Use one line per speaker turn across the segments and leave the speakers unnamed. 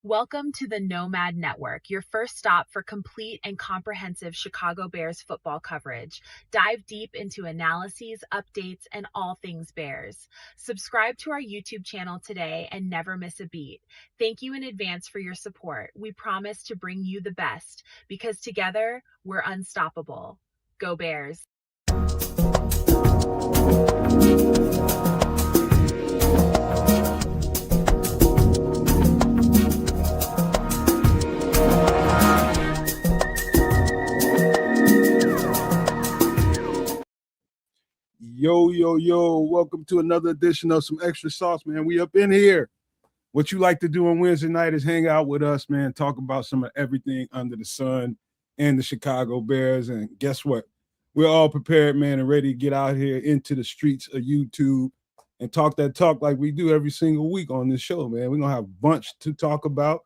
Welcome to the Nomad Network, your first stop for complete and comprehensive Chicago Bears football coverage. Dive deep into analyses, updates, and all things Bears. Subscribe to our YouTube channel today and never miss a beat. Thank you in advance for your support. We promise to bring you the best because together we're unstoppable. Go Bears.
Yo, welcome to another edition of Some Extra Sauce, man. We up in here. What you like to do on Wednesday night is hang out with us, man, talk about some of everything under the sun and the Chicago Bears. And guess what? We're all prepared, man, and ready to get out here into the streets of YouTube and talk that talk like we do every single week on this show, man. We're going to have a bunch to talk about.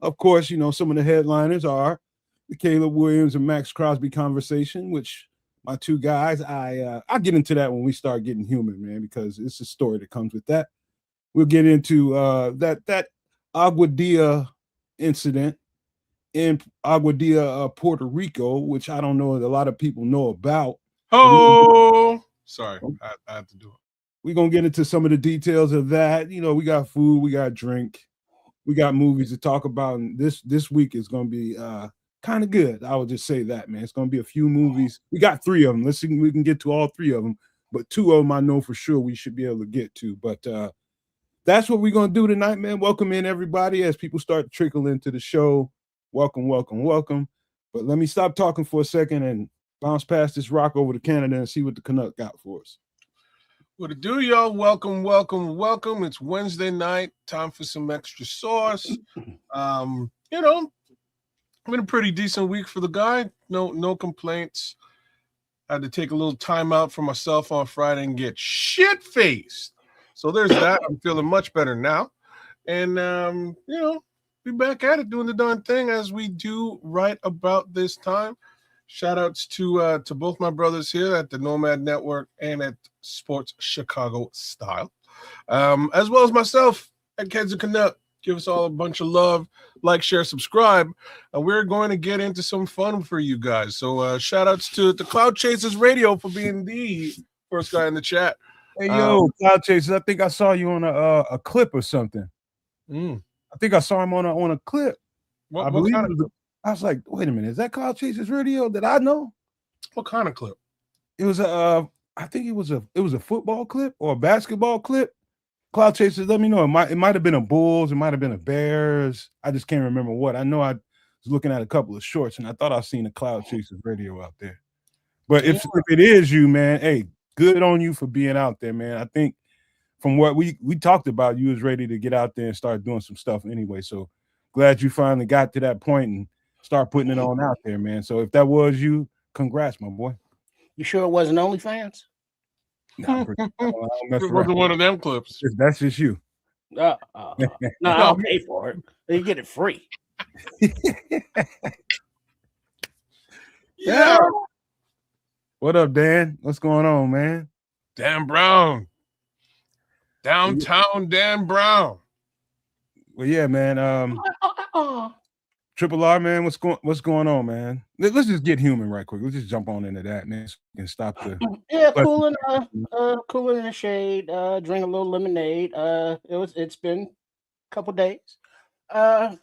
Of course, you know, some of the headliners are the Caleb Williams and Max Crosby conversation, which my two guys, I'll get into that when we start getting human, man, because it's a story that comes with that. We'll get into that Aguadilla incident in Aguadilla, Puerto Rico, which I don't know that a lot of people know about.
Oh, sorry, I have to do it.
We're going to get into some of the details of that. You know, we got food, we got drink, we got movies to talk about, and this week is going to be kind of good. I would just say that, man. It's going to be a few movies. We got three of them. Let's see if we can get to all three of them. But two of them I know for sure we should be able to get to. But that's what we're going to do tonight, man. Welcome in, everybody, as people start to trickle into the show. Welcome. But let me stop talking for a second and bounce past this rock over to Canada and see what the Canuck got for us.
What to do, y'all? Welcome. It's Wednesday night. Time for some extra sauce. You know, been a pretty decent week for the guy. No complaints. I had to take a little time out for myself on Friday and get shit-faced. So there's that. I'm feeling much better now. And, you know, be back at it doing the darn thing as we do right about this time. Shout-outs to both my brothers here at the Nomad Network and at Sports Chicago Style, as well as myself at Kids and Canuck. Give us all a bunch of love, like, share, subscribe. We're going to get into some fun for you guys. So shout outs to the Cloud Chasers Radio for being the first guy in the chat.
Hey, yo, Cloud Chasers, I think I saw you on a clip or something. I think I saw him on a clip.
What kind of clip?
I was like, wait a minute, is that Cloud Chasers Radio that I know?
What kind of clip?
It was I think it was a football clip or a basketball clip. Cloud Chasers, let me know. It might have been a Bulls, it might have been a Bears. I just can't remember what. I know I was looking at a couple of shorts and I thought I seen a Cloud Chasers Radio out there. But if it is you, man, hey, good on you for being out there, man. I think from what we talked about, you was ready to get out there and start doing some stuff anyway. So glad you finally got to that point and start putting it on out there, man. So if that was you, congrats, my boy.
You sure it wasn't OnlyFans?
No,
it wasn't one of them clips.
That's just you.
No, I'll pay for it. You get it free.
Yeah.
What up, Dan? What's going on, man?
Dan Brown. Downtown Dan Brown.
Well, yeah, man. Triple R, man, what's going on, man? Let's just get human right quick. Let's just jump on into that, man. So we can stop the
cooling in the shade, drink a little lemonade. It's been a couple days. To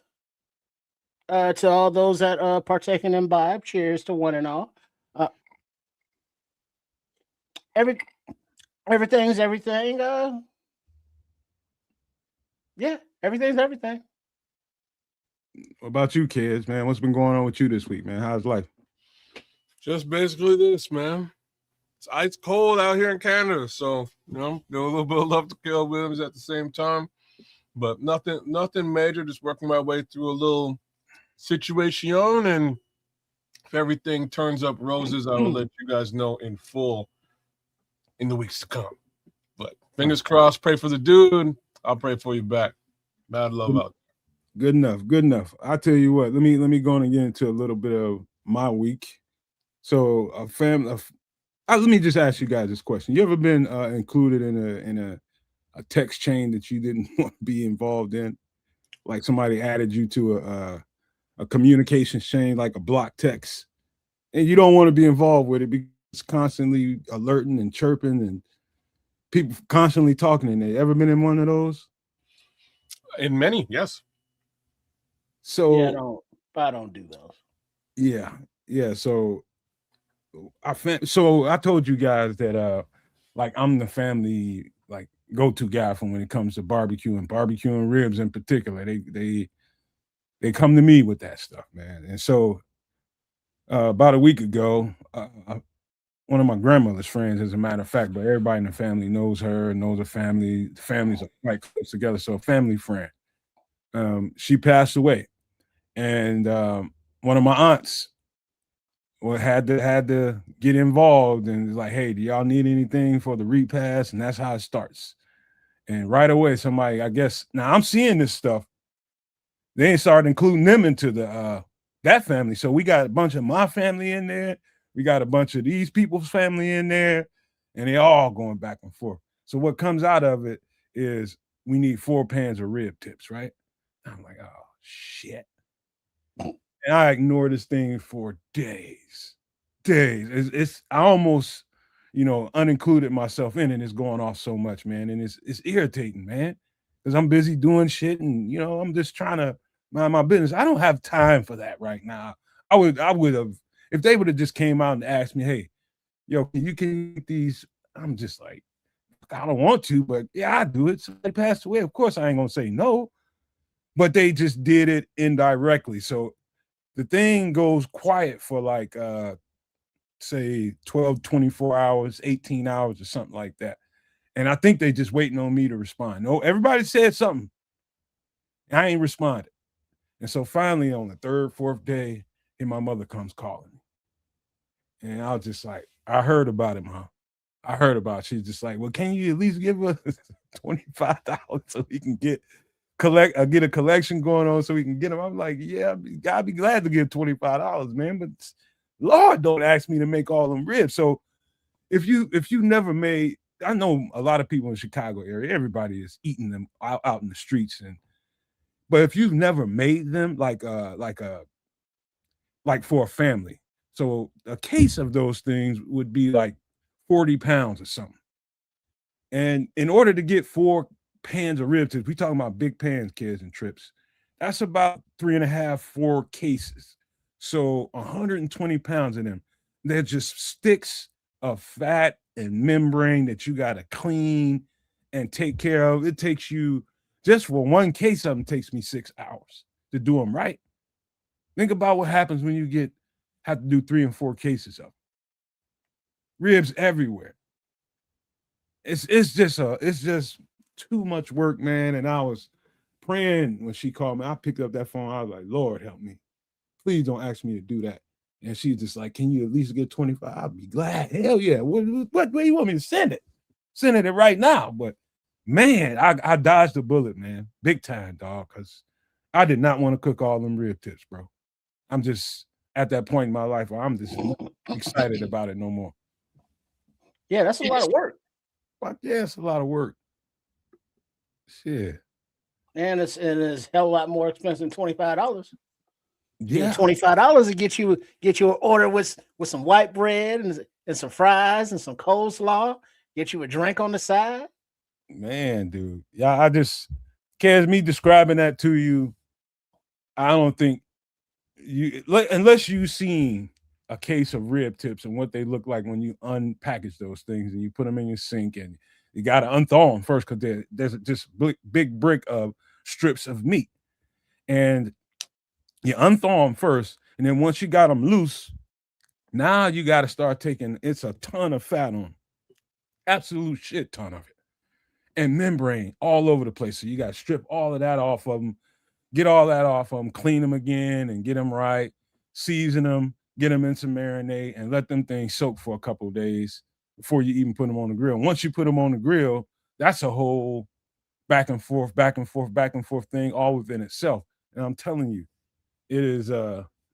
all those that partaking in imbibe, cheers to one and all. Everything's everything. Everything's everything.
What about you, kids, man? What's been going on with you this week, man? How's life?
Just basically this, man. It's ice cold out here in Canada, so you know, do a little bit of love to Caleb Williams at the same time, but nothing major. Just working my way through a little situation, and if everything turns up roses, I will let you guys know in full in the weeks to come. But fingers crossed. Pray for the dude. I'll pray for you back. Mad love out.
Good enough. I tell you what, let me go on and get into a little bit of my week. So let me just ask you guys this question. You ever been included in a text chain that you didn't want to be involved in? like somebody added you to a communication chain, like a block text, and you don't want to be involved with it because it's constantly alerting and chirping and people constantly talking in there. Ever been in one of those?
In many, yes.
So
I don't do those.
Yeah. So I told you guys that like I'm the family like go-to guy from when it comes to barbecuing ribs in particular. They come to me with that stuff, man. And so about a week ago, one of my grandmother's friends, as a matter of fact, but everybody in the family knows her, knows her family. The families are quite close together, so a family friend. She passed away, and one of my aunts had to get involved and was like, hey, do y'all need anything for the repast? And that's how it starts. And right away, somebody, I guess, now I'm seeing this stuff. They ain't started including them into the that family. So we got a bunch of my family in there. We got a bunch of these people's family in there, and they all going back and forth. So what comes out of it is we need 4 pans of rib tips, right? I'm like, oh shit. And I ignored this thing for days. It's I almost, unincluded myself in it. It's going off so much, man. And it's irritating, man. Because I'm busy doing shit and I'm just trying to mind my business. I don't have time for that right now. I would have if they would have just came out and asked me, hey, yo, you can eat these. I'm just like, I don't want to, but yeah, I do it. Somebody passed away. Of course I ain't gonna say no. But they just did it indirectly. So the thing goes quiet for like say 12, 24 hours, 18 hours or something like that. And I think they just waiting on me to respond. No, everybody said something. I ain't responded. And so finally on the 3rd, 4th day, and my mother comes calling me. And I was just like, I heard about it, Mom. I heard about it. She's just like, well, can you at least give us $25 so we can get a collection going on so we can get them? I'm like, yeah, I'd be glad to give $25, man. But Lord, don't ask me to make all them ribs. So if you never made, I know a lot of people in the Chicago area, everybody is eating them out in the streets. But if you've never made them like for a family, so a case of those things would be like 40 pounds or something. And in order to get 4 pans of rib tips, we talking about big pans, kids, and trips. That's about 3.5, 4 cases. So 120 pounds of them. They're just sticks of fat and membrane that you got to clean and take care of. It takes you, just for one case of them, takes me 6 hours to do them right. Think about what happens when you have to do 3 and 4 cases of them. Ribs everywhere. It's just too much work, man. And I was praying when she called me. I picked up that phone. I was like, Lord, help me. Please don't ask me to do that. And she's just like, can you at least get 25? I'll be glad. Hell yeah. What do you want me to send it? Send it right now. But man, I dodged the bullet, man. Big time, dog. Because I did not want to cook all them rib tips, bro. I'm just at that point in my life where I'm just not excited about it no more.
Yeah, that's a lot of work.
Yeah, it's a lot of work. Shit.
And it's a hell of a lot more expensive than $25.
Yeah,
$25 to get you an order with some white bread and some fries and some coleslaw. Get you a drink on the side.
Man, dude. Yeah, Kaz, me describing that to you, I don't think unless you've seen a case of rib tips and what they look like when you unpackage those things and you put them in your sink and you got to unthaw them first because there's just big brick of strips of meat. And you unthaw them first. And then once you got them loose, now you got to start taking, it's a ton of fat on them. Absolute shit ton of it. And membrane all over the place. So you got to strip all of that off of them, get all that off of them, clean them again and get them right, season them, get them in some marinade and let them things soak for a couple of days before you even put them on the grill. Once you put them on the grill, that's a whole back and forth thing all within itself. And I'm telling you, it is,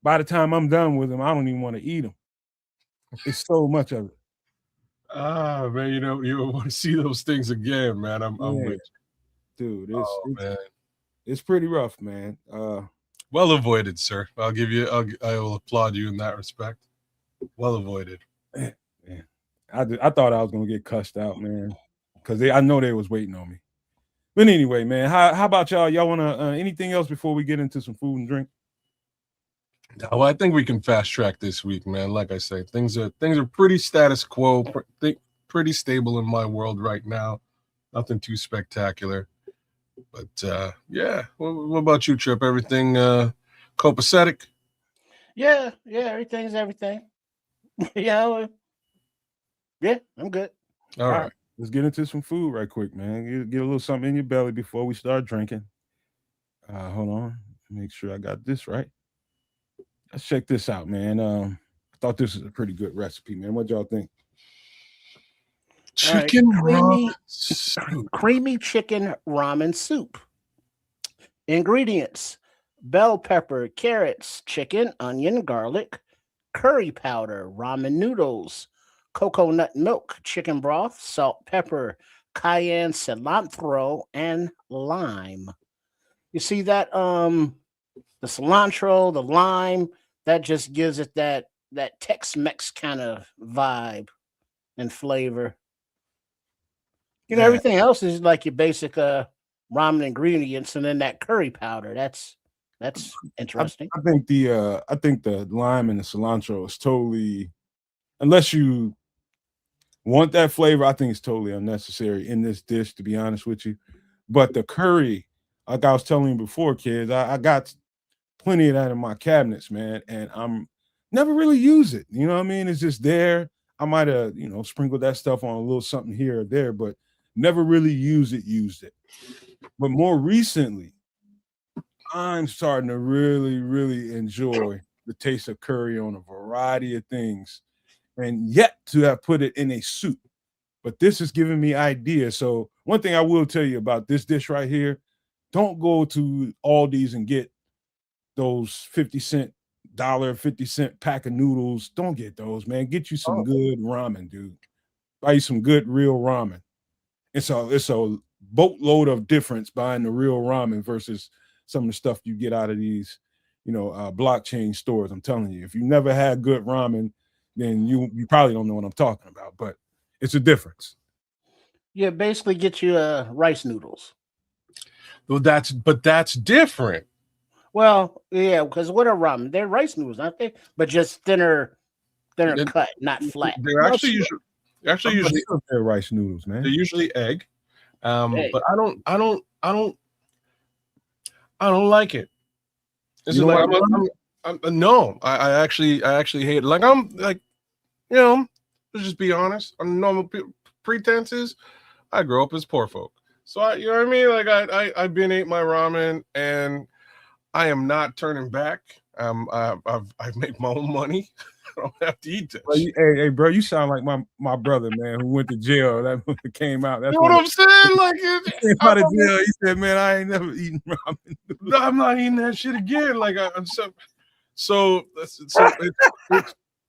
by the time I'm done with them, I don't even want to eat them. It's so much of it.
Ah, man, you want to see those things again, man. I'm with you.
Dude, it's pretty rough, man.
Well avoided, sir. I will applaud you in that respect. Well avoided.
Man, I thought I was gonna get cussed out, man, because I know they was waiting on me. But anyway, man, how about y'all? Y'all want to anything else before we get into some food and drink?
Well, I think we can fast track this week, man. Like I say, things are pretty status quo, pretty stable in my world right now. Nothing too spectacular. But yeah, what about you, Trip? Everything copacetic?
Yeah, everything's everything. Yeah, I'm good.
All right.
Let's get into some food right quick, man. Get a little something in your belly before we start drinking. Hold on, make sure I got this right. Let's check this out, man. I thought this was a pretty good recipe, man. What y'all think?
Chicken
creamy,
ramen
creamy chicken ramen soup. Ingredients: bell pepper, carrots, chicken, onion, garlic, curry powder, ramen noodles, coconut milk, chicken broth, salt, pepper, cayenne, cilantro, and lime. You see that the cilantro, the lime, that just gives it that Tex-Mex kind of vibe and flavor. Everything else is like your basic ramen ingredients, and then that curry powder. That's interesting.
I think the lime and the cilantro is totally, unless you want that flavor, I think it's totally unnecessary in this dish, to be honest with you. But the curry, like I was telling you before, kids, I got plenty of that in my cabinets, man, and I'm never really use it. You know what I mean? It's just there. I might have, sprinkled that stuff on a little something here or there, but never really used it. But more recently, I'm starting to really, really enjoy the taste of curry on a variety of things, and yet to have put it in a soup. But this is giving me ideas. So one thing I will tell you about this dish right here, don't go to Aldi's and get those 50-cent pack of noodles. Don't get those, man. Get you some good ramen, dude. Buy you some good real ramen. It's a boatload of difference buying the real ramen versus some of the stuff you get out of these, blockchain stores. I'm telling you, if you never had good ramen, then you probably don't know what I'm talking about. But it's a difference.
Yeah, basically get you rice noodles.
Well, that's different.
Well, yeah, because what are ramen? They're rice noodles, aren't they? But just thinner cut, not flat.
They're actually usually
they're rice noodles, man.
They're usually egg. But I don't like it. No, I actually hate it. Like I'm like, let's just be honest. On normal pretenses, I grew up as poor folk, so you know what I mean. Like I've been ate my ramen, and I am not turning back. I've made my own money. I don't have to eat this.
Hey, bro, you sound like my brother, man, who went to jail. That came out. That's
you know what I'm saying? Like,
came out of jail. He said, "Man, I ain't never eaten ramen.
I'm not eating that shit again." Like, so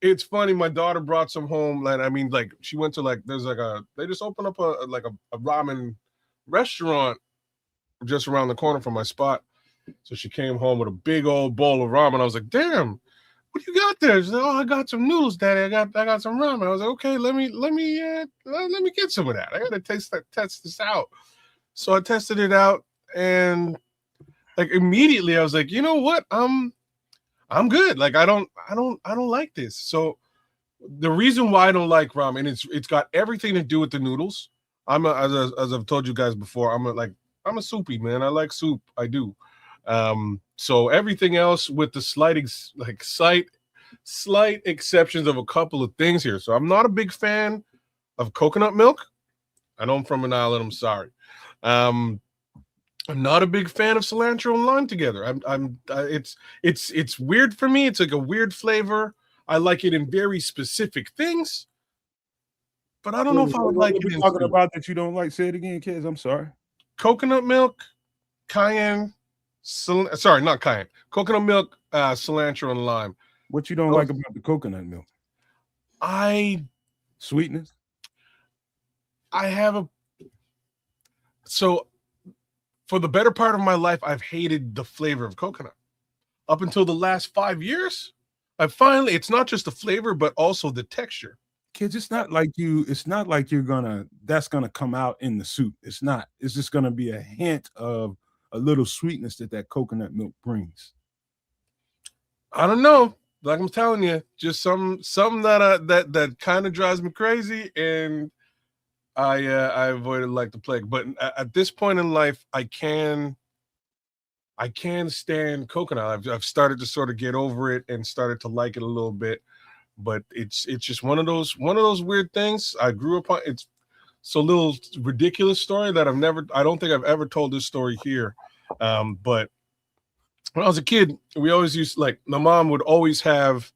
it's funny. My daughter brought some home. Like, she went to they just opened up a ramen restaurant just around the corner from my spot. So she came home with a big old bowl of ramen. I was like, "Damn, what you got there?" She said, "Oh, I got some noodles, Daddy. I got some ramen." I was like, "Okay, let me get some of that. I gotta test this out." So I tested it out, and like immediately I was like, "You know what? I'm good. Like I don't like this." So the reason why I don't like ramen, it's got everything to do with the noodles. As I've told you guys before, I'm a soupy man. I like soup. I do. So everything else with the slight exceptions of a couple of things here. So I'm not a big fan of coconut milk. I know I'm from an island. I'm sorry. I'm not a big fan of cilantro and lime together. It's weird for me. It's like a weird flavor. I like it in very specific things, but I don't know if I would like it.
We're talking about that you don't like. Say it again, kids. I'm sorry.
Coconut milk, cayenne. Sorry, not cayenne. Coconut milk, cilantro, and lime.
What you don't like about the coconut milk? Sweetness.
for the better part of my life, I've hated the flavor of coconut. Up until the last 5 years, it's not just the flavor, but also the texture.
Kids, it's not like that's gonna come out in the soup. It's not. It's just gonna be a hint of a little sweetness that coconut milk brings.
I don't know. Like I'm telling you, just something that kind of drives me crazy, and I avoid it like the plague. But at this point in life, I can stand coconut. I've started to sort of get over it and started to like it a little bit. But it's just one of those weird things. I grew up on. It's a little ridiculous story that I don't think I've ever told this story here. But when I was a kid, we always used, like, my mom would always have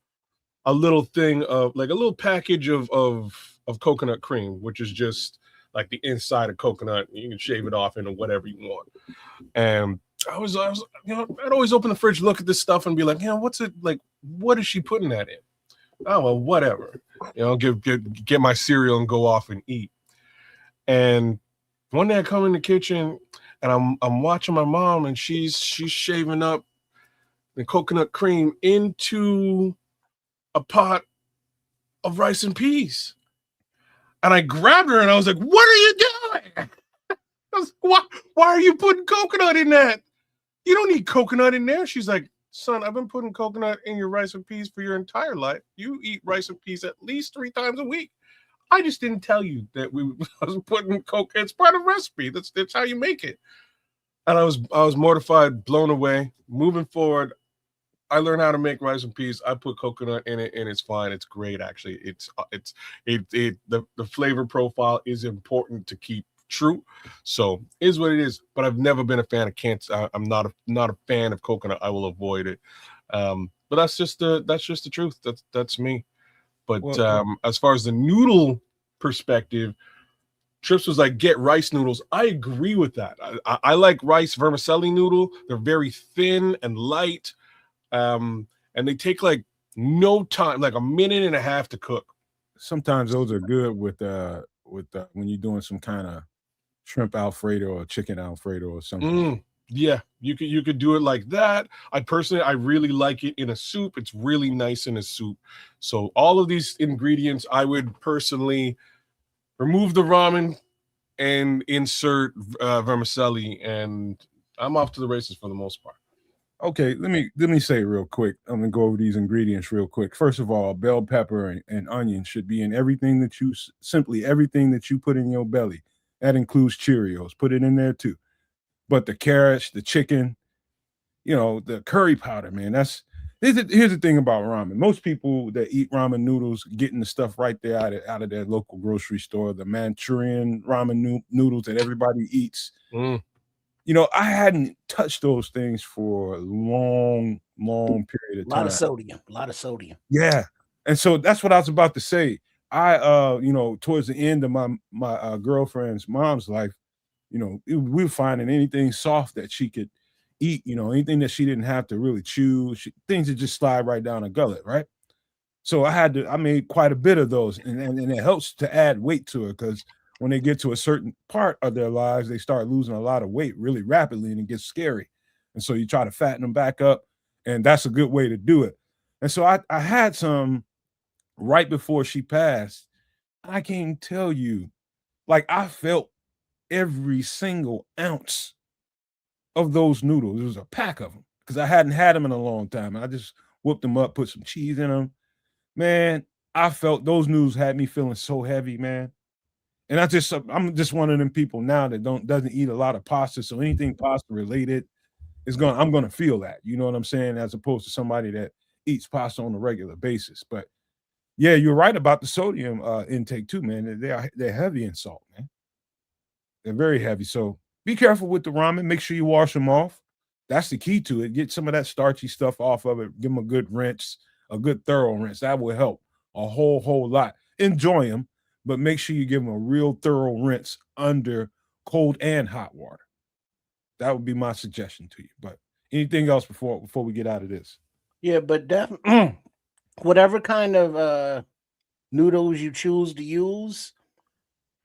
a little thing of, like, a little package of coconut cream, which is just like the inside of coconut. You can shave it off into whatever you want. And I was, I'd always open the fridge, look at this stuff, and be like, what's it like? What is she putting that in? Oh, well, whatever. Get my cereal and go off and eat. And one day I come in the kitchen and I'm watching my mom, and she's shaving up the coconut cream into a pot of rice and peas. And I grabbed her and I was like, "What are you doing?" I was like, why are you putting coconut in that? You don't need coconut in there. She's like, "Son, I've been putting coconut in your rice and peas for your entire life. You eat rice and peas at least 3 times a week. I just didn't tell you that I was putting coconut. It's part of the recipe. That's how you make it." And I was mortified, blown away. Moving forward, I learned how to make rice and peas. I put coconut in it, and it's fine. It's great, actually. The flavor profile is important to keep true. So is what it is. But I've never been a fan of I'm not a fan of coconut. I will avoid it. But that's just the truth. That's me. But as far as the noodle perspective, Trips was like, get rice noodles. I agree with that. I like rice vermicelli noodle. They're very thin and light. And they take like no time, like a minute and a half to cook.
Sometimes those are good with when you're doing some kind of shrimp Alfredo or chicken Alfredo or something.
Yeah, you could do it like that. I really like it in a soup. It's really nice in a soup. So all of these ingredients, I would personally remove the ramen and insert vermicelli, and I'm off to the races for the most part.
Okay, let me say real quick. I'm gonna go over these ingredients real quick. First of all, bell pepper and onion should be in everything that you put in your belly. That includes Cheerios. Put it in there too. But the carrots, the chicken, the curry powder, man. Here's the thing about ramen. Most people that eat ramen noodles getting the stuff right there out of their local grocery store, the Manchurian ramen noodles that everybody eats. I hadn't touched those things for a long period of time.
A lot of sodium.
Yeah. And so that's what I was about to say. I towards the end of my girlfriend's mom's life, we were finding anything soft that she could eat, anything that she didn't have to really chew, things that just slide right down her gullet, right? So I made quite a bit of those, and it helps to add weight to it, because when they get to a certain part of their lives, they start losing a lot of weight really rapidly, and it gets scary. And so you try to fatten them back up, and that's a good way to do it. And so I had some right before she passed. I can't tell you, like, I felt every single ounce of those noodles. It was a pack of them because I hadn't had them in a long time. I just whooped them up, put some cheese in them. Man, I felt those noodles had me feeling so heavy, man. And I'm just one of them people now that doesn't eat a lot of pasta. So anything pasta related I'm gonna feel that. You know what I'm saying? As opposed to somebody that eats pasta on a regular basis. But yeah, you're right about the sodium intake too, man. They're heavy in salt, man. They're very heavy. So be careful with the ramen. Make sure you wash them off. That's the key to it. Get some of that starchy stuff off of it. Give them a good rinse, a good thorough rinse. That will help a whole lot. Enjoy them, but make sure you give them a real thorough rinse under cold and hot water. That would be my suggestion to you. But anything else before we get out of this?
Yeah, but definitely whatever kind of noodles you choose to use,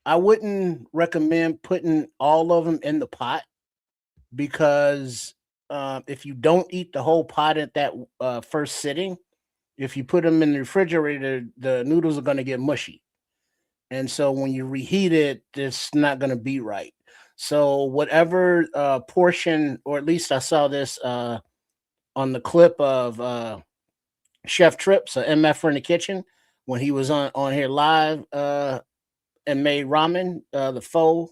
I wouldn't recommend putting all of them in the pot. because if you don't eat the whole pot at that first sitting, if you put them in the refrigerator, the noodles are going to get mushy. And so when you reheat it, it's not going to be right. So whatever portion, or at least I saw this on the clip of Chef Trips, a MF in the kitchen, when he was on here live and made ramen, the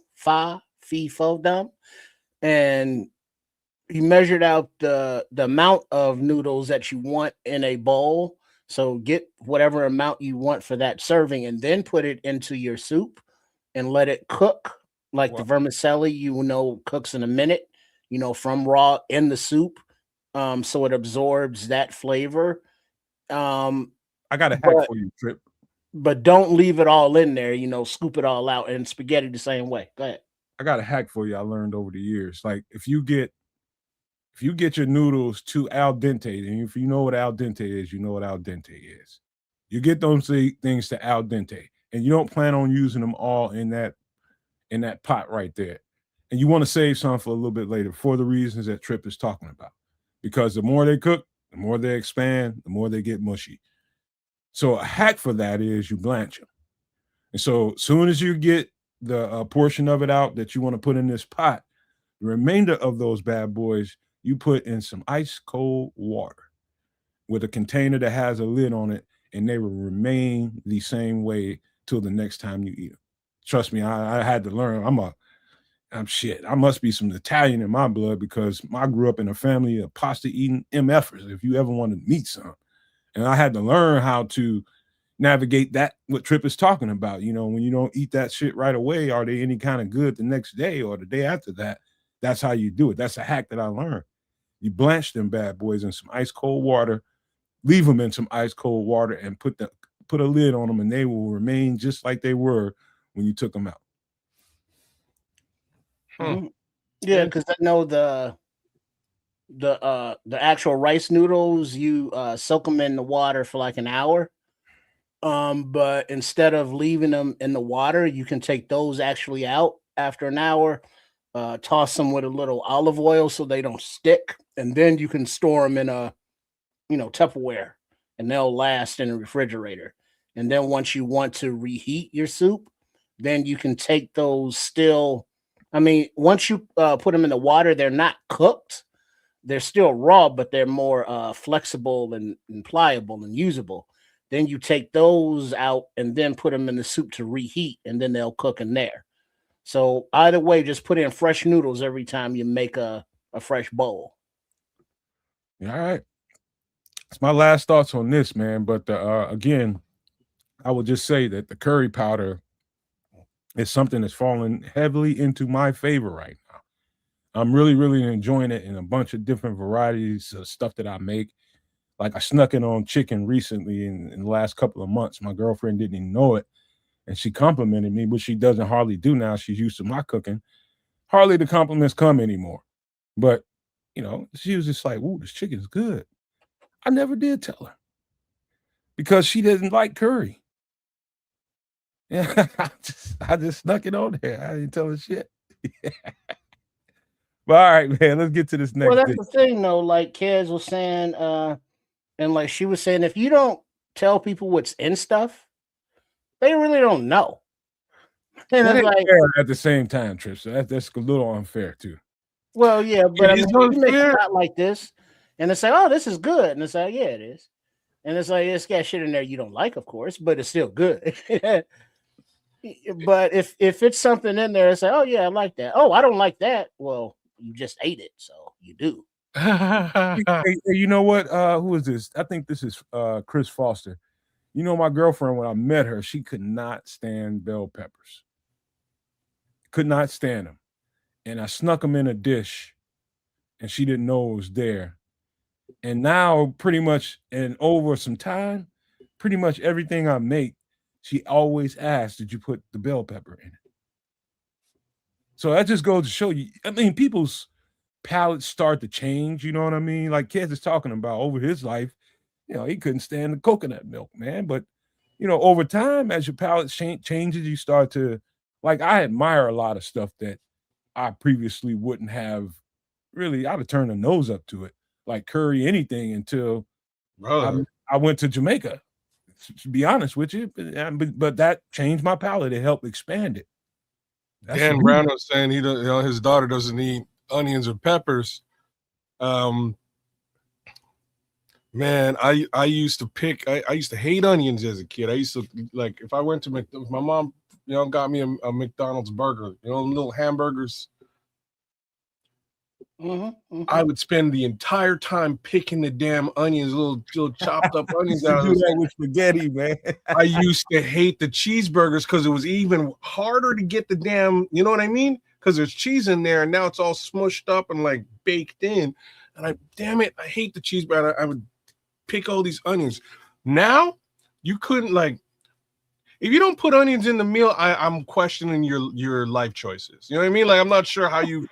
fee pho dumb, and he measured out the amount of noodles that you want in a bowl. So get whatever amount you want for that serving, and then put it into your soup and let it cook like
Wow.
the vermicelli. Cooks in a minute. From raw in the soup, so it absorbs that flavor.
I got a hack
But
for you, Trip.
but don't leave it all in there. Scoop it all out, and spaghetti the same way. Go ahead.
I got a hack for you. I learned over the years. Like if you get your noodles to al dente, and if you know what al dente is, you know what al dente is. You get those things to al dente, and you don't plan on using them all in that pot right there. And you want to save some for a little bit later for the reasons that Trip is talking about. Because the more they cook, the more they expand, the more they get mushy. So a hack for that is you blanch them. And so as soon as you get the portion of it out that you want to put in this pot, the remainder of those bad boys, you put in some ice cold water with a container that has a lid on it, and they will remain the same way till the next time you eat them. Trust me, I had to learn. I'm shit. I must be some Italian in my blood because I grew up in a family of pasta eating MFers, if you ever want to meet some. And I had to learn how to navigate that, what Trip is talking about. When you don't eat that shit right away, are they any kind of good the next day or the day after that? That's how you do it. That's a hack that I learned. You blanch them bad boys in some ice cold water, leave them in some ice cold water, and put a lid on them, and they will remain just like they were when you took them out.
Yeah, because I know the actual rice noodles, you soak them in the water for like an hour. But instead of leaving them in the water, you can take those actually out after an hour, toss them with a little olive oil so they don't stick, and then you can store them in a Tupperware, and they'll last in the refrigerator. And then once you want to reheat your soup, then you can take those still. I mean, once you put them in the water, they're not cooked. They're still raw, but they're more flexible and pliable and usable. Then you take those out and then put them in the soup to reheat, and then they'll cook in there. So either way, just put in fresh noodles every time you make a fresh bowl.
All right. It's my last thoughts on this, man. But again, I will just say that the curry powder is something that's fallen heavily into my favor right now. I'm really, really enjoying it in a bunch of different varieties of stuff that I make. Like I snuck it on chicken recently in the last couple of months. My girlfriend didn't even know it. And she complimented me, which she doesn't hardly do now. She's used to my cooking. Hardly the compliments come anymore. But, she was just like, ooh, this chicken's good. I never did tell her because she didn't like curry. Yeah, I just snuck it on there. I didn't tell her shit. But all right, man, let's get to this next.
Well, that's the thing, though. Like Kez was saying, and like she was saying, if you don't tell people what's in stuff, they really don't know. And it's like
at the same time, Trish. So that's a little unfair too.
Well, yeah, but I mean, you make a pot like this, and it's like, oh, this is good, and it's like, yeah, it is, and it's like it's got shit in there you don't like, of course, but it's still good. But if it's something in there, it's like, oh yeah, I like that. Oh, I don't like that. Well, you just ate it, so you do.
Hey, you know what? Who is this? I think this is Chris Foster. My girlfriend, when I met her, she could not stand bell peppers. Could not stand them. And I snuck them in a dish, and she didn't know it was there. And now, pretty much, and over some time, pretty much everything I make, she always asks, did you put the bell pepper in it? So that just goes to show you, I mean, people's palates start to change, you know what I mean? Like Kez is talking about over his life, he couldn't stand the coconut milk, man. But, over time, as your palate changes, you start to, like, I admire a lot of stuff that I previously wouldn't have really, I'd have turned a nose up to it, like curry anything until I went to Jamaica. To be honest with you, but that changed my palate. It helped expand it. That's
Dan Brown was saying his daughter doesn't eat onions or peppers. Man, I used to I used to hate onions as a kid. I used to, like, if I went to McDonald's, my mom, got me a McDonald's burger, little hamburgers. I would spend the entire time picking the damn onions, little chopped up onions out of
do that with spaghetti, man.
I used to hate the cheeseburgers because it was even harder to get the damn, you know what I mean? Because there's cheese in there and now it's all smushed up and like baked in. And damn it, I hate the cheeseburger. I would pick all these onions. Now you couldn't, like, if you don't put onions in the meal, I'm questioning your life choices. You know what I mean? Like, I'm not sure how you.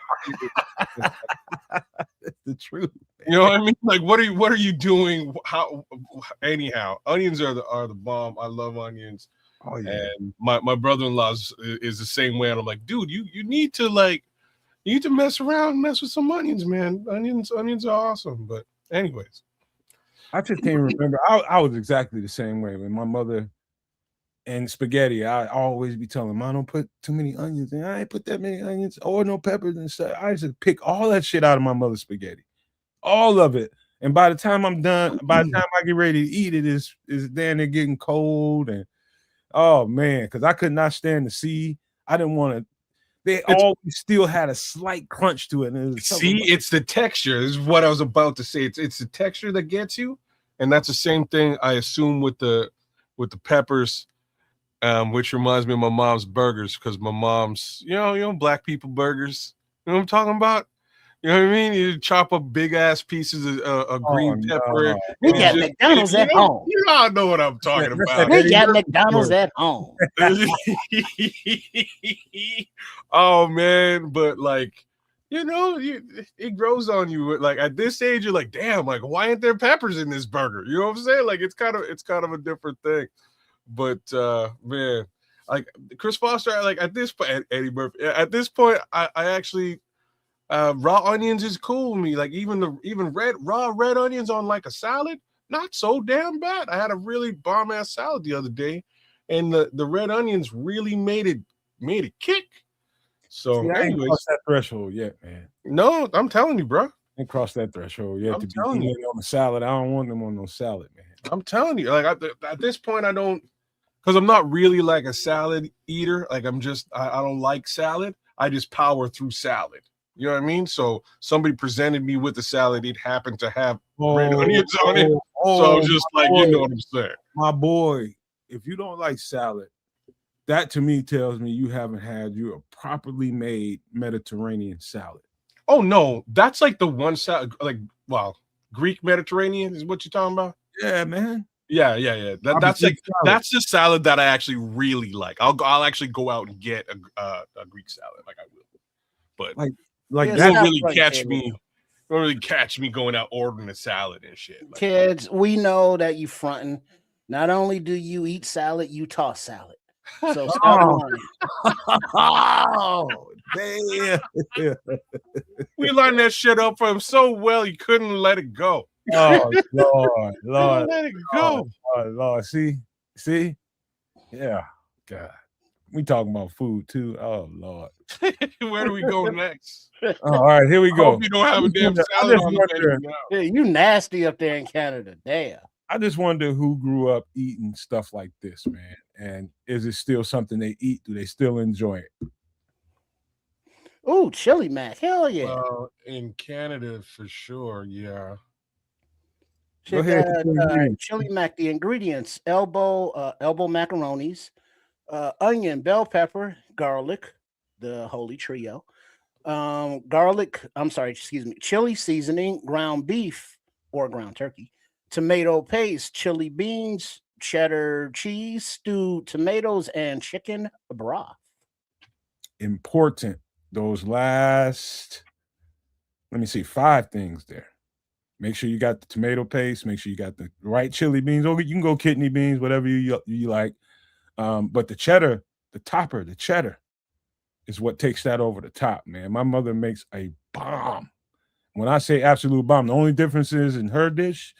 That's the truth.
You know what I mean? Like, what are you doing? How? Anyhow, onions are the bomb. I love onions.
Oh yeah.
And my brother-in-law is the same way. And I'm like, dude, you need to mess around, mess with some onions, man. Onions are awesome. But anyways,
I just can't remember. I was exactly the same way when my mother. And spaghetti, I always be telling Mom, don't put too many onions in. I ain't put that many onions or no peppers and stuff. I used to pick all that shit out of my mother's spaghetti, all of it. And by the time I'm done, by the time I get ready to eat it, is then they're getting cold. And oh man, because I could not stand to see. I didn't want to. They always still had a slight crunch to it. And
it's the texture. This is what I was about to say. It's the texture that gets you, and that's the same thing I assume with the peppers. Which reminds me of my mom's burgers, because my mom's, black people burgers. You know what I'm talking about? You know what I mean? You chop up big ass pieces of green pepper.
No. We got McDonald's at home.
You all know what I'm talking about.
We got McDonald's at home.
Oh man, but like, it grows on you. Like at this age, you're like, damn, like why aren't there peppers in this burger? You know what I'm saying? Like it's kind of a different thing. But man, like Chris Foster, like at this point, Eddie Murphy, at this point, I actually raw onions is cool with me. Like even raw red onions on like a salad, not so damn bad. I had a really bomb ass salad the other day, and the red onions really made it kick. So
see, I ain't crossed that threshold yet, man.
No, I'm telling you, bro.
I ain't crossed that threshold yet to be eating on the salad. I don't want them on no salad, man.
I'm telling you, like at this point, I don't. Because I'm not really like a salad eater. Like I don't like salad. I just power through salad. You know what I mean? So somebody presented me with a salad. It happened to have red onions on it. So I was just like, you know what I'm saying?
My boy, if you don't like salad, that to me tells me you haven't had a properly made Mediterranean salad.
Oh, no. That's like the one salad, like, well, Greek Mediterranean is what you're talking about?
Yeah, man.
Yeah. That's the salad that I actually really like. I'll actually go out and get a Greek salad, like I will. But
like
that don't really catch me. Don't really catch me going out ordering a salad and shit. Like,
kids, we know that you fronting. Not only do you eat salad, you toss salad. So stop
oh, damn.
We lined that shit up for him so well he couldn't let it go.
Oh Lord,
let it go.
Lord. See, yeah, God. We talking about food too. Oh Lord.
Where do we go next?
All right, here we go.
I hope you don't have a damn salad on the menu.
Yeah, you nasty up there in Canada. Damn.
I just wonder who grew up eating stuff like this, man. And is it still something they eat? Do they still enjoy it?
Oh, chili mac. Hell yeah.
Well, in Canada for sure, yeah.
Go ahead.
Chili mac, the ingredients: elbow macaronis, onion, bell pepper, garlic, the holy trio, chili seasoning, ground beef or ground turkey, tomato paste, chili beans, cheddar cheese, stewed tomatoes, and chicken broth.
Important. Those last, let me see, 5 things there. Make sure you got the tomato paste. Make sure you got the right chili beans. Or you can go kidney beans, whatever you like. But the cheddar, the cheddar is what takes that over the top, man. My mother makes a bomb when I say absolute bomb, the only difference is in her dish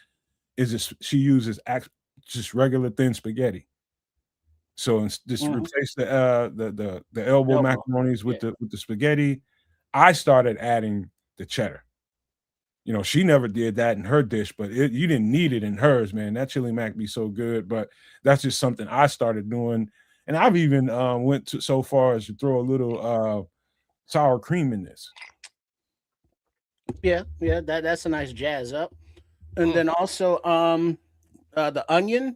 is she uses just regular thin spaghetti. So just replace the elbow macaronis with the spaghetti. I started adding the cheddar. You know, she never did that in her dish, but you didn't need it in hers, man. That chili mac be so good, but that's just something I started doing. And I've even went so far as to throw a little sour cream in this.
Yeah, that's a nice jazz up. And then also the onion,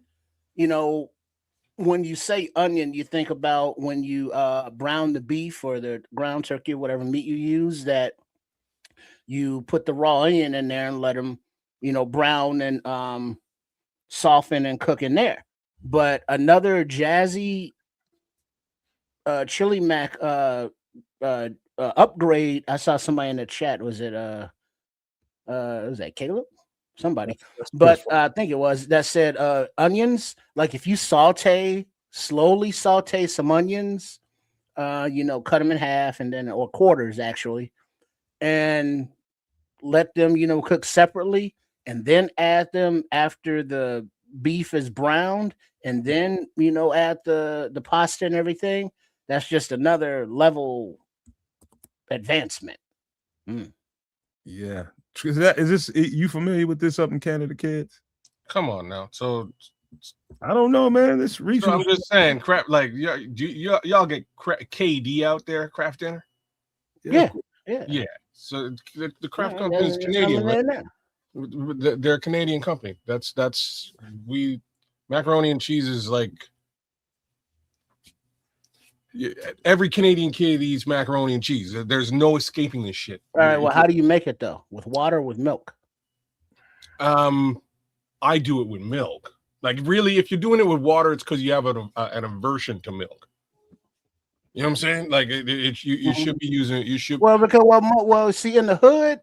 you know, when you say onion, you think about when you brown the beef or the ground turkey or whatever meat you use, that you put the raw onion in there and let them, you know, brown and soften and cook in there. But another jazzy chili mac upgrade, I saw somebody in the chat. Was that Caleb? Somebody. But I think it was that said onions. Like if you slowly saute some onions, you know, cut them in half and then or quarters actually, and let them, you know, cook separately, and then add them after the beef is browned, and then, you know, add the pasta and everything. That's just another level advancement.
Yeah. Is this you familiar with this up in Canada, kids?
Come on now. So
I don't know, man. This regional.
So I'm just saying, crap. Like y'all get KD out there, craft dinner.
Yeah.
So the craft company is Canadian, right? They're a Canadian company. That's macaroni and cheese is like every Canadian kid eats macaroni and cheese. There's no escaping this shit.
All right. Well, how do you make it though? With water or with milk?
I do it with milk. Like really, if you're doing it with water, it's because you have an aversion to milk. You know what I'm saying? Like you should be using. You should.
Well, because see in the hood,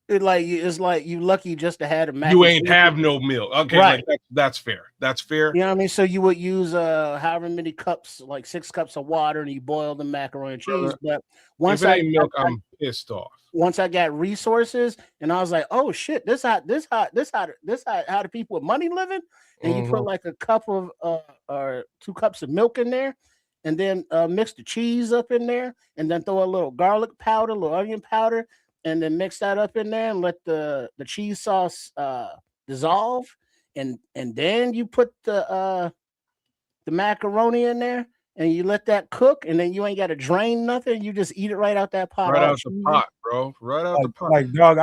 it's like you lucky just to have a mac.
You ain't have no milk. Okay, right. Like that's fair. That's fair.
You know what I mean? So you would use however many cups, like 6 cups of water, and you boil the macaroni and cheese. But once
if it ain't milk, I'm pissed off.
Once I got resources, and I was like, oh shit, this how the people with money living, and you put like a cup of or 2 cups of milk in there, and then mix the cheese up in there, and then throw a little garlic powder, a little onion powder, and then mix that up in there and let the cheese sauce dissolve, and then you put the macaroni in there and you let that cook, and then you ain't got to drain nothing. You just eat it right out that pot.
Right out the pot, bro. Right out the pot.
Like dog,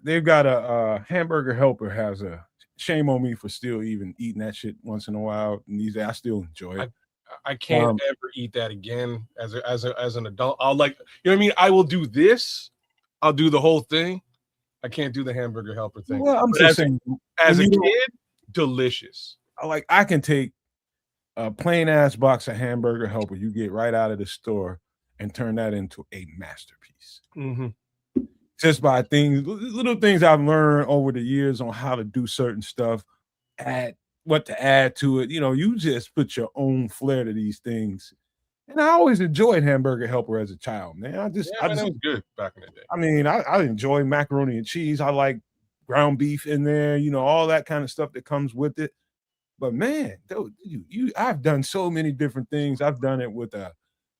they've got a hamburger helper has a shame on me for still even eating that shit once in a while. And these I still enjoy it.
I can't ever eat that again as an adult. I'll you know what I mean? I will do this. I'll do the whole thing. I can't do the hamburger helper thing.
Well, I'm just saying,
as a kid, delicious.
I can take a plain ass box of hamburger helper you get right out of the store and turn that into a masterpiece. Just by little things I've learned over the years on how to do certain stuff, what to add to it. You know, you just put your own flair to these things. And I always enjoyed hamburger helper as a child, man. It was
good back in the day.
I mean, I enjoy macaroni and cheese. I like ground beef in there, you know, all that kind of stuff that comes with it. But man, I've done so many different things. I've done it with an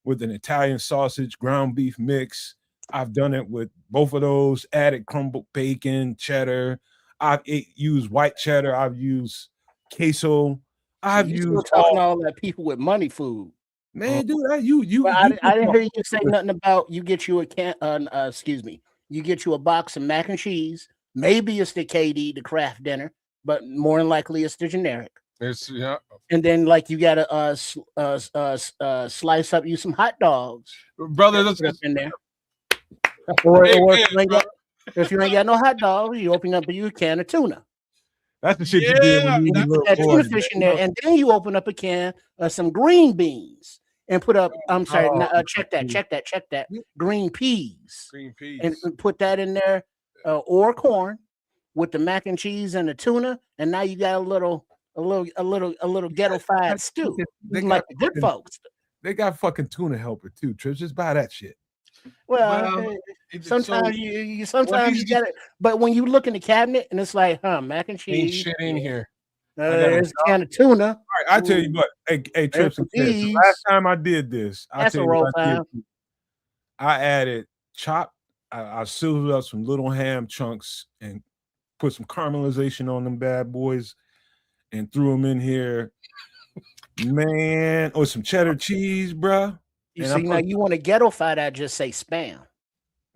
Italian sausage ground beef mix. I've done it with both of those, added crumbled bacon, cheddar. I've used white cheddar. I've used queso. I've used
all that people with money food.
Man, dude, I
didn't hear you say nothing about you get you you get you a box of mac and cheese. Maybe it's the KD, the craft dinner, but more than likely it's the generic. And then like you gotta slice up you some hot dogs,
brother. That's
in there. Or if you ain't got no hot dogs, you open up a can of tuna.
That's the shit you did when you were
that tuna fish in there, and then you open up a can of some green beans and put up. I'm sorry, check that. Green peas. And put that in there, or corn with the mac and cheese and the tuna, and now you got a little ghetto-fied stew. Like the good folks.
They got fucking tuna helper too, Trish. Just buy that shit.
Well,
Well,
sometimes
so
you
what
sometimes
he's
you get it, but when you look in the cabinet and it's like, mac and
ain't
cheese,
shit in here. I got a
there's a can of tuna.
All right, I tell you
Ooh,
what, hey,
there's
Trips
some
and Kids. The
cheese.
last time I did this, I tell you
Casserole
what I did.
time.
I added chopped. I sizzled up some little ham chunks and put some caramelization on them bad boys and threw them in here, man, or some cheddar cheese, bruh.
You
And I
see, now
put
you want to ghettoify that, just say spam.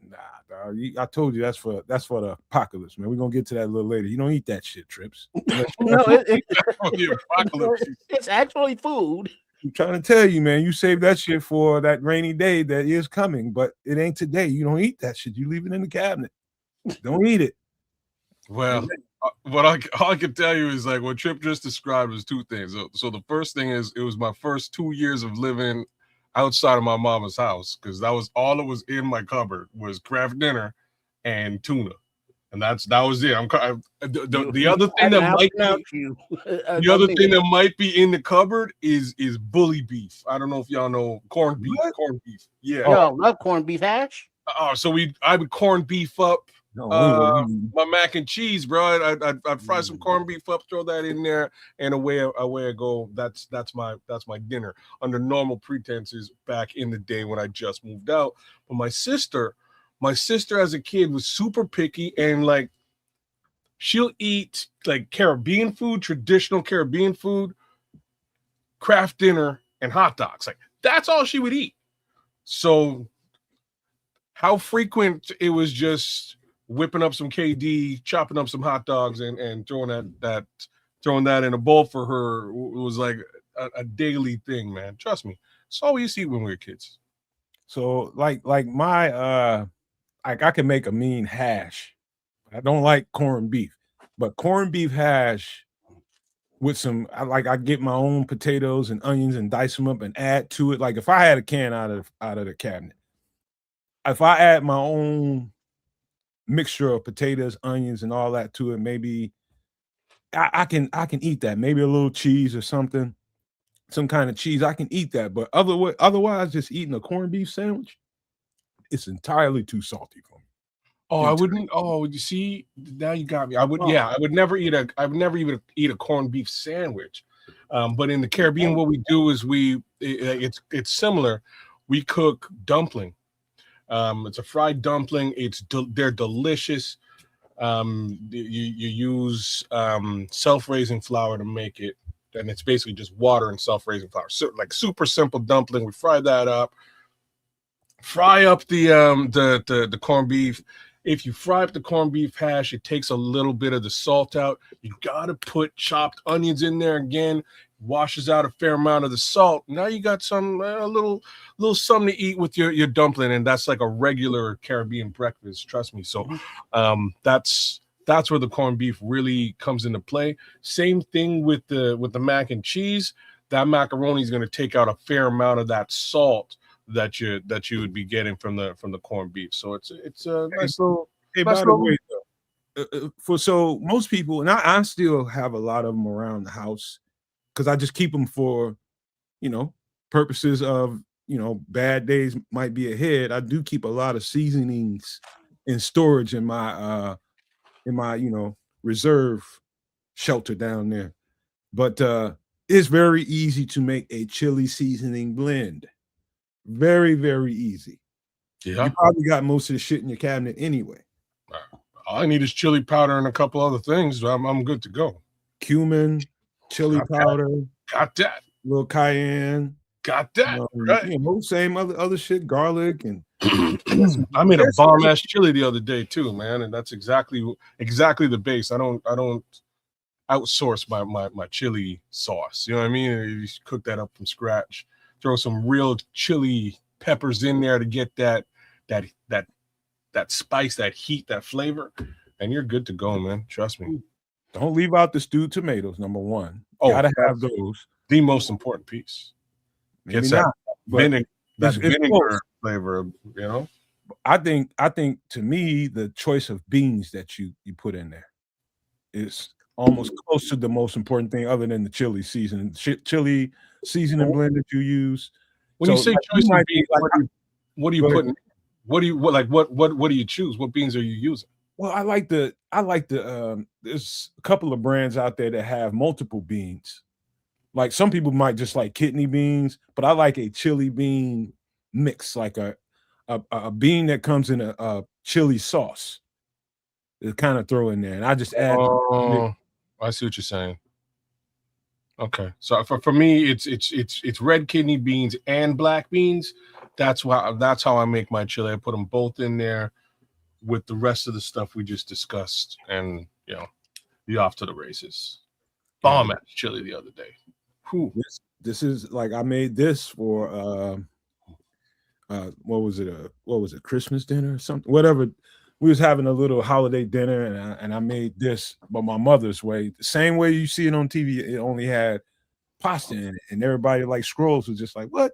nah, dog, I told you that's for the apocalypse, man. We're gonna get to that a little later. You don't eat that shit, Trips.
No,
the apocalypse.
it's actually food.
I'm trying to tell you, man, you save that shit for that rainy day that is coming, but it ain't today. You don't eat that shit. You leave it in the cabinet. Don't eat it.
Well, all I can tell you is like what Trip just described was two things. So the first thing is it was my first 2 years of living outside of my mama's house because that was all that was in my cupboard was Kraft dinner and tuna, and that was it. The other thing that might be the other thing that might be in the cupboard is bully beef. I don't know if y'all know corned beef.
What?
Corned beef, yeah.
Yo, love corned beef hash.
So I would corn beef up
No,
my mac and cheese, bro. I'd fry some corned beef up, throw that in there, and away I go. That's my dinner under normal pretenses back in the day when I just moved out. But my sister as a kid was super picky and like she'll eat like Caribbean food, traditional Caribbean food, craft dinner, and hot dogs. Like that's all she would eat. So how frequent it was just whipping up some KD, chopping up some hot dogs, and throwing that in a bowl for her was like a daily thing, man. Trust me, it's all we used to eat when we were kids.
So like my I can make a mean hash. I don't like corned beef, but corned beef hash with some I get my own potatoes and onions and dice them up and add to it. Like if I had a can out of the cabinet, if I add my own mixture of potatoes, onions, and all that to it, maybe I can eat that. Maybe a little cheese or something, some kind of cheese. I can eat that, but otherwise, just eating a corned beef sandwich, it's entirely too salty for me.
Oh, I wouldn't. Oh, you see, now you got me. I would. Yeah, I would never even eat a corned beef sandwich. But in the Caribbean, what we do is it's similar. We cook dumpling. It's a fried dumpling. They're delicious. You use self-raising flour to make it, and it's basically just water and self-raising flour. So like super simple dumpling. We fry that up. Fry up the corned beef. If you fry up the corned beef hash, it takes a little bit of the salt out. You gotta put chopped onions in there again. Washes out a fair amount of the salt. Now you got some a little something to eat with your dumpling, and that's like a regular Caribbean breakfast. Trust me. So, that's where the corned beef really comes into play. Same thing with the mac and cheese. That macaroni is going to take out a fair amount of that salt that you would be getting from the corned beef. So it's a nice little.
Hey, by the way, so most people, and I still have a lot of them around the house because I just keep them for, purposes of, bad days might be ahead. I do keep a lot of seasonings in storage in my reserve shelter down there. But it's very easy to make a chili seasoning blend. Very, very easy.
Yeah.
You probably got most of the shit in your cabinet anyway.
All I need is chili powder and a couple other things. I'm good to go.
Cumin, chili powder.
Got that.
Little cayenne.
Got that. Right.
Same other shit, garlic and
I made a bomb ass chili the other day too, man, and that's exactly the base. I don't outsource my chili sauce. You know what I mean? You cook that up from scratch. Throw some real chili peppers in there to get that spice, that heat, that flavor, and you're good to go, man. Trust me.
Don't leave out the stewed tomatoes. Number one, gotta have those.
The most important piece. Gets that vinegar flavor.
I think to me the choice of beans that you put in there is almost close to the most important thing, other than the chili seasoning. Chili seasoning blend that you use.
When you say choice of beans, what are you putting? What do you choose? What beans are you using?
Well, I like the there's a couple of brands out there that have multiple beans. Like some people might just like kidney beans, but I like a chili bean mix, like a bean that comes in a chili sauce. To kind of throw in there, and I just add.
Oh, I see what you're saying. Okay, so for me, it's red kidney beans and black beans. That's how I make my chili. I put them both in there with the rest of the stuff we just discussed, and be off to the races. Bomb ass chili the other day.
This is like I made this for what was it, Christmas dinner or something, whatever. We was having a little holiday dinner, and I made this, but my mother's way, the same way you see it on TV. It only had pasta in it, and everybody like scrolls was just like, "What?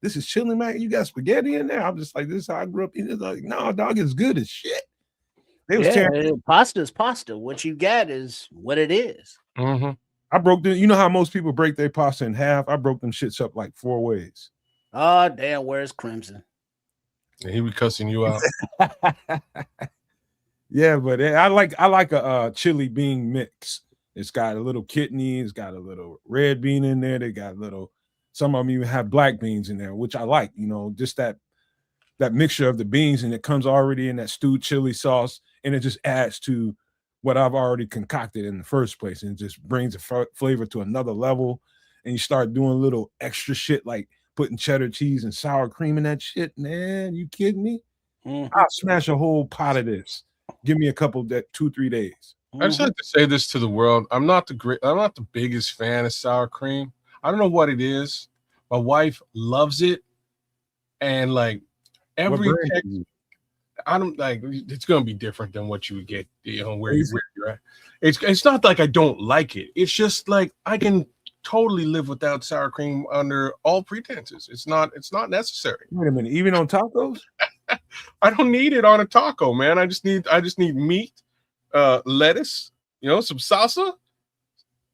This is chili, man? You got spaghetti in there?" I'm just like, "This is how I grew up eating." It's like, "No, dog, it's good as shit." They was
pasta is pasta. What you got is what it is.
Mm-hmm.
I broke them. You know how most people break their pasta in half? I broke them shits up like 4 ways.
Oh damn, where's Crimson?
And he be cussing you out.
Yeah, but I like a chili bean mix. It's got a little kidney, it's got a little red bean in there. They got some of them even have black beans in there, which I like. Just that mixture of the beans, and it comes already in that stewed chili sauce, and it just adds to what I've already concocted in the first place, and it just brings the flavor to another level. And you start doing a little extra shit like putting cheddar cheese and sour cream in that shit, man. You kidding me?
Mm-hmm.
I'll smash a whole pot of this. Give me a couple 2-3 days.
I just like to say this to the world. I'm not the biggest fan of sour cream. I don't know what it is. My wife loves it, and like every I don't like. It's gonna be different than what you would get, where you're at. It's not like I don't like it. It's just like I can totally live without sour cream under all pretenses. It's not necessary.
Wait a minute, even on tacos?
I don't need it on a taco, man. I just need meat, lettuce, some salsa,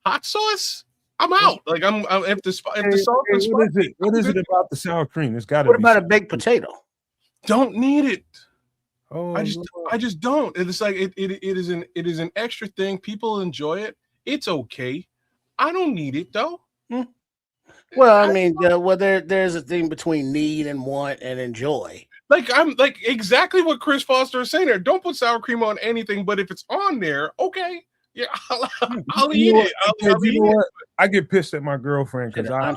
hot sauce. I'm out. Like if the sauce is
what is it about the sour cream? It's got to be.
What about a baked potato?
Don't need it.
Oh,
I just don't. It's like it is an extra thing. People enjoy it. It's okay. I don't need it though.
Well, I mean, there's a thing between need and want and enjoy.
Like I'm like exactly what Chris Foster is saying there. Don't put sour cream on anything, but if it's on there, okay, yeah, I'll eat it. I'll eat it.
I get pissed at my girlfriend because I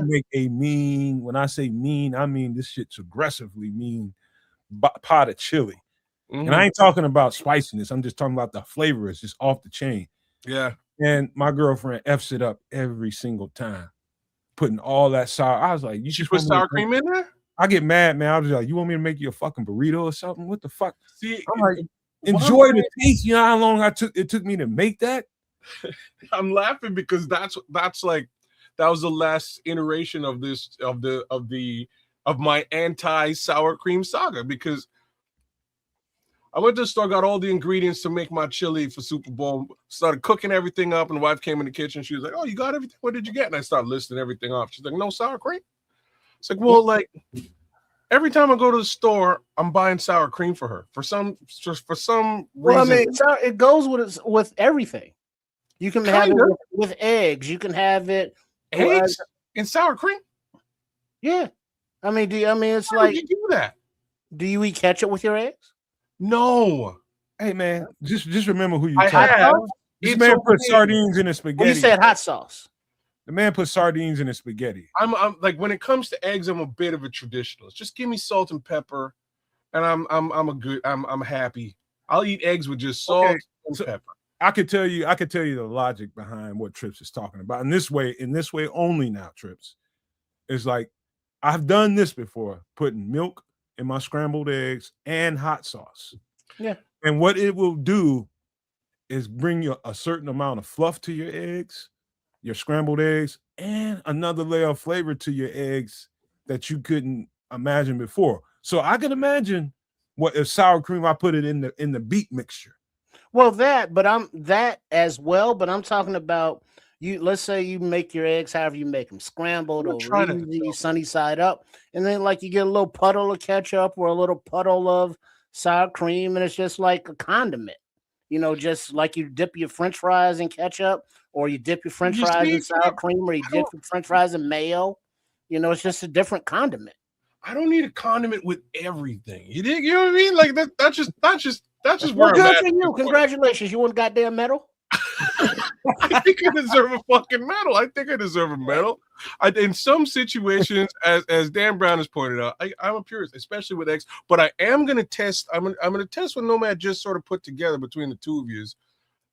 make a mean. When I say mean, I mean this shit's aggressively mean pot of chili, and I ain't talking about spiciness. I'm just talking about the flavor. It's just off the chain.
Yeah.
And my girlfriend f's it up every single time, putting all that sour. I was like, you
should put sour cream in there.
I get mad, man. I was like, you want me to make you a fucking burrito or something? What the fuck?
See,
I'm like, enjoy the taste. You know how long it took me to make that?
I'm laughing because that was the last iteration of this of my anti-sour cream saga, because I went to the store, got all the ingredients to make my chili for Super Bowl, started cooking everything up, and the wife came in the kitchen. She was like, "Oh, you got everything? What did you get?" And I started listing everything off. She's like, "No sour cream?" It's like, well, like every time I go to the store, I'm buying sour cream for her for some reason.
Well, I mean, it goes with everything. You can have it with eggs. You can have it
eggs and sour cream.
Yeah, I mean, it's
Why
like
would you do that?
Do you eat ketchup with your eggs?
No.
Hey man, just remember who you
have.
This man put sardines in his spaghetti.
Well, you said hot sauce.
The man put sardines in his spaghetti.
I'm like, when it comes to eggs, I'm a bit of a traditionalist. Just give me salt and pepper, and I'm happy. I'll eat eggs with just salt and pepper.
I could tell you the logic behind what Trips is talking about. In this way only now, Trips. It's like I've done this before, putting milk in my scrambled eggs and hot sauce.
Yeah.
And what it will do is bring you a certain amount of fluff to your eggs, your scrambled eggs, and another layer of flavor to your eggs that you couldn't imagine before. So I can imagine what if sour cream, I put it in the beet mixture.
Well, that as well, but I'm talking about let's say you make your eggs however you make them, scrambled
I'm gonna
or
try that
easy,
myself.
sunny side up, and then like you get a little puddle of ketchup or a little puddle of sour cream, and it's just like a condiment. Just like you dip your French fries in ketchup, or you dip your French
You
fries
see,
in sour cream, or you
I
dip
don't
your French fries in mayo. It's just a different condiment.
I don't need a condiment with everything. You know what I mean? Like that's just
Well,
where I'm
good
at.
for you. Congratulations. You won goddamn medal.
I think I deserve a fucking medal. I think I deserve a medal. In some situations, as Dan Brown has pointed out, I'm a purist, especially with eggs. But I am gonna test. I'm gonna test what Nomad just sort of put together between the two of you.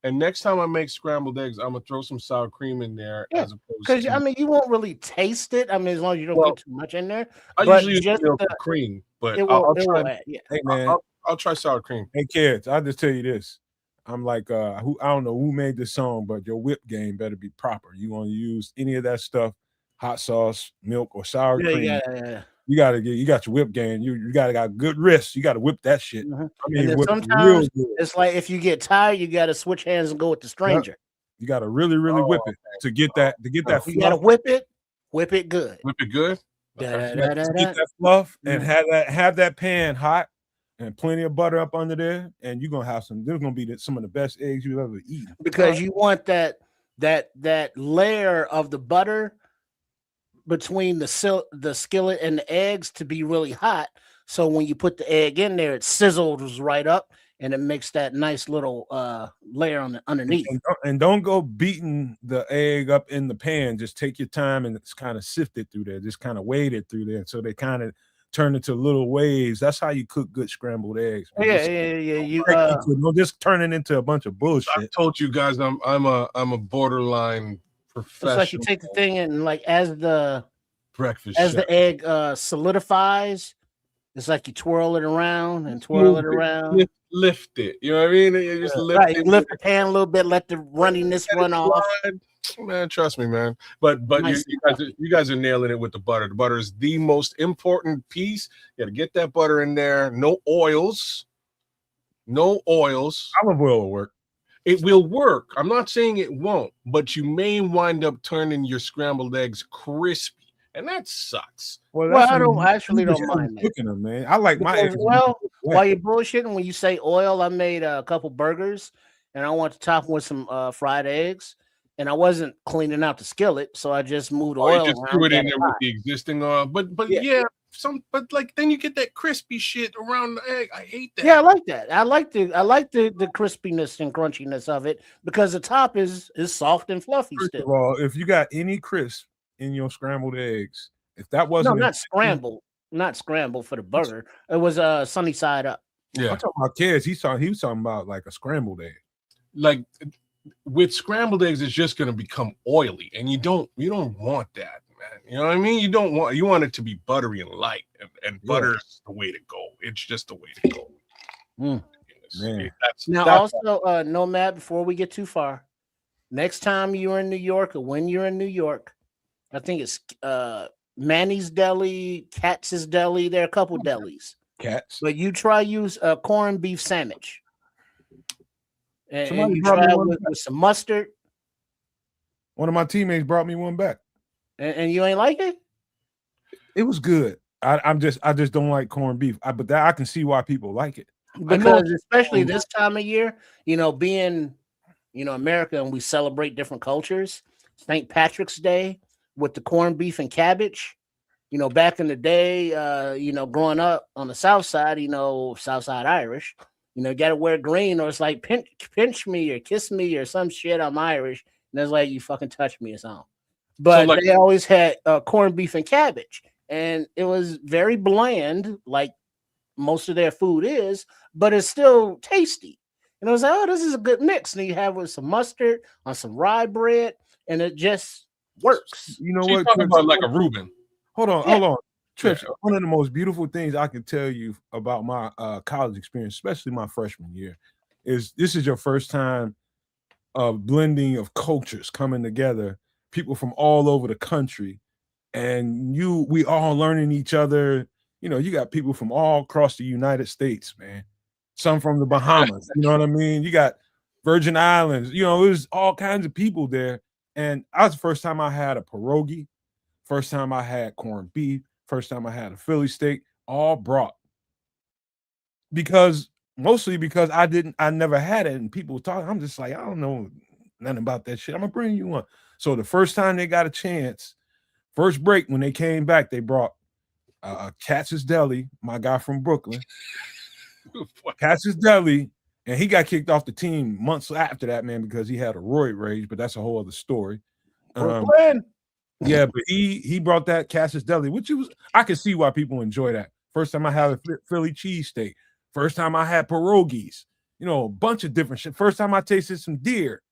And next time I make scrambled eggs, I'm gonna throw some sour cream in there
Yeah,
as opposed
because
to.
you won't really taste it. I mean, as long as you don't
Well,
put too much in there.
I
But
usually use
just
milk and cream, but
it will
I'll try.
add. Yeah.
Hey man,
I'll try sour cream.
hey kids, I'll just tell you this. I'm like, who I don't know who made this song, but your whip game better be proper. You want to use any of that stuff, hot sauce, milk, or sour cream.
Yeah.
You got your whip game. You got good wrists. You got to whip that shit.
Mhm.
I mean,
And then
whip it real
sometimes
good.
it's like if you get tired, you got to switch hands and go with the stranger.
You got to really whip it to get that
You got to
fluff.
whip it good.
Whip it good.
Get that fluff and have that pan hot and plenty of butter up under there, and you're gonna have there's gonna be some of the best eggs you've ever eaten.
Because you want that layer of the butter between the skillet and the eggs to be really hot. So when you put the egg in there, it sizzles right up and it makes that nice little layer on the underneath.
And don't go beating the egg up in the pan. Just take your time and it's kind of sift it through there. Just kind of wade it through there, so they kind of turn into little waves. That's how you cook good scrambled eggs. Man.
You
don't just turn it into a bunch of bullshit.
I told you guys I'm a borderline professional.
It's like you take the thing and like as the
breakfast
the egg solidifies, it's like you twirl it around and twirl it around.
Lift it. You know what I mean? You just lift
the pan a little bit, let the runniness run off.
Man, trust me, man. But
Nice
you guys are nailing it with the butter. The butter is the most important piece. You got to get that butter in there. No oils. Olive
oil will work.
It will work. I'm not saying it won't, but you may wind up turning your scrambled eggs crispy, and that sucks.
Well, I don't mind
cooking them, man. I like my eggs.
Well, while you're bullshitting, when you say oil, I made a couple burgers, and I want to top them with some fried eggs. And I wasn't cleaning out the skillet, so I just moved oil.
You just threw it in there with the existing oil. But like then you get that crispy shit around the egg. I hate that.
Yeah, I like that. I like the crispiness and crunchiness of it because the top is soft and fluffy.
First of all, if you got any crisp in your scrambled eggs, if that wasn't
not scrambled for the burger, it was sunny side up.
Yeah, I'm talking about kids. He was talking about like a scrambled egg.
Like with scrambled eggs, it's just going to become oily, and you don't want that, man. You know what I mean? You want it to be buttery and light, and butter's the way to go. It's just the way to go.
Man.
Also, Nomad, before we get too far, next time you're in New York or when you're in New York, I think it's Manny's Deli, Katz's Deli. There are a couple delis.
Katz.
But you try use a corned beef sandwich. And you
brought
try
me
it
one
with some mustard.
One of my teammates brought me one back.
And you ain't like it?
It was good. I just don't like corned beef. But I can see why people like it.
Because especially this time of year, being America, and we celebrate different cultures. St. Patrick's Day with the corned beef and cabbage. Back in the day, growing up on the South Side, South Side Irish, you got to wear green or it's like pinch me or kiss me or some shit. I'm Irish. And it's like, you fucking touch me or something. But they always had corned beef and cabbage. And it was very bland, like most of their food is, but it's still tasty. And I was like, oh, this is a good mix. And you have with some mustard on some rye bread, and it just works.
You know
She's
what?
talking about like a Reuben.
Hold on. Trish, one of the most beautiful things I can tell you about my college experience, especially my freshman year, is this is your first time of blending of cultures coming together, people from all over the country, and we all learning each other. You got people from all across the United States, man. Some from the Bahamas, you know what I mean? You got Virgin Islands, it was all kinds of people there. And that was the first time I had a pierogi, first time I had corned beef, first time I had a Philly steak, all brought. Mostly because I never had it, and people talking. I'm just like, I don't know nothing about that shit. I'm gonna bring you one. So the first time they got a chance, first break when they came back, they brought Katz's Deli, my guy from Brooklyn. Katz's Deli, and he got kicked off the team months after that, man, because he had a roid rage, but that's a whole other story.
Brooklyn.
Yeah, but he brought that Katz's Deli, which I can see why people enjoy that. First time I had a Philly cheesesteak. First time I had pierogies. A bunch of different shit. First time I tasted some deer.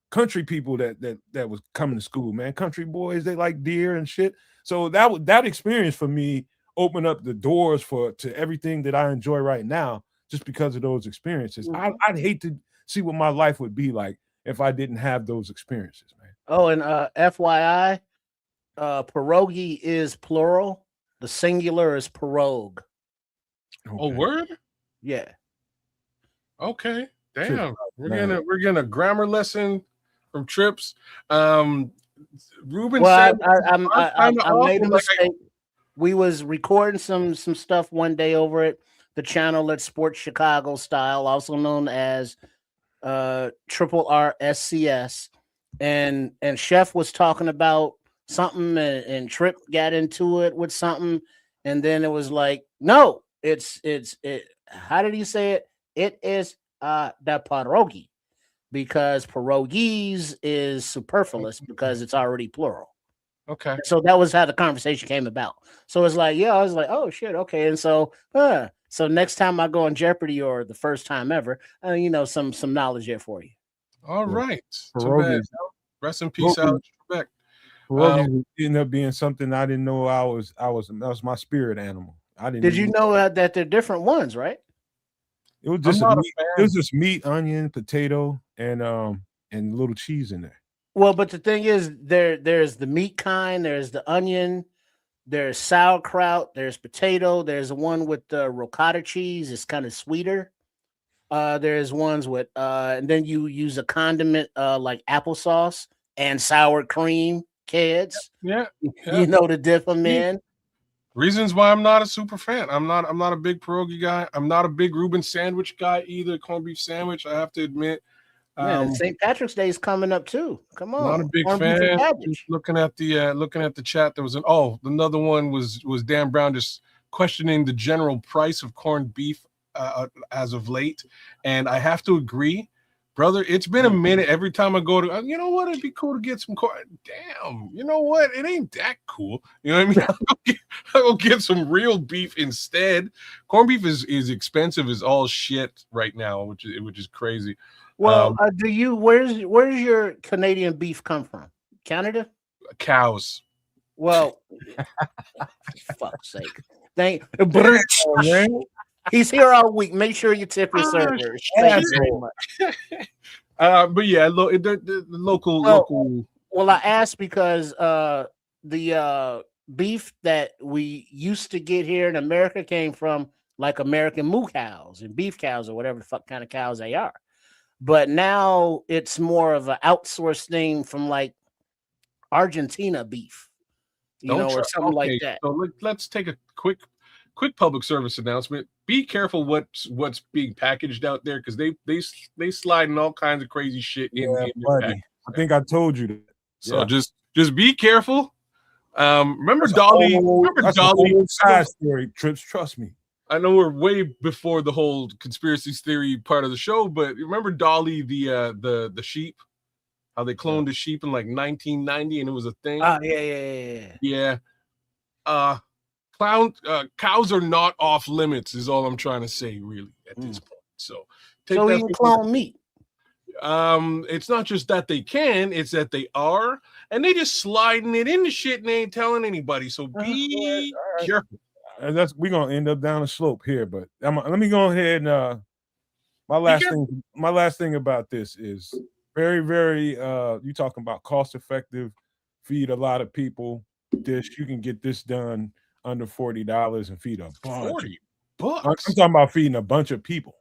Country people that was coming to school, man. Country boys, they like deer and shit. So that experience for me opened up the doors to everything that I enjoy right now, just because of those experiences.
Mm-hmm.
I'd hate to see what my life would be like if I didn't have those experiences, man.
Oh, and FYI, pierogi is plural. The singular is pirogue.
Okay. Oh, word?
Yeah.
Okay. Damn. We're getting a grammar lesson from Trips. Ruben
said
I
made a mistake. We was recording some stuff one day over at the channel at Sports Chicago Style, also known as Triple R SCS. And Chef was talking about something and Trip got into it with something, and then it was like, no, it's how did he say it? It is the pierogi, because pierogies is superfluous because it's already plural.
Okay.
So that was how the conversation came about. So it's like, yeah, I was like, oh shit, okay. And so next time I go on Jeopardy, or the first time ever, some knowledge there for you.
All right.
Pierogies.
Rest in peace, Alex Trebek.
Pierogies ended up being something I didn't know that was my spirit animal. I didn't.
Did you know that they're different ones, right?
It was just meat, onion, potato, and a little cheese in there.
Well, but the thing is, there's the meat kind, there's the onion, there's sauerkraut, there's potato, there's the one with the ricotta cheese. It's kind of sweeter. There's ones with and then you use a condiment like applesauce and sour cream, kids.
Yeah.
To dip them in.
Reasons why I'm not a super fan. I'm not a big pierogi guy. I'm not a big Reuben sandwich guy either. Corned beef sandwich, I have to admit.
St. Patrick's Day is coming up too. Come on.
Not a big fan. Looking at the chat, there was another one was Dan Brown just questioning the general price of corned beef as of late, and I have to agree, brother. It's been a minute. Every time I go to, you know what, it'd be cool to get some corn. Damn, you know what? It ain't that cool. You know what I mean? I'll get some real beef instead. Corned beef is expensive as all shit right now, which is crazy.
Well, where's your Canadian beef come from? Canada?
Cows.
Well, fuck's sake. He's here all week. Make sure you tip your servers. Thank you very much.
But yeah, the local.
Well, I asked because the beef that we used to get here in America came from like American moo cows and beef cows or whatever the fuck kind of cows they are. But now it's more of an outsourced thing from like Argentina beef, or something like that.
So let's take a quick public service announcement. Be careful what's being packaged out there, because they slide in all kinds of crazy shit in their package.
I think I told you that.
So just be careful. Remember Dolly?
Side story, Trips. Trust me.
I know we're way before the whole conspiracy theory part of the show, but remember Dolly, the sheep, how they cloned the sheep in like 1990 and it was a thing. Yeah. Cows are not off limits is all I'm trying to say, really, at this point. So
you can clone meat.
It's not just that they can, it's that they are, and they just sliding it into shit and they ain't telling anybody. So be careful.
And we're gonna end up down a slope here, but let me go ahead and my last thing about this is very, very you talking about cost effective, feed a lot of people dish. You can get this done under $40 and feed a bunch. $40
bucks.
I'm talking about feeding a bunch of people.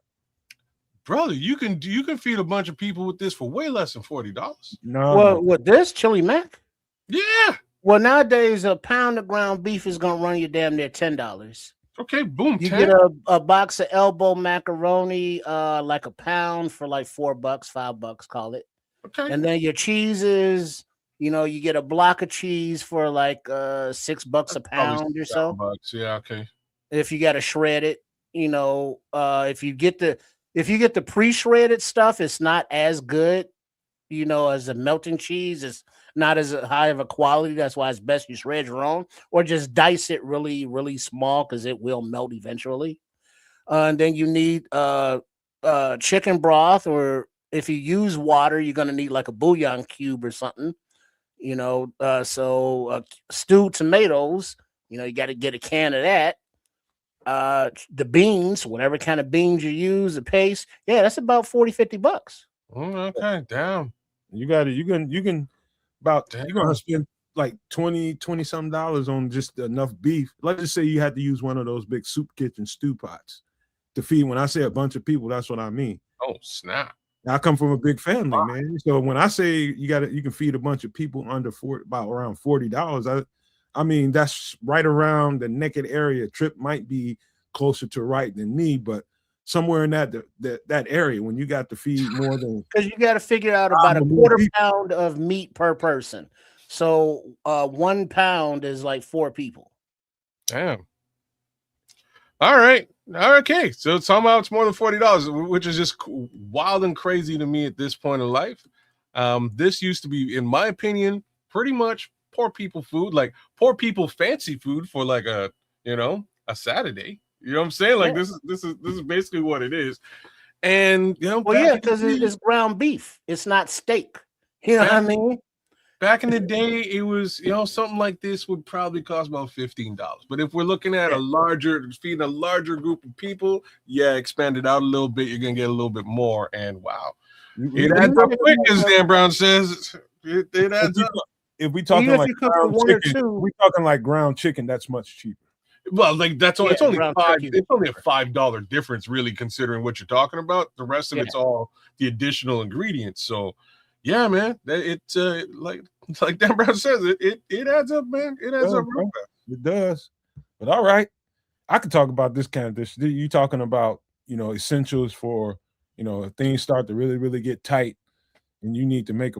brother, you can feed a bunch of people with this for way less than $40.
No,
Well, with this chili mac,
Yeah.
well, nowadays a pound of ground beef is gonna run you damn near $10.
Okay, boom.
You
10.
get a box of elbow macaroni, like a pound for like $4, $5, call it.
Okay.
And then your cheeses, you get a block of cheese for like $6 a pound or so.
$7. Yeah, okay.
If you got to shred it, if you get the pre-shredded stuff, it's not as good, as a melting cheese. It's not as high of a quality. That's why it's best you shred your own or just dice it really, really small because it will melt eventually. And then you need chicken broth, or if you use water, you're gonna need like a bouillon cube or something. Stewed tomatoes. You got to get a can of that. The beans, whatever kind of beans you use, the paste, that's about $40-$50.
Okay, damn.
you got it. You can about you're gonna spend like 20 something dollars on just enough beef. Let's just say you had to use one of those big soup kitchen stew pots to feed. When I say a bunch of people, that's what I mean.
Oh, snap.
I come from a big family, man. So when I say you can feed a bunch of people under about around $40, I mean that's right around the naked area. Trip might be closer to right than me, but somewhere in that area when you got to feed more than,
because you got to figure out about a quarter pound of meat per person. So 1 pound is like 4 people.
Damn. All right. Okay. So somehow it's more than $40, which is just wild and crazy to me at this point in life. This used to be, in my opinion, pretty much poor people food, like poor people fancy food for like a Saturday. You know what I'm saying? Like this is basically what it is. And
because it's ground beef. It's not steak. You know what I mean?
Back in the day, it was, something like this would probably cost about $15. But if we're looking at feeding a larger group of people, expand it out a little bit, you're going to get a little bit more. And wow. It adds up quick, as Dan Brown says. It adds up.
If we talking like ground chicken, we talking like ground chicken, that's much cheaper.
Well, like it's only a $5 difference, really, considering what you're talking about. The rest of it's all the additional ingredients. So yeah, man, it's like Dan Brown says, it adds up, man. It adds up real fast.
It does. But all right, I could talk about this kind of dish. You talking about essentials for if things start to really, really get tight, and you need to make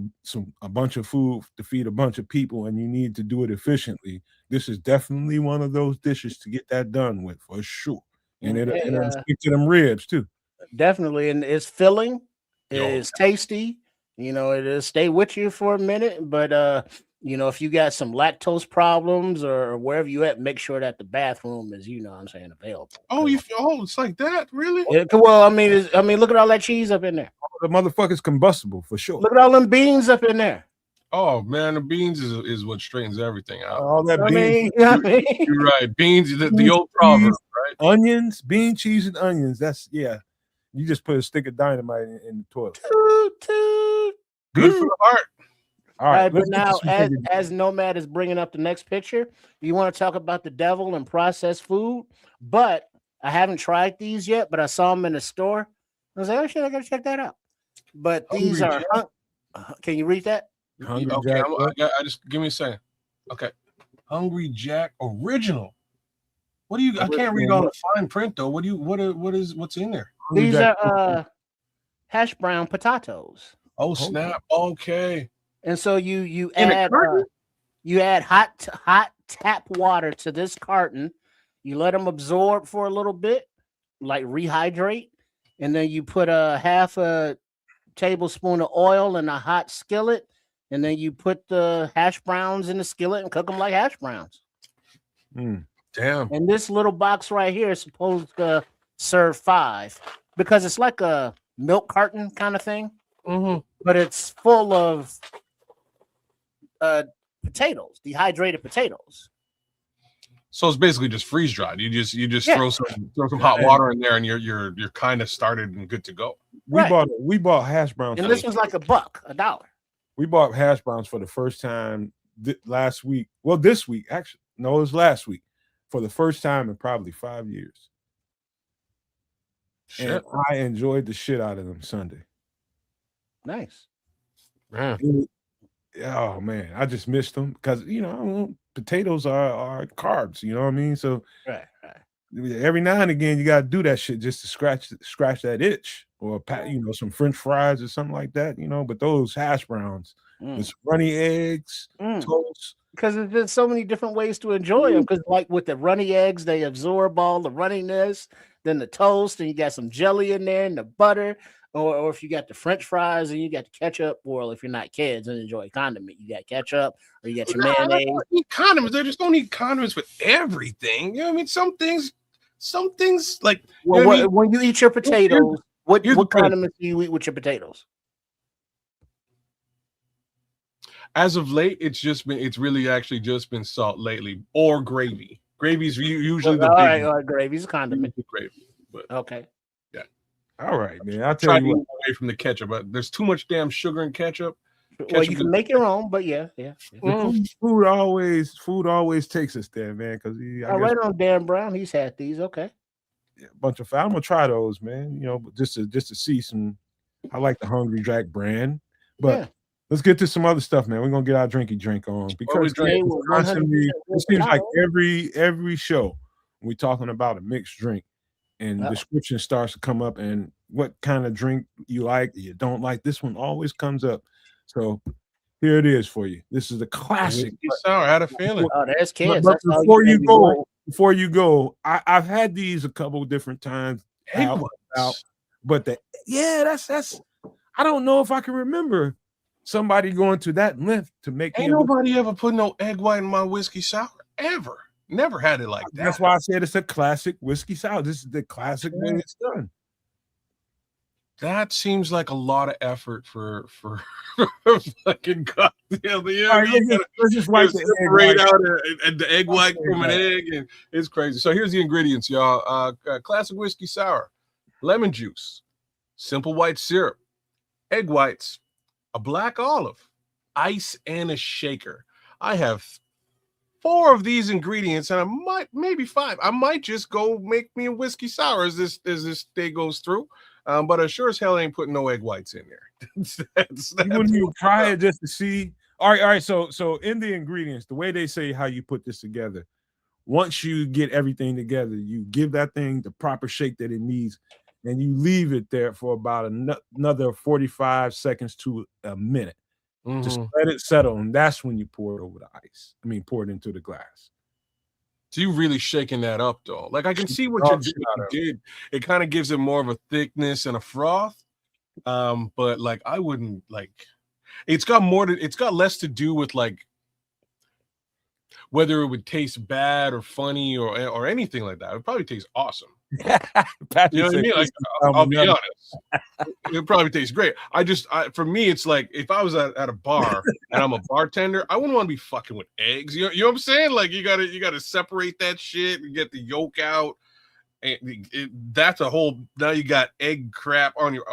a bunch of food to feed a bunch of people, and you need to do it efficiently. This is definitely one of those dishes to get that done with for sure. And it'll stick to them ribs too.
Definitely, and it's filling. It's tasty. It'll stay with you for a minute, but if you got some lactose problems or wherever you at, make sure that the bathroom is, available.
Oh, it's like that, really?
Well, I mean, look at all that cheese up in there.
The motherfucker's combustible for sure.
Look at all them beans up in there.
Oh man, the beans is what straightens everything out.
All that beans.
You're right. Beans, the old proverb, right?
Onions, bean, cheese, and onions. That's You just put a stick of dynamite in the toilet.
Good for the heart.
All right, but now as Nomad is bringing up the next picture, you want to talk about the devil and processed food, but I haven't tried these yet, but I saw them in the store. I was like, oh shit, I gotta check that out. But these are can you read that?
Hungry
okay,
Jack.
I just give me a second. Okay. Hungry Jack original. What do you I can't read all the fine print though. What's in there?
These are hash brown potatoes.
Oh snap. Okay.
And so you add hot tap water to this carton. You let them absorb for a little bit, like rehydrate, and then you put a half a tablespoon of oil in a hot skillet, and then you put the hash browns in the skillet and cook them like hash browns.
Damn.
And this little box right here is supposed to serve 5 because it's like a milk carton kind of thing, but it's full of potatoes, dehydrated potatoes.
So it's basically just freeze dried. You just throw some hot water in there, and you're kind of started and good to go.
We bought hash browns,
and this was like $1.
We bought hash browns for the first time last week. Well, this week actually. No, it was last week for the first time in probably 5 years. and I enjoyed the shit out of them Sunday.
Nice.
Yeah.
Oh man, I just missed them because potatoes are carbs. You know what I mean? So
Right.
every now and again, you got to do that shit just to scratch that itch, or some French fries or something like that. But those hash browns with runny eggs, toast.
Because there's so many different ways to enjoy them. Because like with the runny eggs, they absorb all the runniness. Then the toast, and you got some jelly in there, and the butter. Or if you got the French fries and you got the ketchup, or if you're not kids and enjoy condiment, you got ketchup or you got your mayonnaise.
Don't need condiments. They just don't need condiments with everything. You know what I mean? Some things like
when you eat your potatoes, what condiments do you eat with your potatoes?
As of late, it's really actually just been salt lately, or gravy. Gravy's usually the big
all right, gravy's a condiment.
Gravy, but
okay.
Yeah.
All right, man. I'll tell you what.
Away from the ketchup, but there's too much damn sugar in ketchup.
Well, you can make your own, but yeah.
Food always takes us there, man. Because
right on Dan Brown, he's had these. Okay.
Yeah, a bunch of I'm gonna try those, man. Just to see some. I like the Hungry Jack brand, but let's get to some other stuff, man. We're gonna get our drinky drink on because it seems like every show we're talking about a mixed drink, and description starts to come up, and what kind of drink you like, you don't like. This one always comes up. So here it is for you. This is the classic.
Sour. I had a feeling.
Oh, there's kids.
But before you go, I've had these a couple different times. But that's I don't know if I can remember somebody going to that length to make.
Ain't nobody ever put no egg white in my whiskey sour ever. Never had it like that.
That's why I said it's a classic whiskey sour. This is the classic way it's done.
That seems like a lot of effort for fucking cocktail.
Let's just wipe
separate out the egg white from an egg, and it's crazy. So here's the ingredients, y'all. Classic whiskey sour, lemon juice, simple white syrup, egg whites, a black olive, ice, and a shaker. I have 4 of these ingredients, and maybe 5. I might just go make me a whiskey sour as this day goes through. But I sure as hell ain't putting no egg whites in there.
You wouldn't even try it just to see. All right. So in the ingredients, the way they say how you put this together, once you get everything together, you give that thing the proper shake that it needs, and you leave it there for about another 45 seconds to a minute. Just let it settle, and that's when you pour it over the ice. Pour it into the glass.
So you really shaking that up, though. Like I can see what you did. It kind of gives it more of a thickness and a froth. But like I wouldn't like. It's got less to do with like whether it would taste bad or funny or anything like that. It would probably taste awesome. You know what I mean? Like, I'll be honest. It probably tastes great. For me, it's like if I was at a bar and I'm a bartender, I wouldn't want to be fucking with eggs. You know what I'm saying? Like you gotta separate that shit and get the yolk out. And that's a whole. Now you got egg crap on your.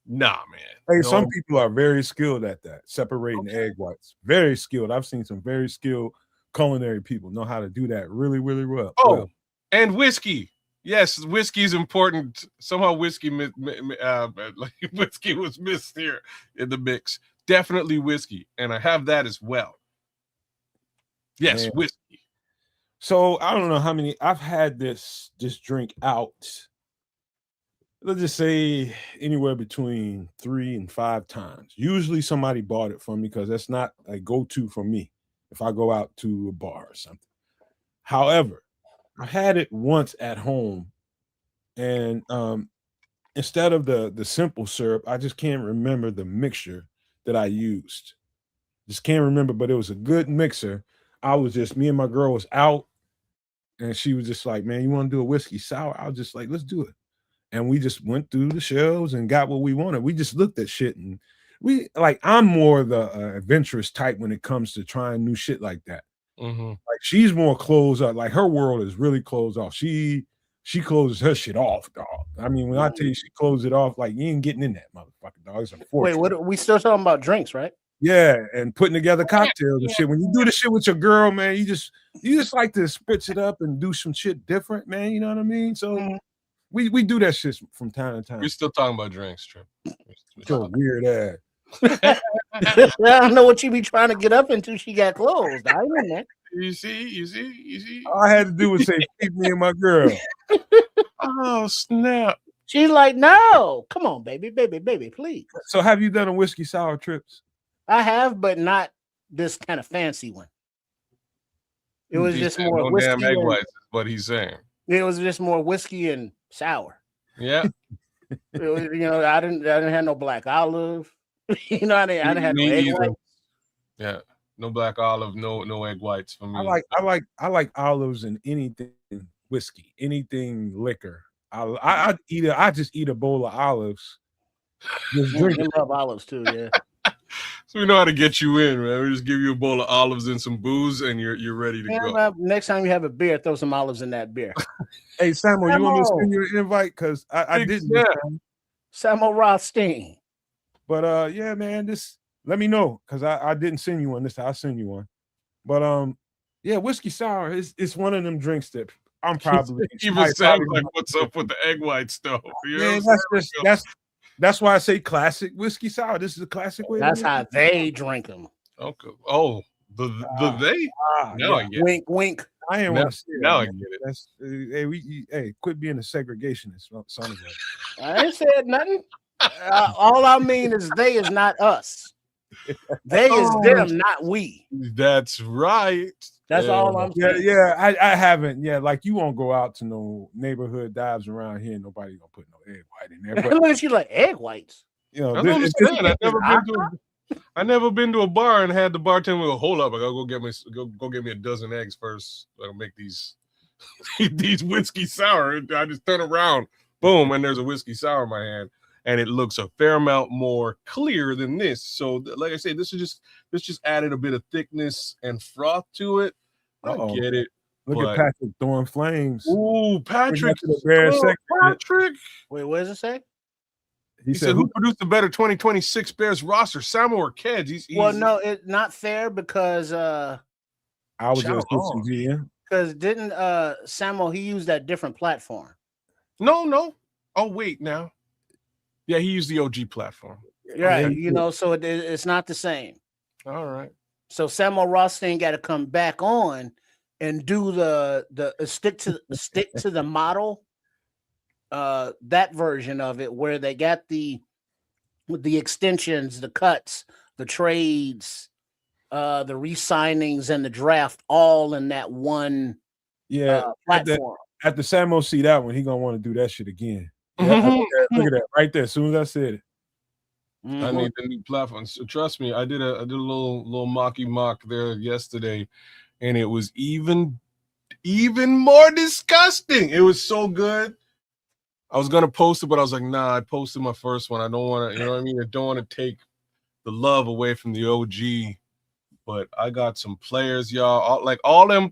Nah, man.
Hey, some people are very skilled at that, separating egg whites. Very skilled. I've seen some very skilled culinary people know how to do that really, really well.
And whiskey. Yes, whiskey is important. Somehow whiskey was missed here in the mix. Definitely whiskey, and I have that as well. Yes, whiskey.
So I don't know how many I've had this drink out. Let's just say anywhere between 3 and 5 times. Usually somebody bought it for me because that's not a go-to for me if I go out to a bar or something. However, I had it once at home, and instead of the simple syrup, I just can't remember the mixture that I used. Just can't remember, but it was a good mixer. Me and my girl was out, and she was just like, man, you want to do a whiskey sour? I was just like, let's do it. And we just went through the shelves and got what we wanted. We just looked at shit, and I'm more the adventurous type when it comes to trying new shit like that. Like she's more closed up. Like her world is really closed off. She closes her shit off, dog. When I tell you she closes it off, like you ain't getting in that motherfucker, dog. It's unfortunate.
Wait, what? We still talking about drinks, right?
Yeah, and putting together cocktails and shit. When you do the shit with your girl, man, you just like to spritz it up and do some shit different, man. You know what I mean? So We do that shit from time to time.
We're still talking about drinks, Trip.
So weird ass.
I don't know what you be trying to get up into. She got closed. I ain't in there.
You see.
All I had to do was say, "Feed me and my girl."
Oh snap!
She's like, no, come on, baby, please.
So, have you done a whiskey sour trips?
I have, but not this kind of fancy one. It was just more
no
whiskey.
Damn egg whites is what he's saying.
It was just more whiskey and sour.
Yeah.
It was, I didn't have no black olive. I didn't have no egg white.
Yeah. No black olive, no egg whites for me.
I like olives in anything whiskey, anything liquor. I just eat a bowl of olives. Just drink
I love olives too, yeah.
So we know how to get you in, man. We just give you a bowl of olives and some booze, and you're ready to go.
Next time you have a beer, throw some olives in that beer.
Hey, Samuel, you want me to send you an invite? Because I didn't.
Yeah.
Samuel Rothstein.
But yeah, man, let me know, because I didn't send you one this time. I'll send you one. But yeah, whiskey sour is one of them drinks that I'm probably
even sounds like what's up with the egg white stuff.
Yeah, that's why I say classic whiskey sour. This is a classic way.
That's how they drink them.
Okay. Oh, the they? Now I get
wink, wink.
I ain't want to say
now
that.
I get it.
That's hey, quit being a segregationist, son of a.
I ain't said nothing. All I mean is they is not us. They is them, not we.
That's right.
That's all I'm saying.
Yeah, I haven't. Yeah, like you won't go out to no neighborhood dives around here. Nobody gonna put no egg white in there. But
look at you like egg whites.
I never been to a bar and had the bartender go, hold up, I gotta go get me a dozen eggs first. I'll make these these whiskey sour. I just turn around, boom, and there's a whiskey sour in my hand. And it looks a fair amount more clear than this. So, like I said, this just added a bit of thickness and froth to it. I get it.
Look at Patrick throwing flames.
Ooh, Patrick.
Patrick. Wait, what does it say?
He said, who produced the better 2026 Bears roster, Samuel or Keds?
Well, no, it's not fair because
I was just GM.
Because didn't Samuel, he used that different platform?
No. Oh, wait now. Yeah, he used the OG platform.
Right, so it's not the same.
All right.
So Samuel Rothstein got to come back on and do the stick to the model, that version of it where they got the extensions, the cuts, the trades, the re-signings, and the draft all in that one platform.
At the Samuel see that one, he gonna want to do that shit again.
Mm-hmm.
Look at that right there. As soon as I said it,
I need the new platform. So trust me, I did a little mock there yesterday, and it was even more disgusting. It was so good. I was gonna post it, but I was like, nah. I posted my first one. I don't want to, you know what I mean. I don't want to take the love away from the OG. But I got some players, y'all. All them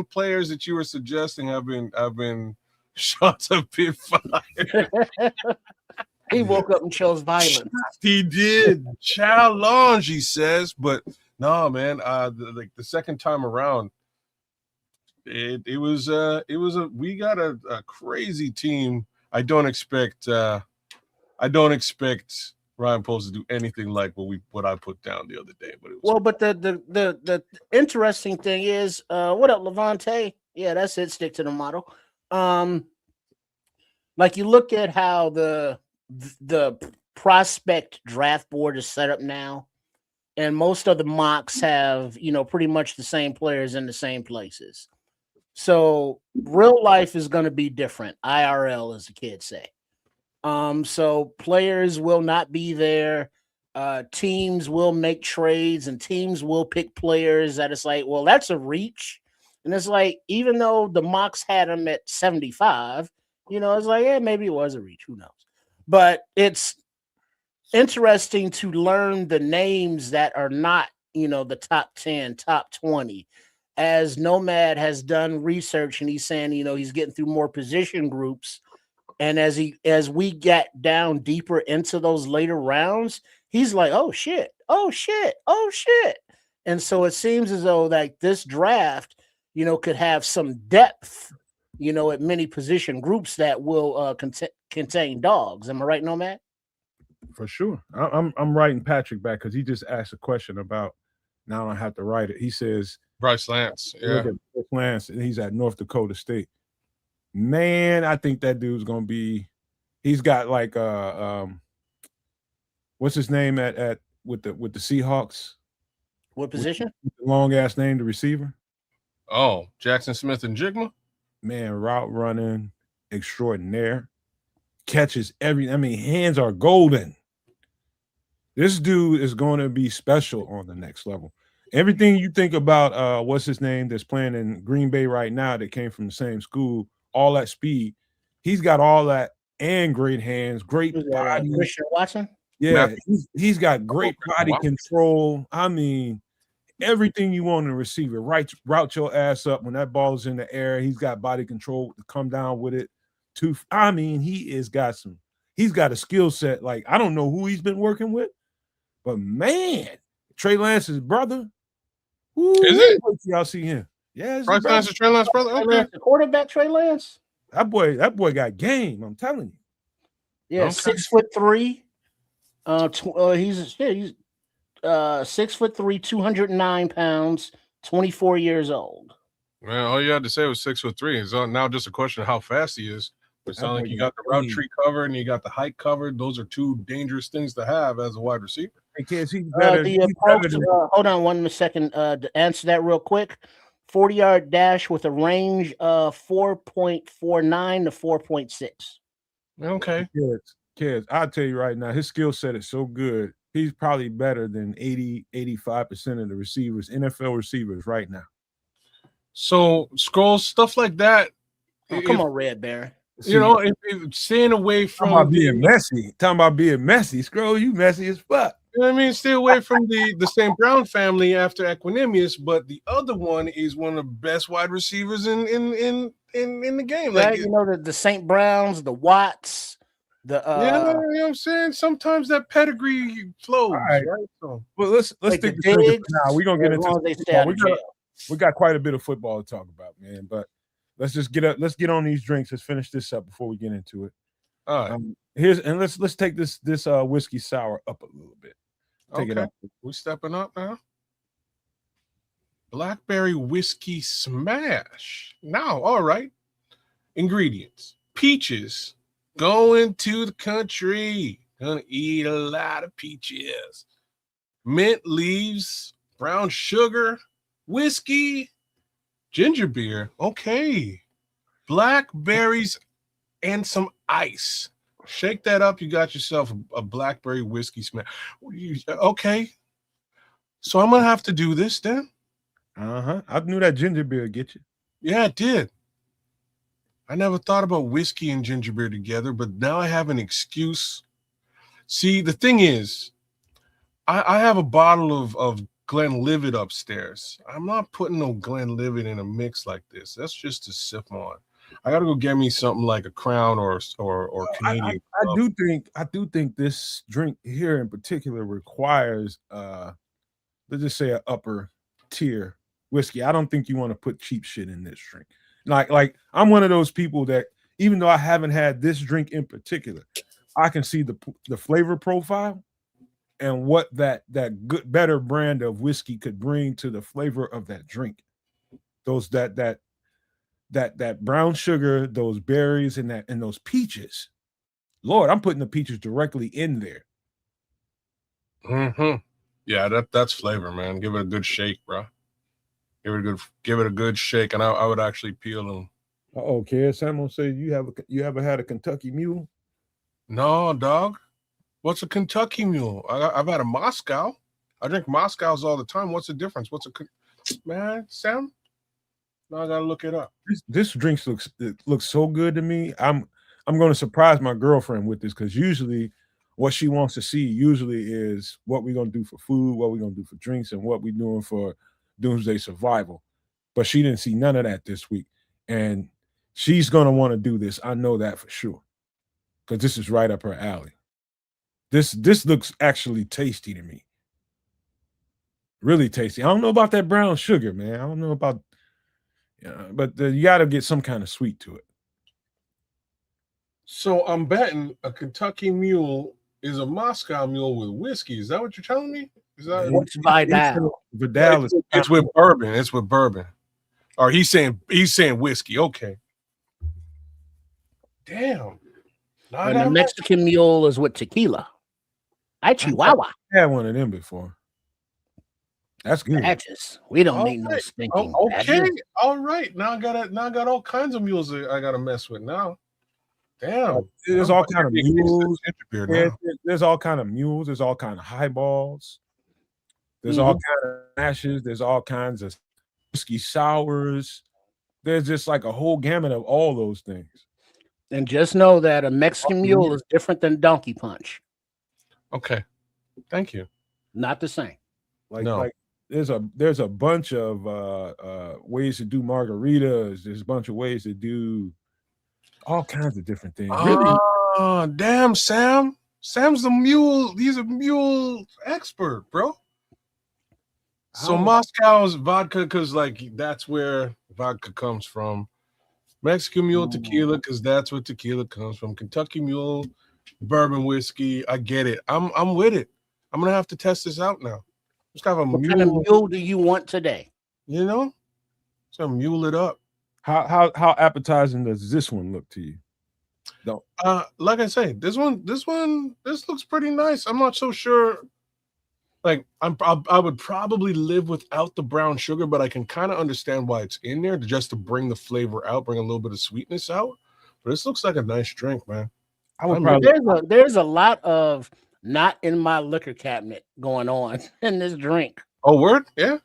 players that you were suggesting have been. Shots have been fired.
He woke up and chose violence.
He did. Challenge, he says. But no, man. The second time around, we got a crazy team. I don't expect Ryan Post to do anything like what I put down the other day. But it was
but the interesting thing is, what up, Levante? Yeah, that's it. Stick to the model. Like you look at how the prospect draft board is set up now, and most of the mocks have pretty much the same players in the same places. So real life is going to be different. IRL, as the kids say. So players will not be there. Teams will make trades, and teams will pick players that it's like, well, that's a reach. And it's like, even though the mocks had him at 75, it's like, yeah, maybe it was a reach. Who knows? But it's interesting to learn the names that are not, the top 10, top 20. As Nomad has done research, and he's saying, he's getting through more position groups. And as we get down deeper into those later rounds, he's like, oh shit. And so it seems as though like this draft, could have some depth, at many position groups that will contain dogs. Am I right, Nomad?
For sure. I'm writing Patrick back because he just asked a question about. Now I don't have to write it. He says
Bryce Lance. Yeah.
Lance, and he's at North Dakota State. Man, I think that dude's gonna be. He's got like what's his name at with the Seahawks?
What position?
With the long ass name, the receiver.
Oh, Jackson Smith and Jigma.
Man, route running extraordinaire. Catches every. I mean, hands are golden. This dude is going to be special on the next level. Everything you think about, what's his name that's playing in Green Bay right now that came from the same school, all that speed, he's got all that and great hands, great body.
Christian Watson?
Yeah, he's got great body control. I mean, everything you want in a receiver. Route your ass up when that ball is in the air. He's got body control to come down with it. I mean, he's got a skill set. Like, I don't know who he's been working with, but man, Trey Lance's brother. Ooh,
is it?
Y'all see him? Yeah,
Bryce Lance is Trey Lance's brother. Okay,
the quarterback Trey Lance.
That boy got game. I'm telling you.
Yeah,
Okay.
6'3". He's 6'3", 209 pounds, 24 years old.
Man, all you had to say was 6'3". It's now just a question of how fast he is. It sounds like you got the route tree covered and you got the height covered. Those are two dangerous things to have as a wide receiver.
Because he's better.
Hold on 1 second. To answer that real quick, 40-yard dash with a range of 4.49 to 4.6.
Okay.
Kids, I'll tell you right now, his skill set is so good. He's probably better than 85% of the receivers, NFL receivers right now.
So, Scrolls, stuff like that.
Oh, come on, Red Bear.
If staying away from
talking about being messy. Scroll, you messy as fuck.
You know what I mean? Stay away from the St. Brown family after Equanimous, but the other one is one of the best wide receivers in the game.
Right, the St. Browns, the Watts,
you know what I'm saying? Sometimes that pedigree flows, right? So,
well, let's stick to Diggs now. We're gonna get into we got quite a bit of football to talk about, man. But let's get on these drinks. Let's finish this up before we get into it.
All right.
Let's take this whiskey sour up a little bit. Take it up.
We stepping up now. Blackberry whiskey smash. Now, all right. Ingredients: peaches. Going to the country. Gonna eat a lot of peaches. Mint leaves, brown sugar, whiskey, ginger beer. Okay. Blackberries and some ice. Shake that up. You got yourself a blackberry whiskey smash. Okay. So I'm going to have to do this then.
I knew that ginger beer would get you.
Yeah, it did. I never thought about whiskey and ginger beer together, but now I have an excuse. See, the thing is, I have a bottle of Glenlivet upstairs. I'm not putting no Glenlivet in a mix like this. That's just to sip on. I gotta go get me something like a Crown or Canadian.
I do think this drink here in particular requires let's just say an upper tier whiskey. I don't think you want to put cheap shit in this drink. Like I'm one of those people that even though I haven't had this drink in particular, I can see the flavor profile and what that good better brand of whiskey could bring to the flavor of that drink. Those that brown sugar, those berries, and those peaches. Lord, I'm putting the peaches directly in there.
Mm-hmm. Yeah, that's flavor, man. Give it a good shake, bro. Give it a good shake, and I would actually peel them.
Okay, Samuel said you ever had a Kentucky Mule?
No, dog. What's a Kentucky Mule? I've had a Moscow. I drink Moscows all the time. What's the difference? Man, Sam? Now I gotta look it up.
This drink looks so good to me. I'm going to surprise my girlfriend with this because usually what she wants to see is what we're going to do for food, what we're going to do for drinks, and what we're doing for doomsday survival. But she didn't see none of that this week, and she's going to want to do this. I know that for sure because this is right up her alley. This looks actually tasty to me. Really tasty. I don't know about that brown sugar, man. I don't know about. Yeah, but you got to get some kind of sweet to it.
So I'm betting a Kentucky Mule is a Moscow Mule with whiskey. Is that what you're telling me? Is that
What's Vidal?
Vidal is
it's with bourbon. It's with bourbon. Or he's saying whiskey. Okay. Damn.
And the Mexican Mule is with tequila. I Chihuahua.
I had one of them before. That's good.
Badges. We don't need no stinking
okay.
badges.
All right. Now I got all kinds of mules that I gotta mess with now. Damn.
There's all kind of mules. There's all kind of mules. There's all kind of highballs. There's all kind of ashes. There's all kinds of whiskey sours. There's just like a whole gamut of all those things.
And just know that a Mexican Mule is different than Donkey Punch.
Okay. Thank you.
Not the same.
Like there's a bunch of ways to do margaritas. There's a bunch of ways to do all kinds of different things.
Oh, damn, Sam. Sam's the mule. He's a mule expert, bro. So Moscow's vodka, because like that's where vodka comes from. Mexican Mule tequila, because that's where tequila comes from. Kentucky Mule, bourbon whiskey. I get it. I'm with it. I'm gonna have to test this out now. Just have a
what
mule.
kind of mule do you want today?
You know, so mule it up.
How appetizing does this one look to you?
No, like I say, this looks pretty nice. I'm not so sure. Like I would probably live without the brown sugar, but I can kind of understand why it's in there just to bring the flavor out, bring a little bit of sweetness out. But this looks like a nice drink, man.
There's a lot of not in my liquor cabinet going on in this drink.
Oh, word? Yeah.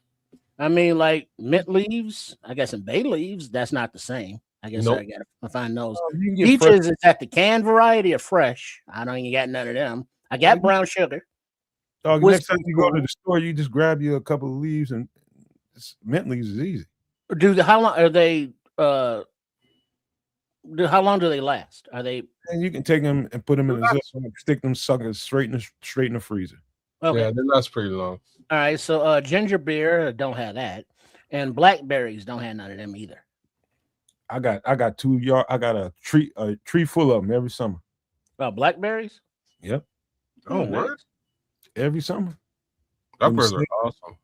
I mean, like mint leaves, I guess, and bay leaves. That's not the same. I guess I gotta find those. Peaches is that the canned variety or fresh? I don't even got none of them. I got brown sugar.
Dog, next time you go to the store, you just grab you a couple of leaves, and mint leaves is easy.
How long are they? How long do they last? Are they?
And you can take them and put them in a zip, stick them suckers straight in the freezer.
Okay.
Yeah, that's pretty long.
All right, so ginger beer don't have that, and blackberries don't have none of them either.
I got a tree full of them every summer.
Blackberries?
Yep.
Oh, what?
Every summer.
Blackberries are awesome.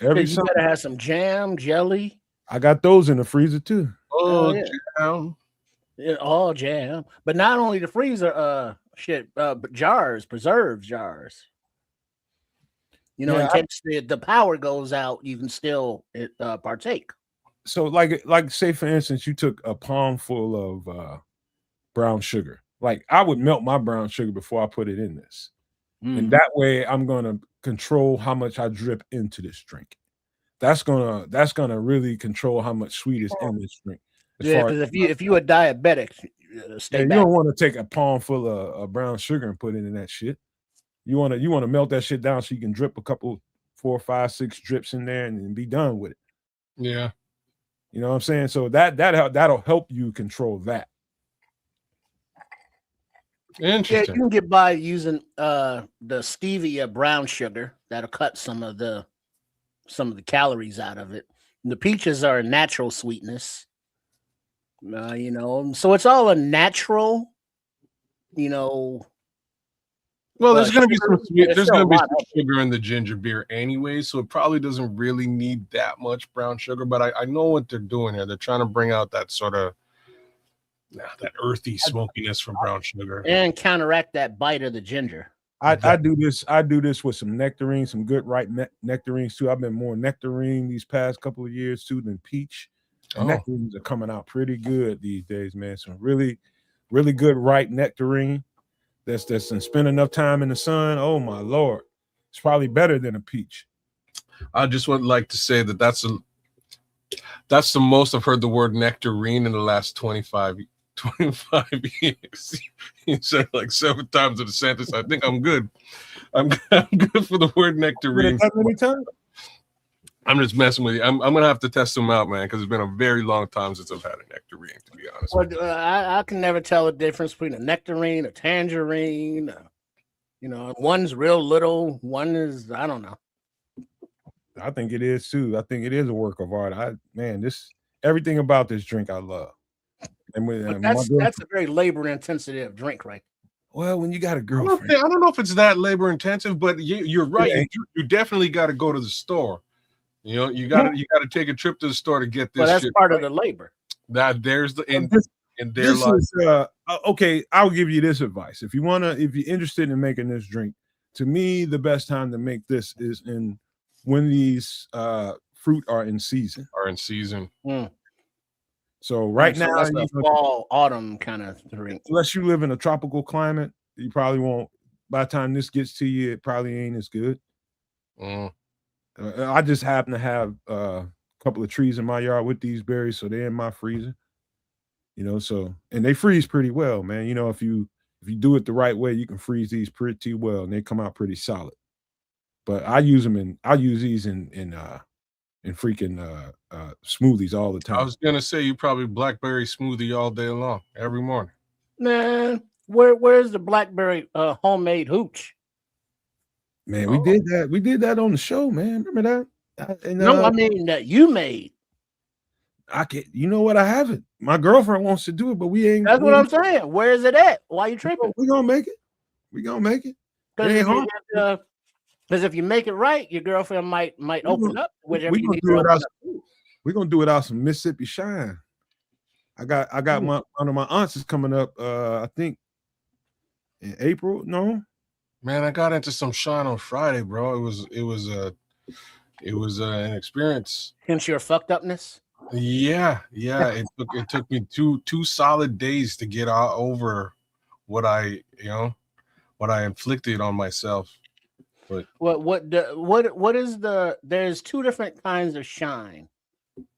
Every summer. You gotta have some jam, jelly.
I got those in the freezer too.
Oh, jam.
Yeah, all jam. But not only the freezer, but jars, preserves jars. You know, in case the power goes out, you can still partake.
So, like, say for instance, you took a palm full of brown sugar. Like, I would melt my brown sugar before I put it in this, and that way, I'm gonna control how much I drip into this drink. That's gonna really control how much sweet is in this drink.
Because if you are diabetic, stay back.
You don't want to take a palm full of brown sugar and put it in that shit. You want to melt that shit down so you can drip a couple 4, 5, 6 drips in there and be done with it.
Yeah.
You know what I'm saying? So that'll help you control that.
Interesting.
Yeah, you can get by using the stevia brown sugar. That'll cut some of the calories out of it. And the peaches are a natural sweetness. You know, so it's all a natural, you know.
Well, there's going to be some sugar in the ginger beer anyway, so it probably doesn't really need that much brown sugar. But I know what they're doing here. They're trying to bring out that sort of that earthy smokiness from brown sugar
and counteract that bite of the ginger.
I do this with some nectarines, some good ripe nectarines too. I've been more nectarine these past couple of years too than peach. Nectarines are coming out pretty good these days, man. Some really, really good ripe nectarine. That's spend enough time in the sun. Oh my Lord, it's probably better than a peach.
I just would like to say that's the most I've heard the word nectarine in the last 25 years. You said like 7 times in the sentence. I think I'm good. I'm good for the word nectarine.
Many times?
I'm just messing with you. I'm gonna have to test them out, man, because it's been a very long time since I've had a nectarine, to be honest.
Well, I can never tell the difference between a nectarine, a tangerine. You know, one's real little, one is I don't know.
I think it is too. I think it is a work of art. everything about this drink I love. And
But that's a very labor intensive drink, right?
Well, when you got a
I
girlfriend,
don't know if it's that labor intensive, but you're right.
Yeah.
You definitely got to go to the store. You know, you got to take a trip to the store to get this.
Well, that's
shit
part
right.
of the labor.
That there's the in their
this
life.
is okay. I'll give you this advice. If you're interested in making this drink, to me, the best time to make this is when these fruit are in season.
Mm.
So right
So
now,
that's the fall, autumn kind of drink.
Unless you live in a tropical climate, you probably won't. By the time this gets to you, it probably ain't as good. I just happen to have a couple of trees in my yard with these berries, so they're in my freezer. So and they freeze pretty well, man. If you do it the right way, you can freeze these pretty well, and they come out pretty solid. But I use these in freaking smoothies all the time.
I was gonna say you probably blackberry smoothie all day long, every morning.
Man, where's the blackberry homemade hooch?
Man, we did that. We did that on the show, man. Remember that?
No, I mean that you made.
I can't. You know what? I haven't. My girlfriend wants to do it, but we ain't.
That's what I'm saying. Where is it at? Why are you tripping?
We gonna make it. We gonna make it.
Because if you make it right, your girlfriend might open up. Whichever you need to open up.
We're gonna do it out some Mississippi Shine. I got one of my aunts is coming up. I think in April. No,
man, I got into some Shine on Friday, bro. It was an experience.
Hence your fucked upness.
Yeah. It took me two solid days to get over what I inflicted on myself. But
what is there's two different kinds of Shine.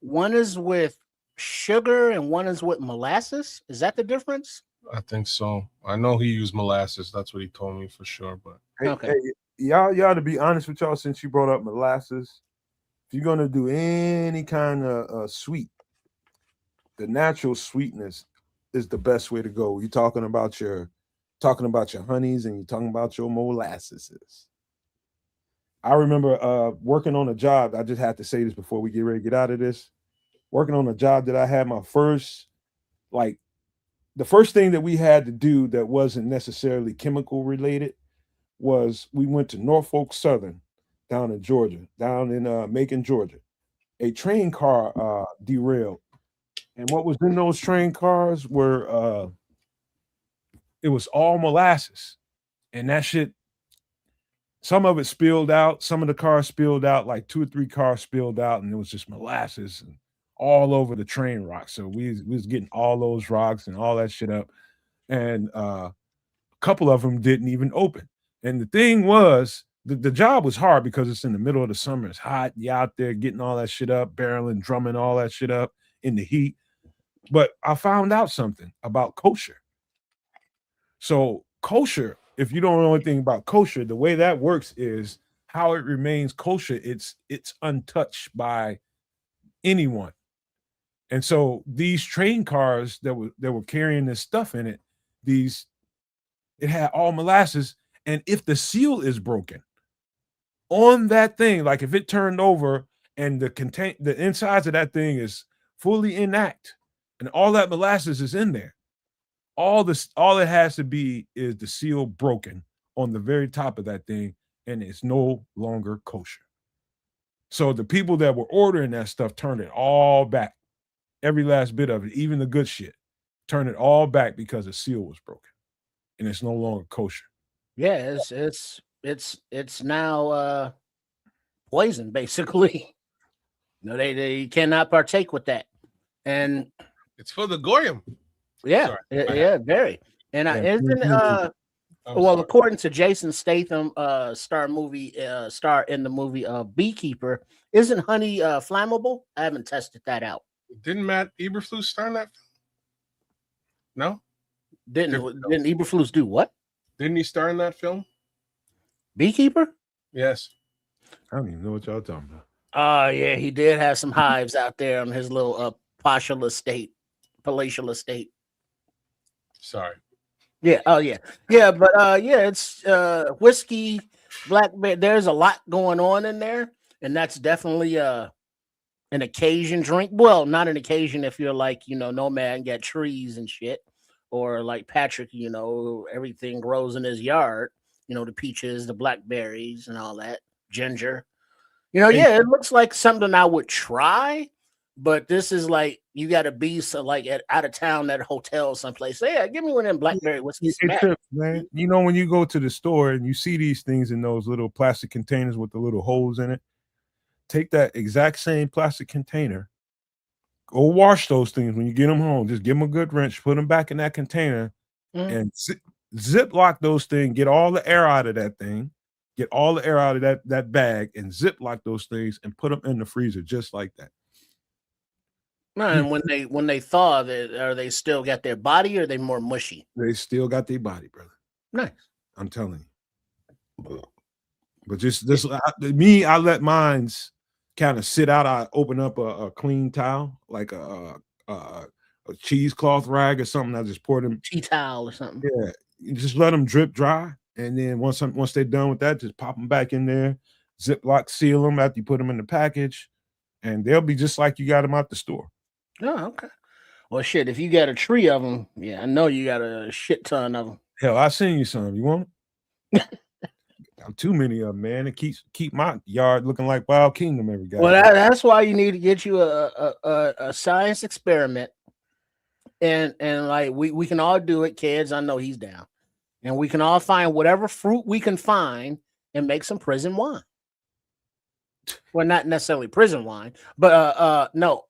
One is with sugar and one is with molasses. Is that the difference?
I think so. I know he used molasses. That's what he told me for sure. But
hey, y'all to be honest with y'all, since you brought up molasses, if you're gonna do any kind of sweet, the natural sweetness is the best way to go. You're talking about your honeys and you're talking about your molasses. I remember working on a job. I just have to say this before we get ready to get out of this. Working on a job that I had the first thing that we had to do that wasn't necessarily chemical related was we went to Norfolk Southern down in Georgia, down in Macon, Georgia. A train car derailed. And what was in those train cars were it was all molasses. And that shit, some of it spilled out, some of the cars spilled out, like 2 or 3 cars spilled out, and it was just molasses all over the train rocks. So we was getting all those rocks and all that shit up. And a couple of them didn't even open. And the thing was, the job was hard because it's in the middle of the summer. It's hot. You're out there getting all that shit up, barreling, drumming all that shit up in the heat. But I found out something about kosher. So kosher, if you don't know anything about kosher, the way that works is how it remains kosher. It's untouched by anyone. And so these train cars that were carrying this stuff in it, it had all molasses. And if the seal is broken on that thing, like if it turned over and the insides of that thing is fully intact and all that molasses is in there, all it has to be is the seal broken on the very top of that thing, and it's no longer kosher. So the people that were ordering that stuff turned it all back, every last bit of it, even the good shit, turned it all back because the seal was broken, and it's no longer kosher.
Yeah, it's now poison, basically. No, they cannot partake with that, and
it's for the goyim.
Yeah, very. And according to Jason Statham, star in the movie Beekeeper, isn't honey flammable? I haven't tested that out.
Didn't Matt Eberflus star in that film? No,
didn't Eberflus do what?
Didn't he star in that film?
Beekeeper?
Yes.
I don't even know what y'all talking about.
Oh yeah, he did have some hives out there on his little palatial estate.
Sorry.
Yeah. Oh yeah. Yeah. But it's whiskey, black bear. There's a lot going on in there, and that's definitely an occasion drink. Well, not an occasion if you're like, Nomad and got trees and shit. Or like Patrick, everything grows in his yard. The peaches, the blackberries, and all that. Ginger. Yeah, it looks like something I would try. But this is like you got to be like out of town at a hotel someplace. Say, yeah, give me one of them blackberry whiskey.
Man. When you go to the store and you see these things in those little plastic containers with the little holes in it, take that exact same plastic container, go wash those things when you get them home. Just give them a good rinse, put them back in that container, and zip lock those things. Get all the air out of that thing. Get all the air out of that bag and zip lock those things and put them in the freezer just like that.
And when they thaw, are they still got their body or are they more mushy?
They still got their body, brother.
Nice.
I'm telling you. But just this, I let mine's kind of sit out. I open up a clean towel, like a cheesecloth rag or something. I just pour them
tea towel or something.
Yeah, you just let them drip dry, and then once they're done with that, just pop them back in there, Ziploc seal them after you put them in the package, and they'll be just like you got them out the store.
Oh, okay. Well, shit, if you got a tree of them, yeah, I know you got a shit ton of them.
Hell, I seen you some. You want them? Too many of them, man. It keep my yard looking like Wild Kingdom every guy.
Well, that's why you need to get you a science experiment, and like we can all do it, kids. I know he's down, and we can all find whatever fruit we can find and make some prison wine. Well, not necessarily prison wine, but
you're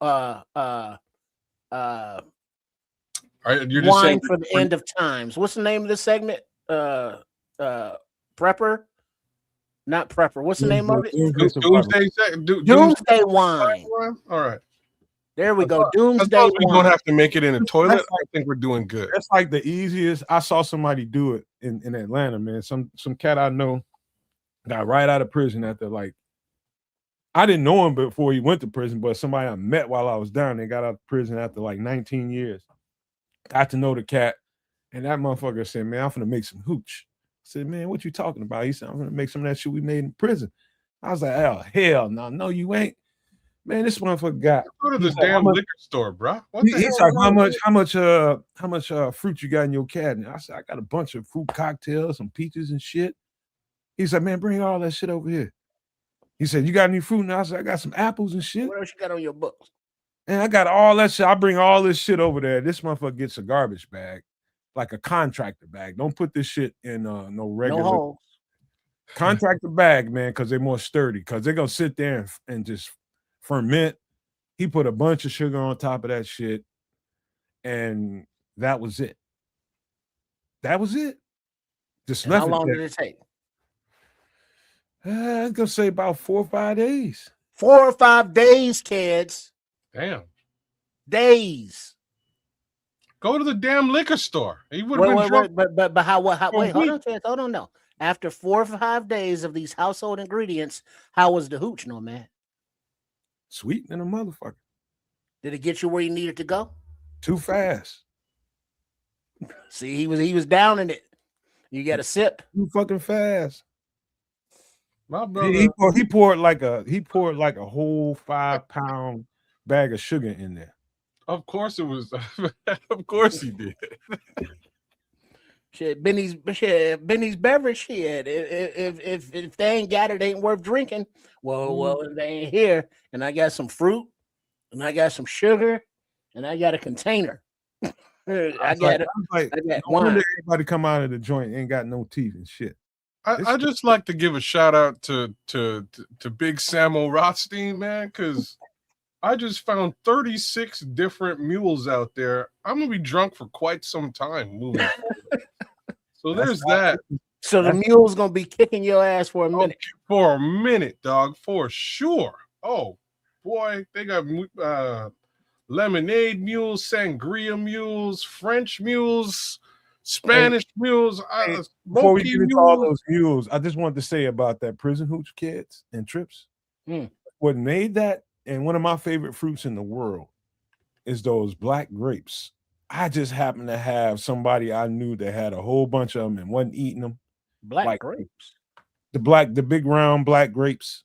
just
wine
saying
for the end of times. What's the name of the segment? Prepper. Not prepper. What's the name of it? Doomsday wine.
All right.
There we go. Doomsday wine.
We're gonna have to make it in a toilet. I think we're doing good.
That's like the easiest. I saw somebody do it in Atlanta, man. Some cat I know got right out of prison after I didn't know him before he went to prison, but somebody I met while I was down there got out of prison after 19 years. Got to know the cat, and that motherfucker said, "Man, I'm gonna make some hooch." I said, "Man, what you talking about?" He said, "I'm gonna make some of that shit we made in prison." I was like, "Oh hell no, you ain't." Man, this motherfucker got.
Go to the damn liquor store, bro.
He's like, how much fruit you got in your cabinet? I said, I got a bunch of fruit cocktails, some peaches and shit. He said, man, bring all that shit over here. He said, you got any fruit? And I said, I got some apples and shit.
What else you got on your books?
And I got all that shit. I bring all this shit over there. This motherfucker gets a garbage bag, like a contractor bag. Don't put this shit in no regular.
No holes.
Contractor bag, man, because they're more sturdy. Because they're gonna sit there and just ferment. He put a bunch of sugar on top of that shit, and that was it. That was it. Just left.
How long did it take?
I was gonna say about 4 or 5 days.
4 or 5 days, kids.
Damn.
Days.
Go to the damn liquor store. He would
have been drunk. But how? Wait, hold on, kids. Hold on, no. After 4 or 5 days of these household ingredients, how was the hooch, no man?
Sweet than a motherfucker.
Did it get you where you needed to go?
Too fast.
See, he was down in it. You got a sip.
Too fucking fast.
My brother.
He poured like a whole 5-pound bag of sugar in there.
Of course it was. Of course he did.
Shit, Benny's beverage. Shit, if they ain't got it, ain't worth drinking. Well, if they ain't here, and I got some fruit, and I got some sugar, and I got a container. I got wine.
Everybody come out of the joint ain't got no teeth and shit.
I just like to give a shout out to Big Samo Rothstein, man, because I just found 36 different mules out there. I'm gonna be drunk for quite some time moving. So there's that.
So the mule's gonna be kicking your ass for a minute.
For a minute, dog, for sure. Oh boy, they got lemonade mules, sangria mules, French mules, Spanish mules.
Before we get into all those mules, I just wanted to say about that prison hooch kids and trips. What made that, and one of my favorite fruits in the world, is those black grapes. I just happened to have somebody I knew that had a whole bunch of them and wasn't eating them.
Black grapes.
The big round black grapes.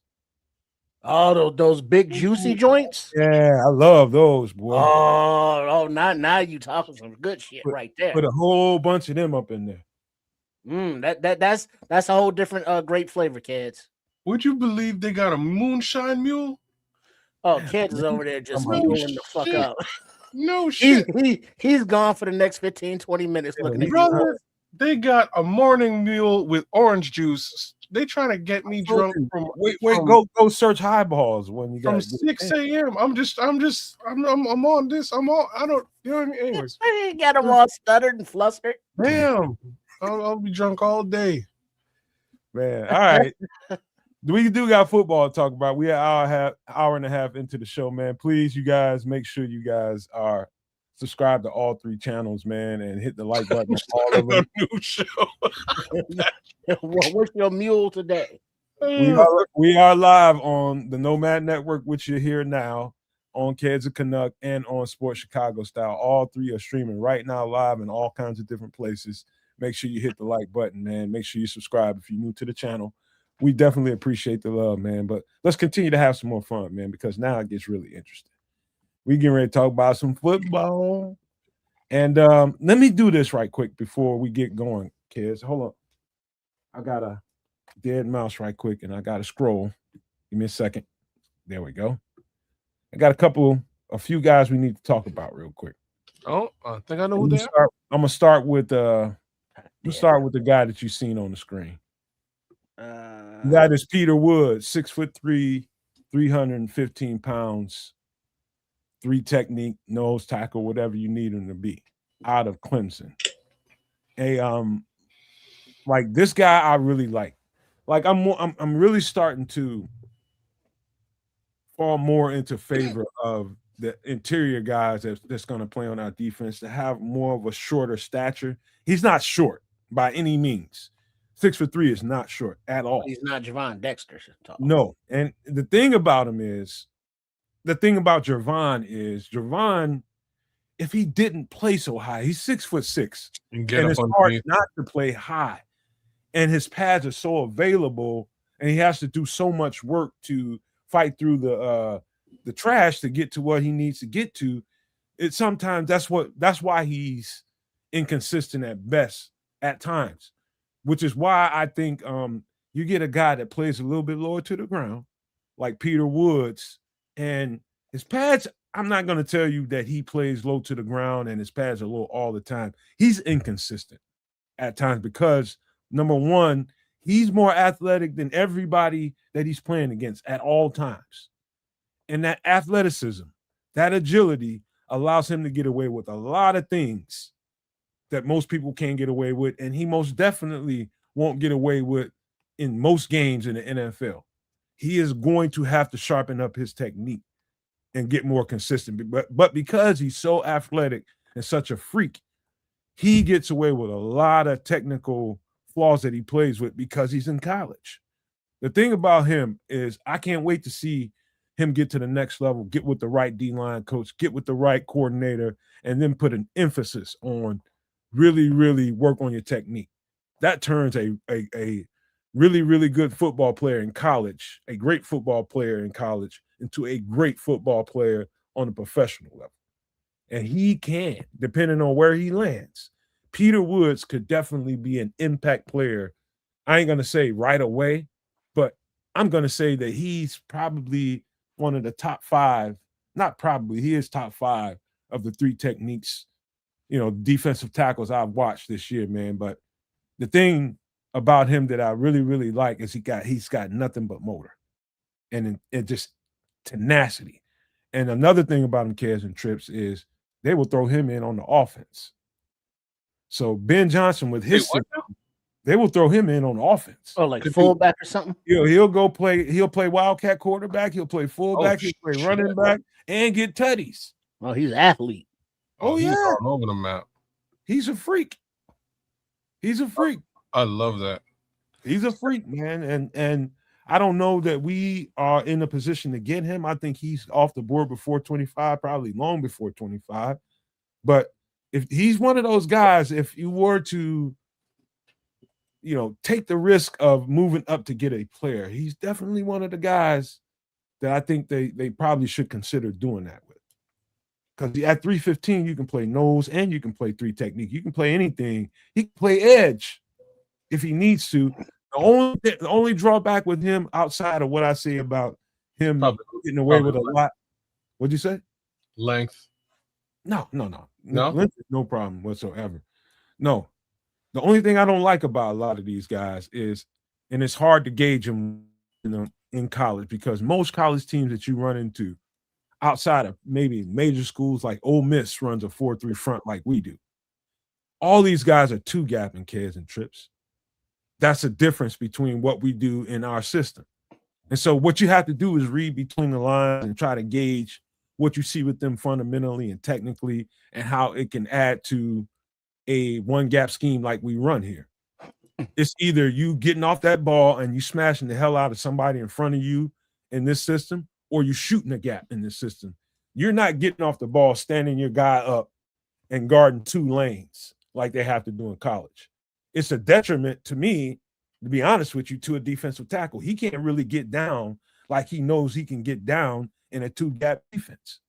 Oh, those big juicy joints.
Yeah, I love those, boy.
Now you talking some good shit right there.
Put a whole bunch of them up in there.
That's a whole different great flavor, kids.
Would you believe they got a moonshine mule?
Oh, kids is over there just going the fuck up.
No shit.
He's gone for the next 15, 20 minutes looking at
Brother, they got a morning mule with orange juice. They trying to get me drunk from
go search highballs when you got
from 6 a.m. I'm on this. I don't, you know what I mean? Anyways.
I got them all stuttered and flustered.
Damn. I'll be drunk all day.
Man, all right. We do got football to talk about. We are hour and a half into the show, man. Please, you guys, make sure you guys are subscribed to all 3 channels, man, and hit the like button on all of them.
New show.
What's your mule today?
We are live on the Nomad Network, which you're here now, on Kids of Canuck, and on Sports Chicago Style. All 3 are streaming right now live in all kinds of different places. Make sure you hit the like button, man. Make sure you subscribe if you're new to the channel. We definitely appreciate the love, man. But let's continue to have some more fun, man, because now it gets really interesting. We getting ready to talk about some football. And let me do this right quick before we get going, kids. Hold on. I got a dead mouse right quick, and I got to scroll. Give me a second. There we go. I got a few guys we need to talk about real quick.
Oh, I think I know who they are.
I'm gonna start with the guy that you've seen on the screen. That is Peter Woods, 6'3", 315 pounds, 3 technique, nose tackle, whatever you need him to be, out of Clemson. Like this guy, I really like. Like I'm really starting to fall more into favor of the interior guys that's going to play on our defense to have more of a shorter stature. He's not short by any means. 6'3" is not short at all.
He's not Javon Dexter.
No. And the thing about Javon is if he didn't play so high, he's 6'6", and it's hard not to play high. And his pads are so available, and he has to do so much work to fight through the trash to get to what he needs to get to. That's why he's inconsistent at best at times. Which is why I think you get a guy that plays a little bit lower to the ground, like Peter Woods, and his pads, I'm not going to tell you that he plays low to the ground and his pads are low all the time. He's inconsistent at times because, number one, he's more athletic than everybody that he's playing against at all times. And that athleticism, that agility allows him to get away with a lot of things that most people can't get away with, and he most definitely won't get away with in most games in the NFL. He is going to have to sharpen up his technique and get more consistent. But because he's so athletic and such a freak, he gets away with a lot of technical flaws that he plays with because he's in college. The thing about him is I can't wait to see him get to the next level, get with the right D-line coach, get with the right coordinator, and then put an emphasis on really, really work on your technique. That turns a really, really good football player in college, a great football player in college, into a great football player on a professional level. And he can, depending on where he lands. Peter Woods could definitely be an impact player. I ain't going to say right away, but I'm going to say that he's probably one of the top 5, not probably, he is top 5 of the 3 techniques, defensive tackles I've watched this year, man. But the thing about him that I really, really like is he's got nothing but motor and just tenacity. And another thing about him, Kez and Trips, is they will throw him in on the offense. So Ben Johnson with his system, they will throw him in on offense.
Oh, like fullback or something?
He'll play Wildcat quarterback, he'll play fullback, he'll play running back, and get tutties.
Oh, he's an athlete.
Oh,
he's
yeah.
all over the map.
He's a freak.
I love that.
He's a freak, man. And I don't know that we are in a position to get him. I think he's off the board before 25, probably long before 25. But if he's one of those guys, if you were to, take the risk of moving up to get a player, he's definitely one of the guys that I think they probably should consider doing that with. Because at 315, you can play nose and you can play 3 technique. You can play anything. He can play edge if he needs to. The only drawback with him outside of what I say about him getting away with a lot. What'd you say?
Length.
No.
No?
Length is no problem whatsoever. No. The only thing I don't like about a lot of these guys is, and it's hard to gauge them, in college, because most college teams that you run into outside of maybe major schools like Ole Miss runs a 4-3 front like we do. All these guys are 2-gapping kids and trips. That's the difference between what we do in our system. And so what you have to do is read between the lines and try to gauge what you see with them fundamentally and technically and how it can add to a 1-gap scheme like we run here. It's either you getting off that ball and you smashing the hell out of somebody in front of you in this system, or you shooting a gap in this system. You're not getting off the ball, standing your guy up and guarding 2 lanes like they have to do in college. It's a detriment to me, to be honest with you, to a defensive tackle. He can't really get down like he knows he can get down in a 2-gap defense.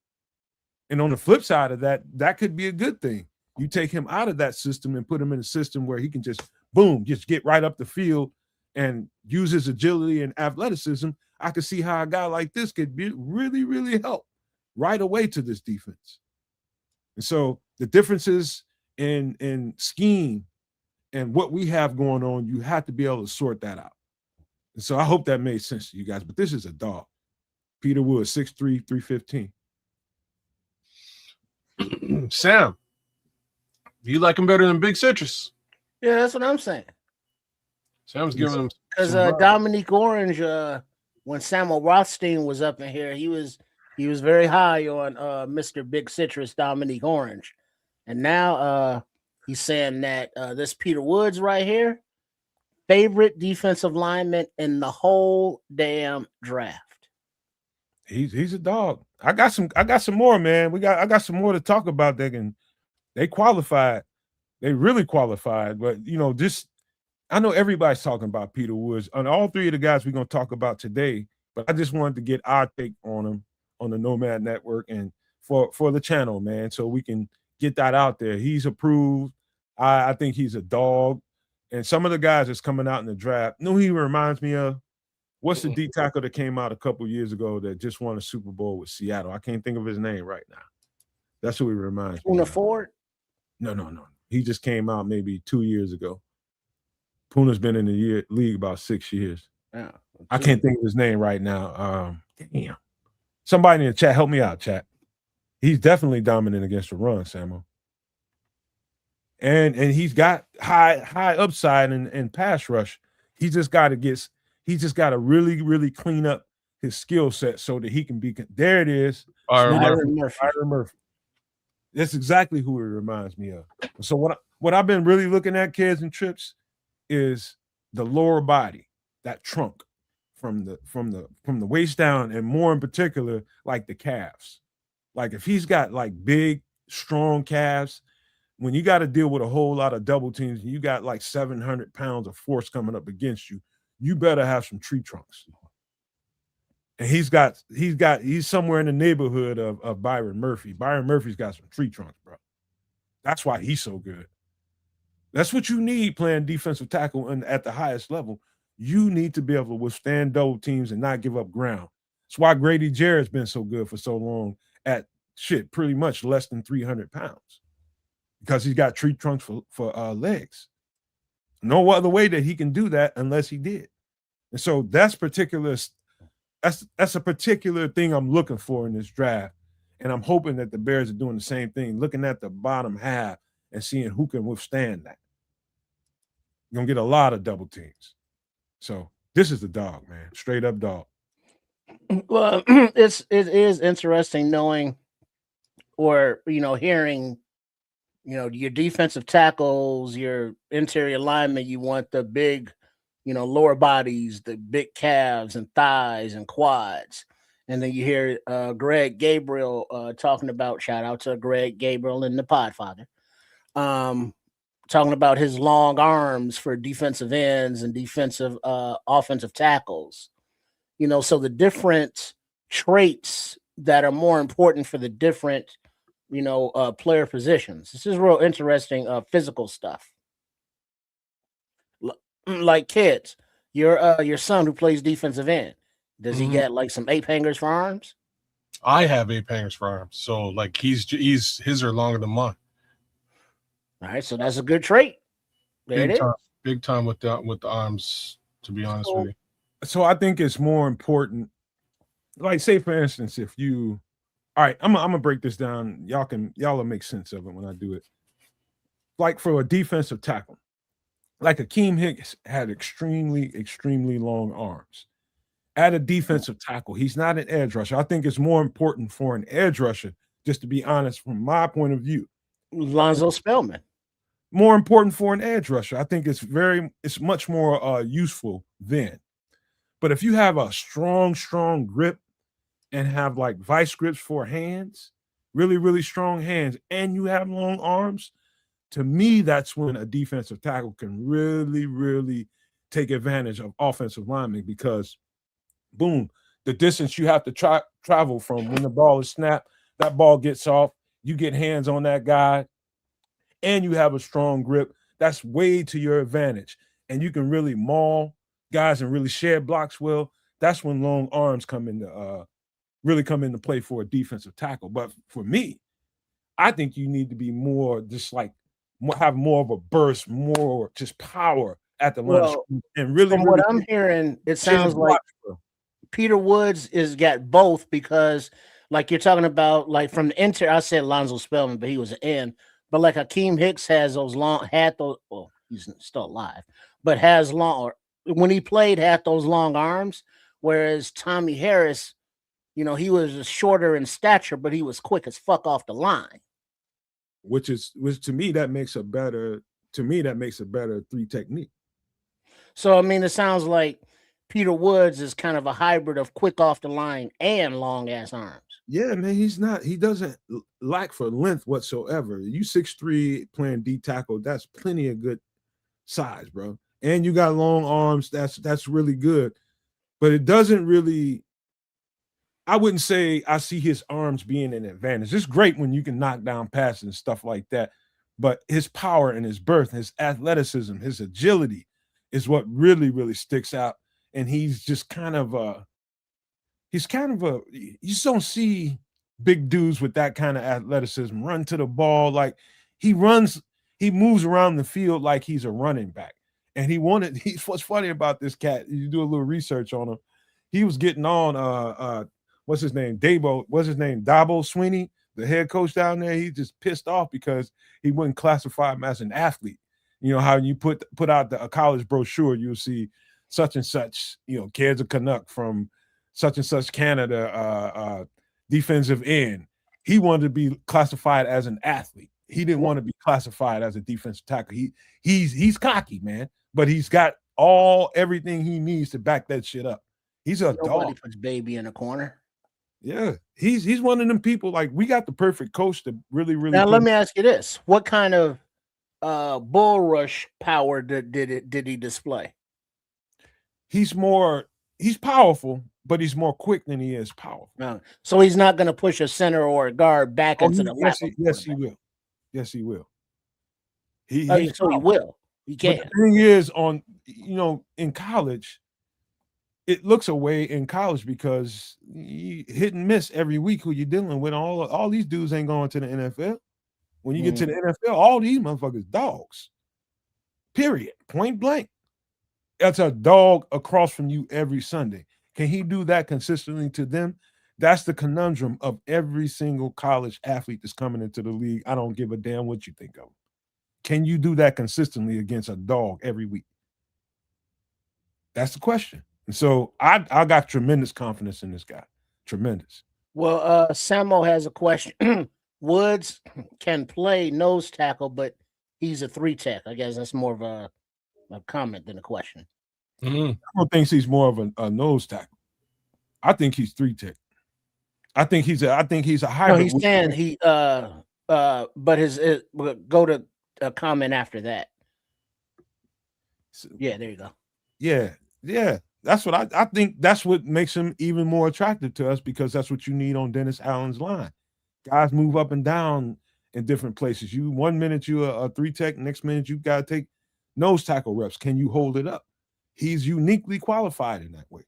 And on the flip side of that, that could be a good thing. You take him out of that system and put him in a system where he can just, boom, just get right up the field and use his agility and athleticism. I could see how a guy like this could be really, really help right away to this defense. And so the differences in scheme and what we have going on, you have to be able to sort that out. And so I hope that made sense to you guys. But this is a dog. Peter Wood, 6'3", 315.
Sam, you like him better than Big Citrus?
Yeah, that's what I'm saying.
Sam's giving him
because Dominique Orange, when Samuel Rothstein was up in here, he was very high on Mr. Big Citrus, Dominique Orange, and now he's saying that this Peter Woods right here, favorite defensive lineman in the whole damn draft.
He's a dog. I got some more, man. I got some more to talk about. They qualified. They really qualified. But I know everybody's talking about Peter Woods. On all 3 of the guys we're gonna talk about today, but I just wanted to get our take on them on the Nomad Network and for the channel, man, so we can get that out there. He's approved. I think he's a dog. And some of the guys that's coming out in the draft, he reminds me of, what's the D tackle that came out a couple years ago that just won a Super Bowl with Seattle? I can't think of his name right now. That's who he reminds me of.
Ford?
No. He just came out maybe 2 years ago. Puna's been in the league about 6 years.
Yeah,
I can't think of his name right now. Damn. Somebody in the chat, help me out, chat. He's definitely dominant against the run, Samo. And he's got high upside and pass rush. He just got to really, really clean up his skill set so that he can be. There it is.
Byron
Murphy. That's exactly who it reminds me of. So what I've been really looking at, kids and trips, is the lower body, that trunk from the waist down, and more in particular, like the calves. Like if he's got like big, strong calves, when you got to deal with a whole lot of double teams and you got like 700 pounds of force coming up against you, you better have some tree trunks. And he's somewhere in the neighborhood of Byron Murphy. Byron Murphy's got some tree trunks, bro. That's why he's so good. That's what you need playing defensive tackle at the highest level. You need to be able to withstand double teams and not give up ground. That's why Grady Jarrett's been so good for so long at pretty much less than 300 pounds, because he's got tree trunks for legs. No other way that he can do that unless he did. And so that's a particular thing I'm looking for in this draft. And I'm hoping that the Bears are doing the same thing, looking at the bottom half and seeing who can withstand that. You're going to get a lot of double teams. So this is the dog, man. Straight up dog.
Well, it is interesting knowing or, hearing, your defensive tackles, your interior linemen, you want the big, lower bodies, the big calves and thighs and quads. And then you hear Greg Gabriel talking about, shout out to Greg Gabriel and the Podfather, talking about his long arms for defensive ends and defensive offensive tackles. So the different traits that are more important for the different, player positions. This is real interesting physical stuff. Like kids, your son who plays defensive end, does he get like some ape hangers for arms?
I have ape hangers for arms, so like his are longer than mine.
All right, so that's a good trait. There it is.
Big time with the arms. To be honest with you,
so I think it's more important. Like, say for instance, if you, all right, I'm gonna break this down. Y'all will make sense of it when I do it. Like for a defensive tackle, like Akeem Hicks had extremely long arms. At a defensive tackle, he's not an edge rusher. I think it's more important for an edge rusher, just to be honest, from my point of view.
Lonzo Spellman.
More important for an edge rusher. I think it's much more useful then. But if you have a strong grip and have like vice grips for hands, really strong hands, and you have long arms, to me, that's when a defensive tackle can really take advantage of offensive linemen, because boom, the distance you have to travel from when the ball is snapped, that ball gets off, you get hands on that guy, and you have a strong grip. That's way to your advantage. And you can really maul guys and really shed blocks well. That's when long arms really come into play for a defensive tackle. But for me, I think you need to be more just like have more of a burst, more just power at the line. And really,
from what I'm hearing, it sounds like Peter Woods is got both, because like you're talking about, like from the interior, I said Lonzo Spellman, but he was an end. But like Akeem Hicks he's still alive, but when he played, had those long arms, whereas Tommy Harris, he was shorter in stature, but he was quick as fuck off the line.
Which to me that makes a better three technique.
So I mean, it sounds like Peter Woods is kind of a hybrid of quick off the line and long ass arms.
Yeah, man, he doesn't lack for length whatsoever. You 6'3" playing D tackle, that's plenty of good size, bro. And you got long arms, that's really good. But it doesn't really, I wouldn't say I see his arms being an advantage. It's great when you can knock down passes and stuff like that, but his power and his birth, his athleticism, his agility is what really sticks out. And he's just kind of you just don't see big dudes with that kind of athleticism run to the ball. Like he moves around the field like he's a running back. And what's funny about this cat, you do a little research on him, he was getting on what's his name? Dabo Sweeney, the head coach down there. He just pissed off because he wouldn't classify him as an athlete. You know how you put out a college brochure, you'll see such and such, kids a Canuck from such and such Canada, defensive end. He wanted to be classified as an athlete. He didn't want to be classified as a defensive tackle. He's cocky, man, but he's got everything he needs to back that shit up. He's a dog.
Puts baby in a corner.
Yeah, he's one of them people. Like, we got the perfect coach to really.
Now let me ask you this: what kind of bull rush power did he display?
He's powerful, but he's more quick than he is powerful.
So he's not going to push a center or a guard back into the lap.
Yes, he will. Yes, he will. He
will. He can.
But the thing is, in college, it looks away in college because you hit and miss every week who you're dealing with. All these dudes ain't going to the NFL. When you get to the NFL, all these motherfuckers dogs. Period. Point blank. That's a dog across from you every Sunday. Can he do that consistently to them? That's the conundrum of every single college athlete that's coming into the league. I don't give a damn what you think of him. Can you do that consistently against a dog every week? That's the question. And so I got tremendous confidence in this guy. Tremendous.
Well, Samo has a question. Woods can play nose tackle, but he's a 3-tech. I guess that's more of a comment than a question.
Mm-hmm. I don't think he's more of a nose tackle. I think he's 3-tech. I think he's a hybrid.
No, he's saying but his go to a comment after that. Yeah, there you go.
Yeah. That's what I think. That's what makes him even more attractive to us, because that's what you need on Dennis Allen's line. Guys move up and down in different places. You 1 minute you a 3 tech, next minute you got to take nose tackle reps. Can you hold it up? He's uniquely qualified in that way.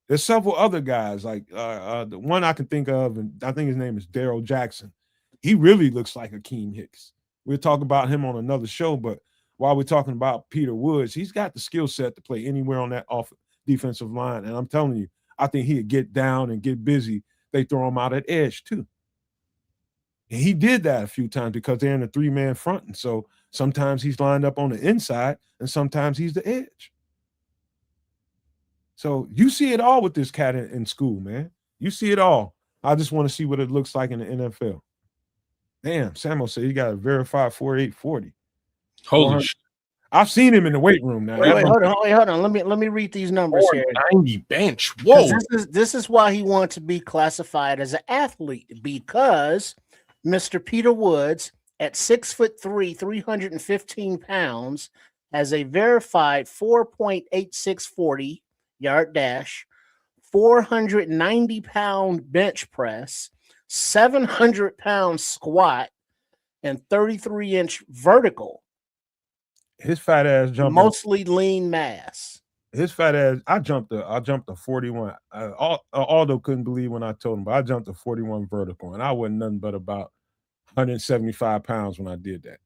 There's several other guys, like the one I can think of, and I think his name is Daryl Jackson. He really looks like Akeem Hicks. We'll talk about him on another show, but while we're talking about Peter Woods, he's got the skill set to play anywhere on that defensive line. And I'm telling you, I think he'd get down and get busy. They throw him out at edge too. And he did that a few times because they're in a 3-man front. And so sometimes he's lined up on the inside and sometimes he's the edge. So you see it all with this cat in school, man. You see it all. I just want to see what it looks like in the NFL. Damn, Samuel said he got a verified 4.840.
Holy shit.
I've seen him in the weight room now.
Wait, hold on. Let me read these numbers here.
490 bench. Whoa.
This is why he wants to be classified as an athlete, because Mr. Peter Woods at 6'3", 315 pounds, has a verified 4.8640 yard dash, 490-pound bench press, 700-pound squat, and 33-inch vertical.
His fat ass jumped
mostly lean mass.
His fat ass. I jumped to 41. Aldo couldn't believe when I told him, but I jumped to 41 vertical, and I wasn't nothing but about 175 pounds when I did that.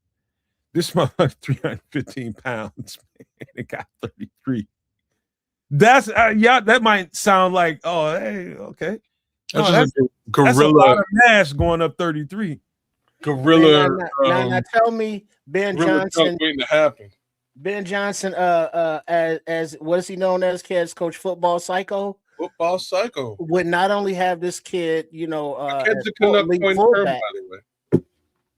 This motherfucker 315 pounds, man. It got 33. That's that might sound like, oh, hey, okay.
That's
No,
just a gorilla.
That's a lot of mass going up 33.
Gorilla.
Now tell me, Ben Johnson
waiting to happen.
Ben Johnson, as what is he known as? Kids coach Football Psycho.
Football Psycho
would not only have this kid,
as fullback,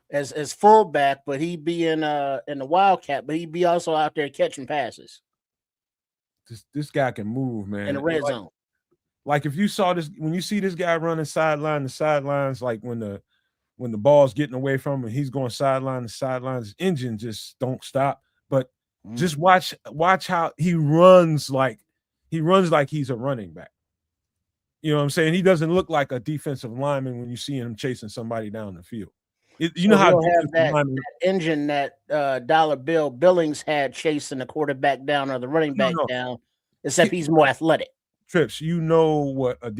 as fullback, but he'd be in the Wildcat, but he'd be also out there catching passes.
This guy can move, man.
In the red zone.
Like if you saw this, when you see this guy running sideline to sidelines, like when the ball's getting away from him and he's going sideline to sideline, his engine just don't stop. But just watch how he runs like he's a running back. You know what I'm saying? He doesn't look like a defensive lineman when you see him chasing somebody down the field. How
have that engine that Dollar Bill Billings had chasing the quarterback down or the running back down, except he's more athletic.
Trips, you know what a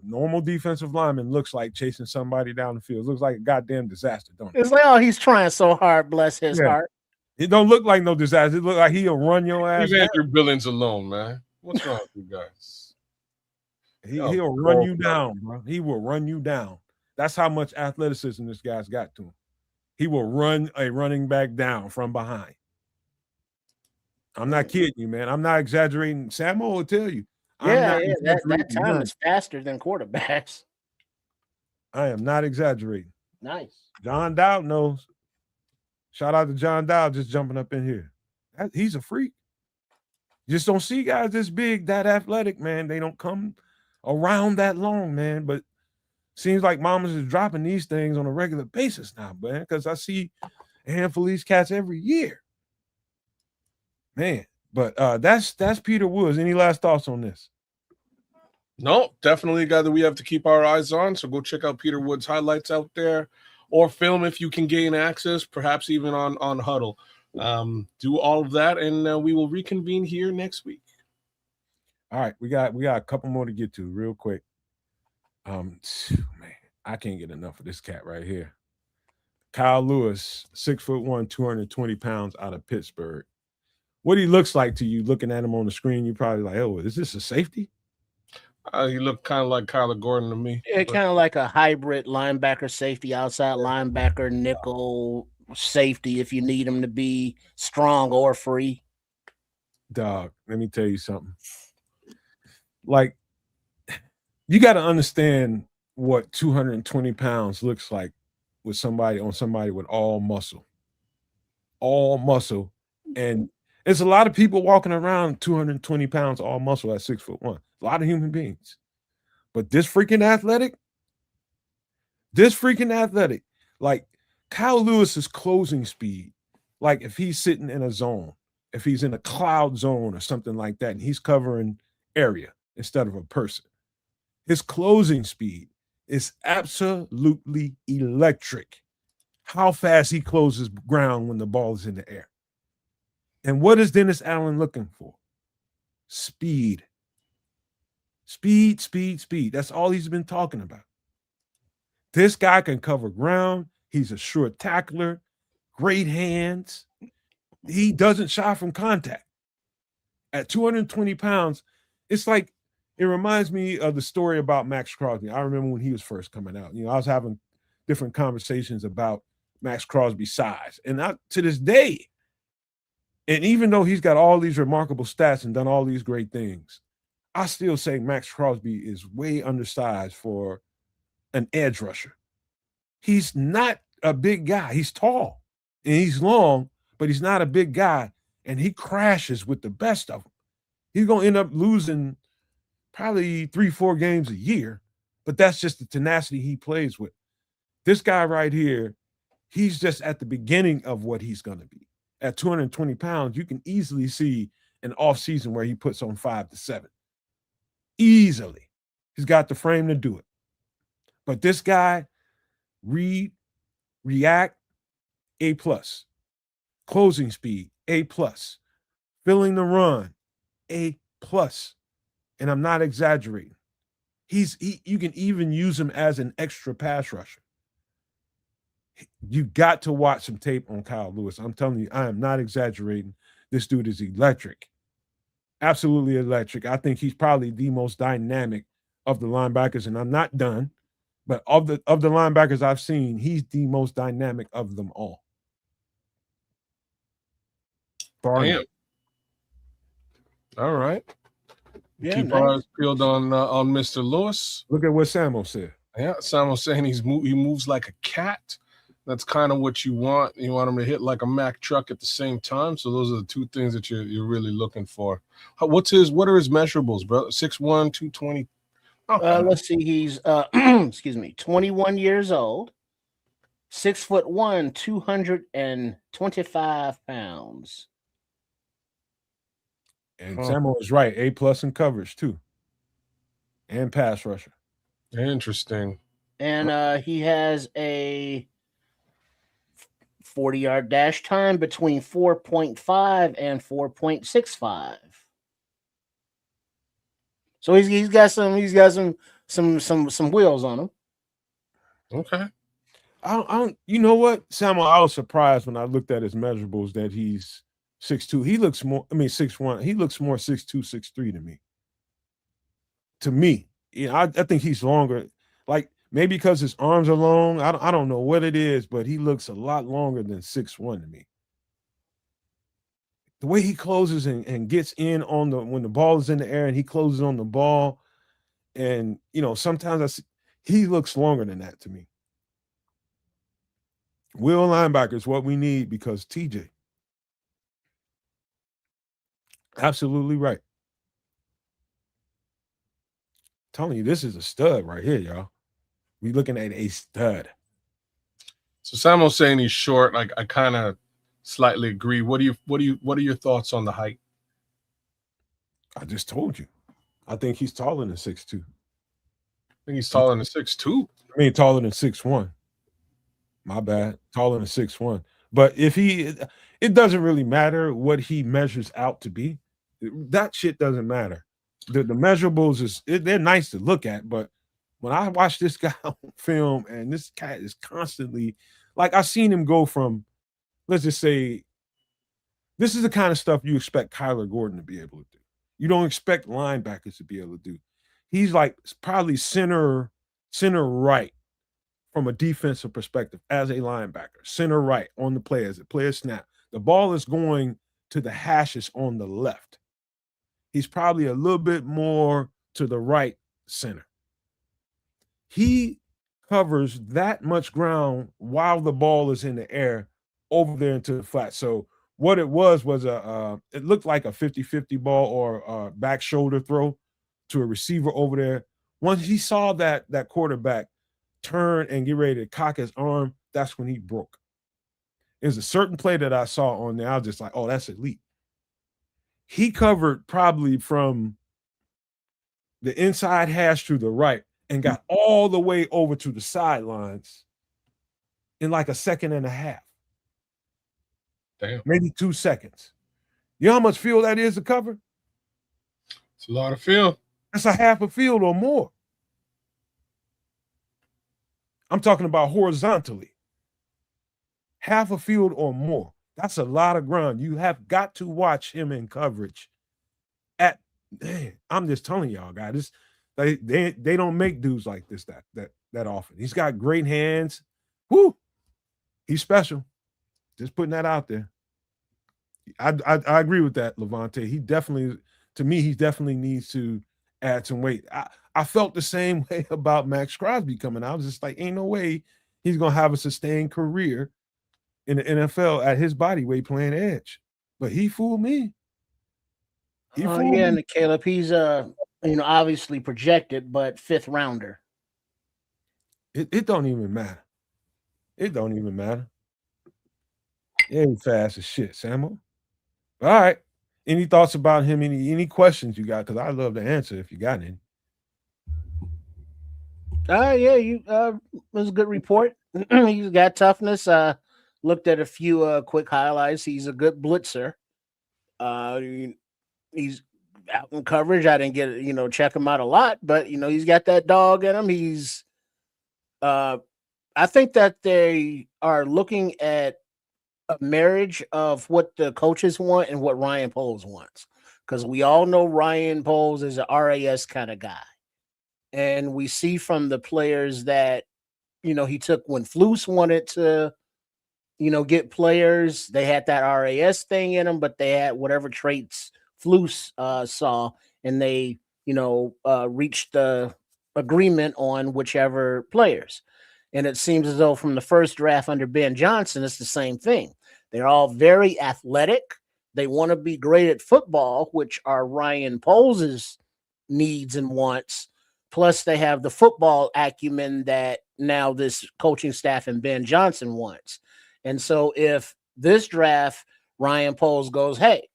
normal defensive lineman looks like chasing somebody down the field. It looks like a goddamn disaster, don't it?
It's like, oh, he's trying so hard, bless his heart.
It don't look like no disaster. It look like he'll run your ass.
Leave Andrew Billings alone, man. What's wrong with you guys?
He'll run you down, bro. He will run you down. That's how much athleticism this guy's got to him. He will run a running back down from behind. I'm not kidding you, man. I'm not exaggerating. Samuel will tell you.
That time is faster than quarterbacks.
I am not exaggerating.
Nice.
John Dowd knows. Shout out to John Dowd just jumping up in here. He's a freak. You just don't see guys this big, that athletic, man. They don't come around that long, man. But seems like mamas is dropping these things on a regular basis now, man, because I see a handful of these cats every year. Man, but that's Peter Woods. Any last thoughts on this?
No, definitely a guy that we have to keep our eyes on. So go check out Peter Woods' highlights out there, or film if you can gain access, perhaps even on Huddle. Do all of that, and we will reconvene here next week.
All right, we got a couple more to get to real quick. Man, I can't get enough of this cat right here. Kyle Lewis, 6'1", 220 pounds, out of Pittsburgh. What he looks like to you, looking at him on the screen, you're probably like, oh, is this a safety?
He looked kind of like Kyler Gordon to me.
Yeah, kind of like a hybrid linebacker, safety, outside linebacker, nickel safety if you need him to be strong or free.
Dog, let me tell you something. Like, you got to understand what 220 pounds looks like with somebody with all muscle. And there's a lot of people walking around 220 pounds, all muscle at 6'1". A lot of human beings. But this freaking athletic, like Kyle Lewis's closing speed, like if he's sitting in a zone, if he's in a cloud zone or something like that, and he's covering area instead of a person. His closing speed is absolutely electric. How fast he closes ground when the ball is in the air. And what is Dennis Allen looking for? Speed. Speed, speed, speed. That's all he's been talking about. This guy can cover ground. He's a sure tackler, great hands. He doesn't shy from contact. At 220 pounds, it's like, it reminds me of the story about Max Crosby. I remember when he was first coming out. I was having different conversations about Max Crosby's size. And to this day, and even though he's got all these remarkable stats and done all these great things, I still say Max Crosby is way undersized for an edge rusher. He's not a big guy. He's tall and he's long, but he's not a big guy. And he crashes with the best of them. He's going to end up losing probably 3-4 games a year, but that's just the tenacity he plays with. This guy right here, he's just at the beginning of what he's going to be. At 220 pounds, you can easily see an off season where he puts on 5 to 7. Easily. He's got the frame to do it. But this guy, read, react, A+. Closing speed, A+. Filling the run, A+. And I'm not exaggerating. You can even use him as an extra pass rusher. You got to watch some tape on Kyle Lewis. I'm telling you, I am not exaggerating. This dude is electric. Absolutely electric. I think he's probably the most dynamic of the linebackers, and I'm not done. But of the linebackers I've seen, he's the most dynamic of them all.
Damn. All right.
Yeah,
Keep our eyes peeled on Mr. Lewis.
Look at what Samo said.
Yeah, Samuel's saying he moves like a cat. That's kind of what you want. You want him to hit like a Mack truck at the same time. So those are the two things that you're really looking for. What are his measurables, bro? 6'1", 220. Okay.
Let's see. He's 21 years old, 6'1", 225 pounds.
And Samuel is right. A+ in coverage too, and pass rusher.
Interesting.
And he has a 40-yard dash time between 4.5 and 4.65. So he's got some wheels on him.
Okay.
I don't. You know what, Samuel? I was surprised when I looked at his measurables that he's 6'2". He looks more. I mean, 6'1". He looks more 6'2", 6'3" to me. To me, I think he's longer. Like maybe because his arms are long. I don't know what it is, but he looks a lot longer than 6'1" to me. The way he closes and gets in on when the ball is in the air and he closes on the ball, and sometimes he looks longer than that to me. Will linebacker is what we need because TJ. Absolutely right. I'm telling you, this is a stud right here, y'all. We looking at a stud.
So Samuel's saying he's short. Like I kind of slightly agree. What are your thoughts on the height?
I just told you. I think he's taller than 6'2".
I think he's taller than 6'2".
I mean, taller than 6'1". My bad. Taller than 6'1". But it doesn't really matter what he measures out to be. That shit doesn't matter. The measurables they're nice to look at, but when I watch this guy on film and this cat is constantly, like, I've seen him go from, let's just say, this is the kind of stuff you expect Kyler Gordon to be able to do. You don't expect linebackers to be able to do. He's like probably center right from a defensive perspective as a linebacker. Center right on the play as a player snap. The ball is going to the hashes on the left. He's probably a little bit more to the right center. He covers that much ground while the ball is in the air over there into the flat. So what it was it looked like a 50-50 ball or a back shoulder throw to a receiver over there. Once he saw that quarterback turn and get ready to cock his arm, that's when he broke. There's a certain play that I saw on there. I was just like, oh, that's elite. He covered probably from the inside hash to the right and got all the way over to the sidelines in like a second and a half.
Damn.
Maybe 2 seconds. You know how much field that is to cover?
It's a lot of field.
That's a half a field or more. I'm talking about horizontally. Half a field or more. That's a lot of ground. You have got to watch him in coverage. I'm just telling y'all, guys, they don't make dudes like this that often. He's got great hands. Whoo, he's special. Just putting that out there. I agree with that, Levante. He definitely needs to add some weight. I felt the same way about Max Crosby coming out. I was just like, ain't no way he's gonna have a sustained career in the NFL at his body weight playing edge. But he fooled me.
And Caleb, he's obviously projected, but 5th rounder.
It don't even matter. It don't even matter. He ain't fast as shit, Samuel. All right. Any thoughts about him? Any questions you got? Because I love to answer if you got any.
It was a good report. He's got toughness. Looked at a few quick highlights. He's a good blitzer. He's out in coverage. I didn't get check him out a lot, but he's got that dog in him. He's I think that they are looking at a marriage of what the coaches want and what Ryan Poles wants, because we all know Ryan Poles is an RAS kind of guy, and we see from the players that he took when Flus wanted to get players. They had that RAS thing in them, but they had whatever traits Flus saw, and they reached the agreement on whichever players. And it seems as though from the first draft under Ben Johnson, it's the same thing. They're all very athletic. They want to be great at football, which are Ryan Poles' needs and wants. Plus, they have the football acumen that now this coaching staff and Ben Johnson wants. And so if this draft, Ryan Poles goes, hey,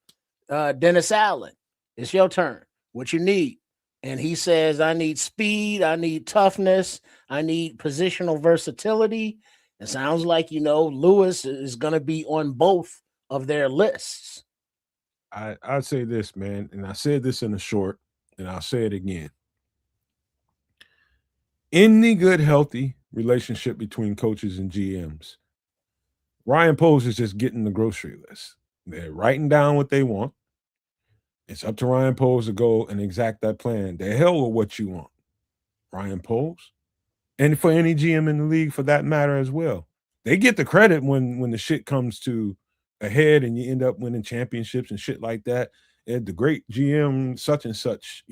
Dennis Allen, it's your turn. What you need? And he says, I need speed, I need toughness, I need positional versatility. It sounds like, Lewis is going to be on both of their lists.
I'd say this, man, and I said this in a short, and I'll say it again. Any good, healthy relationship between coaches and GMs, Ryan Poles is just getting the grocery list. They're writing down what they want. It's up to Ryan Poles to go and exact that plan. The hell with what you want, Ryan Poles. And for any GM in the league for that matter as well. They get the credit when the shit comes to a head and you end up winning championships and shit like that. And the great GM such and such,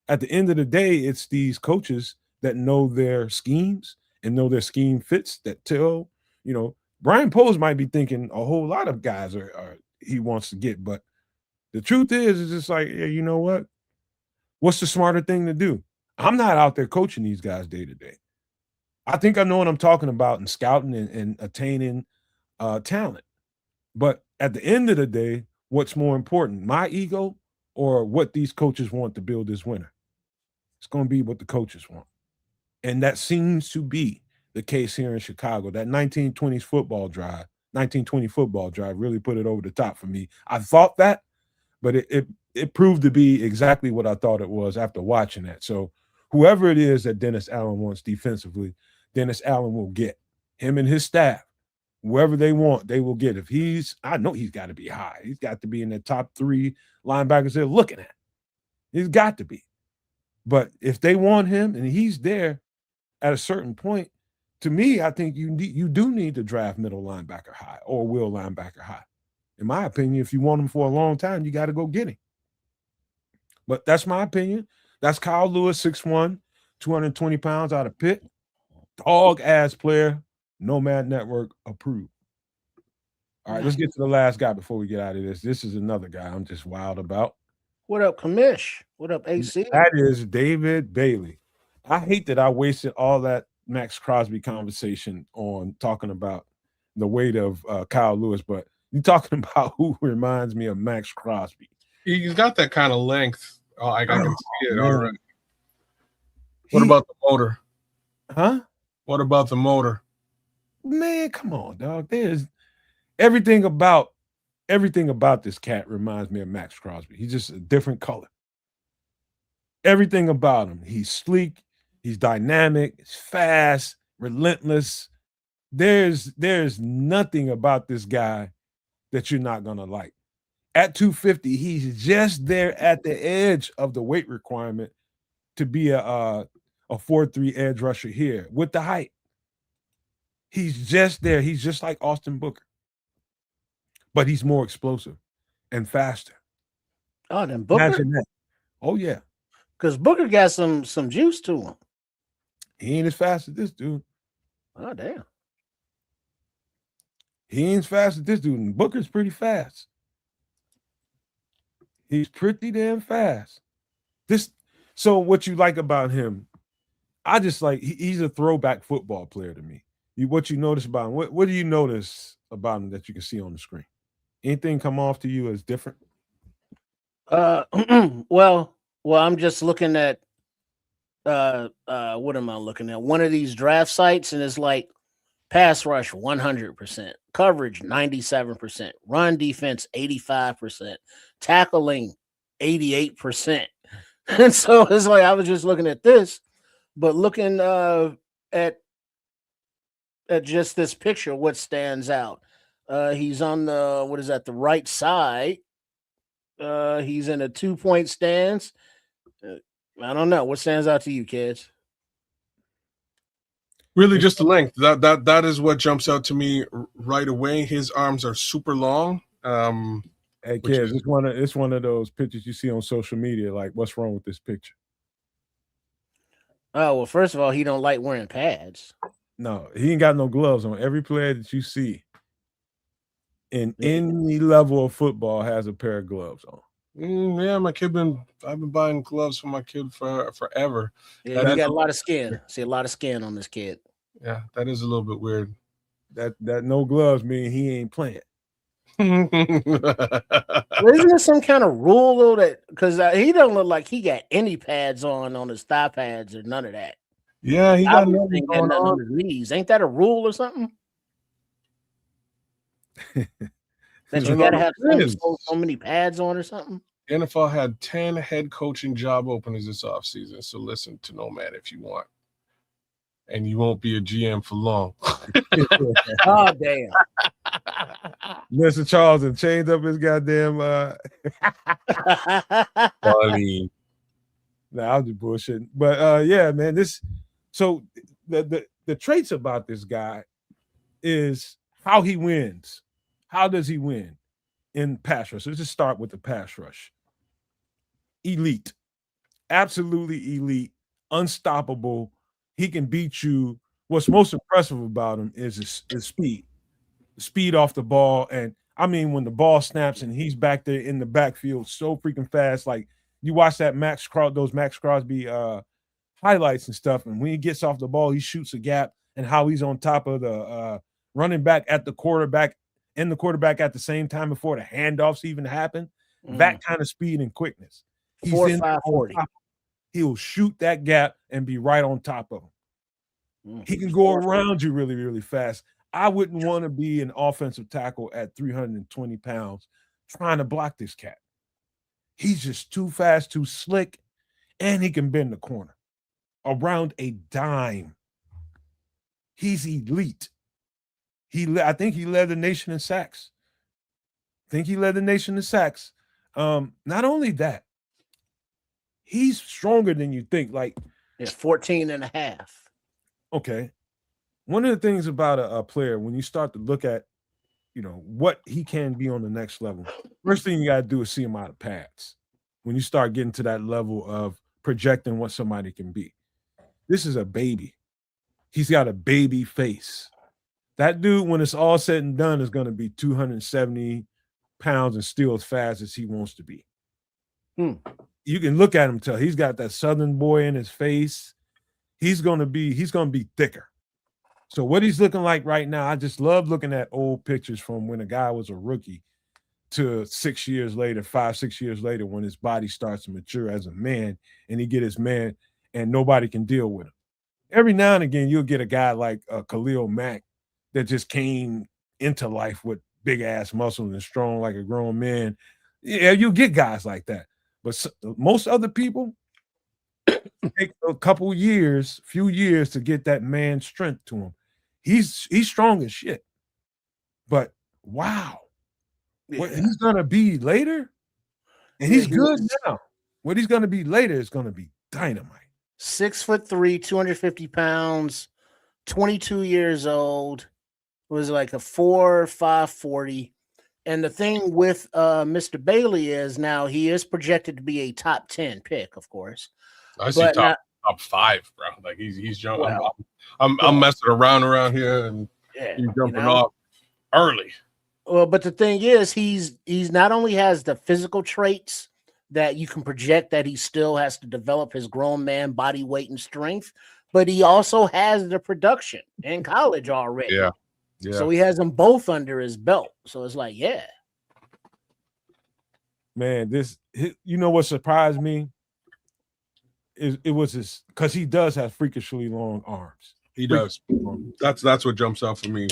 at the end of the day, it's these coaches that know their schemes and know their scheme fits that tell, Brian Poles might be thinking a whole lot of guys are he wants to get, but the truth is, it's just like, yeah, you know what? What's the smarter thing to do? I'm not out there coaching these guys day to day. I think I know what I'm talking about in scouting and attaining talent. But at the end of the day, what's more important, my ego or what these coaches want to build this winner? It's going to be what the coaches want. And that seems to be the case here in Chicago. That 1920 football drive really put it over the top for me. I thought that, but it proved to be exactly what I thought it was after watching that. So whoever it is that Dennis Allen wants defensively, Dennis Allen will get. Him and his staff, whoever they want, they will get. I know he's got to be high. He's got to be in the top 3 linebackers they're looking at. He's got to be. But if they want him and he's there at a certain point, to me, I think you do need to draft middle linebacker high or will linebacker high. In my opinion, if you want him for a long time, you got to go get him. But that's my opinion. That's Kyle Lewis, 6'1", 220 pounds out of Pitt. Dog-ass player. Nomad Network approved. All right, let's get to the last guy before we get out of this. This is another guy I'm just wild about.
What up, Kamish? What up, AC?
That is David Bailey. I hate that I wasted all that Max Crosby conversation on talking about the weight of Kyle Lewis, but you're talking about who reminds me of Max Crosby.
He's got that kind of length. Oh, I can see it already. What about the motor?
Huh?
What about the motor?
Man, come on, dog. There's everything about this cat reminds me of Max Crosby. He's just a different color. Everything about him. He's sleek, he's dynamic, he's fast, relentless. There's nothing about this guy that you're not gonna like. At 250, he's just there at the edge of the weight requirement to be a 4-3 edge rusher here with the height. He's just there. He's just like Austin Booker, but he's more explosive and faster.
Oh, then Booker.
Imagine that. Oh yeah,
Because Booker got some juice to him.
he ain't as fast as this dude.
Oh, damn.
He ain't as fast as this dude. And Booker's pretty fast. He's pretty damn fast. So what you like about him? I just like he's a throwback football player to me. What you notice about him? What do you notice about him that you can see on the screen? Anything come off to you as different?
Well, I'm just looking at what am I looking at? One of these draft sites, and it's like pass rush 100%, coverage 97%, run defense 85%, tackling 88%. And so it's like I was just looking at this, but looking at just this picture, what stands out? He's on the right side. He's in a 2-point stance. I don't know what stands out to you, kids.
Really, just the length. That is what jumps out to me right away. His arms are super long.
Hey kids, it's one of those pictures you see on social media. Like, what's wrong with this picture?
Oh well, first of all, he don't like wearing pads.
No, he ain't got no gloves on. Every player that you see in any level of football has a pair of gloves on.
Yeah, I've been buying gloves for my kid for forever.
Yeah, he got a lot of skin. See a lot of skin on this kid.
Yeah, that is a little bit weird.
That no gloves mean he ain't playing.
Well, isn't there some kind of rule though that because he don't look like he got any pads on his thigh pads or none of that?
Yeah, he got nothing going
on his knees. Ain't that a rule or something? That you gotta have so many pads on or something.
The NFL had 10 head coaching job openings this offseason. So listen to Nomad if you want. And you won't be a GM for long.
Oh, damn.
Mr. Charleston chained up his goddamn
funny.
Nah, I'll do bullshit. But yeah, man, the traits about this guy is how he wins. How does he win in pass rush? Let's just start with the pass rush. Elite. Absolutely elite. Unstoppable. He can beat you. What's most impressive about him is his speed. The speed off the ball. And I mean, when the ball snaps and he's back there in the backfield so freaking fast, like you watch that Max Crosby highlights and stuff, and when he gets off the ball, he shoots a gap, and how he's on top of the running back at the quarterback and the quarterback at the same time before the handoffs even happen. That kind of speed and quickness. He's
4.5
He'll shoot that gap and be right on top of him. He can go around you really, really fast. I wouldn't want to be an offensive tackle at 320 pounds trying to block this cat. He's just too fast, too slick, and he can bend the corner around a dime. He's elite. I think he led the nation in sacks. Not only that, he's stronger than you think. Like
it's 14.5.
Okay. One of the things about a player, when you start to look at, what he can be on the next level, first thing you got to do is see him out of pads. When you start getting to that level of projecting what somebody can be. This is a baby. He's got a baby face. That dude, when it's all said and done, is going to be 270 pounds and still as fast as he wants to be. You can look at him, tell he's got that Southern boy in his face. He's going to be thicker. So what he's looking like right now, I just love looking at old pictures from when a guy was a rookie to 6 years later, 5-6 years later, when his body starts to mature as a man and he get his man and nobody can deal with him. Every now and again, you'll get a guy like Khalil Mack that just came into life with big ass muscles and strong like a grown man. Yeah, you get guys like that. But most other people take a few years to get that man's strength to him. He's strong as shit. But wow, what he's gonna be later, and he's good now. What he's gonna be later is gonna be dynamite.
6'3", 250 pounds, 22 years old. Was like a 4.5 40. And the thing with Mr. Bailey is now he is projected to be a top 10 pick, of course.
I see top 5, bro. Like he's young.
Well,
I'm messing around here, and he's jumping off early.
Well, but the thing is, he's not only has the physical traits that you can project that he still has to develop his grown man body weight and strength, but he also has the production in college already.
Yeah.
So he has them both under his belt. So it's like, yeah.
Man, you know what surprised me? It was his, because he does have freakishly long arms.
He does. That's what jumps out for me.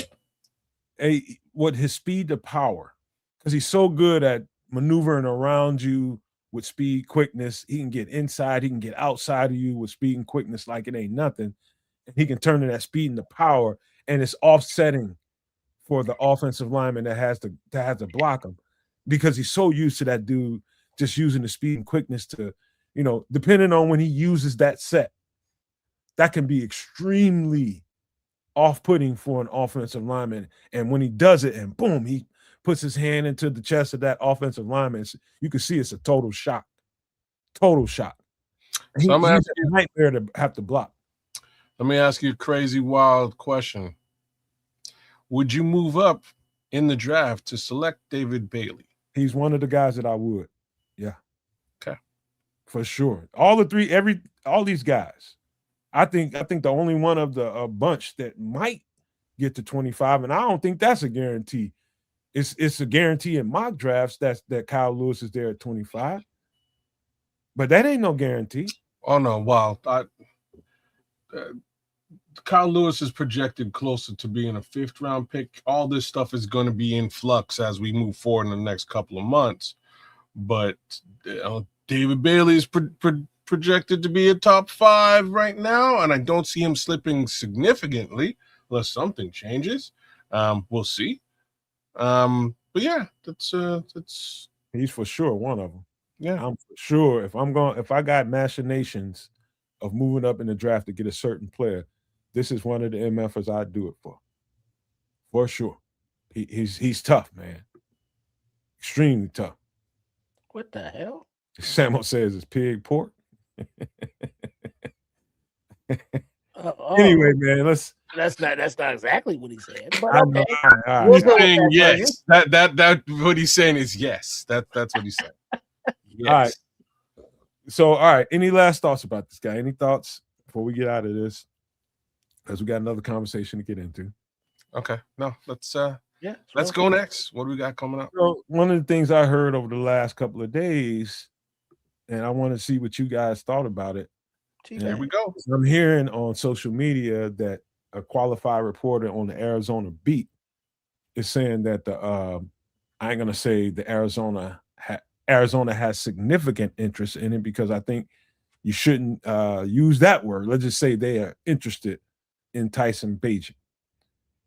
What his speed to power, because he's so good at maneuvering around you with speed, quickness. He can get inside, he can get outside of you with speed and quickness like it ain't nothing. And he can turn to that speed into power, and it's offsetting for the offensive lineman that has to block him, because he's so used to that dude just using the speed and quickness to, depending on when he uses that set, that can be extremely off-putting for an offensive lineman. And when he does it and boom, he puts his hand into the chest of that offensive lineman, you can see it's a total shock. Total shock. He's a nightmare to have to block.
Let me ask you a crazy, wild question. Would you move up in the draft to select David Bailey?
He's one of the guys that I would. Yeah.
Okay.
For sure. All these guys. I think the only one of the bunch that might get to 25, and I don't think that's a guarantee. It's a guarantee in mock drafts that Kyle Lewis is there at 25. But that ain't no guarantee.
Oh no, wow. Kyle Lewis is projected closer to being a 5th round pick. All this stuff is going to be in flux as we move forward in the next couple of months. But David Bailey is projected to be a top 5 right now, and I don't see him slipping significantly unless something changes. We'll see. But yeah, that's
he's for sure one of them.
Yeah,
I'm for sure if I got machinations of moving up in the draft to get a certain player, this is one of the MFers I'd do it for sure. He's tough, man, extremely tough.
What the hell?
Samuel says it's pig pork. Anyway, man,
that's not exactly what he said. But
okay.
He's saying yes. That what he's saying is yes. That's what he's saying. Yes.
All right. So, all right. Any last thoughts about this guy? Any thoughts before we get out of this? Because we got another conversation to get into.
Okay. No, let's go next. What do we got coming up?
So one of the things I heard over the last couple of days, and I want to see what you guys thought about it.
Here we go.
I'm hearing on social media that a qualified reporter on the Arizona beat is saying that I ain't gonna say the Arizona has significant interest in it, because I think you shouldn't use that word. Let's just say they are interested in Tyson Bagent.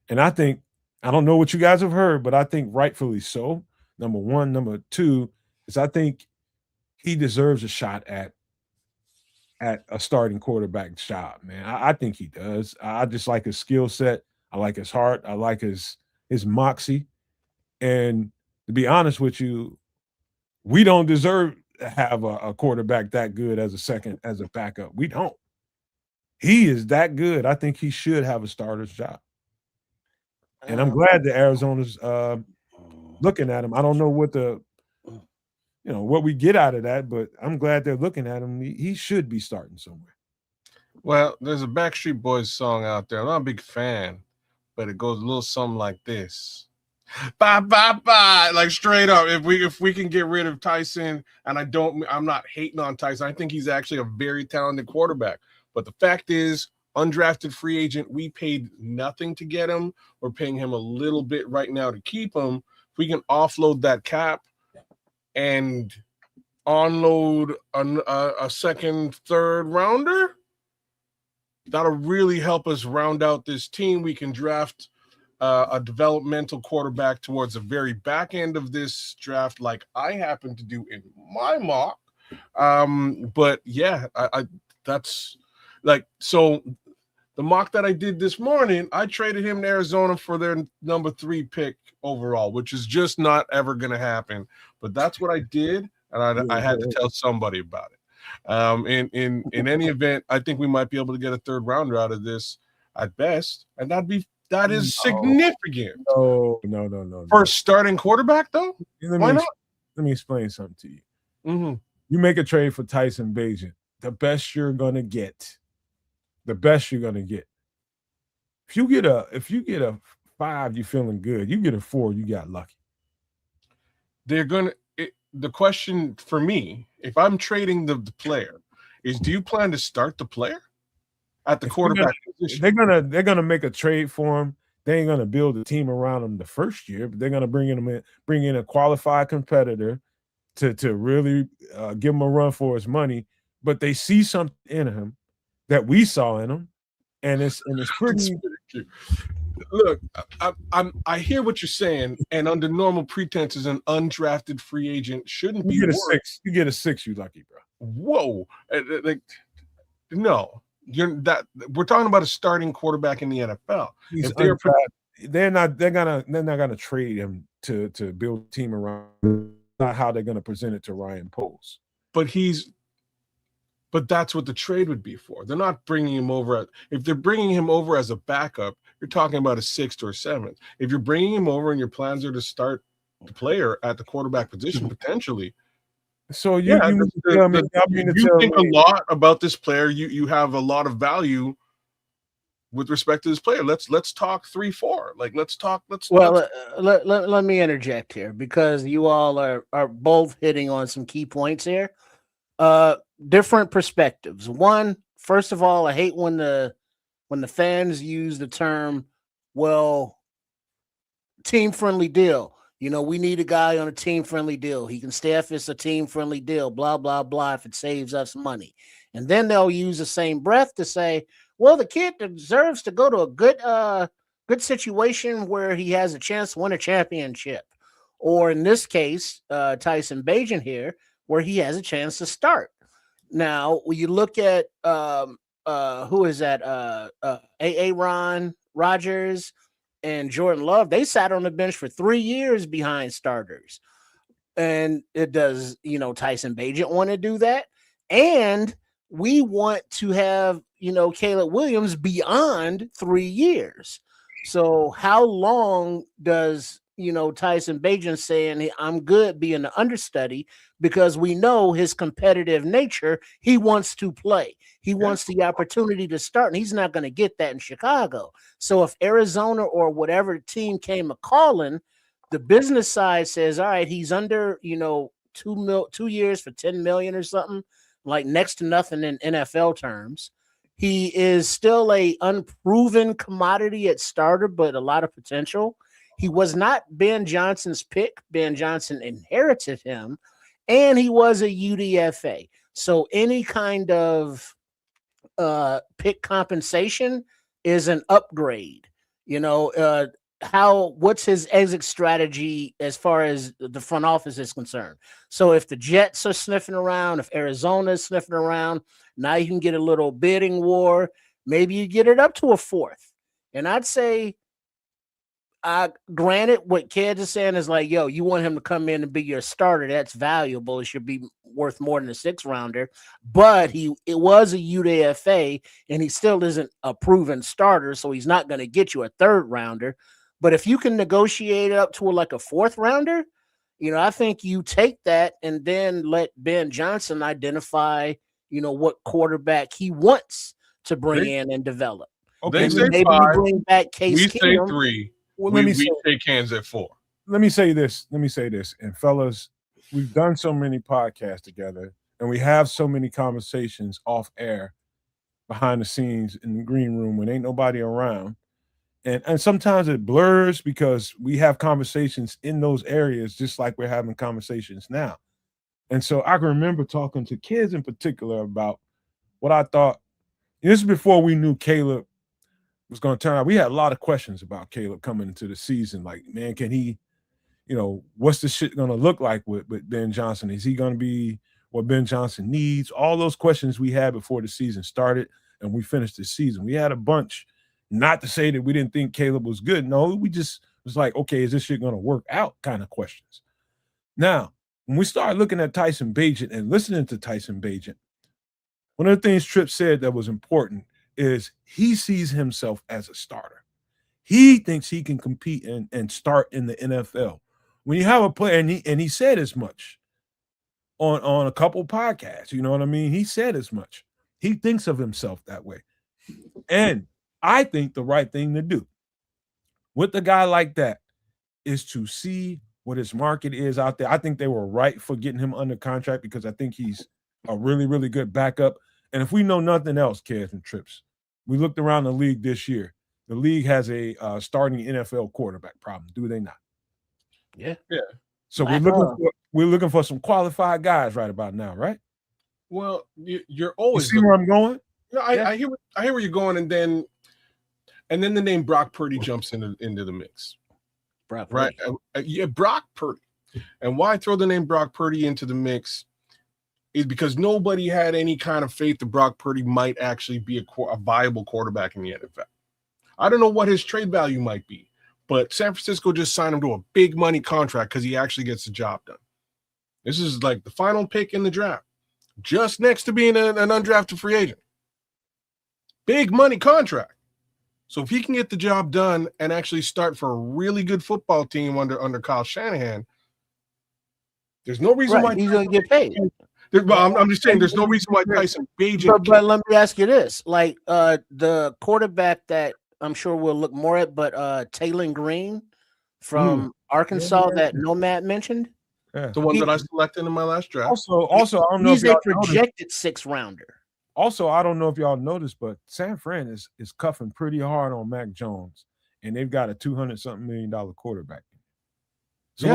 And I think, I don't know what you guys have heard, but I think rightfully so. Number one. Number two is I think he deserves a shot at a starting quarterback job, man. I think he does. I just like his skill set. I like his heart. I like his moxie. And to be honest with you, we don't deserve to have a quarterback that good as a backup. We don't. He is that good. I think he should have a starter's job. And I'm glad that Arizona's looking at him. I don't know what we get out of that, but I'm glad they're looking at him. He should be starting somewhere.
Well, there's a Backstreet Boys song out there. I'm not a big fan, but it goes a little something like this. Bye. Like straight up. If we can get rid of Tyson, and I'm not hating on Tyson. I think he's actually a very talented quarterback. But the fact is, undrafted free agent, we paid nothing to get him. We're paying him a little bit right now to keep him. If we can offload that cap and unload a second, third rounder, that'll really help us round out this team. We can draft a developmental quarterback towards the very back end of this draft, like I happen to do in my mock. But yeah, I that's like, so the mock that I did this morning, I traded him to Arizona for their number 3 pick overall, which is just not ever going to happen. But that's what I did, and I had to tell somebody about it. In any event, I think we might be able to get a third rounder out of this at best, and that is significant.
No.
For starting quarterback, though? Why not?
Let me explain something to you.
Mm-hmm.
You make a trade for Tyson Bagent, the best you're gonna get. If you get a 5, you're feeling good. You get a 4, you got lucky.
The question for me, if I'm trading the player, is do you plan to start the player at the quarterback position?
They're gonna make a trade for him. They ain't gonna build a team around him the first year, but they're gonna bring in a qualified competitor to really give him a run for his money. But they see something in him that we saw in him, and it's pretty.
Look, I hear what you're saying, and under normal pretenses, an undrafted free agent shouldn't be.
You get a 6. You lucky, bro.
Whoa, like no. We're talking about a starting quarterback in the NFL.
They're not gonna trade him to build a team around. Not how they're gonna present it to Ryan Poles.
But that's what the trade would be for. They're not bringing him over. If they're bringing him over as a backup, you're talking about a 6th or 7th. If you're bringing him over and your plans are to start the player at the quarterback position potentially.
So you
think a lot about this player. You have a lot of value with respect to this player. Let's talk 3-4. Like
let me interject here, because you all are both hitting on some key points here. Different perspectives. One, first of all, I hate when the fans use the term, well, team friendly deal. We need a guy on a team friendly deal. He can stay if it's a team friendly deal, blah, blah, blah, if it saves us money. And then they'll use the same breath to say, well, the kid deserves to go to a good situation where he has a chance to win a championship. Or in this case, Tyson Bagent here, where he has a chance to start. Now, when you look at who is that? Aaron Rodgers and Jordan Love, they sat on the bench for 3 years behind starters. And it does, Tyson Bagent want to do that? And we want to have, Caleb Williams beyond 3 years. So how long does, Tyson Bagent saying, I'm good being an understudy, because we know his competitive nature. He wants to play. He wants the opportunity to start, and he's not going to get that in Chicago. So if Arizona or whatever team came a calling, the business side says, all right, he's under, 2 years for $10 million or something, like next to nothing in NFL terms. He is still a unproven commodity at starter, but a lot of potential. He was not Ben Johnson's pick. Ben Johnson inherited him, and he was a UDFA. So any kind of pick compensation is an upgrade. What's his exit strategy as far as the front office is concerned? So if the Jets are sniffing around, if Arizona is sniffing around, now you can get a little bidding war. Maybe you get it up to a 4th. And I'd say, granted, what Kids is saying is like, yo, you want him to come in and be your starter. That's valuable. It should be worth more than a 6th rounder. But it was a UDFA, and he still isn't a proven starter, so he's not going to get you a 3rd rounder. But if you can negotiate up to like a 4th rounder, I think you take that and then let Ben Johnson identify, what quarterback he wants to bring in and develop.
Okay, maybe
5, bring back Case
we
Keenum.
Say 3.
Well,
we take hands at 4.
let me say this. And fellas, we've done so many podcasts together, and we have so many conversations off air, behind the scenes in the green room when ain't nobody around. And sometimes it blurs because we have conversations in those areas just like we're having conversations now. And so I can remember talking to kids in particular about what I thought. This is before we knew Caleb was going to turn out. We had a lot of questions about Caleb coming into the season. Like, man, can he, what's the shit going to look like with Ben Johnson? Is he going to be what Ben Johnson needs? All those questions we had before the season started and we finished the season. We had a bunch, not to say that we didn't think Caleb was good. No, we just was like, okay, is this shit going to work out kind of questions. Now, when we started looking at Tyson Bagent and listening to Tyson Bagent, one of the things Tripp said that was important is he sees himself as a starter. He thinks he can compete and start in the NFL. When you have a player, and he said as much on a couple podcasts, you know what I mean? He said as much. He thinks of himself that way. And I think the right thing to do with a guy like that is to see what his market is out there. I think they were right for getting him under contract because I think he's a really, really good backup. And if we know nothing else, Kev and Trips, we looked around the league this year. The league has a starting NFL quarterback problem, do they not?
Yeah.
So we're looking for some qualified guys right about now, right?
Well, you're always
see where I'm going.
No, I hear where you're going, and then the name Brock Purdy jumps into the mix.
Brock
Purdy. Right? Brock Purdy. And why throw the name Brock Purdy into the mix is because nobody had any kind of faith that Brock Purdy might actually be a viable quarterback in the NFL. I don't know what his trade value might be, but San Francisco just signed him to a big money contract because he actually gets the job done. This is like the final pick in the draft, just next to being an undrafted free agent. Big money contract. So if he can get the job done and actually start for a really good football team under Kyle Shanahan, there's no reason why
he's going to get paid.
I'm just saying there's no reason why Tyson Bagent.
But let me ask you this: like the quarterback that I'm sure we'll look more at, but Taylon Green from Arkansas that Nomad mentioned,
the one that I selected in my last draft.
Also, I don't know
he's a projected 6th rounder.
Also, I don't know if y'all noticed, but San Fran is cuffing pretty hard on Mac Jones, and they've got a $200-something million quarterback.
So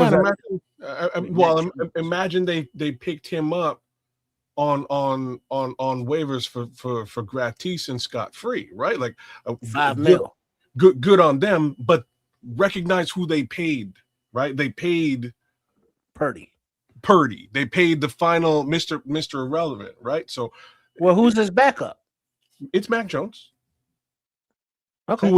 imagine they picked him up on waivers for gratis and scot free, right? Like
$5 million.
Good on them, but recognize who they paid, right? They paid
Purdy.
They paid the final Mr. Irrelevant, right? So,
well, who's his backup?
It's Mac Jones.
Okay.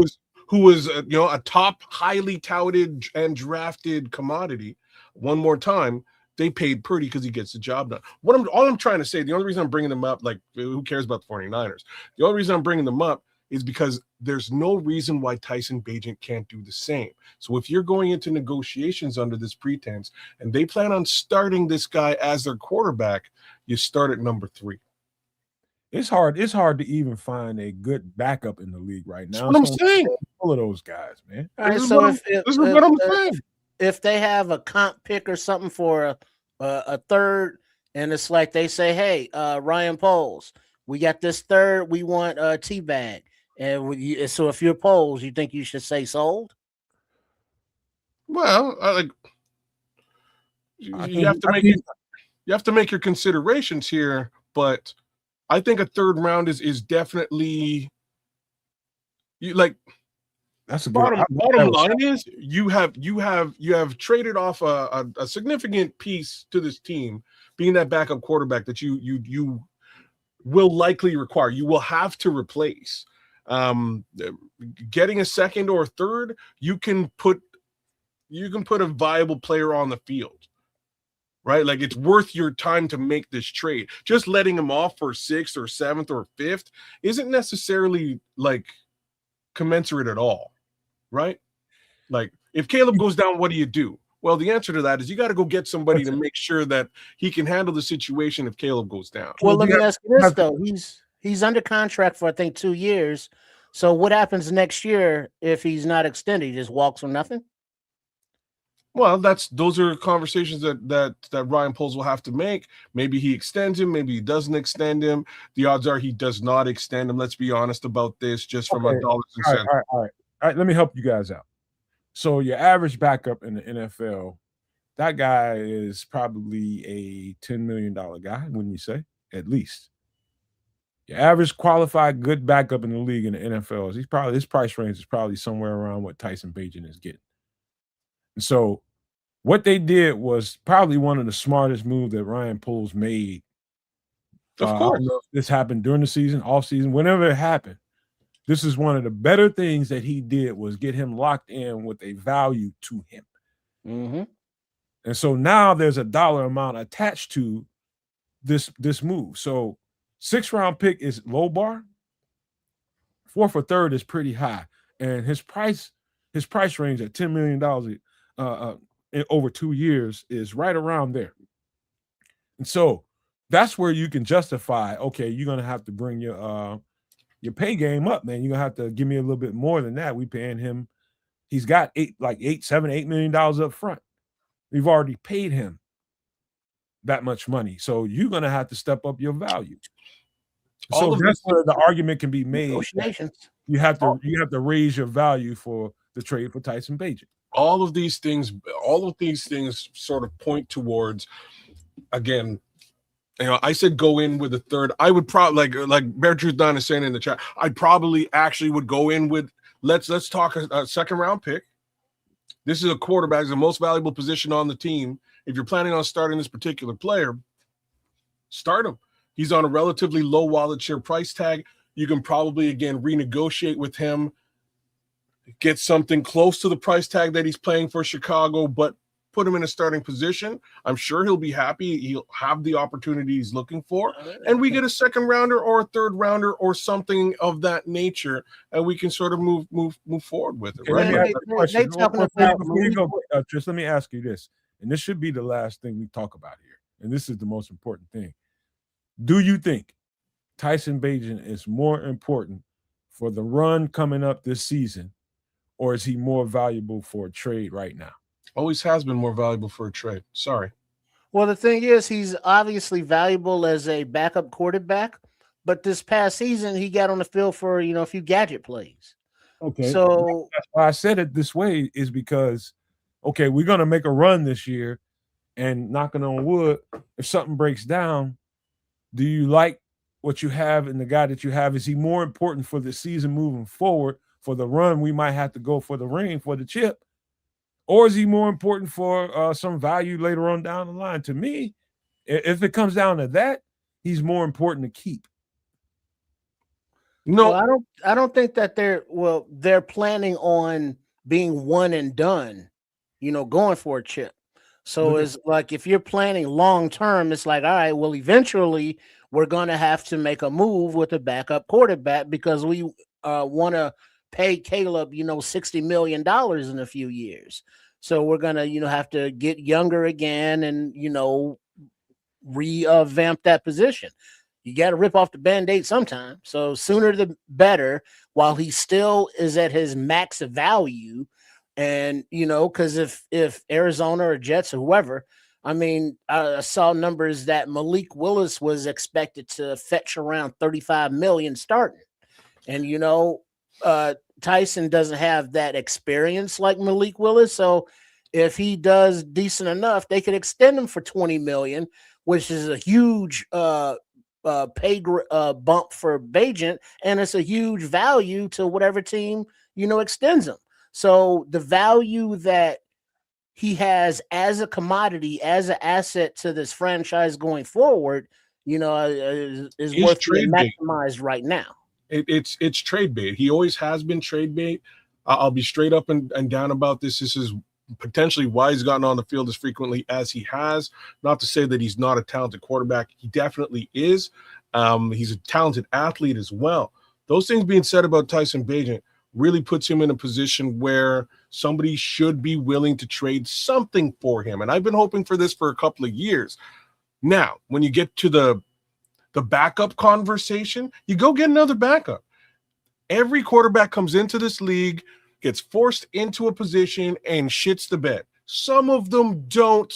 Who was a top, highly touted and drafted commodity. One more time, they paid Purdy because he gets the job done. All I'm trying to say, the only reason I'm bringing them up, like who cares about the 49ers? The only reason I'm bringing them up is because there's no reason why Tyson Bagent can't do the same. So if you're going into negotiations under this pretense and they plan on starting this guy as their quarterback, you start at number 3.
It's hard to even find a good backup in the league right now.
That's what I'm saying.
All of those guys, man.
All right, so if they have a comp pick or something for a third, and it's like they say, hey, Ryan Poles, we got this third, we want T-Bag. And so if you're Poles, you think you should say sold?
Well, you have to make your considerations here, but I think a third round is definitely
that's a
bottom line is you have traded off a significant piece to this team, being that backup quarterback that you will likely require. You will have to replace. Getting a second or a third, you can put a viable player on the field. Right? Like it's worth your time to make this trade. Just letting him off for 6th or 7th or 5th isn't necessarily like commensurate at all. Right? Like if Caleb goes down, what do you do? Well, the answer to that is you got to go get somebody to make sure that he can handle the situation if Caleb goes down.
Well, let me ask you this though. He's under contract for I think 2 years. So what happens next year if he's not extended? He just walks for nothing?
Well, those are conversations that Ryan Poles will have to make. Maybe he extends him, maybe he doesn't extend him. The odds are he does not extend him. Let's be honest about this, just from a dollars and cents.
All right. Let me help you guys out. So your average backup in the NFL, that guy is probably a $10 million guy, wouldn't you say? At least. Your average qualified good backup in the league in the NFL is his price range is probably somewhere around what Tyson Bagent is getting. And so what they did was probably one of the smartest moves that Ryan Poles made.
Of course.
I don't know if this happened during the season, off season, whenever it happened. This is one of the better things that he did was get him locked in with a value to him.
Mm-hmm.
And so now there's a dollar amount attached to this move. So 6th round pick is low bar. 4th or 3rd is pretty high. And his price range at $10 million in over 2 years is right around there. And so that's where you can justify, okay, you're going to have to bring your pay game up, man. You're going to have to give me a little bit more than that. We paying him. He's got $8 million up front. We've already paid him that much money. So you're going to have to step up your value. So that's where the argument can be made.
Negotiations.
You have to raise your value for the trade for Tyson Bagent.
All of these things sort of point towards, again, I said go in with a third. I would probably like Bear Truth Don is saying in the chat. I probably actually would go in with let's talk a 2nd round pick. This is a quarterback, it's the most valuable position on the team. If you're planning on starting this particular player, start him. He's on a relatively low wallet share price tag. You can probably, again, renegotiate with him, get something close to the price tag that he's playing for Chicago, but put him in a starting position. I'm sure he'll be happy. He'll have the opportunity he's looking for. And we get a 2nd rounder or a 3rd rounder or something of that nature, and we can sort of move forward with it. Right?
Just let me ask you this, and this should be the last thing we talk about here, and this is the most important thing. Do you think Tyson Bagent is more important for the run coming up this season, or is he more valuable for a trade right now?
Always has been more valuable for a trade. Sorry.
Well, the thing is, he's obviously valuable as a backup quarterback, but this past season he got on the field for a few gadget plays.
Okay.
So
that's why I said it this way is because, okay, we're gonna make a run this year, and knocking on wood, if something breaks down, do you like what you have and the guy that you have? Is he more important for the season moving forward, for the run we might have to go for the ring, for the chip? Or is he more important for some value later on down the line? To me, if it comes down to that, he's more important to keep.
No, well, I don't think that they're planning on being one and done, going for a chip. So it's like if you're planning long term, it's like, all right, well, eventually we're going to have to make a move with a backup quarterback because we want to pay Caleb, $60 million in a few years. So we're going to, have to get younger again and, revamp that position. You got to rip off the Band-Aid sometime. So sooner the better while he still is at his max value. And, because if Arizona or Jets or whoever, I saw numbers that Malik Willis was expected to fetch around $35 million starting. And, Tyson doesn't have that experience like Malik Willis. So if he does decent enough, they could extend him for $20 million, which is a huge pay bump for Bagent. And it's a huge value to whatever team, extends him. So the value that he has as a commodity, as an asset to this franchise going forward, is worth being maximized right now.
It's trade bait. He always has been trade bait. I'll be straight up and down about this. This is potentially why he's gotten on the field as frequently as he has. Not to say that he's not a talented quarterback. He definitely is. He's a talented athlete as well. Those things being said about Tyson Bagent really puts him in a position where somebody should be willing to trade something for him. And I've been hoping for this for a couple of years. Now, when you get to the backup conversation, you go get another backup. Every quarterback comes into this league, gets forced into a position, and shits the bed. Some of them don't,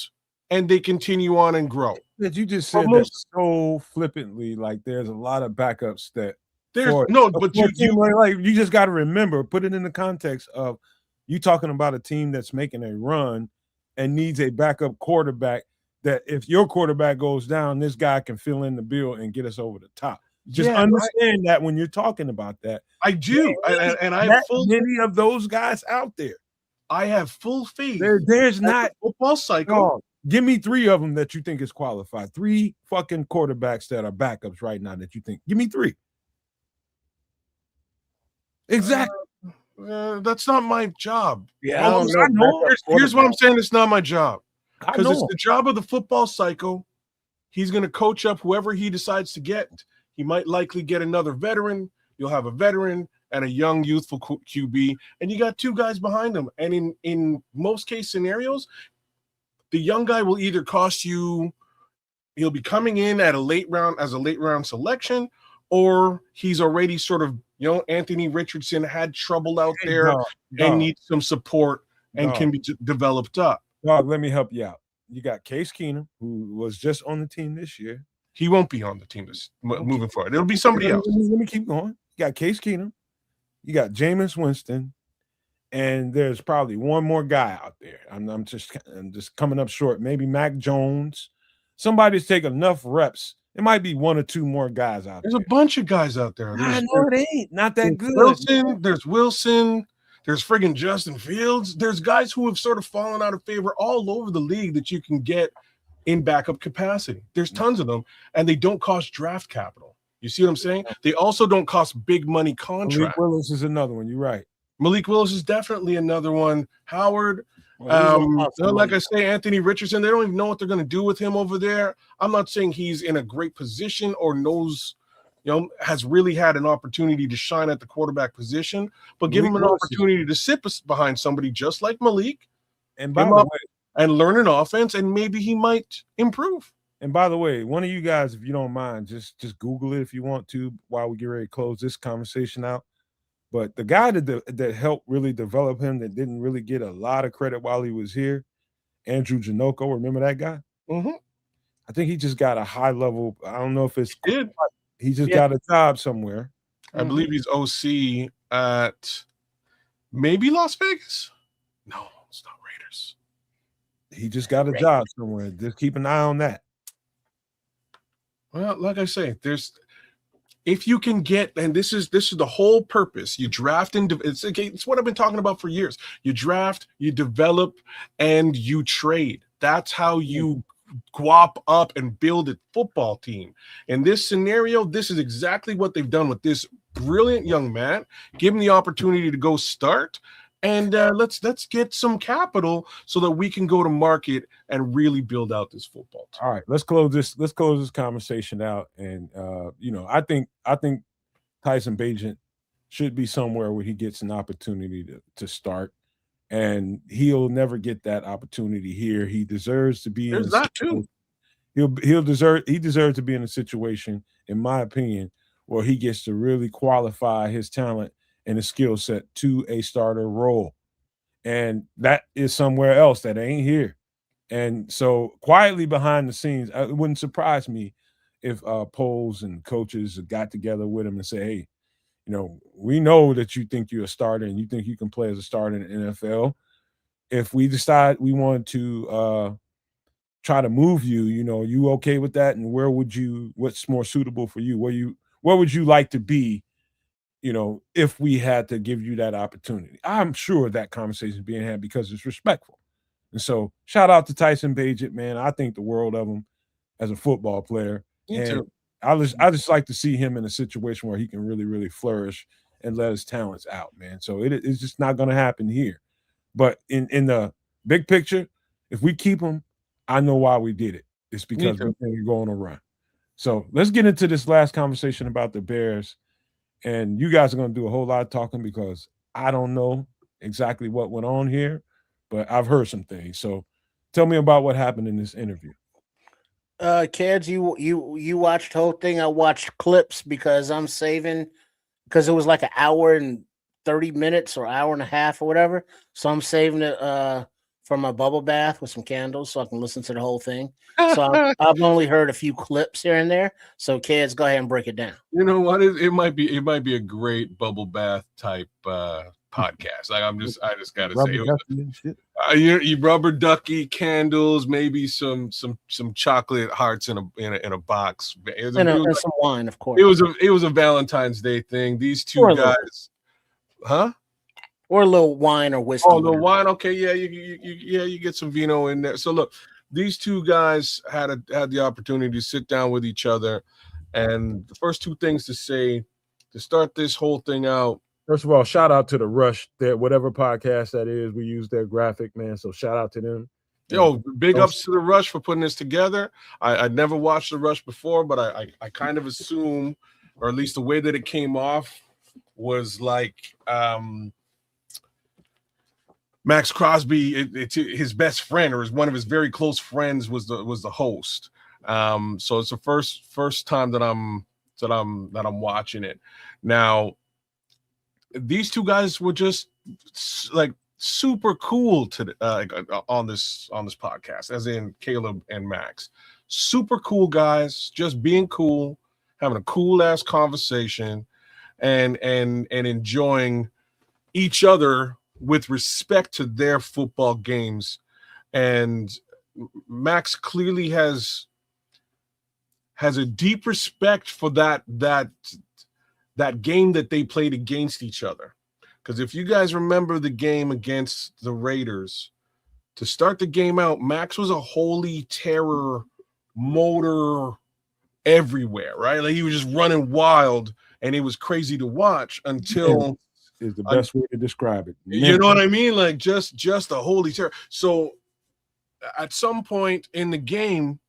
and they continue on and grow.
That you just said that so flippantly, like there's a lot of backups that you just got to remember, put it in the context of you talking about a team that's making a run and needs a backup quarterback. That if your quarterback goes down, this guy can fill in the bill and get us over the top. Just understand that when you're talking about that.
I do, and I have
many of those guys out there.
I have full faith.
There's not
football cycle.
Give me 3 of them that you think is qualified. 3 fucking quarterbacks that are backups right now that you think. Give me 3. Exactly.
That's not my job.
Yeah, I know.
Here's what I'm saying. It's not my job. Because it's the job of the football cycle. He's going to coach up whoever he decides to get. He might likely get another veteran. You'll have a veteran and a young, youthful QB, and you got 2 guys behind him. And in most case scenarios, the young guy will either cost you, he'll be coming in at a late round selection, or he's already sort of, Anthony Richardson had trouble out there and needs some support and can be developed up.
Dog, let me help you out. You got Case Keenum, who was just on the team this year.
He won't be on the team moving forward. It'll be somebody else.
Let me keep going. You got Case Keenum. You got Jameis Winston. And there's probably one more guy out there. I'm just coming up short. Maybe Mac Jones. Somebody's taking enough reps. It might be 1 or 2 more guys out there.
There's a bunch of guys out there.
I know it ain't not that good.
There's Wilson. There's friggin' Justin Fields. There's guys who have sort of fallen out of favor all over the league that you can get in backup capacity. There's tons of them, and they don't cost draft capital. You see what I'm saying? They also don't cost big money contracts.
Malik Willis is another one. You're right.
Malik Willis is definitely another one. Howard, like I say, Anthony Richardson, they don't even know what they're going to do with him over there. I'm not saying he's in a great position or knows, has really had an opportunity to shine at the quarterback position, but give him an opportunity to sit behind somebody just like Malik
and
learn an offense, and maybe he might improve.
And by the way, one of you guys, if you don't mind, just Google it if you want to while we get ready to close this conversation out. But the guy that helped really develop him, that didn't really get a lot of credit while he was here, Andrew Janoko, remember that guy?
Mm-hmm.
I think he just got a high level. I don't know if it's
good.
He just got a job somewhere.
I believe he's OC at maybe Las Vegas. No, it's not Raiders.
He just got a job somewhere. Just keep an eye on that.
Well, like I say, if you can get, and this is the whole purpose. You draft and it's what I've been talking about for years. You draft, you develop, and you trade. That's how you guap up and build a football team. In this scenario, this is exactly what they've done with this brilliant young man. Give him the opportunity to go start, and let's get some capital so that we can go to market and really build out this football team.
All right, let's close this conversation out. And I think Tyson Bagent should be somewhere where he gets an opportunity to start, and he'll never get that opportunity here. He deserves to be.
There's that too.
He deserves to be in a situation, in my opinion, where he gets to really qualify his talent and his skill set to a starter role. And that is somewhere else that ain't here. And so quietly behind the scenes, it wouldn't surprise me if polls and coaches got together with him and say, hey, we know that you think you're a starter and you think you can play as a starter in the NFL. If we decide we want to try to move you, you okay with that? And what's more suitable for you? Where would you like to be, if we had to give you that opportunity? I'm sure that conversation is being had because it's respectful. And so shout out to Tyson Bagent, man. I think the world of him as a football player.
Me too.
I just like to see him in a situation where he can really, really flourish and let his talents out, man. So it's just not going to happen here. But in the big picture, if we keep him, I know why we did it. It's because we're going to run. So let's get into this last conversation about the Bears. And you guys are going to do a whole lot of talking because I don't know exactly what went on here, but I've heard some things. So tell me about what happened in this interview.
Kids, you watched the whole thing. I watched clips because I'm saving, because it was like an hour and 30 minutes or hour and a half or whatever. So I'm saving it from a bubble bath with some candles so I can listen to the whole thing. So I've only heard a few clips here and there. So kids, go ahead and break it down.
You know what? It might be a great bubble bath type podcast. Like I just gotta say, it was, you rubber ducky, candles, maybe some chocolate hearts in a box.
And some wine, of course.
It was a Valentine's Day thing. These two guys, huh?
Or a little wine or whiskey.
Oh, a little wine. Okay, yeah, you get some vino in there. So look, these two guys had the opportunity to sit down with each other, and the first two things to say to start this whole thing out.
First of all, shout out to the Rush, that whatever podcast that is, we use their graphic, man. So shout out to them.
Yo, big ups to the Rush for putting this together. I'd never watched the Rush before, but I kind of assume, or at least the way that it came off was like Max Crosby, it's his best friend or one of his very close friends was the host. So it's the first time that I'm watching it. Now, these two guys were just like super cool to on this podcast, as in Caleb and Max. Super cool guys, just being cool, having a cool ass conversation, and enjoying each other with respect to their football games. And Max clearly has a deep respect for that game that they played against each other. Because if you guys remember the game against the Raiders, to start the game out, Max was a holy terror motor everywhere, right? Like he was just running wild, and it was crazy to watch until
is the best way to describe it.
You know what I mean? Like just a holy terror. So at some point in the game,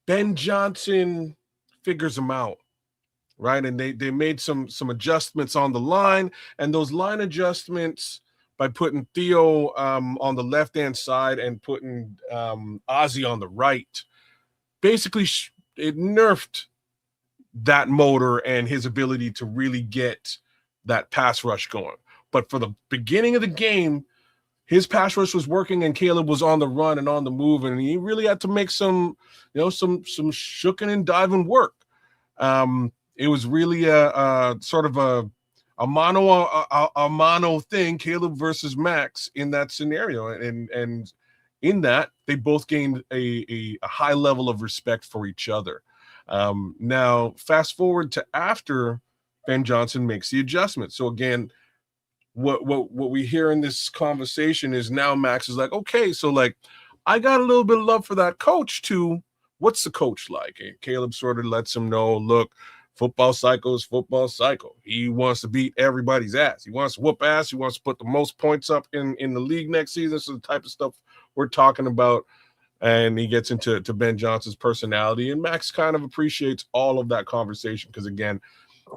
Ben Johnson figures him out, right? And they made some adjustments on the line, and those line adjustments by putting Theo on the left-hand side and putting Ozzy on the right, basically it nerfed that motor and his ability to really get that pass rush going. But for the beginning of the game, his pass rush was working, and Caleb was on the run and on the move, and he really had to make some shooking and diving work. It was really a sort of a mono thing, Caleb versus Max in that scenario, and in that they both gained a high level of respect for each other. Now, fast forward to after Ben Johnson makes the adjustment. So again, what we hear in this conversation is now Max is like, okay, so like I got a little bit of love for that coach too. What's the coach like? And Caleb sort of lets him know, look, football psycho is football psycho. He wants to beat everybody's ass. He wants to whoop ass. He wants to put the most points up in the league next season. So the type of stuff we're talking about. And he gets into Ben Johnson's personality, and Max kind of appreciates all of that conversation because, again,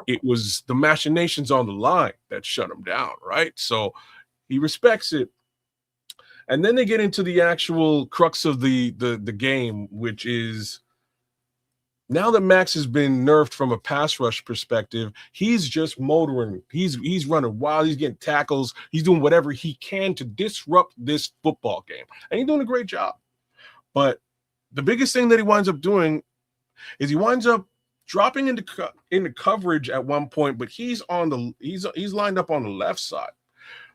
it was the machinations on the line that shut him down, right? So he respects it. And then they get into the actual crux of the game, which is now that Max has been nerfed from a pass rush perspective, he's just motoring. He's running wild. He's getting tackles. He's doing whatever he can to disrupt this football game. And he's doing a great job. But the biggest thing that he winds up doing is he winds up dropping into coverage at one point, but he's lined up on the left side.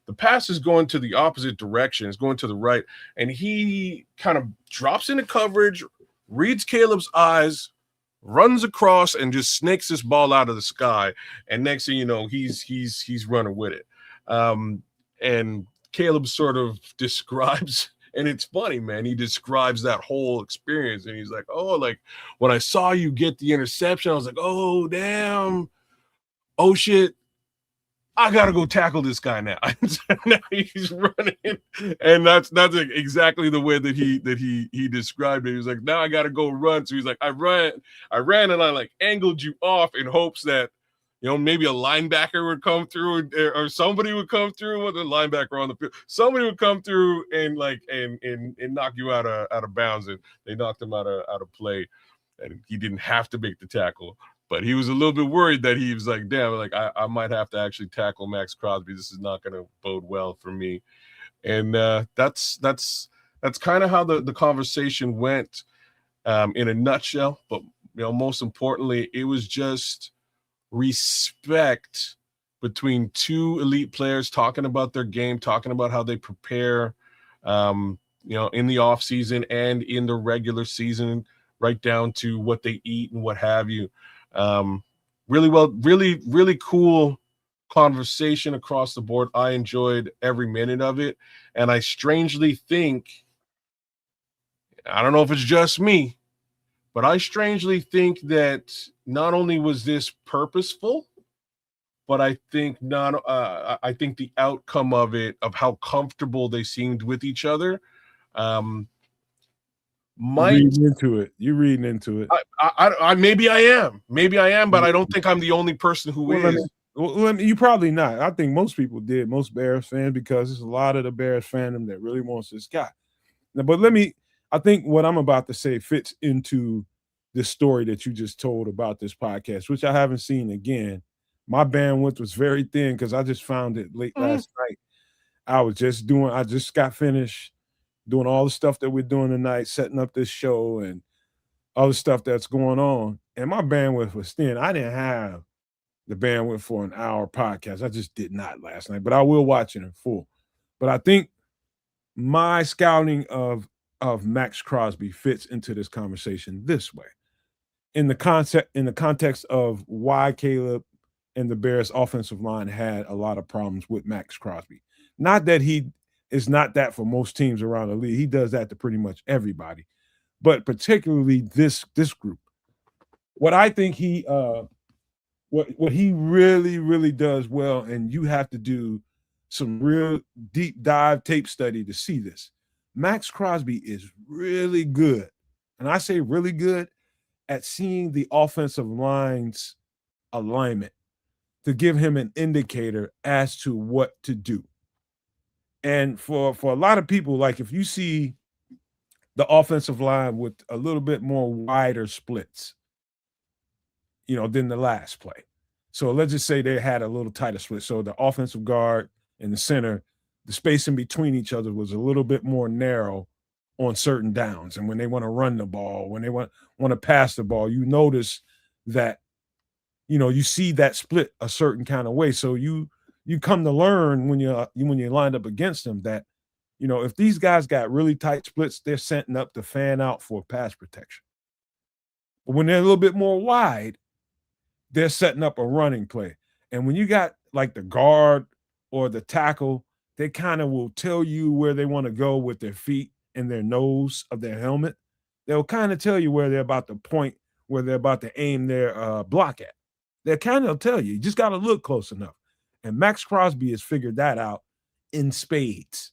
The pass is going to the opposite direction. It's going to the right, and he kind of drops into coverage, reads Caleb's eyes, runs across, and just snakes this ball out of the sky. And next thing you know, he's running with it. And Caleb sort of describes. And it's funny, man. He describes that whole experience, and he's like, "Oh, like when I saw you get the interception, I was like, oh damn, oh shit, I gotta go tackle this guy now." Now he's running, and that's exactly the way that he described it. He was like, "Now I gotta go run." So he's like, "I ran, and I like angled you off in hopes that." Maybe a linebacker would come through, or somebody would come through with a linebacker on the field. Somebody would come through and knock you out of bounds, and they knocked him out of play, and he didn't have to make the tackle. But he was a little bit worried that he was like, damn, like I might have to actually tackle Max Crosby. This is not going to bode well for me. And that's kind of how the conversation went in a nutshell. But most importantly, it was just respect between two elite players talking about their game, talking about how they prepare, in the off season and in the regular season, right down to what they eat and what have you. Really cool conversation across the board. I enjoyed every minute of it. And I strangely think, I don't know if it's just me, but I strangely think that not only was this purposeful, but I think I think the outcome of it, of how comfortable they seemed with each other, might.
You're reading into it.
I maybe I am, but I don't think I'm the only person who is.
You probably not. I think most people did, most Bears fans, because there's a lot of the Bears fandom that really wants this guy. Now, but I think what I'm about to say fits into this story that you just told about this podcast, which I haven't seen again. My bandwidth was very thin because I just found it late last night. I just got finished doing all the stuff that we're doing tonight, setting up this show and all the stuff that's going on. And my bandwidth was thin. I didn't have the bandwidth for an hour podcast. I just did not last night, but I will watch it in full. But I think my scouting of Max Crosby fits into this conversation this way. In the context of why Caleb and the Bears offensive line had a lot of problems with Max Crosby. Not that he is not that for most teams around the league. He does that to pretty much everybody, but particularly this group. What I think what he really, really does well, and you have to do some real deep dive tape study to see this. Max Crosby is really good, and I say really good, at seeing the offensive line's alignment to give him an indicator as to what to do. And for a lot of people, like if you see the offensive line with a little bit more wider splits, than the last play. So let's just say they had a little tighter split. So the offensive guard and the center, the space in between each other was a little bit more narrow on certain downs. And when they want to run the ball, when they want to pass the ball, you notice that, you see that split a certain kind of way. So you come to learn when you're lined up against them that, if these guys got really tight splits, they're setting up to fan out for pass protection. But when they're a little bit more wide, they're setting up a running play. And when you got like the guard or the tackle, they kind of will tell you where they want to go with their feet and their nose of their helmet. They'll kind of tell you where they're about to point, where they're about to aim their block at. They'll kind of tell you. You just got to look close enough. And Max Crosby has figured that out in spades.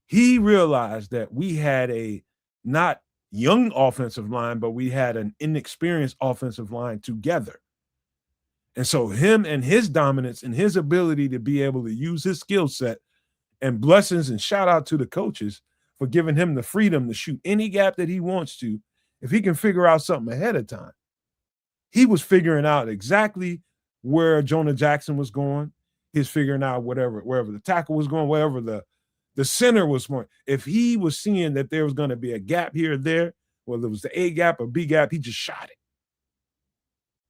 He realized that we had a not young offensive line, but we had an inexperienced offensive line together. And so him and his dominance and his ability to be able to use his skill set, and blessings and shout out to the coaches for giving him the freedom to shoot any gap that he wants to. If he can figure out something ahead of time, he was figuring out exactly where Jonah Jackson was going. He's figuring out wherever the tackle was going, wherever the center was going. If he was seeing that there was going to be a gap here or there, whether it was the A gap or B gap, he just shot it.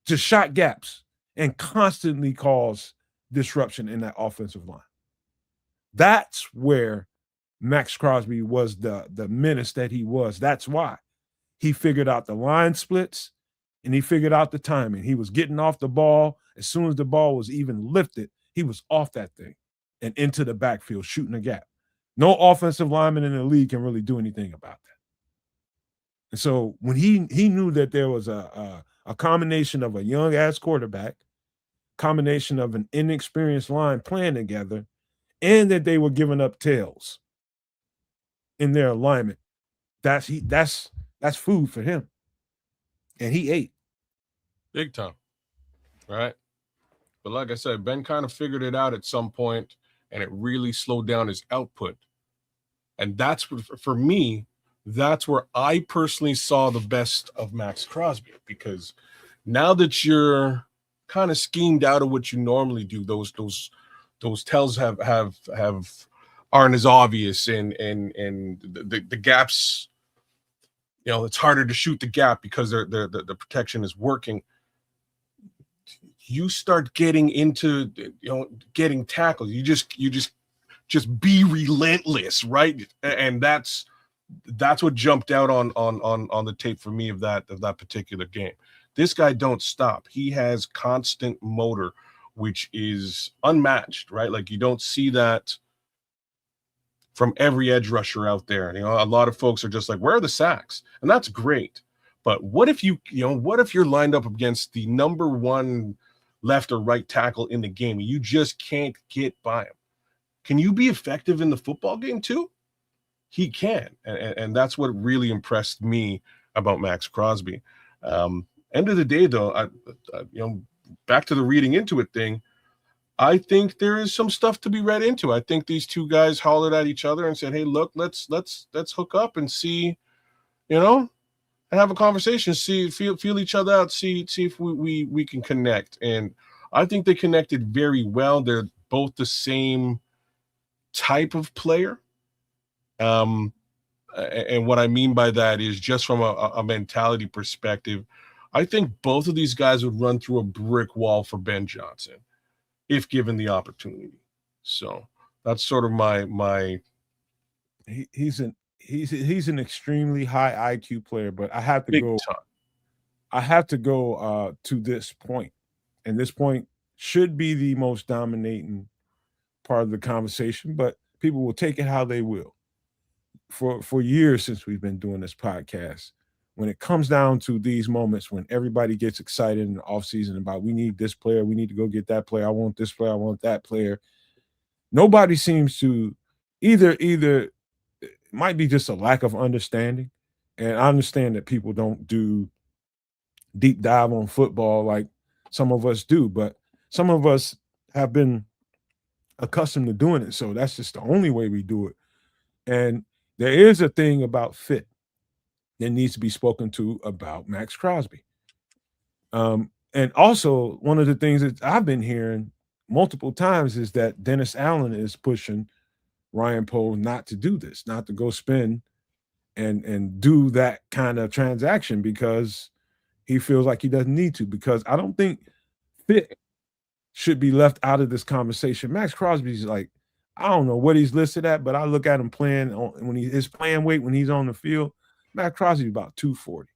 Just shot gaps and constantly caused disruption in that offensive line. That's where Max Crosby was the menace that he was. That's why he figured out the line splits and he figured out the timing. He was getting off the ball. As soon as the ball was even lifted, he was off that thing and into the backfield, shooting a gap. No offensive lineman in the league can really do anything about that. And so when he knew that there was a combination of a young-ass quarterback, combination of an inexperienced line playing together, and that they were giving up tails in their alignment, that's food for him. And he ate.
Big time. Right? But like I said, Ben kind of figured it out at some point, and it really slowed down his output. And that's what, for me, that's where I personally saw the best of Max Crosby, because now that you're kind of schemed out of what you normally do, those tells have aren't as obvious, and the gaps, it's harder to shoot the gap because the protection is working. You start getting into getting tackles. You just be relentless, right? And that's what jumped out on the tape for me of that particular game. This guy don't stop. He has constant motor, which is unmatched, right? Like, you don't see that from every edge rusher out there. A lot of folks are just like, where are the sacks? And that's great. But what if you're lined up against the number one left or right tackle in the game? You just can't get by him. Can you be effective in the football game too? He can. And that's what really impressed me about Max Crosby. End of the day, though, back to the reading into it thing, I think there is some stuff to be read into. I think these two guys hollered at each other and said, "Hey, look, let's hook up and see, and have a conversation, feel each other out, see if we can connect." And I think they connected very well. They're both the same type of player. And what I mean by that is, just from a mentality perspective, I think both of these guys would run through a brick wall for Ben Johnson if given the opportunity. So that's sort of my.
He's an extremely high IQ player, but I have to go.
Time.
I have to go to this point, and this point should be the most dominating part of the conversation, but people will take it how they will. For years since we've been doing this podcast, when it comes down to these moments when everybody gets excited in the offseason about, we need this player, we need to go get that player, I want this player, I want that player, nobody seems to either it might be just a lack of understanding. And I understand that people don't do deep dive on football like some of us do, but some of us have been accustomed to doing it. So that's just the only way we do it. And there is a thing about fit that needs to be spoken to about Max Crosby. And also, one of the things that I've been hearing multiple times is that Dennis Allen is pushing Ryan Poles not to do this, not to go spend and do that kind of transaction, because he feels like he doesn't need to, because I don't think fit should be left out of this conversation. Max Crosby's like, I don't know what he's listed at, but I look at him playing when his playing weight, when he's on the field, Max Crosby's about 240.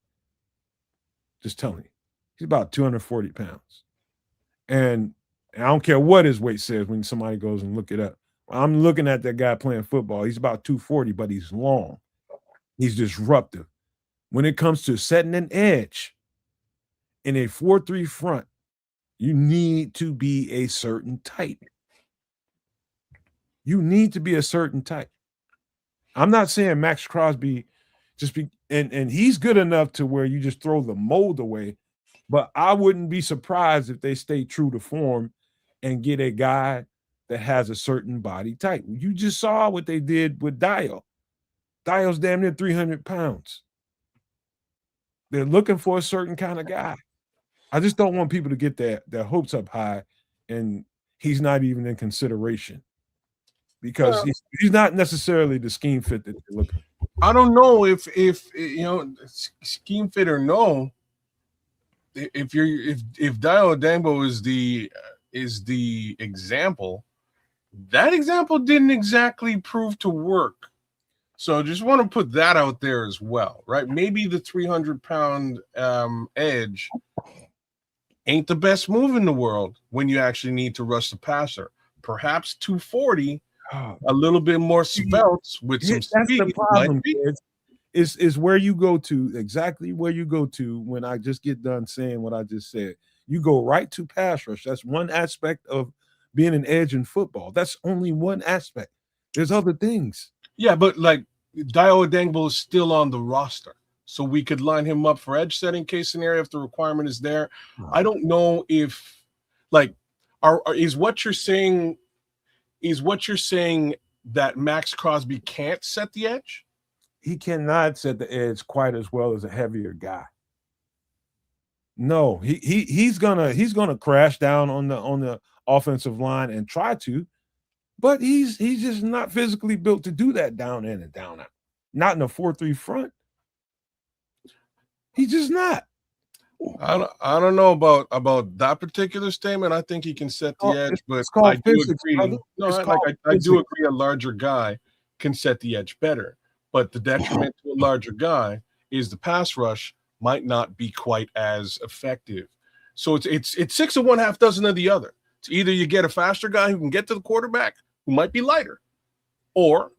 Just telling you. He's about 240 pounds. And I don't care what his weight says when somebody goes and look it up. I'm looking at that guy playing football. He's about 240, but he's long. He's disruptive. When it comes to setting an edge in a 4-3 front, you need to be a certain type. You need to be a certain type. I'm not saying Max Crosby and he's good enough to where you just throw the mold away, but I wouldn't be surprised if they stay true to form and get a guy that has a certain body type. You just saw what they did with Dio. Dio's damn near 300 pounds. They're looking for a certain kind of guy. I just don't want people to get their hopes up high, and he's not even in consideration, because he's not necessarily the scheme fit that they're looking for.
I don't know if scheme fit or no. If Dio Odangbo is the example, that example didn't exactly prove to work. So just want to put that out there as well, right? Maybe the 300-pound edge ain't the best move in the world when you actually need to rush the passer. Perhaps 240, a little bit more svelte with some speed.
That's the problem, kids. Is where you go to, exactly where you go to when I just get done saying what I just said. You go right to pass rush. That's one aspect of being an edge in football. That's only one aspect. There's other things.
Yeah, but like Dio Odangbo is still on the roster, so we could line him up for edge setting case scenario if the requirement is there. I don't know if is what you're saying that Max Crosby can't set the edge?
He cannot set the edge quite as well as a heavier guy. No, he's gonna crash down on the offensive line and try to, but he's just not physically built to do that down in and down out. Not in a 4-3 front. He's just not.
I don't know about that particular statement. I think he can set the edge, but
it's called
I do
physics,
agree.
brother.
No,
It's
I
called
do
physics.
agree a larger guy can set the edge better. But the detriment to a larger guy is the pass rush might not be quite as effective. So it's 6 of one, half dozen of the other. It's either you get a faster guy who can get to the quarterback, who might be lighter, or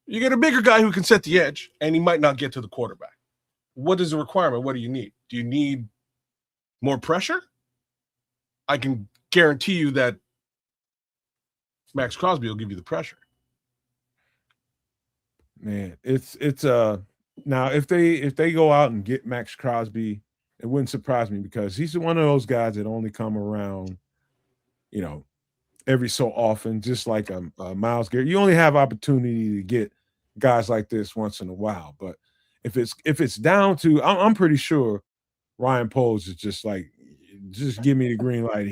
you get a bigger guy who can set the edge and he might not get to the quarterback. What is the requirement? What do you need? Do you need more pressure? I can guarantee you that Max Crosby will give you the pressure.
Man, it's now if they go out and get Max Crosby, it wouldn't surprise me because he's one of those guys that only come around, every so often, just like a Myles Garrett. You only have opportunity to get guys like this once in a while. But if it's down to, I'm pretty sure Ryan Poles is just like, just give me the green light.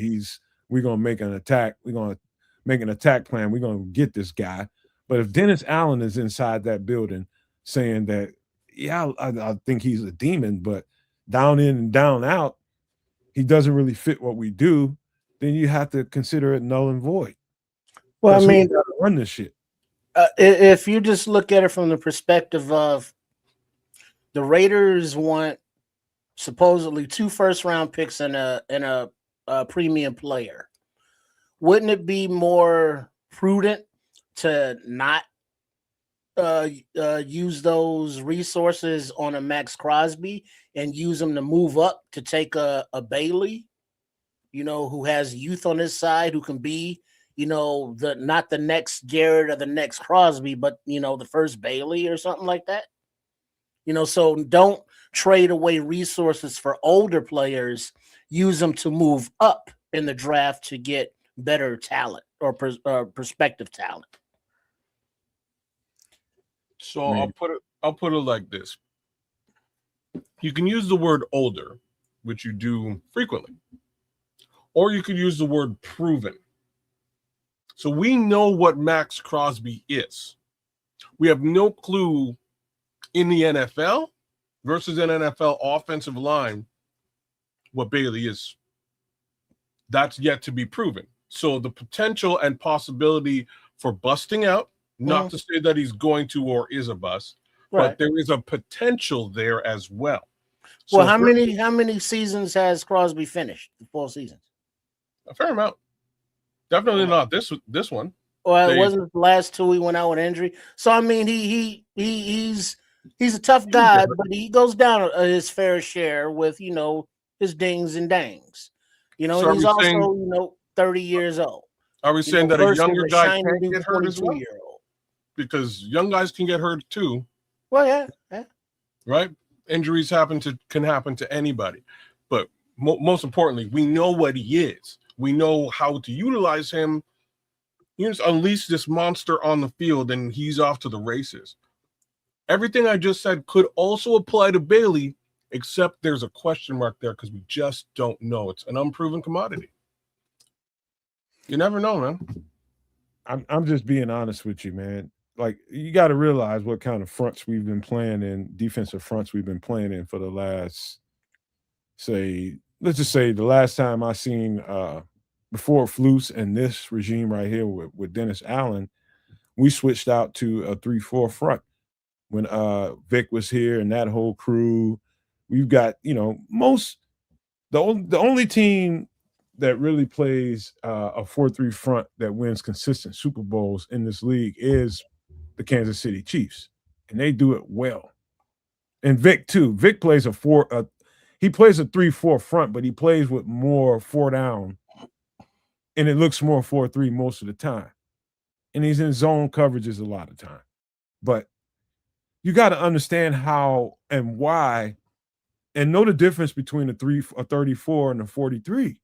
We're gonna make an attack. We're gonna make an attack plan. We're gonna get this guy. But if Dennis Allen is inside that building saying that, yeah, I think he's a demon, but down in and down out, he doesn't really fit what we do, then you have to consider it null and void.
Well, I mean,
run this shit.
If you just look at it from the perspective of the Raiders want supposedly 2 first-round picks and a premium player, wouldn't it be more prudent to not use those resources on a Max Crosby and use them to move up to take a Bailey, who has youth on his side, who can be, not the next Garrett or the next Crosby, but the first Bailey or something like that. So don't trade away resources for older players. Use them to move up in the draft to get better talent or prospective talent.
So I'll put it like this. You can use the word older, which you do frequently, or you could use the word proven. So we know what Max Crosby is. We have no clue in the NFL versus an NFL offensive line what Bailey is. That's yet to be proven. So the potential and possibility for busting out, not to say that he's going to or is a bust,
right,
but there is a potential there as well.
Well, how many seasons has Crosby finished? The full seasons?
A fair amount. Definitely not this one.
Well, it wasn't the last 2 he went out with injury. So I mean, he's a tough guy, but he goes down his fair share with his dings and dangs. So he's also 30 years old.
Are we saying that a younger guy can get hurt as well? Because young guys can get hurt too.
Well, yeah.
Right? Injuries can happen to anybody. But most importantly, we know what he is. We know how to utilize him. You just unleash this monster on the field and he's off to the races. Everything I just said could also apply to Bailey, except there's a question mark there because we just don't know. It's an unproven commodity. You never know, man.
I'm just being honest with you, man. Like, you got to realize what kind of fronts we've been playing in, defensive fronts we've been playing in for the last, let's just say the last time I seen before Flus and this regime right here with Dennis Allen, we switched out to a 3-4 front. When Vic was here and that whole crew, we've got, the only team that really plays a 4-3 front that wins consistent Super Bowls in this league is the Kansas City Chiefs, and they do it well. And Vic too. Vic plays he plays a 3-4 front, but he plays with more 4 down, and it looks more 4-3 most of the time. And he's in zone coverages a lot of time. But you got to understand how and why, and know the difference between a 34 and a 43,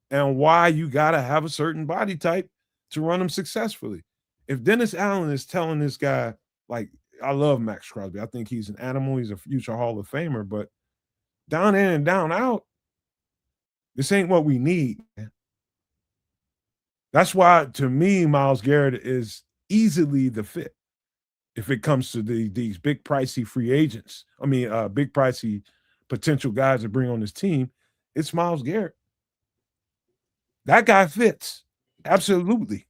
and why you got to have a certain body type to run them successfully. If Dennis Allen is telling this guy, like, I love Max Crosby, I think he's an animal, he's a future Hall of Famer, but down in and down out, this ain't what we need, man. That's why, to me, Myles Garrett is easily the fit if it comes to these big pricey free agents. I mean, big pricey potential guys to bring on this team. It's Myles Garrett. That guy fits absolutely.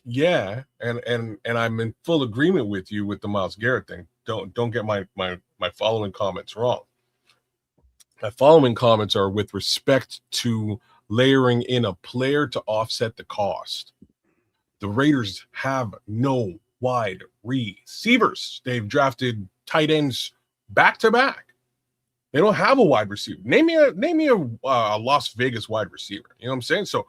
Yeah, and I'm in full agreement with you with the Myles Garrett thing. Don't get my following comments wrong. My following comments are with respect to layering in a player to offset the cost. The Raiders have no wide receivers. They've drafted tight ends back to back. They don't have a wide receiver. Name me a Las Vegas wide receiver. You know what I'm saying? So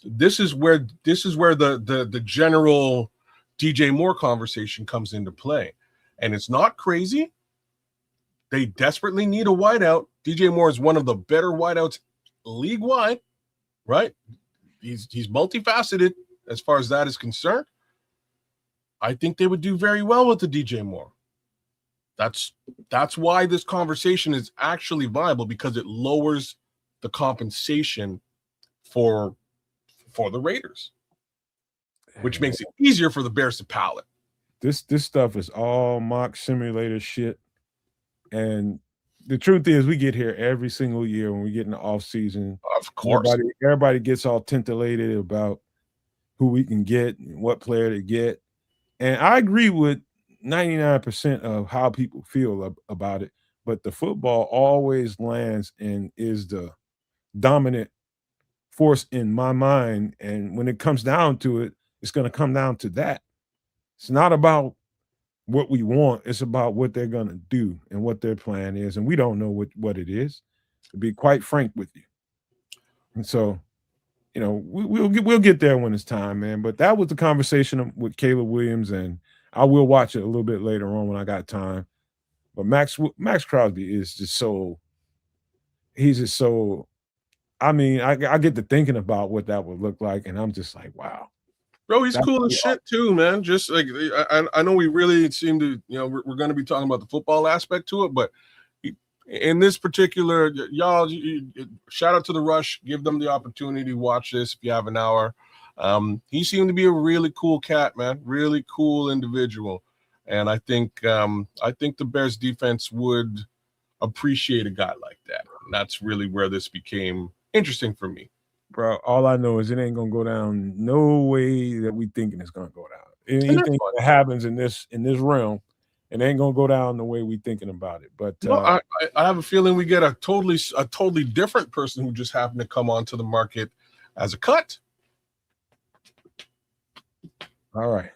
this is where the general DJ Moore conversation comes into play, and it's not crazy. They desperately need a wideout. DJ Moore is one of the better wideouts league wide, right? He's multifaceted as far as that is concerned. I think they would do very well with the DJ Moore. That's why this conversation is actually viable, because it lowers the compensation for the Raiders, which makes it easier for the Bears to pallet.
This stuff is all mock simulator shit. And the truth is, we get here every single year when we get in the off season.
Of course,
everybody gets all titillated about who we can get and what player to get. And I agree with 99% of how people feel about it. But the football always lands and is the dominant force in my mind. And when it comes down to it, it's going to come down to that. It's not about what we want. It's about what they're going to do and what their plan is. And we don't know what it is, to be quite frank with you. And so, you know, we'll get there when it's time, man. But that was the conversation with Caleb Williams, and I will watch it a little bit later on when I got time. But Max Crosby is just so, he's just so, I mean, I get to thinking about what that would look like, and I'm just like, wow.
Bro, he's cool as shit too, man. Just like, I know we really seem to, you know, we're going to be talking about the football aspect to it, but in this particular, y'all, shout out to the Rush. Give them the opportunity to watch this if you have an hour. He seemed to be a really cool cat, man. Really cool individual, and I think the Bears defense would appreciate a guy like that. And that's really where this became interesting for me.
Bro, all I know is it ain't gonna go down no way that we thinking it's gonna go down. Anything that happens in this realm, it ain't gonna go down the way we thinking about it. But
no, I have a feeling we get a totally different person who just happened to come onto the market as a cut.
All right,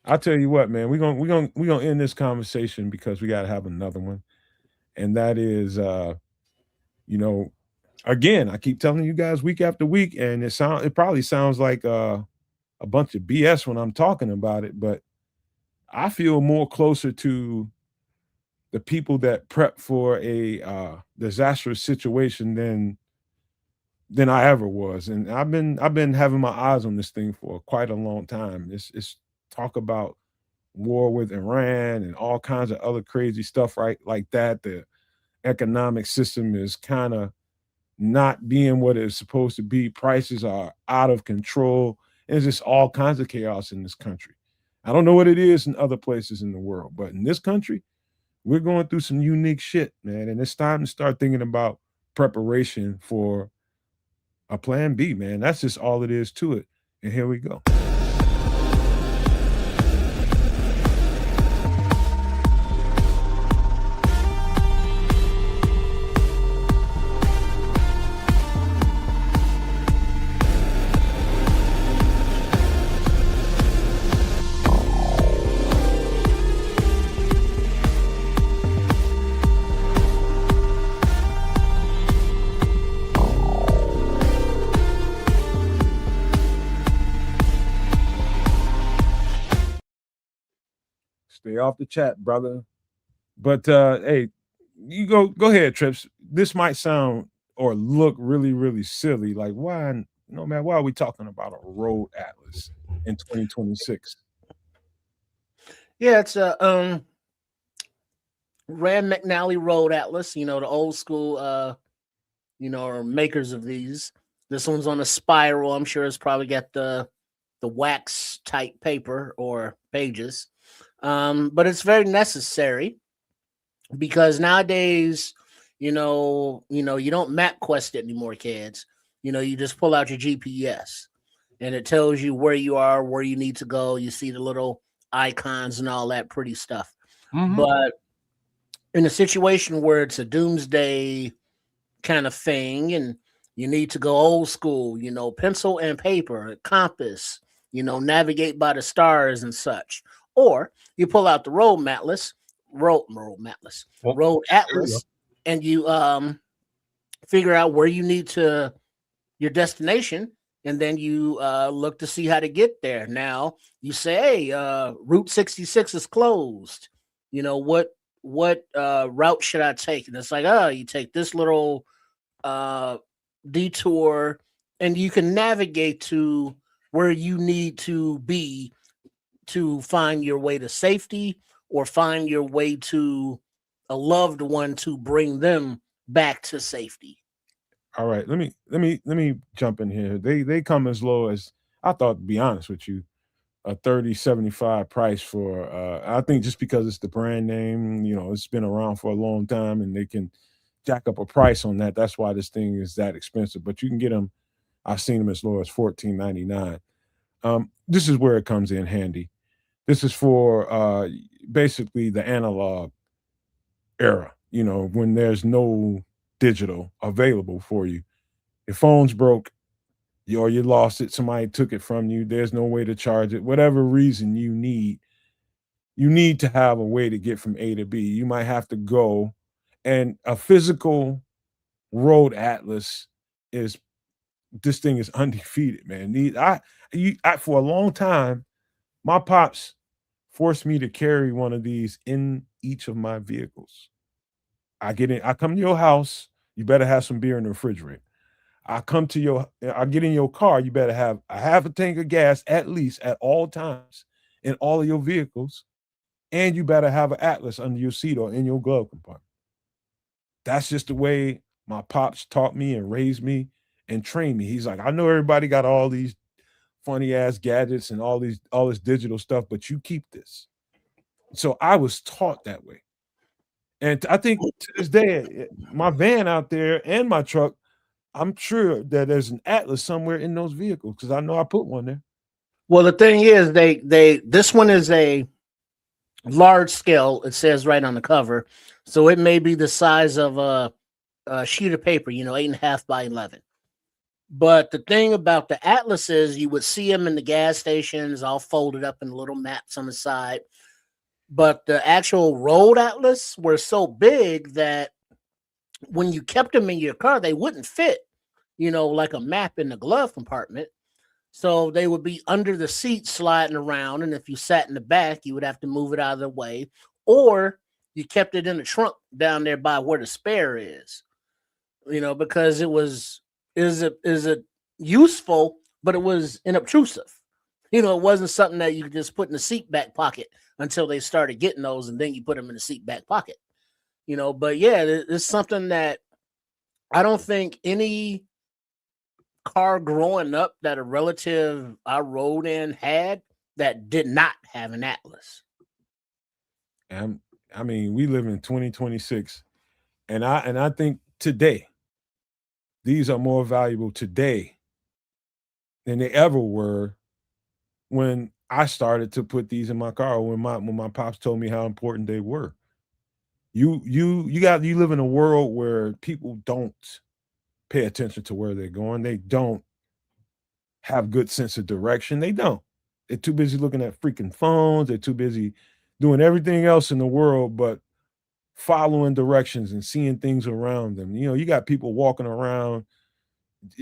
I'll tell you what, man. We're gonna end this conversation because we gotta have another one, and that is, you know. Again, I keep telling you guys week after week, and it probably sounds like a bunch of BS when I'm talking about it, but I feel more closer to the people that prep for a disastrous situation than I ever was. And I've been having my eyes on this thing for quite a long time. It's talk about war with Iran and all kinds of other crazy stuff, right? Like that. The economic system is kind of not being what it's supposed to be. Prices are out of control. And there's just all kinds of chaos in this country. I don't know what it is in other places in the world, but in this country, we're going through some unique shit, man. And it's time to start thinking about preparation for a plan B, man. That's just all it is to it. And here we go. Stay off the chat, brother. But hey, you go ahead, Trips. This might sound or look really, really silly. Like, why, man, why are we talking about a road atlas in 2026?
Yeah, it's a Rand McNally Road Atlas, the old school or makers of these. This one's on a spiral. I'm sure it's probably got the wax type paper or pages. But it's very necessary because nowadays, you don't map quest anymore, kids. You just pull out your GPS and it tells you where you are, where you need to go. You see the little icons and all that pretty stuff.
Mhm.
But in a situation where it's a doomsday kind of thing and you need to go old school, pencil and paper, compass, navigate by the stars and such. Or you pull out the road
Well, there you go.
atlas, and you figure out where you need to your destination, and then you look to see how to get there. Now you say, hey, Route 66 is closed. What route should I take? And it's like, oh, you take this little detour, and you can navigate to where you need to be to find your way to safety or find your way to a loved one to bring them back to safety.
All right, let me jump in here. They come as low as, I thought, to be honest with you, a 30.75 price for I think just because it's the brand name, it's been around for a long time and they can jack up a price on that. That's why this thing is that expensive. But you can get them, I've seen them as low as 14.99. This is where it comes in handy. This is for basically the analog era, when there's no digital available for you. Your phone's broke, or you lost it, somebody took it from you, there's no way to charge it, whatever reason you need to have a way to get from A to B. You might have to go, and a physical road atlas is, this thing is undefeated, man. For a long time, my pops forced me to carry one of these in each of my vehicles. I come to your house, you better have some beer in the refrigerator. I get in your car, you better have a half a tank of gas at least at all times in all of your vehicles, and you better have an atlas under your seat or in your glove compartment. That's just the way my pops taught me and raised me and trained me. He's like, I know everybody got all these funny ass gadgets and all this digital stuff, but you keep this. So I was taught that way. And I think to this day, my van out there and my truck, I'm sure that there's an atlas somewhere in those vehicles because I know I put one there.
Well, the thing is, this one is a large scale. It says right on the cover, so it may be the size of a sheet of paper, 8.5 by 11. But the thing about the atlas is, you would see them in the gas stations, all folded up in little maps on the side. But the actual road atlas were so big that when you kept them in your car, they wouldn't fit, like a map in the glove compartment. So they would be under the seat sliding around. And if you sat in the back, you would have to move it out of the way. Or you kept it in the trunk down there by where the spare is, because is it useful, but it was inobtrusive. It wasn't something that you could just put in the seat back pocket until they started getting those, and then you put them in the seat back pocket. But yeah, it's something that I don't think any car growing up that a relative I rode in had that did not have an atlas.
And I mean, we live in 2026, and I think today these are more valuable today than they ever were when I started to put these in my car. When my pops told me how important they were. You live in a world where people don't pay attention to where they're going. They don't have good sense of direction. They don't. They're too busy looking at freaking phones. They're too busy doing everything else in the world but following directions and seeing things around them. You got people walking around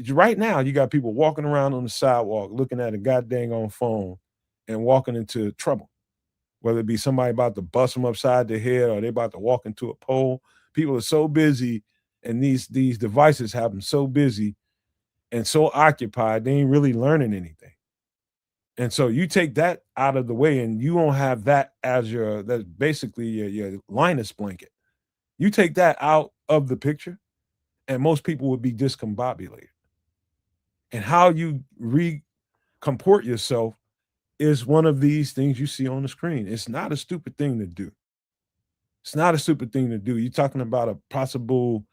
right now. You got people walking around on the sidewalk looking at a goddamn on phone and walking into trouble. Whether it be somebody about to bust them upside the head or they about to walk into a pole. People are so busy, and these devices have them so busy and so occupied, they ain't really learning anything. And so you take that out of the way, and you don't have that as that's basically your Linus blanket. You take that out of the picture, and most people would be discombobulated. And how you comport yourself is one of these things you see on the screen. It's not a stupid thing to do. It's not a stupid thing to do. You're talking about a possible,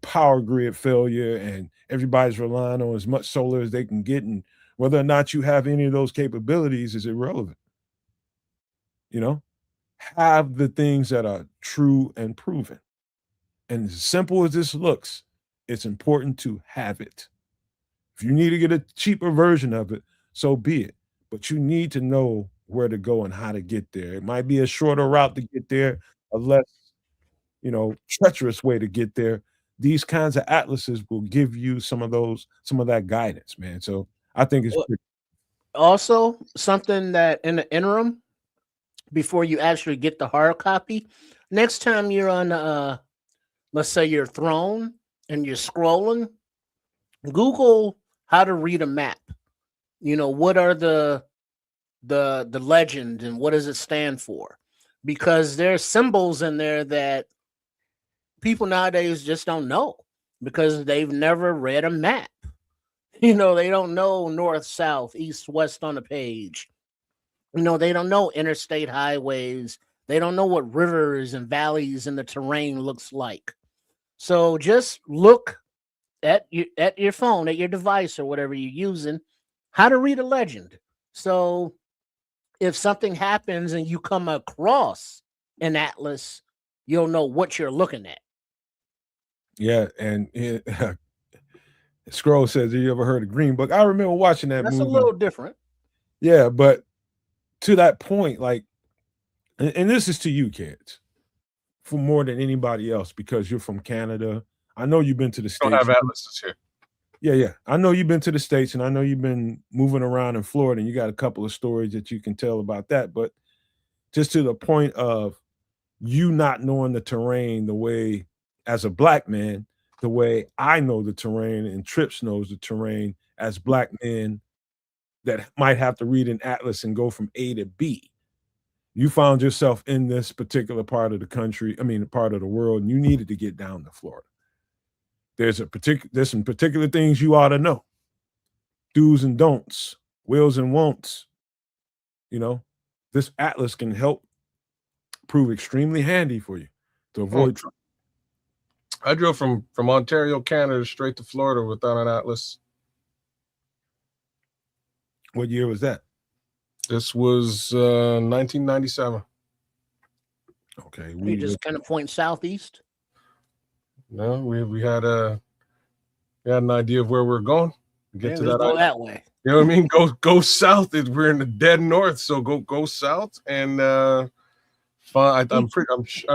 power grid failure, and everybody's relying on as much solar as they can get, and whether or not you have any of those capabilities is irrelevant. Have the things that are true and proven. And as simple as this looks, it's important to have it. If you need to get a cheaper version of it, so be it. But you need to know where to go and how to get there. It might be a shorter route to get there, a less, treacherous way to get there. These kinds of atlases will give you some of that guidance, man. So I think it's pretty.
Also, something that in the interim, before you actually get the hard copy, next time you're on, let's say your throne and you're scrolling, Google how to read a map. What are the legend and what does it stand for? Because there's symbols in there that people nowadays just don't know because they've never read a map. They don't know north, south, east, west on the page. They don't know interstate highways. They don't know what rivers and valleys and the terrain looks like. So just look at your phone, at your device or whatever you're using, how to read a legend. So if something happens and you come across an atlas, you'll know what you're looking at.
Yeah, and Scroll says, "Have you ever heard of Green Book?" I remember watching that
That's
movie.
A little different.
Yeah, but to that point, like, and this is to you, kids, for more than anybody else, because you're from Canada. I know you've been to the States.
Don't have atlases here.
Yeah. I know you've been to the States, and I know you've been moving around in Florida, and you got a couple of stories that you can tell about that. But just to the point of you not knowing the terrain the way, as a black man, the way I know the terrain and Trips knows the terrain as black men that might have to read an atlas and go from A to B. You found yourself in this particular part of the country, part of the world, and you needed to get down to Florida. There's some particular things you ought to know. Do's and don'ts, wills and won'ts. This atlas can help prove extremely handy for you to avoid trouble.
I drove from Ontario, Canada, straight to Florida without an atlas.
What year was that?
This was 1997.
Okay,
we just kind of point southeast.
No, we had an idea of where we're going. Get to that.
Go that way.
You know what I mean? Go south. We're in the dead north, so go south and I'm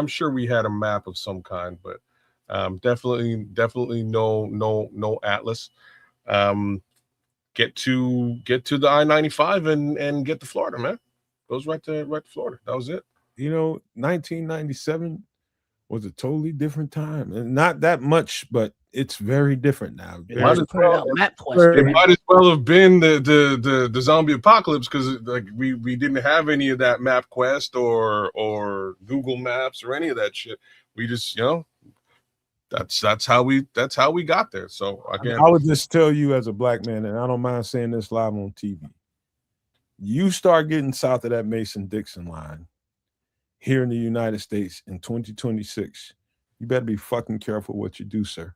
sure we had a map of some kind, but definitely no atlas. Get to the I-95 and get to Florida, man. Goes right to Florida. That was it.
1997 was a totally different time, and not that much, but it's very different now.
It might as well have been the zombie apocalypse, because we didn't have any of that MapQuest or Google Maps or any of that shit. We just that's how we got there. So again,
I would just tell you as a black man, and I don't mind saying this live on TV, you start getting south of that Mason-Dixon line here in the United States in 2026, you better be fucking careful what you do, sir.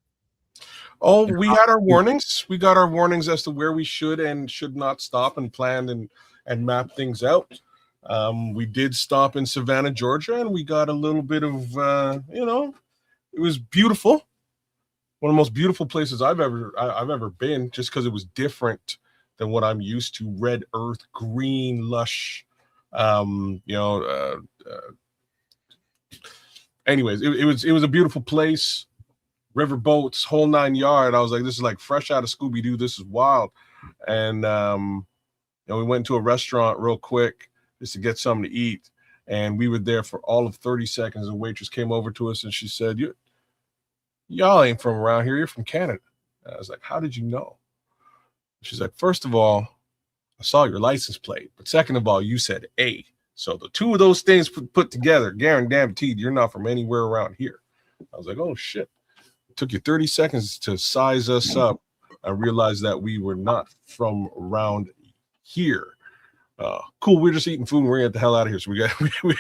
Oh, we had our warnings. We got our warnings as to where we should and should not stop and plan and map things out. We did stop in Savannah, Georgia, and we got a little bit of, it was beautiful. One of the most beautiful places I've ever been, just because it was different than what I'm used to. Red earth, green, lush. Anyways, it was a beautiful place. River boats, whole 9 yards. I was like, this is like fresh out of Scooby-Doo. This is wild. And we went to a restaurant real quick just to get something to eat. And we were there for all of 30 seconds. The waitress came over to us and she said, y'all ain't from around here. You're from Canada. And I was like, how did you know? She's like, first of all, I saw your license plate. But second of all, you said A. So the two of those things put together, guaranteed you're not from anywhere around here. I was like, oh, shit. It took you 30 seconds to size us up I realized that we were not from around here. Cool. We're just eating food and we're gonna get the hell out of here. So we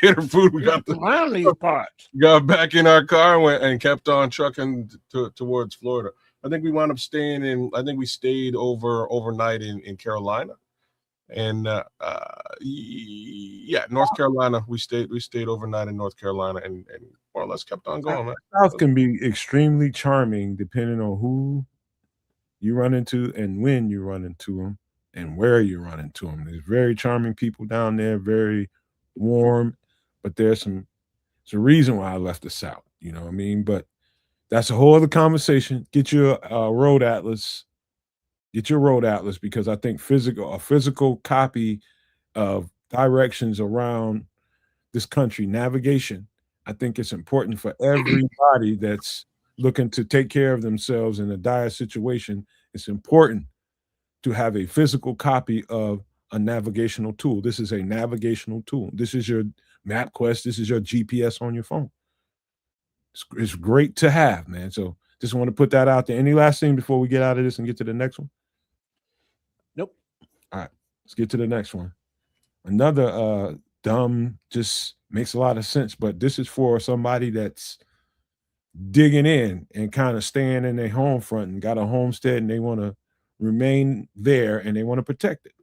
ate our food. We got
around these parts.
got back in our car and kept on trucking towards Florida. I think we wound up staying in. I think we stayed overnight in Carolina, and yeah, North Carolina. We stayed overnight in North Carolina, and more or less kept on going, man.
South can be extremely charming depending on who you run into and when you run into them and where you run into them. There's very charming people down there, very warm, but there's a reason why I left the South. You know what I mean? But that's a whole other conversation. Get your road atlas. Get your road atlas because I think a physical copy of directions around this country, navigation. I think it's important for everybody that's looking to take care of themselves in a dire situation. It's important to have a physical copy of a navigational tool. This is a navigational tool. This is your MapQuest. This is your GPS on your phone. It's great to have, man. So just want to put that out there. Any last thing before we get out of this and get to the next one?
Nope.
All right, let's get to the next one. Another dumb, just makes a lot of sense, but this is for somebody that's digging in and kind of staying in their home front and got a homestead and they want to remain there and they want to protect it.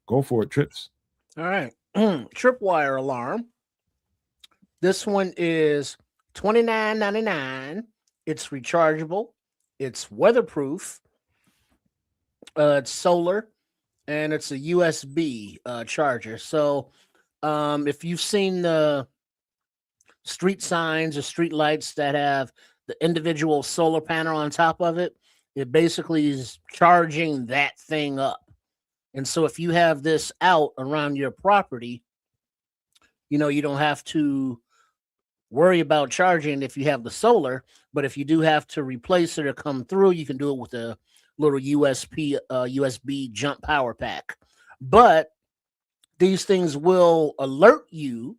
Go for it, Trips.
All right. Tripwire alarm. This one is $29.99. It's rechargeable. It's weatherproof. It's solar, and it's a USB charger. So if you've seen the street signs or street lights that have the individual solar panel on top of it, it basically is charging that thing up. And so if you have this out around your property, you know, you don't have to worry about charging if you have the solar, but if you do have to replace it or come through, you can do it with a little USB jump power pack. But these things will alert you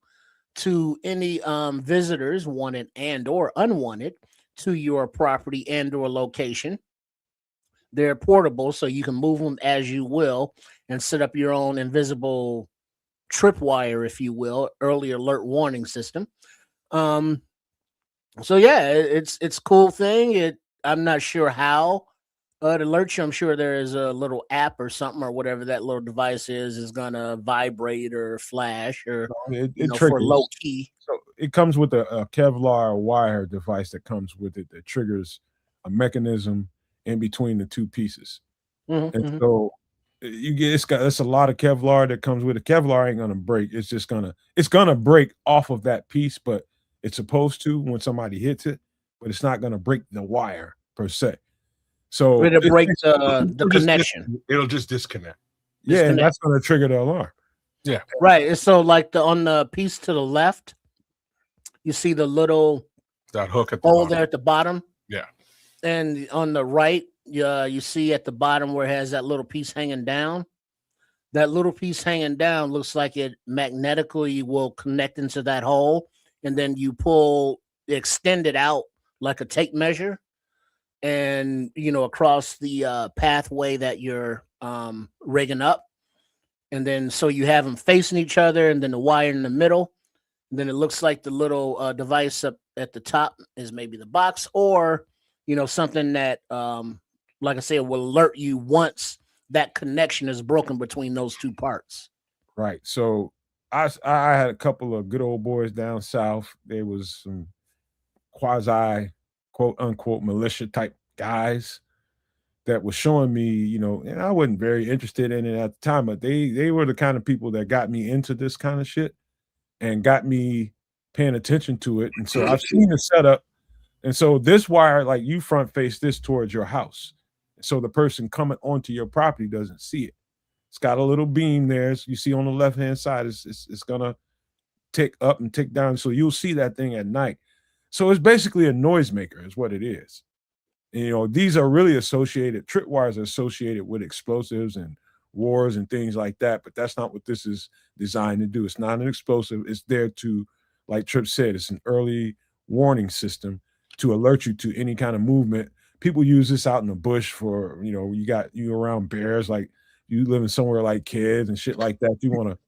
to any visitors, wanted and or unwanted, to your property and or location. They're portable, so you can move them as you will and set up your own invisible tripwire, if you will, early alert warning system. So yeah, it's a cool thing. I'm not sure how it alerts you. I'm sure there is a little app or something or whatever that little device is gonna vibrate or flash or for low key.
So it comes with a Kevlar wire device that comes with it that triggers a mechanism in between the two pieces. And so you get it's a lot of Kevlar that comes with it. Kevlar ain't gonna break. It's gonna break off of that piece, but it's supposed to when somebody hits it, but it's not gonna break the wire per se. So
it'll break the connection.
It'll just disconnect.
Yeah, and that's gonna trigger the alarm.
Yeah.
Right. So like on the piece to the left, you see the little
that hook at the
hole there at the bottom.
Yeah.
And on the right, you see at the bottom where it has that little piece hanging down. That little piece hanging down looks like it magnetically will connect into that hole, and then you extend it out like a tape measure, and across the pathway that you're rigging up, and then so you have them facing each other, and then the wire in the middle. And then it looks like the little device up at the top is maybe the box, or something that, like I said, will alert you once that connection is broken between those two parts.
Right. So I had a couple of good old boys down south. There was some quasi quote unquote militia type guys that was showing me, and I wasn't very interested in it at the time, but they were the kind of people that got me into this kind of shit and got me paying attention to it. And so I've seen the setup. And so this wire, like you front face this towards your house. So the person coming onto your property doesn't see it. It's got a little beam there. So you see on the left-hand side, it's gonna tick up and tick down. So you'll see that thing at night. So it's basically a noisemaker is what it is. And, these are really tripwires are associated with explosives and wars and things like that. But that's not what this is designed to do. It's not an explosive. It's there to, like Trip said, it's an early warning system to alert you to any kind of movement people use this out in the bush for, you around bears, like you living somewhere like kids and shit like that. You want to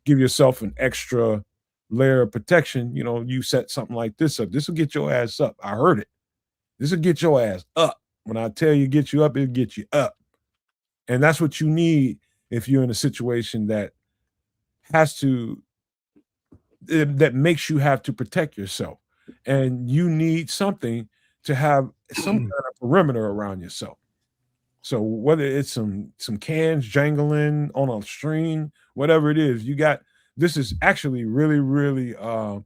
give yourself an extra layer of protection. You set something like this up. This will get your ass up. I heard it. This will get your ass up. When I tell you get you up, it'll get you up. And that's what you need if you're in a situation that that makes you have to protect yourself. And you need something to have some kind of perimeter around yourself. So whether it's some cans jangling on a string, whatever it is, this is actually really, really I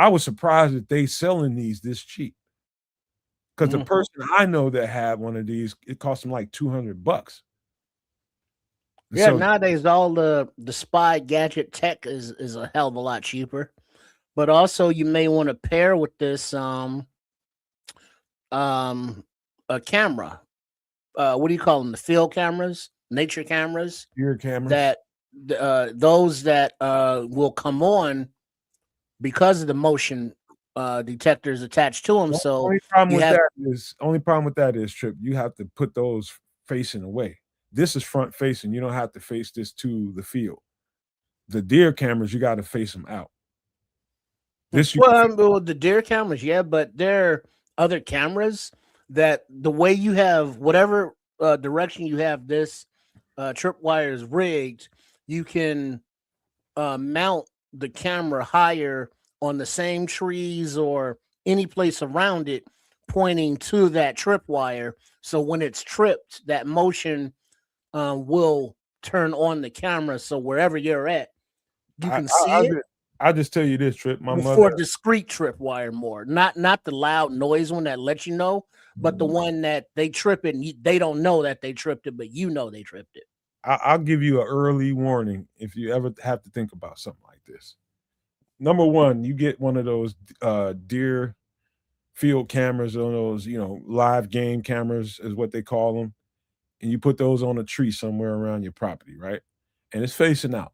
was surprised that they selling these this cheap. Because the person I know that had one of these, it cost them like $200.
Yeah,
So
nowadays all the spy gadget tech is a hell of a lot cheaper. But also you may want to pair with this a camera. What do you call them? The field cameras, nature cameras.
Ear cameras.
That those that will come on because of the motion detectors attached to them. So
only problem with that is Trip, you have to put those facing away. This is front facing. You don't have to face this to the field. The deer cameras, you got to face them out.
The deer cameras, yeah, but there are other cameras that the way you have whatever direction you have this tripwire is rigged, you can mount the camera higher on the same trees or any place around it, pointing to that tripwire. So when it's tripped, that motion will turn on the camera. So wherever you're at, you can see it.
I'll just tell you this, Trip. My mother
for discrete tripwire, more not the loud noise one that lets you know, but the one that they trip it and they don't know that they tripped it, but you know they tripped it.
I'll give you an early warning if you ever have to think about something like this. Number one, you get one of those deer field cameras, on those, live game cameras is what they call them, and you put those on a tree somewhere around your property, right? And it's facing out.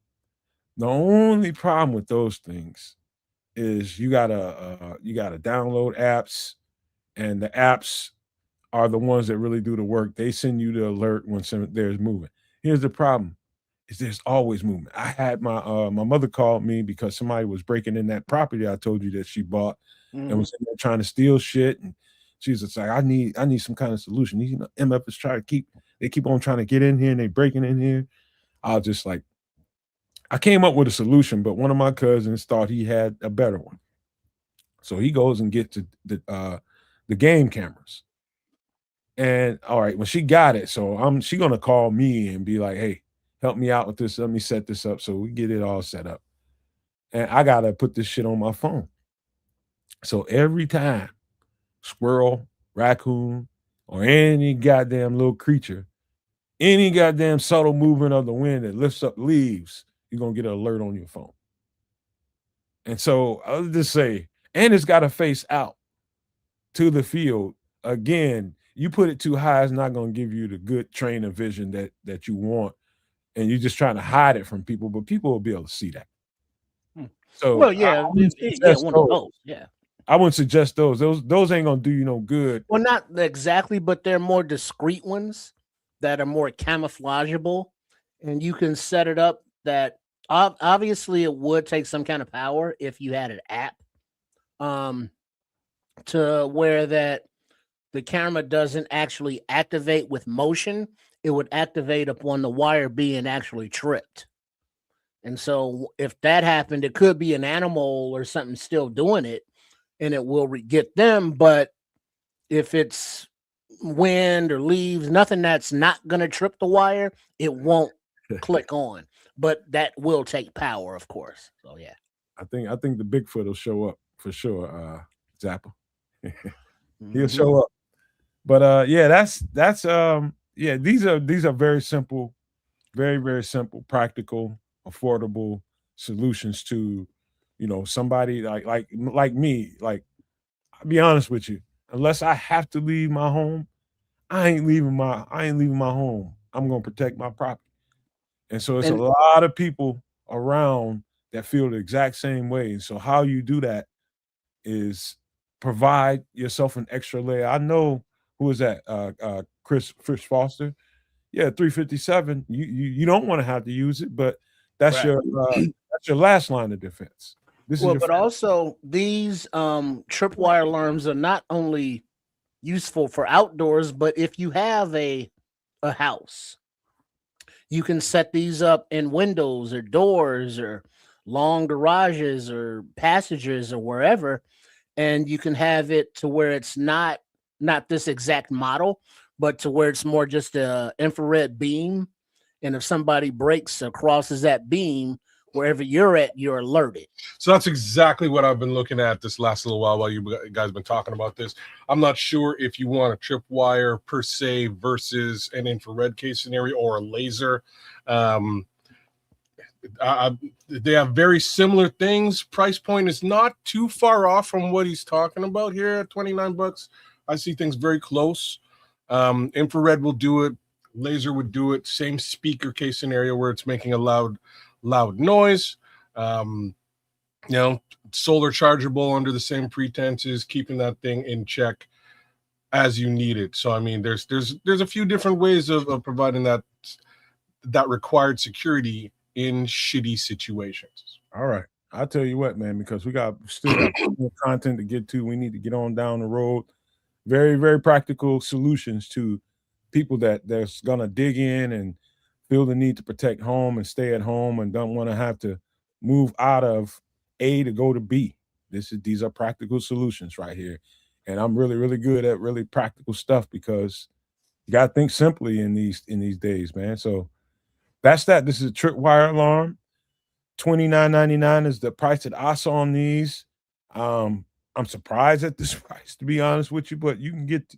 The only problem with those things is you gotta download apps, and the apps are the ones that really do the work. They send you the alert when there's movement. Here's the problem: is there's always movement. I had my mother called me because somebody was breaking in that property I told you that she bought and was in there trying to steal shit. And she's just like, I need some kind of solution. MF is trying to keep on trying to get in here and they breaking in here. I was just like, I came up with a solution, but one of my cousins thought he had a better one. So he goes and gets the game cameras. And all right, when she got it, so she gonna call me and be like, hey, help me out with this. Let me set this up. So we get it all set up. And I gotta put this shit on my phone. So every time squirrel, raccoon, or any goddamn little creature, any goddamn subtle movement of the wind that lifts up leaves, you're gonna get an alert on your phone. And so I'll just say, and it's got to face out to the field. Again, you put it too high, it's not gonna give you the good train of vision that you want, and you're just trying to hide it from people, but people will be able to see that. So
one of those, yeah.
I wouldn't suggest those. Those ain't gonna do you no good.
Well, not exactly, but they're more discreet ones that are more camouflageable, and you can set it up that obviously it would take some kind of power if you had an app, to where that the camera doesn't actually activate with motion. It would activate upon the wire being actually tripped. And so if that happened, it could be an animal or something still doing it, and it will get them. But if it's wind or leaves, nothing that's not going to trip the wire, it won't click on. But that will take power, of course. So yeah,
I think the Bigfoot will show up for sure. Zappa, he'll show up. But yeah, that's yeah. These are very simple, very very simple, practical, affordable solutions to, somebody like me. Like, I'll be honest with you, unless I have to leave my home, I ain't leaving my home. I'm gonna protect my property. And so it's a lot of people around that feel the exact same way. And so how you do that is provide yourself an extra layer. I know who is that? Chris Foster. Yeah, 357. You don't want to have to use it, but that's
Right.
your last line of defense. This is
Well,
your
but also these tripwire alarms are not only useful for outdoors, but if you have a house, you can set these up in windows or doors or long garages or passages or wherever, and you can have it to where it's not this exact model, but to where it's more just a infrared beam, and if somebody breaks or crosses that beam wherever you're at, you're alerted.
So that's exactly what I've been looking at this last little while you guys been talking about this. I'm not sure if you want a tripwire per se versus an infrared case scenario or a laser. They have very similar things. Price point is not too far off from what he's talking about here at $29. I see things very close. Infrared will do it. Laser would do it. Same speaker case scenario where it's making a loud noise. Solar chargeable under the same pretenses, keeping that thing in check as you need it. So I mean, there's a few different ways of providing that required security in shitty situations.
All right. I'll tell you what, man, because we still got more content to get to. We need to get on down the road. Very, very practical solutions to people that's gonna dig in and feel the need to protect home and stay at home and don't want to have to move out of A to go to B. These are practical solutions right here. And I'm really, really good at really practical stuff because you gotta think simply in these days, man. So that's that. This is a tripwire alarm. $29.99 is the price that I saw on these. I'm surprised at this price, to be honest with you, but you can get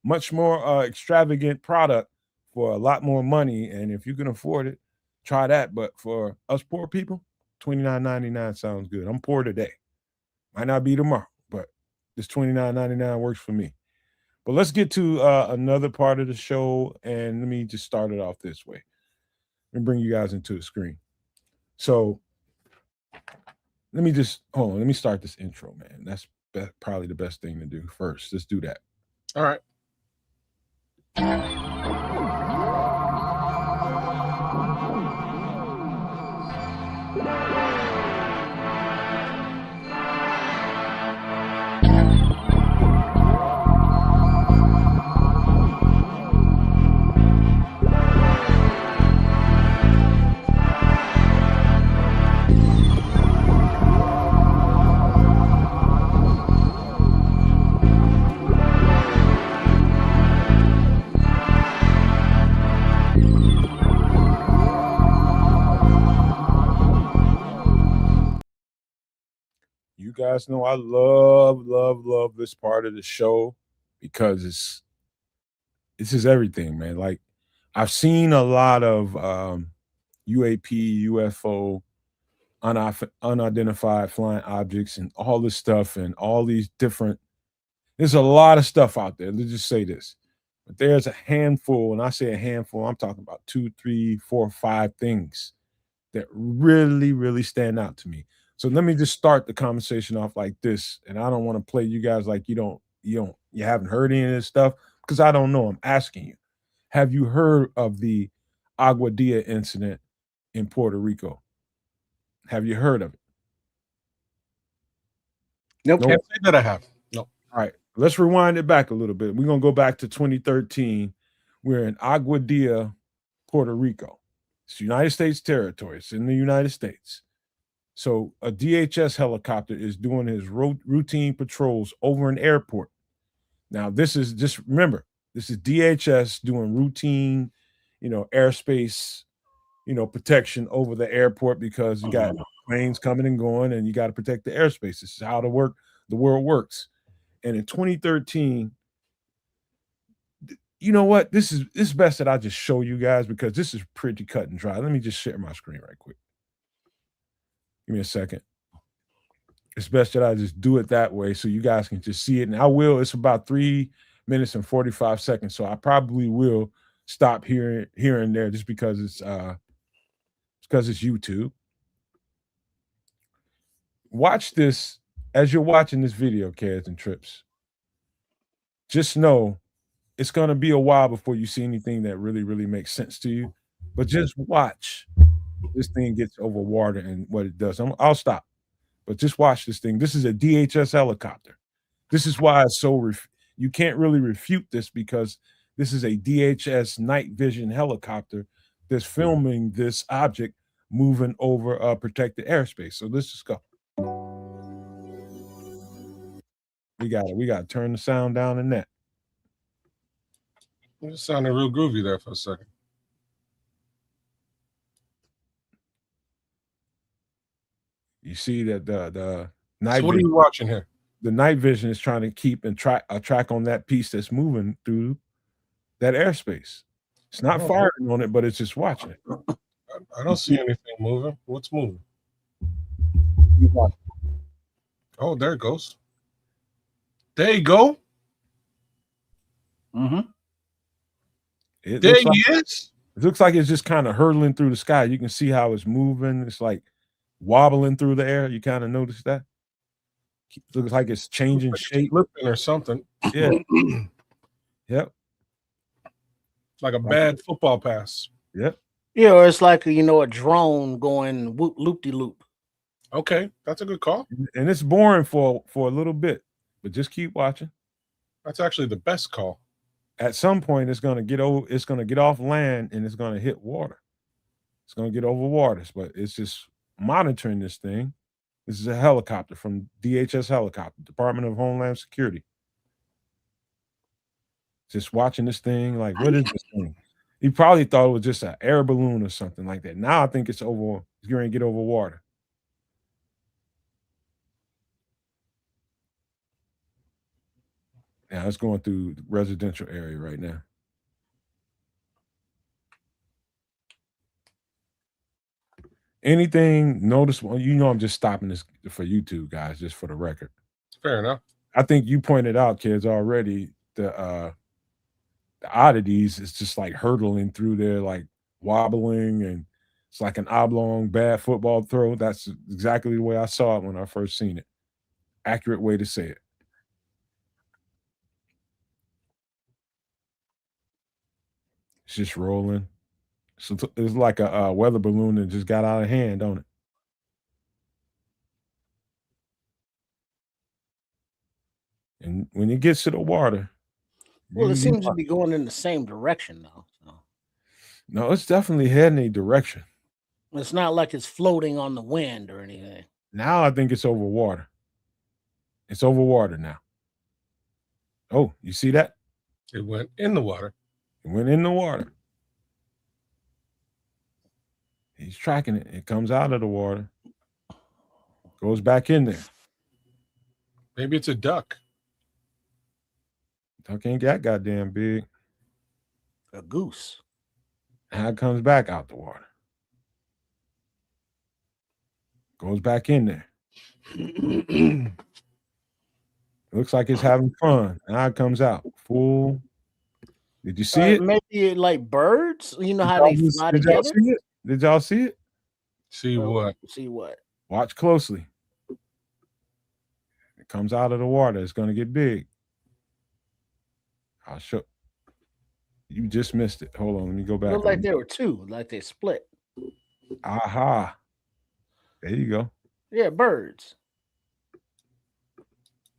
much more extravagant product for a lot more money. And if you can afford it, try that. But for us poor people, $29.99 sounds good. I'm poor today. Might not be tomorrow, but this $29.99 works for me. But let's get to another part of the show. And let me just start it off this way and bring you guys into the screen. So let me just hold on. Let me start this intro, man. That's probably the best thing to do first. Let's do that.
All right.
You guys know I love this part of the show because this is everything, man. Like I've seen a lot of UAP, UFO, unidentified flying objects, and all this stuff, and all these different. There's a lot of stuff out there. Let's just say this, but there's a handful, and I say a handful. I'm talking about 2, 3, 4, 5 things that really, really stand out to me. So let me just start the conversation off like this, and I don't want to play you guys like you haven't heard any of this stuff because I don't know. I'm asking you, have you heard of the Agua Dia incident in Puerto Rico? Have you heard of it?
Nope.
Can't say that I have. No.
All right, let's rewind it back a little bit. We're gonna go back to 2013. We're in Agua Dia, Puerto Rico. It's United States territory. It's in the United States. So a DHS helicopter is doing his routine patrols over an airport. Now, this is just remember, this is DHS doing routine, airspace, protection over the airport because you got planes coming and going, and you got to protect the airspace. This is how the world works. And in 2013, you know what? This is best that I just show you guys because this is pretty cut and dry. Let me just share my screen right quick. Give me a second. It's best that I just do it that way so you guys can just see it. And I will. It's about 3 minutes and 45 seconds. So I probably will stop here and there just because it's YouTube. Watch this as you're watching this video, Keds and Trips. Just know it's going to be a while before you see anything that really, really makes sense to you. But just watch this thing gets over water and what it does. I'll stop. But just watch this thing. This is a DHS helicopter. This is why it's so you can't really refute this because this is a DHS night vision helicopter that's filming this object moving over protected airspace. So let's just go. We got to turn the sound down in that.
It sounded real groovy there for a second.
You see that the night.
So what are you watching here?
The night vision is trying to keep and a track on that piece that's moving through that airspace. It's not firing on it, but it's just watching it.
I don't see anything moving. What's moving? Oh, there it goes. There you go.
Mm-hmm.
There he is.
It looks like it's just kind of hurtling through the sky. You can see how it's moving. It's like wobbling through the air. You kind of notice that? It looks like it's changing shape.
Flipping or something.
Yeah. Yep.
Like a bad football pass.
Yep.
Yeah, or it's like a drone going loop-de-loop.
Okay, that's a good call.
And it's boring for a little bit, but just keep watching.
That's actually the best call.
At some point, it's going to get off land and it's going to hit water. It's going to get over waters, but it's just monitoring this thing. This is a helicopter from DHS Helicopter, Department of Homeland Security. Just watching this thing, like, what is this thing? He probably thought it was just an air balloon or something like that. Now I think it's going to get over water. Now it's going through the residential area right now. Anything noticeable? I'm just stopping this for YouTube, guys, just for the record.
Fair enough.
I think you pointed out, kids, already the oddities is just like hurtling through there, like wobbling, and it's like an oblong bad football throw. That's exactly the way I saw it when I first seen it. Accurate way to say it. It's just rolling. So it's like a weather balloon that just got out of hand, don't it? And when it gets to the water,
well, it seems to be going in the same direction though. So.
No, it's definitely heading a direction.
It's not like it's floating on the wind or anything.
Now I think it's over water. It's over water now. Oh, you see that?
It went in the water.
It went in the water. He's tracking it. It comes out of the water. Goes back in there.
Maybe it's a duck.
Duck ain't that goddamn big.
A goose.
Now it comes back out the water. Goes back in there. Looks like it's having fun. Now it comes out. Full. Did you see it?
Maybe like birds. You know how they fly together?
See it? Did y'all see it?
See what?
See what?
Watch closely. It comes out of the water. It's going to get big. I'll show. You just missed it. Hold on. Let me go back.
Looked like there were two. Like they split.
Aha. There you go.
Yeah, birds.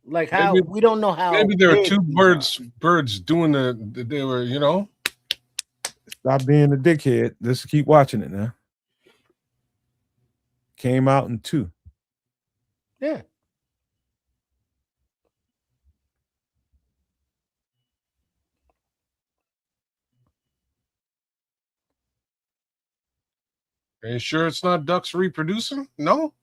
Like how we don't know how.
Maybe there are two birds doing they were,
Stop being a dickhead. Let's keep watching it now. Came out in 2.
Yeah.
Are you sure it's not ducks reproducing? No?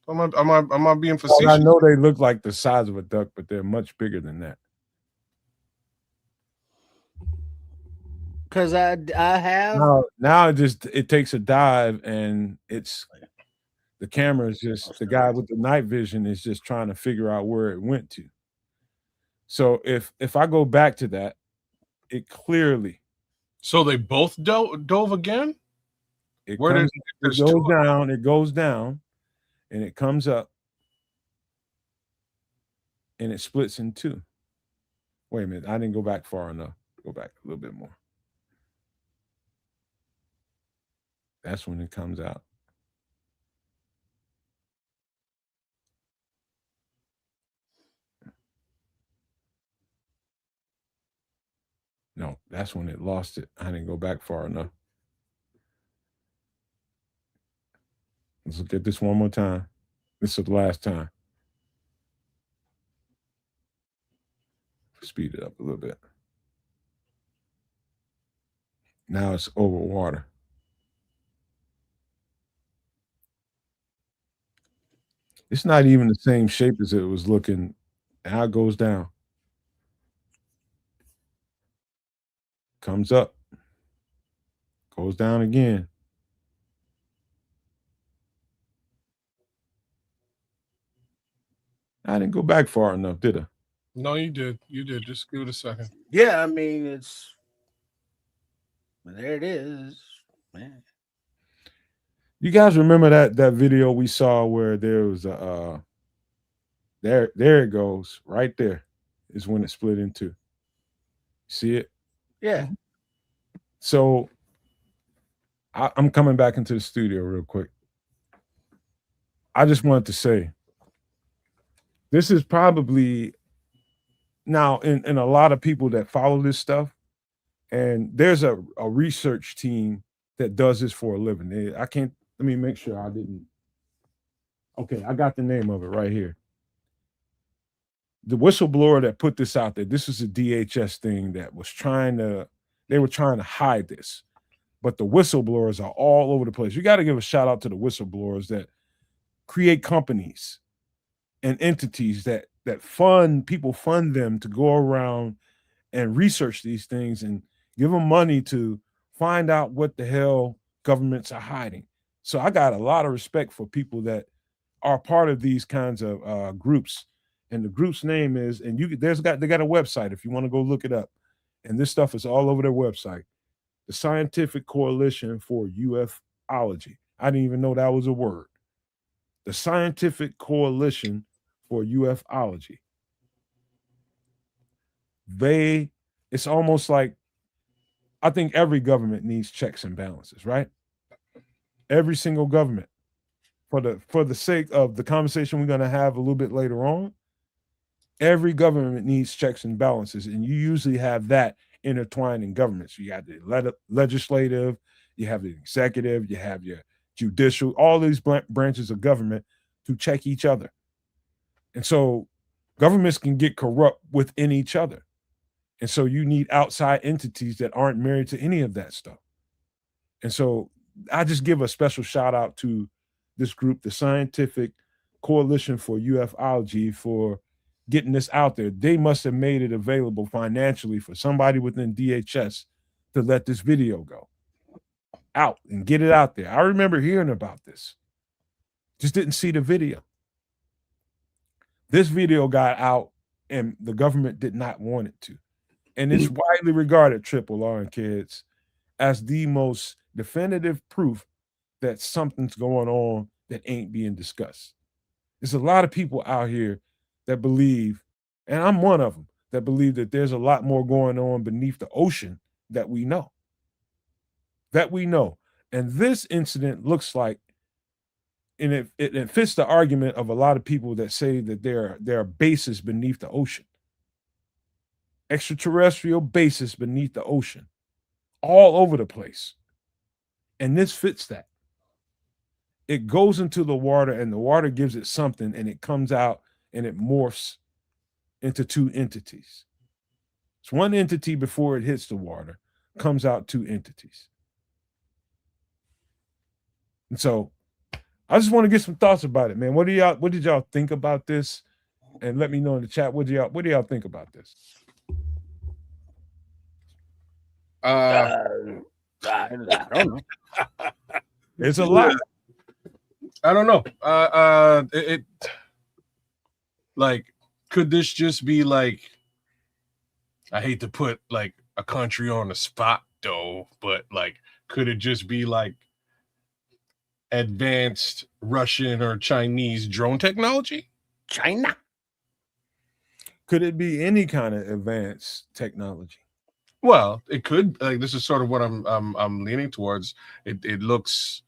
Am I being facetious?
Well, I know they look like the size of a duck, but they're much bigger than that.
Because I have
now it takes a dive, and it's the camera is just the guy with the night vision is just trying to figure out where it went to. So if I go back to that, it clearly.
So they both dove again.
It goes down, and it comes up, and it splits in 2. Wait a minute, I didn't go back far enough. Go back a little bit more. That's when it comes out. No, that's when it lost it. I didn't go back far enough. Let's look at this one more time. This is the last time. Speed it up a little bit. Now it's over water. It's not even the same shape as it was looking. Now it goes down. Comes up. Goes down again. I didn't go back far enough, did I?
No, you did. You did. Just give it a second.
Yeah, I mean, it's there. It is, man.
You guys remember that video we saw where there was a there it goes right there is when it split in two. See it?
Yeah.
So I'm coming back into the studio real quick. I just wanted to say this is probably now in a lot of people that follow this stuff, and there's a research team that does this for a living. I can't, let me make sure I didn't. Okay, I got the name of it right here. The whistleblower that put this out there, this is a DHS thing that was they were trying to hide this. But the whistleblowers are all over the place. You got to give a shout out to the whistleblowers that create companies and entities that fund them to go around and research these things and give them money to find out what the hell governments are hiding. So I got a lot of respect for people that are part of these kinds of groups. And the group's name is, and they got a website if you want to go look it up. And this stuff is all over their website. The Scientific Coalition for Ufology. I didn't even know that was a word. The Scientific Coalition for Ufology. It's almost like, I think every government needs checks and balances, right? Every single government. For the sake of the conversation we're going to have a little bit later on, every government needs checks and balances, and you usually have that intertwined in government. So you have the legislative, you have the executive, you have your judicial, all these branches of government to check each other. And so governments can get corrupt within each other. And so you need outside entities that aren't married to any of that stuff. And so I just give a special shout out to this group, the Scientific Coalition for Ufology, for getting this out there. They must have made it available financially for somebody within DHS to let this video go out and get it out there. I remember hearing about this. Just didn't see the video. This video got out and the government did not want it to. And it's widely regarded, Triple R and kids, as the most definitive proof that something's going on that ain't being discussed. There's a lot of people out here that believe, and I'm one of them, that believe that there's a lot more going on beneath the ocean that we know. And this incident looks like, and it fits the argument of a lot of people that say that there are bases beneath the ocean. Extraterrestrial bases beneath the ocean, all over the place. And this fits that. It goes into the water and the water gives it something and it comes out and it morphs into two entities. It's one entity before it hits the water, comes out two entities. And so I just want to get some thoughts about it, man. What did y'all think about this? And let me know in the chat. What do y'all think about this?
I don't know.
It's a lot.
I don't know. Like, could this just be like, I hate to put like a country on the spot though, but like, could it just be like advanced Russian or Chinese drone technology?
China.
Could it be any kind of advanced technology?
Well, it could. Like, this is sort of what I'm leaning towards. It looks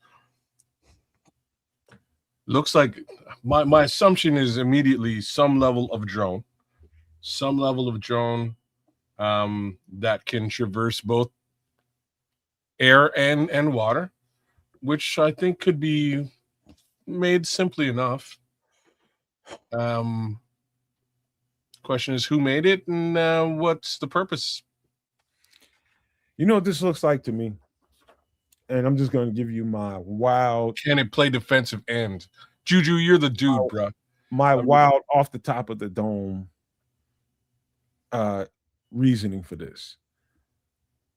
like my assumption is immediately some level of drone that can traverse both air and water, which I think could be made simply enough. Question is, who made it, and what's the purpose?
You know what this looks like to me? And I'm just going to give you my wild.
Can it play defensive end? Juju, you're the dude, bro.
My wild off the top of the dome reasoning for this.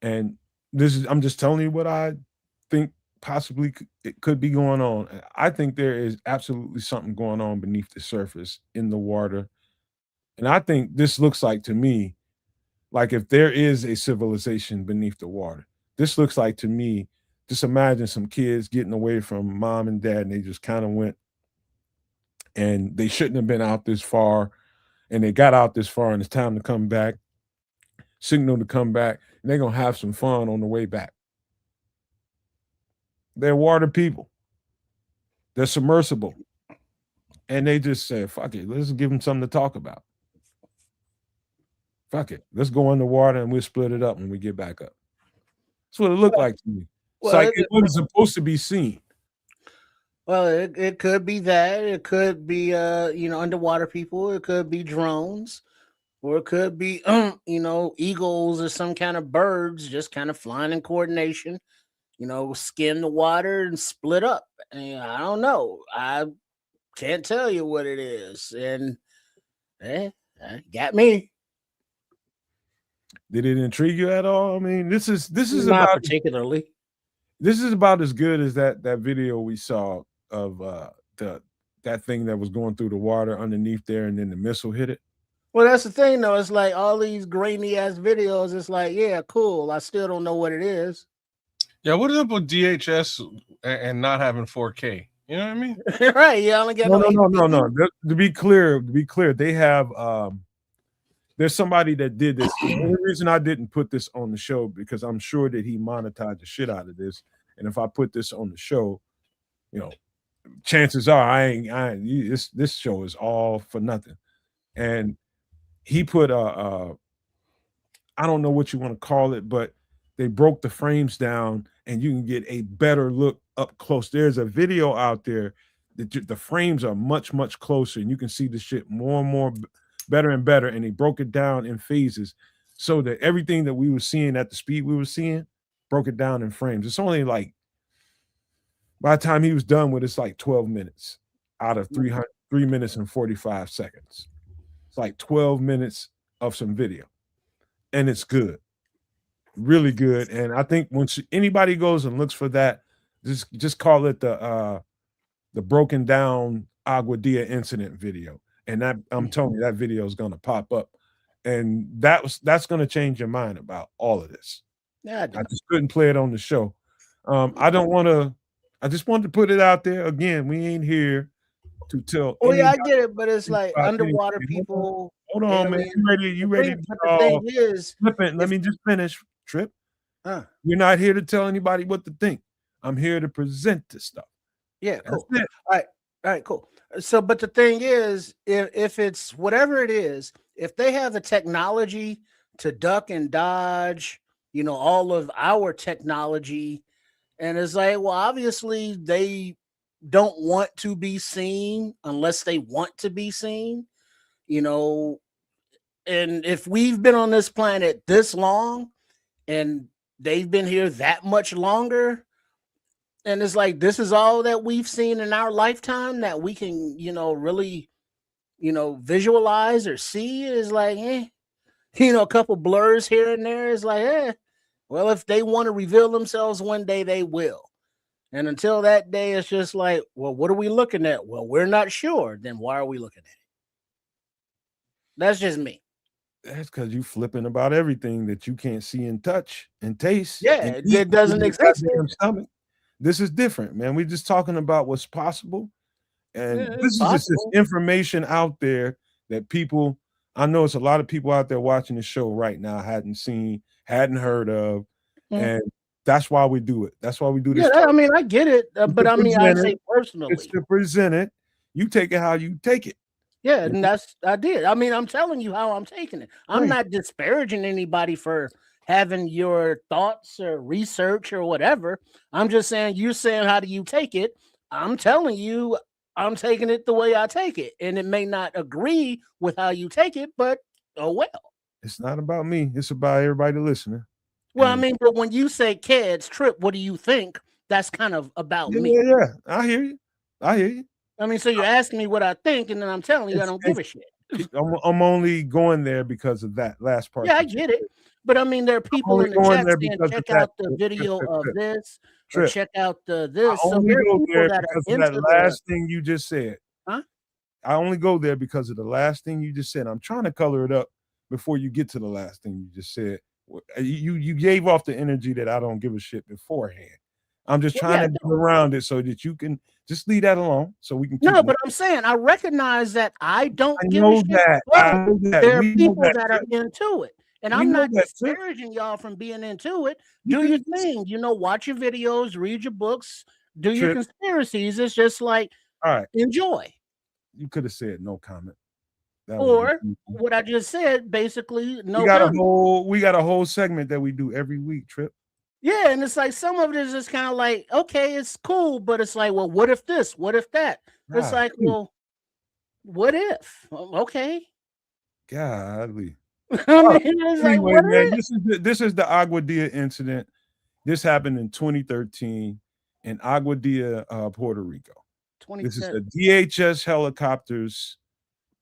And this is, I'm just telling you what I think possibly it could be going on. I think there is absolutely something going on beneath the surface in the water. And I think this looks like to me, like if there is a civilization beneath the water, this looks like to me, just imagine some kids getting away from mom and dad and they just kind of went and they shouldn't have been out this far and they got out this far and it's time to come back, signal to come back, and they're going to have some fun on the way back. They're water people. They're submersible. And they just said, fuck it, let's give them something to talk about. Fuck it, let's go in the water and we'll split it up when we get back up. That's what it looked like to me. It's like it wasn't supposed to be seen.
Well, it could be that. It could be underwater people. It could be drones, or it could be eagles or some kind of birds just kind of flying in coordination. Skim the water and split up. And I don't know. I can't tell you what it is. And got me.
Did it intrigue you at all? I mean, this is
not
about
particularly.
This is about as good as that video we saw of that thing that was going through the water underneath there, and then the missile hit it.
Well, that's the thing, though. It's like all these grainy ass videos. It's like, yeah, cool. I still don't know what it is.
Yeah, what is up with DHS and not having 4K? You know what I mean?
Right? Yeah, I only got
no. To be clear, they have. There's somebody that did this. The only reason I didn't put this on the show because I'm sure that he monetized the shit out of this, and if I put this on the show, chances are this show is all for nothing. And he put I don't know what you want to call it, but they broke the frames down and you can get a better look up close. There's a video out there that the frames are much, much closer and you can see the shit more and more better and better. And they broke it down in phases so that everything that we were seeing at the speed we were seeing broke it down in frames. It's only like, by the time he was done with it's like 12 minutes out of 3 minutes and 45 seconds. It's like 12 minutes of some video. And it's good. Really good. And I think once anybody goes and looks for that, just call it the broken down Aguadilla incident video. And that I'm telling you, that video is going to pop up. And that's going to change your mind about all of this.
Yeah,
I just couldn't play it on the show. I just wanted to put it out there. Again, we ain't here to tell.
Oh yeah, I get it, but it's like underwater people.
Hold on, man. You ready?
The thing is,
let me just finish, Trip. You're not here to tell anybody what to think. I'm here to present this stuff.
Yeah, cool. All right, cool. So, but the thing is, if it's whatever it is, if they have the technology to duck and dodge, all of our technology, and it's like, well, obviously they don't want to be seen unless they want to be seen, and if we've been on this planet this long and they've been here that much longer, and it's like, this is all that we've seen in our lifetime that we can, really, visualize or see, is like, a couple blurs here and there is like, well, if they want to reveal themselves one day, they will. And until that day, it's just like, well, what are we looking at? Well, we're not sure. Then why are we looking at it? That's just me.
That's because you flipping about everything that you can't see and touch and taste.
Yeah, it doesn't exist.
This is different, man. We're just talking about what's possible. And this is
possible.
Just this information out there that people, I know it's a lot of people out there watching the show right now hadn't heard of, and that's why we do it. That's why we do this.
Yeah, I mean, I get it, but I mean, I say personally,
it's to present it. You take it how you take it.
Yeah, and I did. I mean, I'm telling you how I'm taking it. I'm not disparaging anybody for having your thoughts or research or whatever. I'm just saying, you saying how do you take it? I'm telling you, I'm taking it the way I take it, and it may not agree with how you take it, but oh well.
It's not about me. It's about everybody listening.
Well, I mean, but when you say kids trip, what do you think? That's kind of about me.
Yeah, I hear you.
I mean, so you're asking me what I think, and then I'm telling you I don't give a shit.
I'm only going there because of that last part.
Yeah, I get it. But I mean, there are people in the chat saying, check out the video of this, or check out the this.
I only go there because of that last thing you just said.
Huh?
I only go there because of the last thing you just said. I'm trying to color it up before you get to the last thing you just said. You gave off the energy that I don't give a shit beforehand. I'm just trying to get around it so that you can just leave that alone so we can.
No, but I'm saying I recognize that I don't give a shit. There are people that are into it. And I'm not disparaging y'all from being into it. Do your thing. You know, watch your videos, read your books, do your conspiracies. It's just like,
all right,
enjoy.
You could have said no comment.
Or what I just said, basically, no.
We got a whole segment that we do every week, Trip.
Yeah, and it's like some of it is just kind of like, okay, it's cool, but it's like, well, what if this? What if that? It's like, well, what if? Okay.
Golly.
I mean, anyway, like,
man, this is the Aguadilla incident. This happened in 2013 in Aguadilla, Puerto Rico. This is the DHS helicopters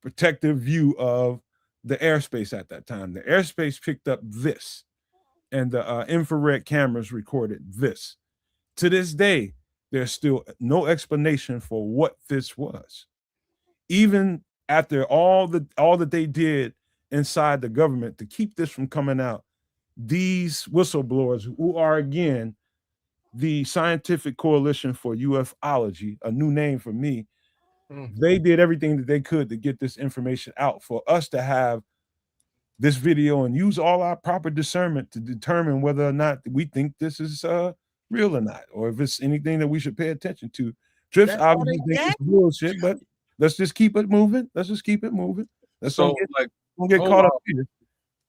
protective view of the airspace at that time. The airspace picked up this, and the infrared cameras recorded this. To this day, there's still no explanation for what this was. Even after all that they did inside the government to keep this from coming out, these whistleblowers, who are again the Scientific Coalition for Ufology, a new name for me, they did everything that they could to get this information out for us to have this video and use all our proper discernment to determine whether or not we think this is real or not, or if it's anything that we should pay attention to. Trips obviously think it's bullshit, but let's just keep it moving. Let's
don't
get caught up here.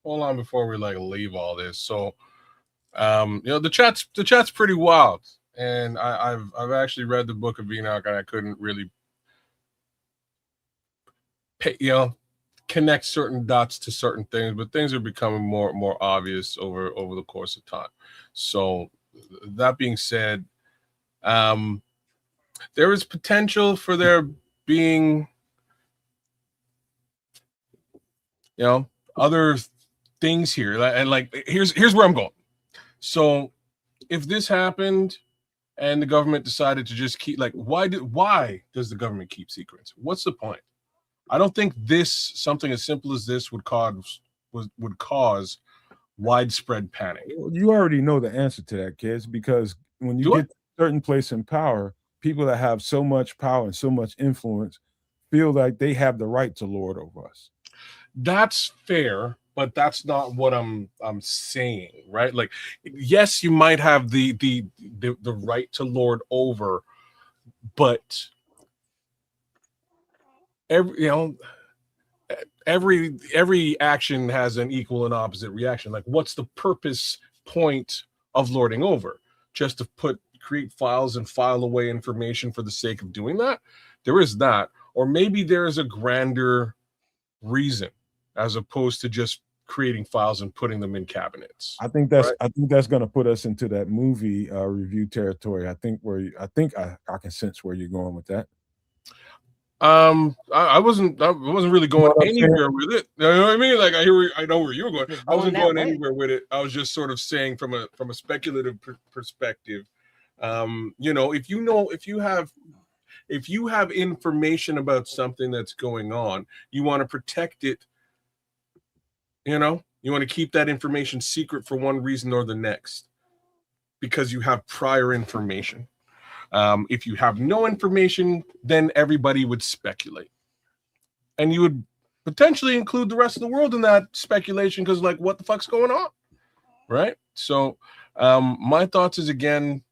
Hold on before we leave all this. So the chat's pretty wild. And I've actually read the Book of Enoch, and I couldn't really connect certain dots to certain things, but things are becoming more obvious over the course of time. So that being said, there is potential for there being other things here, and here's where I'm going. So if this happened and the government decided to just keep, why does the government keep secrets? What's the point? I don't think something as simple as this would cause widespread panic.
You already know the answer to that, kids, because when you get to a certain place in power, people that have so much power and so much influence feel like they have the right to lord over us.
That's fair, but that's not what I'm saying, right? Like, yes, you might have the right to lord over, but every action has an equal and opposite reaction. Like, what's the point of lording over? Just to create files and file away information for the sake of doing that? There is that. Or maybe there is a grander reason as opposed to just creating files and putting them in cabinets.
I think that's going to put us into that movie review territory. I think I can sense where you're going with that.
I wasn't really going anywhere with it. You know what I mean? Like, I know where you were going. I wasn't going anywhere with it. I was just sort of saying from a speculative perspective. If you have information about something that's going on, you want to protect it. You want to keep that information secret for one reason or the next, because you have prior information. If you have no information, then everybody would speculate, and you would potentially include the rest of the world in that speculation, because what the fuck's going on? right? So my thoughts is, again,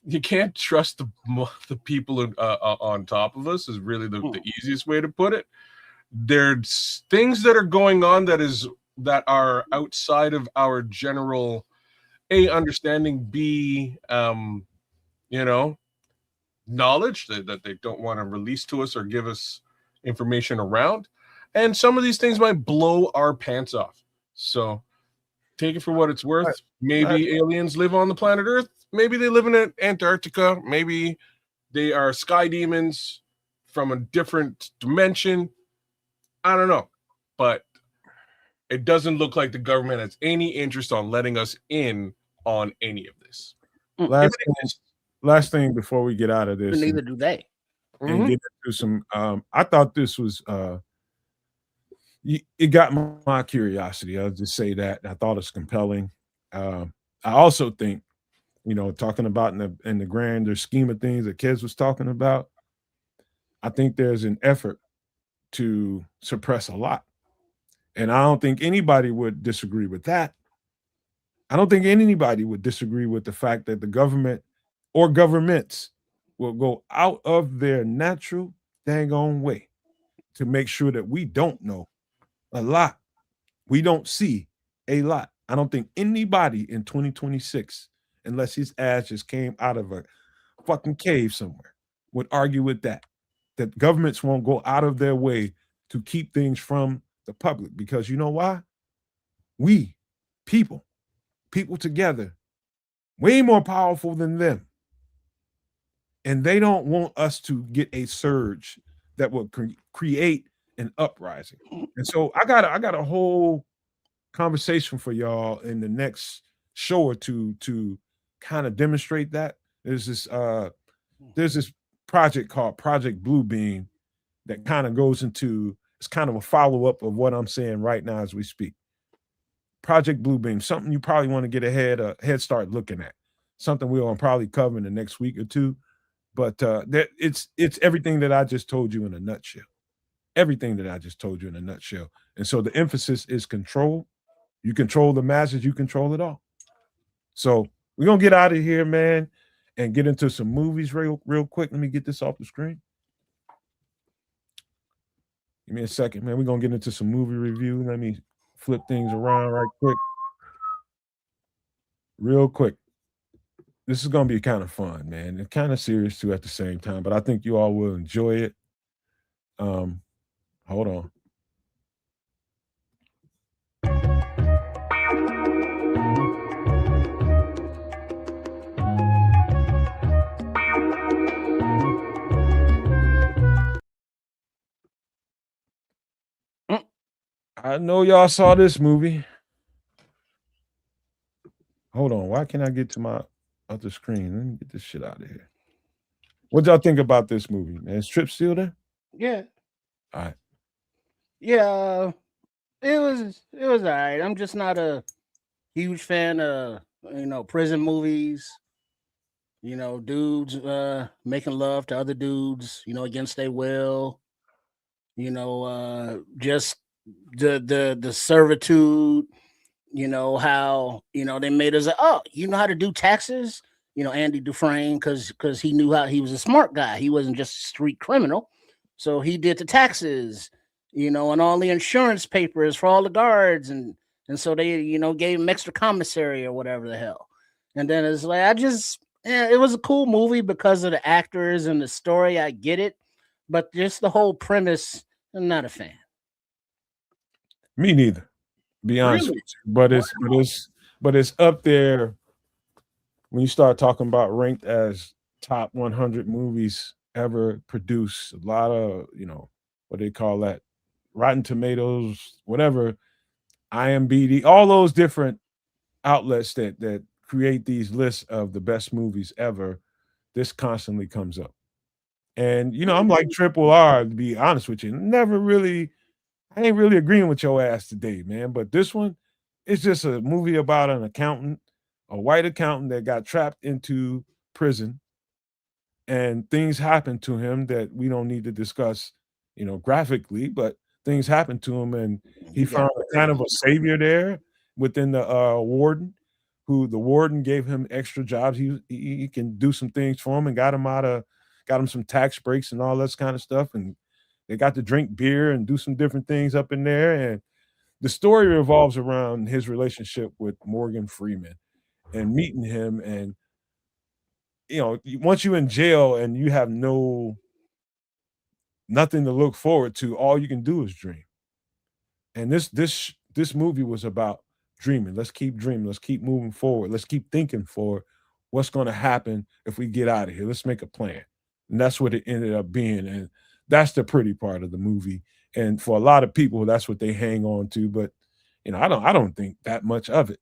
you can't trust the people on top of us is really the easiest way to put it. There's things that are going on that are outside of our general understanding, you know, knowledge that they don't want to release to us or give us information around. And some of these things might blow our pants off. So take it for what it's worth. Maybe aliens live on the planet Earth. Maybe they live in Antarctica. Maybe they are sky demons from a different dimension. I don't know. But it doesn't look like the government has any interest on letting us in on any of this.
Last thing before we get out of this.
Neither do they.
And get into some I thought this was it got my curiosity. I'll just say that. I thought it's compelling. I also think, talking about in the grander scheme of things that Kez was talking about, I think there's an effort to suppress a lot. And I don't think anybody would disagree with that. I don't think anybody would disagree with the fact that the government or governments will go out of their natural dang on way to make sure that we don't know a lot. We don't see a lot. I don't think anybody in 2026, unless his ass just came out of a fucking cave somewhere, would argue with that governments won't go out of their way to keep things from the public. Because you know why? We, people together, way more powerful than them. And they don't want us to get a surge that will create an uprising. And so I got a whole conversation for y'all in the next show or two to kind of demonstrate that. There's this project called Project Bluebeam that kind of goes into, it's kind of a follow-up of what I'm saying right now as we speak. Project Bluebeam, something you probably want to get a head start looking at. Something we'll probably cover in the next week or two. But it's everything that I just told you in a nutshell. Everything that I just told you in a nutshell. And so the emphasis is control. You control the masses, you control it all. So we're going to get out of here, man, and get into some movies real quick. Let me get this off the screen. Give me a second, man. We're going to get into some movie review. Let me flip things around right quick. Real quick. This is going to be kind of fun, man. And kind of serious, too, at the same time. But I think you all will enjoy it. Hold on. I know y'all saw this movie. Hold on. Why can't I get to my other screen? Let me get this shit out of here. What y'all think about this movie, man? Is Trip still there?
Yeah.
All right.
Yeah. It was all right. I'm just not a huge fan of, prison movies. Dudes making love to other dudes, against their will. Just the servitude, how, they made us, you know how to do taxes? Andy Dufresne, because he knew how, he was a smart guy. He wasn't just a street criminal. So he did the taxes, and all the insurance papers for all the guards. And so they, gave him extra commissary or whatever the hell. And then it's like, it was a cool movie because of the actors and the story. I get it. But just the whole premise, I'm not a fan.
Me neither. Be honest with you. But it's up there when you start talking about ranked as top 100 movies ever produced. A lot of, what they call that, Rotten Tomatoes, whatever, IMDb, all those different outlets that create these lists of the best movies ever. This constantly comes up. And, I'm like Triple R, to be honest with you. I ain't really agreeing with your ass today, man. But this one, it's just a movie about an accountant, a white accountant that got trapped into prison. And things happened to him that we don't need to discuss, graphically, but things happened to him. And he found kind of a savior there. within the warden, who the warden gave him extra jobs. He can do some things for him and got him some tax breaks and all that kind of stuff. And they got to drink beer and do some different things up in there. And the story revolves around his relationship with Morgan Freeman and meeting him. And once you're in jail and you have nothing to look forward to, all you can do is dream. And this movie was about dreaming. Let's keep dreaming. Let's keep moving forward. Let's keep thinking for what's going to happen if we get out of here. Let's make a plan. And that's what it ended up being. And that's the pretty part of the movie. And for a lot of people, that's what they hang on to. But I don't think that much of it,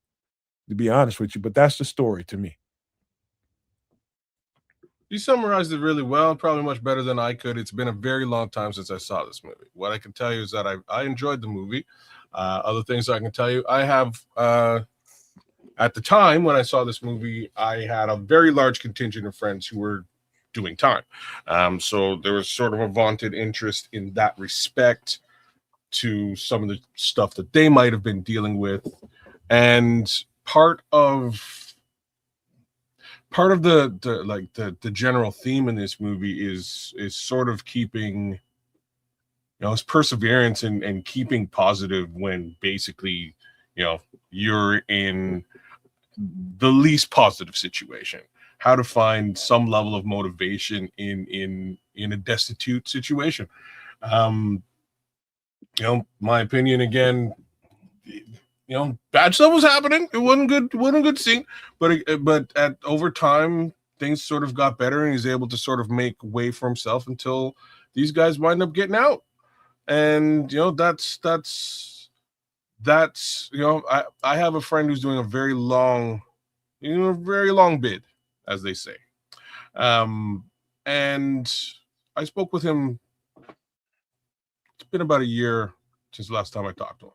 to be honest with you. But that's the story to me.
You summarized it really well, probably much better than I could. It's been a very long time since I saw this movie. What I can tell you is that I enjoyed the movie. Other things I can tell you, I have, at the time when I saw this movie, I had a very large contingent of friends who were doing time. So there was sort of a vaunted interest in that respect to some of the stuff that they might have been dealing with. And part of the general theme in this movie is sort of keeping, his perseverance and keeping positive when basically, you're in the least positive situation. How to find some level of motivation in a destitute situation. My opinion again. Bad stuff was happening. It wasn't good. Wasn't a good scene. But over time, things sort of got better, and he's able to sort of make way for himself until these guys wind up getting out. And that's I have a friend who's doing a very long bid, as they say. And I spoke with him. It's been about a year since the last time I talked to him.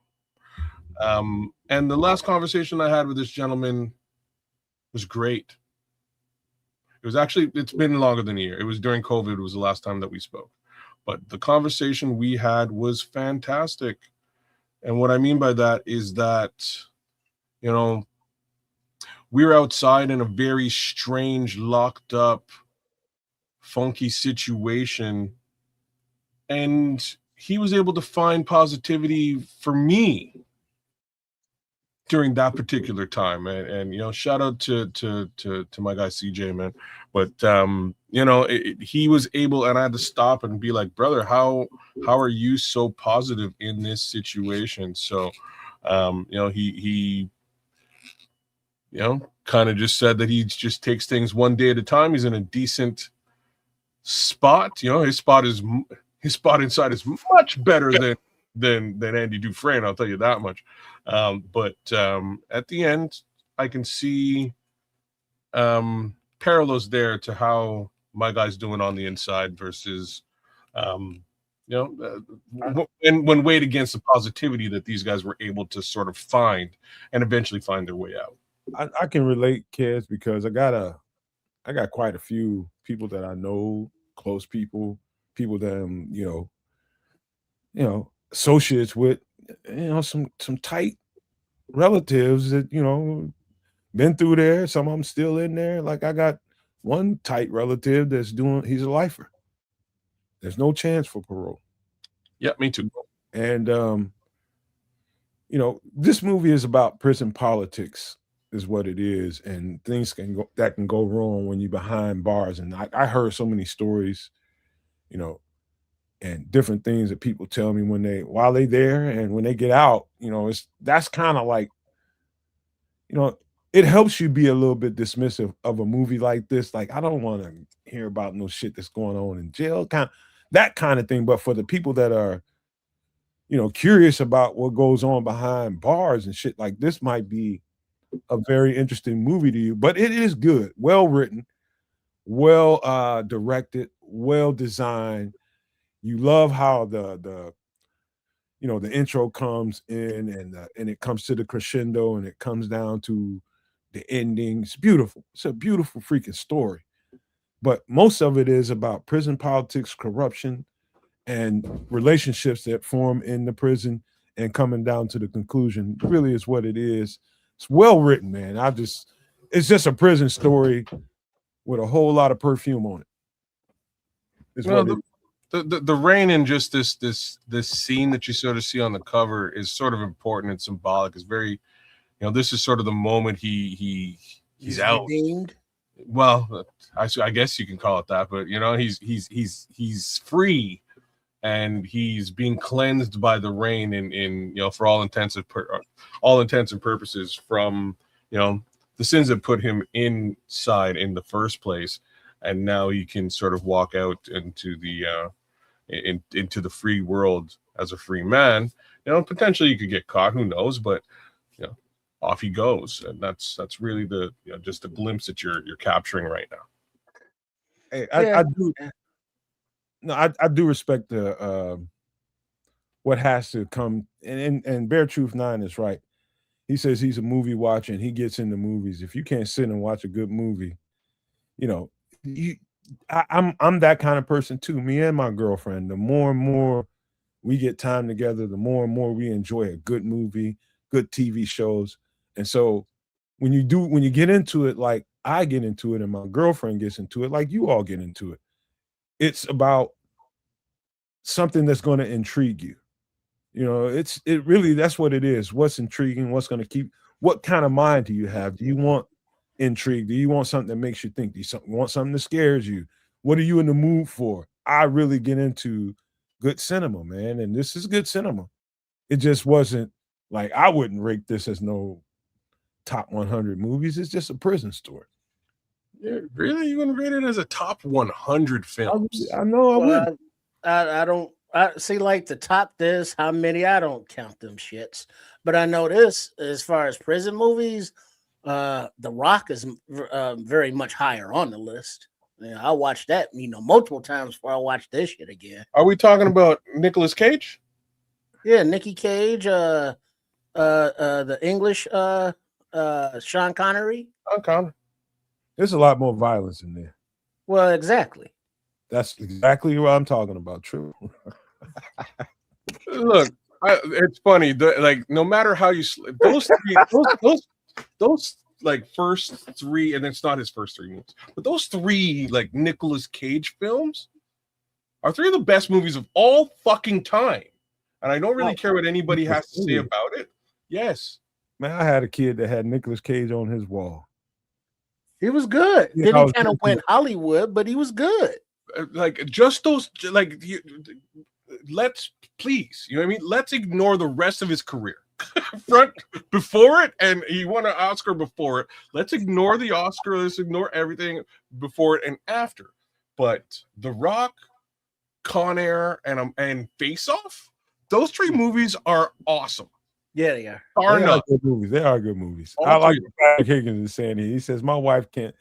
And the last conversation I had with this gentleman was great. It's been longer than a year. It was during COVID. It was the last time that we spoke. But the conversation we had was fantastic. And what I mean by that is that, we were outside in a very strange, locked up, funky situation. And he was able to find positivity for me during that particular time. And shout out to my guy CJ, man. But he was able, and I had to stop and be like, brother, how are you so positive in this situation? So he kind of just said that he just takes things one day at a time. He's in a decent spot. His spot inside is much better than Andy Dufresne, I'll tell you that much. But at the end, I can see parallels there to how my guy's doing on the inside versus, when weighed against the positivity that these guys were able to sort of find and eventually find their way out.
I can relate, kids, because I got quite a few people that I know, close people that I'm, associates with, some tight relatives that, been through there. Some of them still in there. Like I got one tight relative he's a lifer. There's no chance for parole.
Yeah, me too.
And, this movie is about prison politics is what it is. And things can go wrong when you're behind bars. And I heard so many stories, and different things that people tell me while they there and when they get out, that's kind of like, it helps you be a little bit dismissive of a movie like this. Like, I don't want to hear about no shit that's going on in jail, that kind of thing. But for the people that are, curious about what goes on behind bars and shit, like this might be a very interesting movie to you. But it is good, well written, well directed, well designed. You love how the intro comes in and it comes to the crescendo and it comes down to the ending. It's beautiful. It's a beautiful freaking story. But most of it is about prison politics, corruption, and relationships that form in the prison and coming down to the conclusion really is what it is. It's well written, man. It's just a prison story with a whole lot of perfume on it. Is
Well,
what it is.
the rain in just this scene that you sort of see on the cover is sort of important and symbolic. It's very, this is sort of the moment he's out.
Redeemed.
Well, I guess you can call it that, but he's free, and he's being cleansed by the rain in for all intents and purposes from the sins that put him inside in the first place, and now he can sort of walk out into the into the free world as a free man. Potentially you could get caught, who knows, but off he goes, and that's really the just a glimpse that you're capturing right now.
Hey, I do. No, I do respect the what has to come, and Bear Truth 9 is right. He says he's a movie watcher and he gets into movies. If you can't sit and watch a good movie, I'm that kind of person too. Me and my girlfriend, the more and more we get time together, the more and more we enjoy a good movie, good TV shows. And so when you get into it, like I get into it and my girlfriend gets into it, like you all get into it, it's about something that's going to intrigue you. It really, that's what it is. What's intriguing, what's going to keep, what kind of mind do you have? Do you want intrigue? Do you want something that makes you think? Do you want something that scares you? What are you in the mood for? I really get into good cinema, man. And this is good cinema. It just wasn't like, I wouldn't rate this as no top 100 movies. It's just a prison story.
Yeah, really? You wouldn't rate it as a top 100 films?
I know I would.
I don't. I see, like the top this, how many, I don't count them shits. But I know this, as far as prison movies, The Rock is very much higher on the list. I watched that, multiple times before I watched this shit again.
Are we talking about Nicolas Cage?
Yeah, Nicky Cage, the English, Sean Connery.
Sean Connery.
There's a lot more violence in there.
Well, exactly.
That's exactly what I'm talking about. True.
Look, it's funny. No matter how you those three, those like first three, and it's not his first three movies, but those three like Nicolas Cage films are three of the best movies of all fucking time. And I don't really care what anybody has to say about it. Yes,
man, I had a kid that had Nicolas Cage on his wall.
He was good.
Yeah,
Then he kind of went Hollywood, but he was good.
Like just those, like let's please, you know what I mean? Let's ignore the rest of his career. Before it, and he won an Oscar before it. Let's ignore the Oscar. Let's ignore everything before it and after. But The Rock, Con Air, and Face Off, those three movies are awesome.
Yeah, they are.
They are good movies. They are good movies. I like what Patrick Higgins is saying here. He says my wife can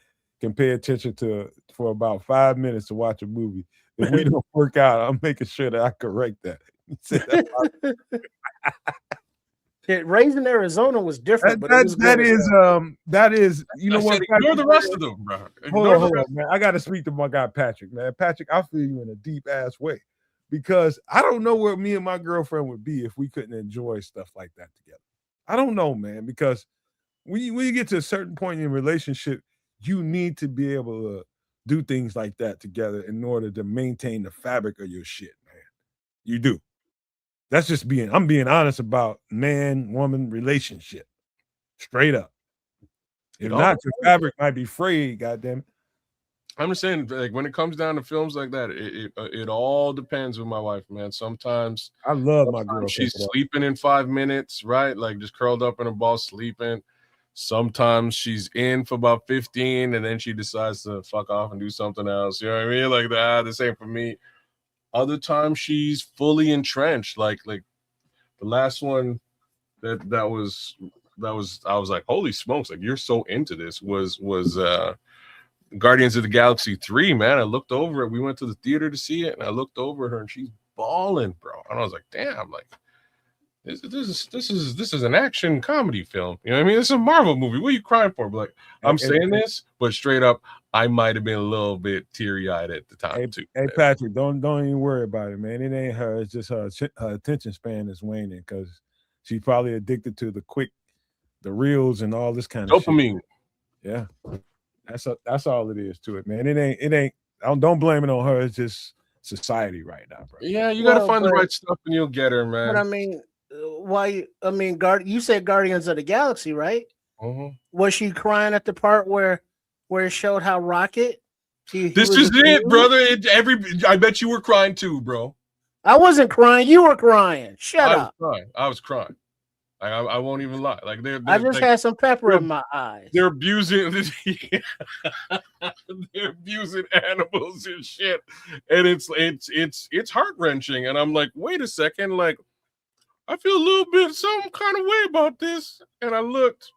pay attention to for about 5 minutes to watch a movie. If we don't work out, I'm making sure that I correct that. He said
Raising Arizona was different, but
that is you know what?
Ignore the rest of them, bro.
Hold on, man. I got to speak to my guy Patrick, man. Patrick, I feel you in a deep ass way because I don't know where me and my girlfriend would be if we couldn't enjoy stuff like that together. I don't know, man, because when you get to a certain point in a relationship, you need to be able to do things like that together in order to maintain the fabric of your shit, man. You do. That's just I'm being honest about man-woman relationship. Straight up. If not, your fabric might be frayed, goddamn.
I'm just saying, like, when it comes down to films like that, it all depends with my wife, man. Sometimes
I love my girl.
She's sleeping in 5 minutes, right? Like just curled up in a ball sleeping. Sometimes she's in for about 15 and then she decides to fuck off and do something else. You know what I mean? Like that. The same for me. Other times she's fully entrenched. Like the last one that was I was like, holy smokes, like you're so into this was Guardians of the Galaxy 3, man. I looked over it. We went to the theater to see it, and I looked over her and she's bawling, bro. And I was like, damn, like This is an action comedy film. You know what I mean? It's a Marvel movie. What are you crying for? But like, I'm saying this, but straight up, I might have been a little bit teary-eyed at the time too.
Hey Patrick, don't even worry about it, man. It ain't her. It's just her attention span is waning because she's probably addicted to the reels and all this kind of
dopamine.
Shit. Yeah, that's all it is to it, man. It ain't. Don't blame it on her. It's just society right now, bro.
Yeah, you got to find the right stuff and you'll get her, man.
But I mean, why? I mean, you said Guardians of the Galaxy, right?
Mm-hmm.
Was she crying at the part where it showed how Rocket?
This is it, brother. I bet you were crying too, bro.
I wasn't crying. You were crying. Shut up.
I was crying. I won't even lie. Like
I just had some pepper in my eyes.
They're abusing. They're abusing animals and shit, and it's heart wrenching. And I'm like, wait a second, like I feel a little bit some kind of way about this. And I looked,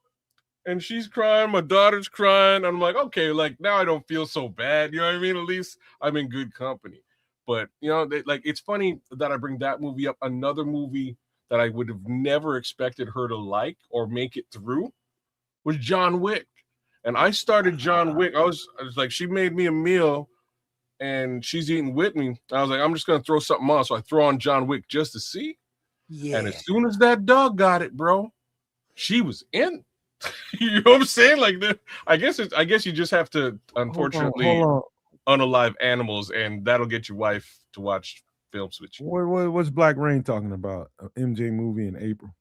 and she's crying. My daughter's crying. I'm like, okay, like now I don't feel so bad. You know what I mean? At least I'm in good company. But you know, like it's funny that I bring that movie up. Another movie that I would have never expected her to like or make it through was John Wick. And I started John Wick. I was like, she made me a meal and she's eating with me. I was like, I'm just going to throw something on. So I throw on John Wick just to see. Yeah. And as soon as that dog got it, bro, she was in. You know what I'm saying? Like, I guess you just have to, unfortunately, unalive animals, and that'll get your wife to watch films with you.
What's Black Rain talking about? MJ movie in April.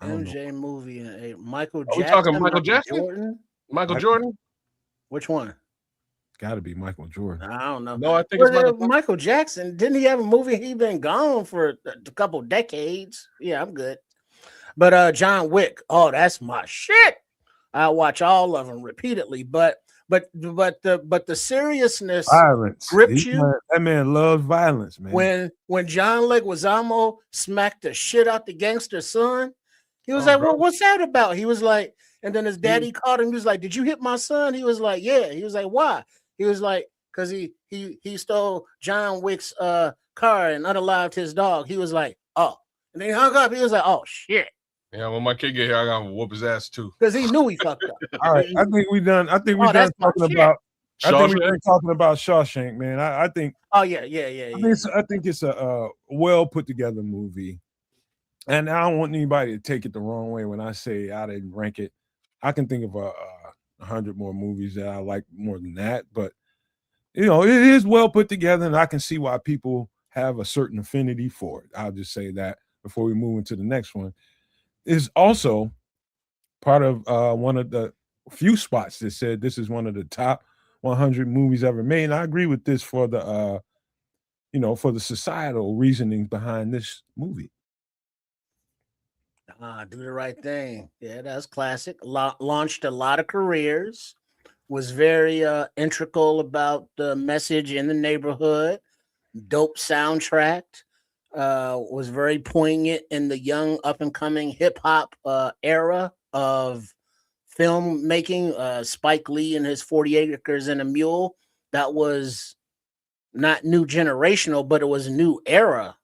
MJ movie in April. Michael Jackson.
Are we talking Michael Jackson?
Jordan?
Michael Jordan?
Which one?
It's got to be Michael Jordan.
I don't know.
No, I think it's
Michael Jackson. Didn't he have a movie? He been gone for a couple decades. Yeah, I'm good. But John Wick. Oh, that's my shit. I watch all of them repeatedly. But the seriousness
violence
gripped you.
That man loves violence, man.
When John Leguizamo smacked the shit out the gangster's son, he was like, "Well, what's that about?" He was like, and then his daddy caught him. He was like, "Did you hit my son?" He was like, "Yeah." He was like, "Why?" He was like, "Because he stole John Wick's car and unalived his dog." He was like, "Oh," and then he hung up. He was like, "Oh shit."
Yeah, when my kid get here, I gotta whoop his ass too.
Because he knew he fucked up.
All right, I think we done. I think we done talking about. I think we done talking about Shawshank, man. I think.
Oh yeah.
I think it's a well put together movie, and I don't want anybody to take it the wrong way when I say I didn't rank it. I can think of 100 more movies that I like more than that, but you know, it is well put together, and I can see why people have a certain affinity for it. I'll just say that before we move into the next one. Is also part of one of the few spots that said this is one of the top 100 movies ever made. And I agree with this for the, for the societal reasoning behind this movie.
Do the right thing. Yeah, that's classic. Launched a lot of careers. Was very integral about the message in the neighborhood. Dope soundtrack. Was very poignant in the young up-and-coming hip-hop era of filmmaking. Spike Lee and his 40 Acres and a Mule. That was not new generational, but it was a new era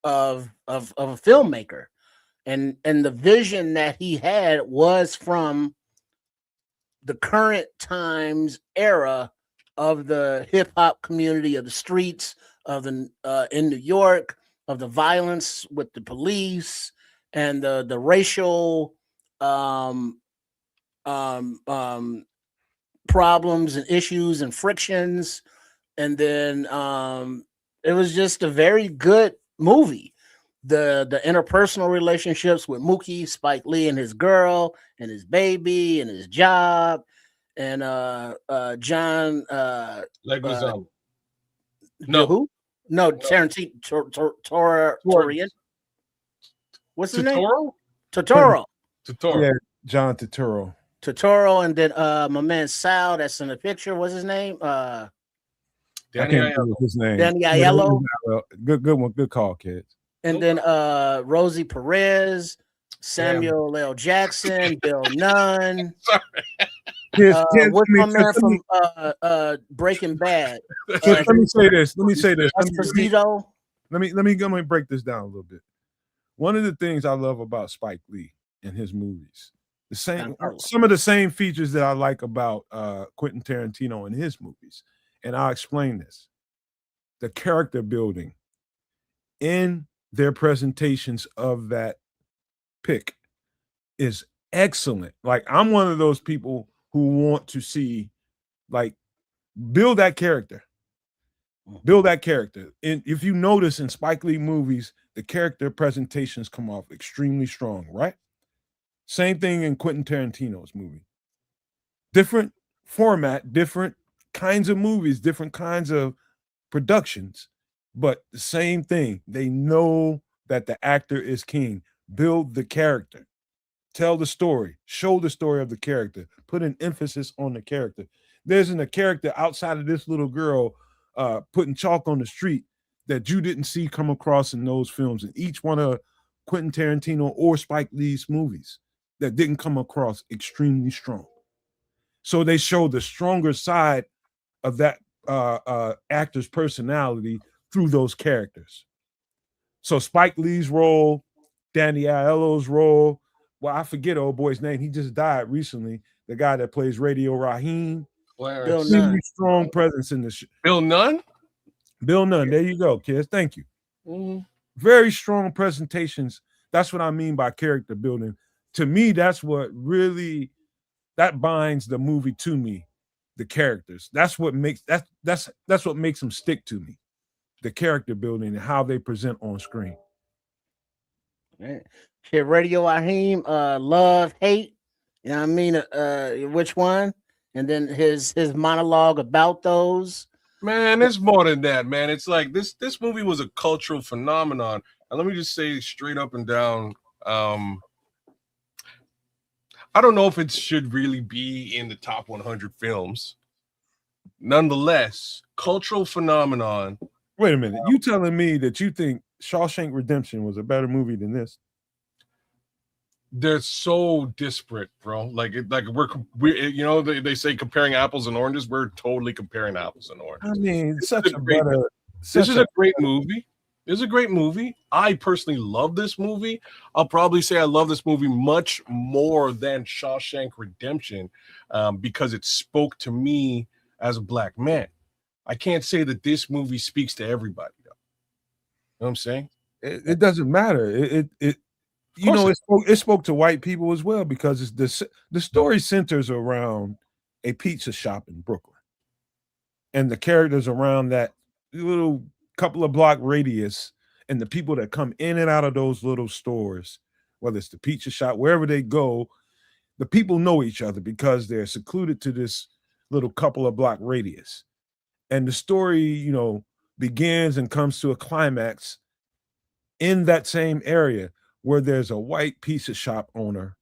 of a filmmaker. And the vision that he had was from the current times era of the hip-hop community, of the streets, of the in New York, of the violence with the police and the racial problems and issues and frictions. And then it was just a very good movie. The interpersonal relationships with Mookie, Spike Lee and his girl and his baby and his job and John
Leguizamo.
Who? No, Tarantino. Torian. What's his name? Totoro.
Yeah, John Turturro.
Totoro, and then my man Sal, that's in the picture. What's his name?
Danny Aiello.
His name.
Danny Aiello.
Good one. Good call, kids.
And then Rosie Perez, Samuel L. Jackson, Bill Nunn. What's my man from Breaking Bad?
Let me say this.
Esposito.
Let me break this down a little bit. One of the things I love about Spike Lee and his movies, some of the same features that I like about Quentin Tarantino and his movies, and I'll explain this: the character building in their presentations of that pick is excellent. Like, I'm one of those people who want to see, like, build that character. And if you notice in Spike Lee movies, the character presentations come off extremely strong, right? Same thing in Quentin Tarantino's movie. Different format, different kinds of movies, different kinds of productions, but the same thing. They know that the actor is king. Build the character. Tell the story. Show the story of the character. Put an emphasis on the character. There isn't a character outside of this little girl putting chalk on the street that you didn't see come across in those films, in each one of Quentin Tarantino or Spike Lee's movies, that didn't come across extremely strong. So they show the stronger side of that actor's personality through those characters. So Spike Lee's role, Danny Aiello's role, well, I forget old boy's name. He just died recently. The guy that plays Radio Raheem.
Bill Nunn.
Strong presence in the show.
Bill Nunn?
Bill Nunn. There you go, kids. Thank you.
Mm-hmm.
Very strong presentations. That's what I mean by character building. To me, that's what really, that binds the movie to me. The characters. That's what makes that's what makes them stick to me. The character building and how they present on screen.
Shit, Radio Raheem, love, hate. You know what I mean? Which one? And then his monologue about those.
Man, it's more than that, man. It's like this movie was a cultural phenomenon. And let me just say straight up and down, I don't know if it should really be in the top 100 films. Nonetheless, cultural phenomenon.
Wait a minute. You telling me that you think Shawshank Redemption was a better movie than this?
They're so disparate, bro. Like we're you know, they say comparing apples and oranges. We're totally comparing apples and oranges.
I mean,
This is a great movie. It's a great movie. I personally love this movie. I'll probably say I love this movie much more than Shawshank Redemption because it spoke to me as a black man. I can't say that this movie speaks to everybody, though. You know what I'm saying?
It doesn't matter. It spoke to white people as well, because the story centers around a pizza shop in Brooklyn, and the characters around that little couple of block radius, and the people that come in and out of those little stores, whether it's the pizza shop, wherever they go, the people know each other because they're secluded to this little couple of block radius. And the story, you know, begins and comes to a climax in that same area where there's a white pizza shop owner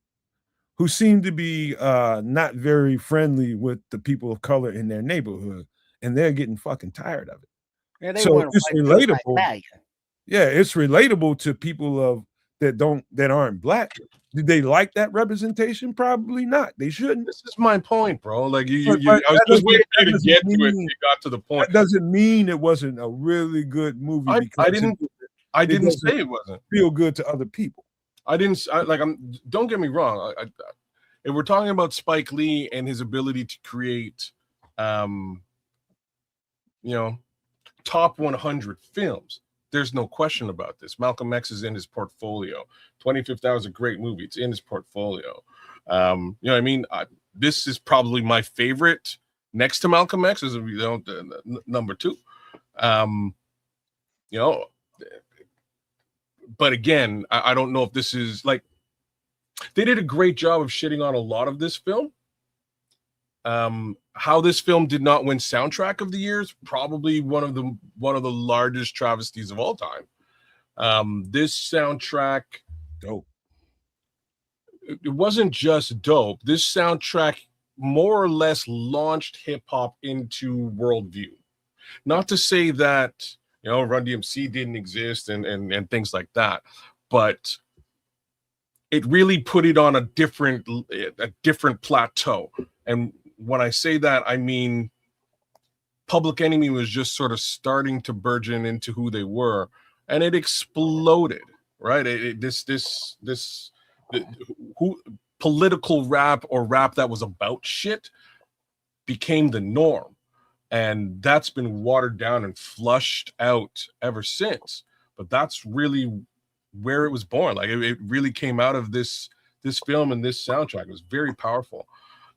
who seemed to be not very friendly with the people of color in their neighborhood, and they're getting fucking tired of it.
Yeah,
so it's relatable. Yeah, it's relatable to people that aren't black. Did they like that representation? Probably not. They shouldn't.
This is my point, bro. Like I was just waiting for you to get to it. You got to the point.
That doesn't mean it wasn't a really good movie.
I didn't say it wasn't.
Feel good to other people.
Don't get me wrong. If we're talking about Spike Lee and his ability to create, top 100 films, there's no question about this. Malcolm X is in his portfolio. 25th Hour is a great movie. It's in his portfolio. You know what I mean? This is probably my favorite next to Malcolm X, is the number two. But again, I don't know if this is like, they did a great job of shitting on a lot of this film. How this film did not win soundtrack of the year is probably one of the largest travesties of all time. This soundtrack,
dope.
It wasn't just dope. This soundtrack more or less launched hip hop into worldview. Not to say that Run DMC didn't exist and things like that, but it really put it on a different plateau. And when I say that, I mean Public Enemy was just sort of starting to burgeon into who they were, and it exploded. right? Who political rap or rap that was about shit became the norm, and that's been watered down and flushed out ever since. But that's really where it was born. Like it really came out of this film and this soundtrack. It was very powerful.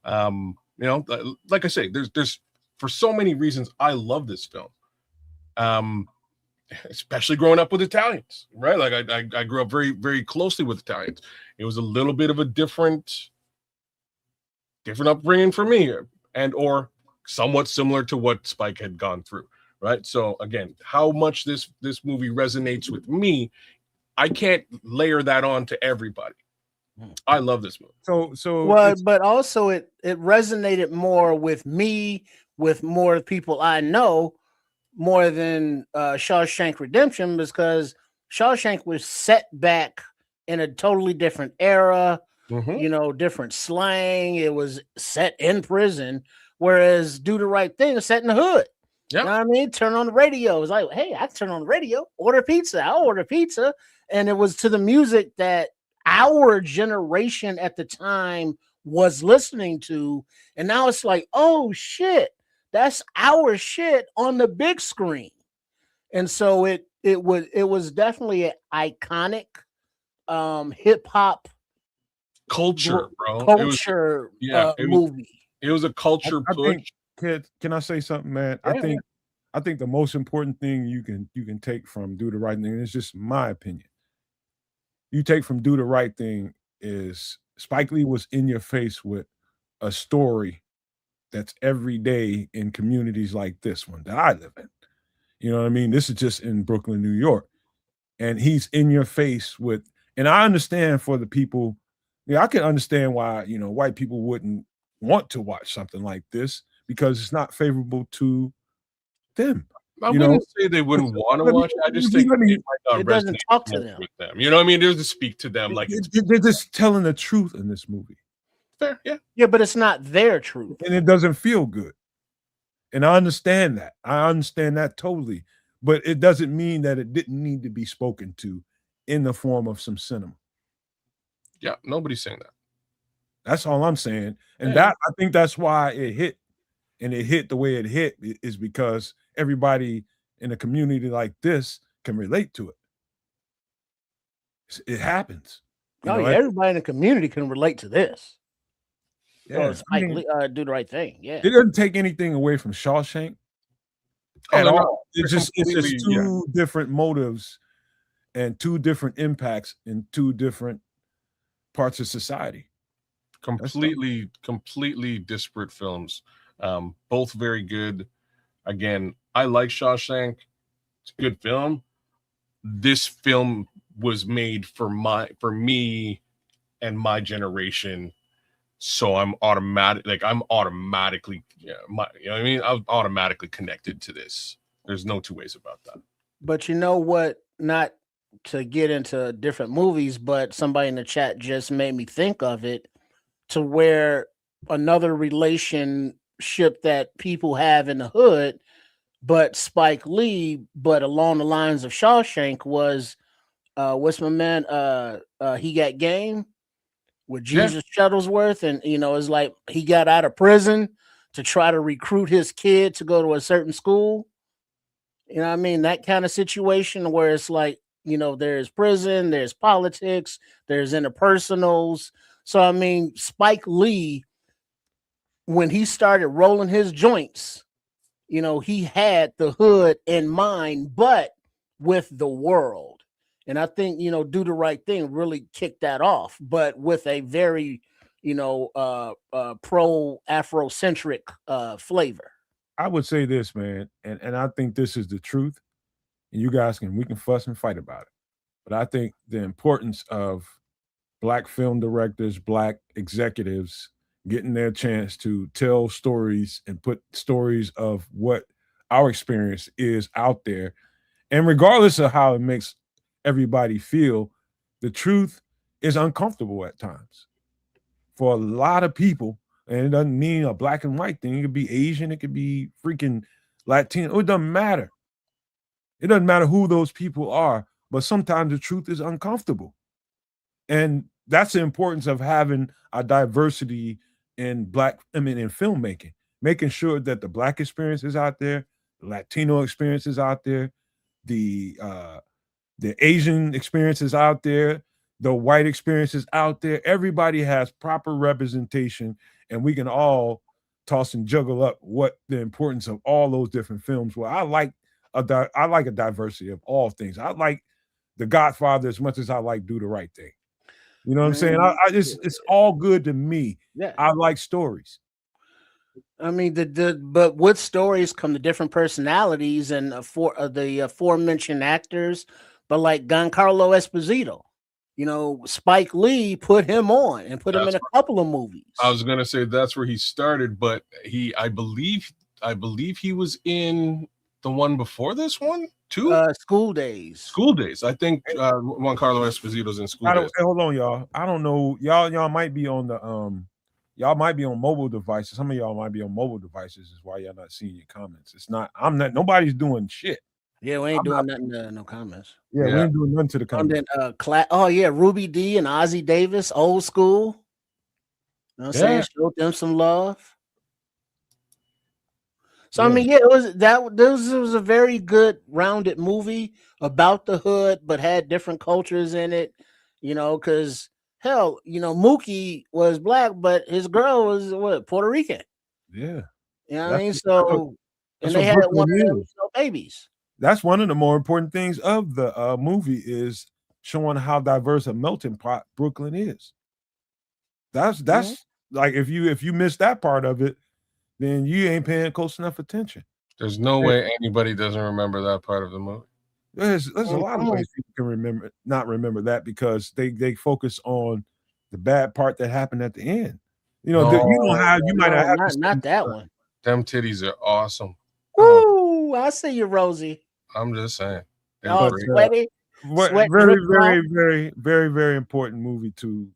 You know, like I say, there's for so many reasons I love this film. Especially growing up with Italians, right? Like I grew up very, very closely with Italians. It was a little bit of a different upbringing for me, and or somewhat similar to what Spike had gone through, right? So again, how much this movie resonates with me, I can't layer that on to everybody. I love this movie.
So
well, but also it resonated more with me, with more people I know, more than Shawshank Redemption, because Shawshank was set back in a totally different era, you know, different slang. It was set in prison, whereas Do the Right Thing is set in the hood.
Yeah.
You know what I mean? Turn on the radio. It was like, hey, I can turn on the radio, order pizza. I'll order pizza. And it was to the music that our generation at the time was listening to. And now it's like, oh shit, that's our shit on the big screen. And so it was definitely an iconic hip hop
culture, bro.
Culture movie.
It was a culture push.
Can I say something, man?
Yeah.
I think the most important thing you can take from Do the Right Thing, it's just my opinion. You take from Do the Right Thing is Spike Lee was in your face with a story that's every day in communities like this one that I live in. You know what I mean? This is just in Brooklyn, New York. And he's in your face with, and I understand for the people, I can understand why, you know, white people wouldn't want to watch something like this because it's not favorable to them.
I wouldn't say they wouldn't want to watch it. I just think
it doesn't talk to them.
With them. You know what I mean? It doesn't speak to them like
they're just telling the truth in this movie.
Fair, yeah.
Yeah, but it's not their truth.
And it doesn't feel good. And I understand that. I understand that totally. But it doesn't mean that it didn't need to be spoken to in the form of some cinema.
Yeah, nobody's saying that.
That's all I'm saying. And that I think that's why it hit. And it hit the way it hit is because everybody in a community like this can relate to it. It happens.
Everybody in the community can relate to this.
Yeah,
Spike Lee, Do the Right Thing. Yeah,
it doesn't take anything away from Shawshank at all. It's just two different motives and two different impacts in two different parts of society.
Completely disparate films. Both very good. Again, I like Shawshank. It's a good film. This film was made for me and my generation. So I'm automatically, you know what I mean? I'm automatically connected to this. There's no two ways about that.
But you know what? Not to get into different movies, but somebody in the chat just made me think of it, to where another relationship that people have in the hood, but Spike Lee, but along the lines of Shawshank, was what's my man? He Got Game with Jesus Shuttlesworth, and you know, it's like he got out of prison to try to recruit his kid to go to a certain school. You know what I mean? That kind of situation where it's like, you know, there's prison, there's politics, there's interpersonals. So I mean, Spike Lee, when he started rolling his joints, you know, he had the hood in mind, but with the world. And I think, you know, Do the Right Thing really kicked that off, but with a very, you know, pro Afrocentric flavor.
I would say this, man, and I think this is the truth. And you guys we can fuss and fight about it. But I think the importance of Black film directors, Black executives getting their chance to tell stories and put stories of what our experience is out there. And regardless of how it makes everybody feel, the truth is uncomfortable at times for a lot of people. And it doesn't mean a black and white thing. It could be Asian, it could be freaking Latino. It doesn't matter. It doesn't matter who those people are. but sometimes the truth is uncomfortable. And that's the importance of having a diversity in in filmmaking, making sure that the Black experience is out there, the Latino experience is out there, the Asian experience is out there, the white experience is out there. Everybody has proper representation, and we can all toss and juggle up what the importance of all those different films. Well, I like a diversity of all things. I like The Godfather as much as I like Do the Right Thing. You know what I'm saying? It's all good to me.
Yeah.
I like stories.
I mean, but with stories come the different personalities and the aforementioned actors. But like Giancarlo Esposito, Spike Lee put him on and put him in a couple of movies.
I was gonna say that's where he started, but I believe he was in the one before this one too.
School Days.
School Days. I think Giancarlo Esposito's in School Days.
Hold on, y'all. I don't know. Y'all might be on the y'all might be on mobile devices. Some of y'all might be on mobile devices. Is why y'all not seeing your comments. It's not. I'm not. Nobody's doing shit.
Yeah, we ain't doing nothing. No comments.
Yeah, we ain't doing nothing to the comments.
And then Ruby D and Ozzie Davis, old school. You know what I'm saying? Showed them some love. So I mean, this was a very good rounded movie about the hood, but had different cultures in it. Because hell, Mookie was Black, but his girl was Puerto Rican.
Yeah,
you know what I mean. So, and they had one of them babies.
That's one of the more important things of the movie is showing how diverse a melting pot Brooklyn is. That's like if you miss that part of it, then you ain't paying close enough attention.
There's no way anybody doesn't remember that part of the movie.
There's a lot of ways people can not remember that because they focus on the bad part that happened at the end. You might not have
not that one.
Them titties are awesome.
Woo! I see you, Rosie.
I'm just saying.
Sweaty.
Very, very, very, very, very important movie to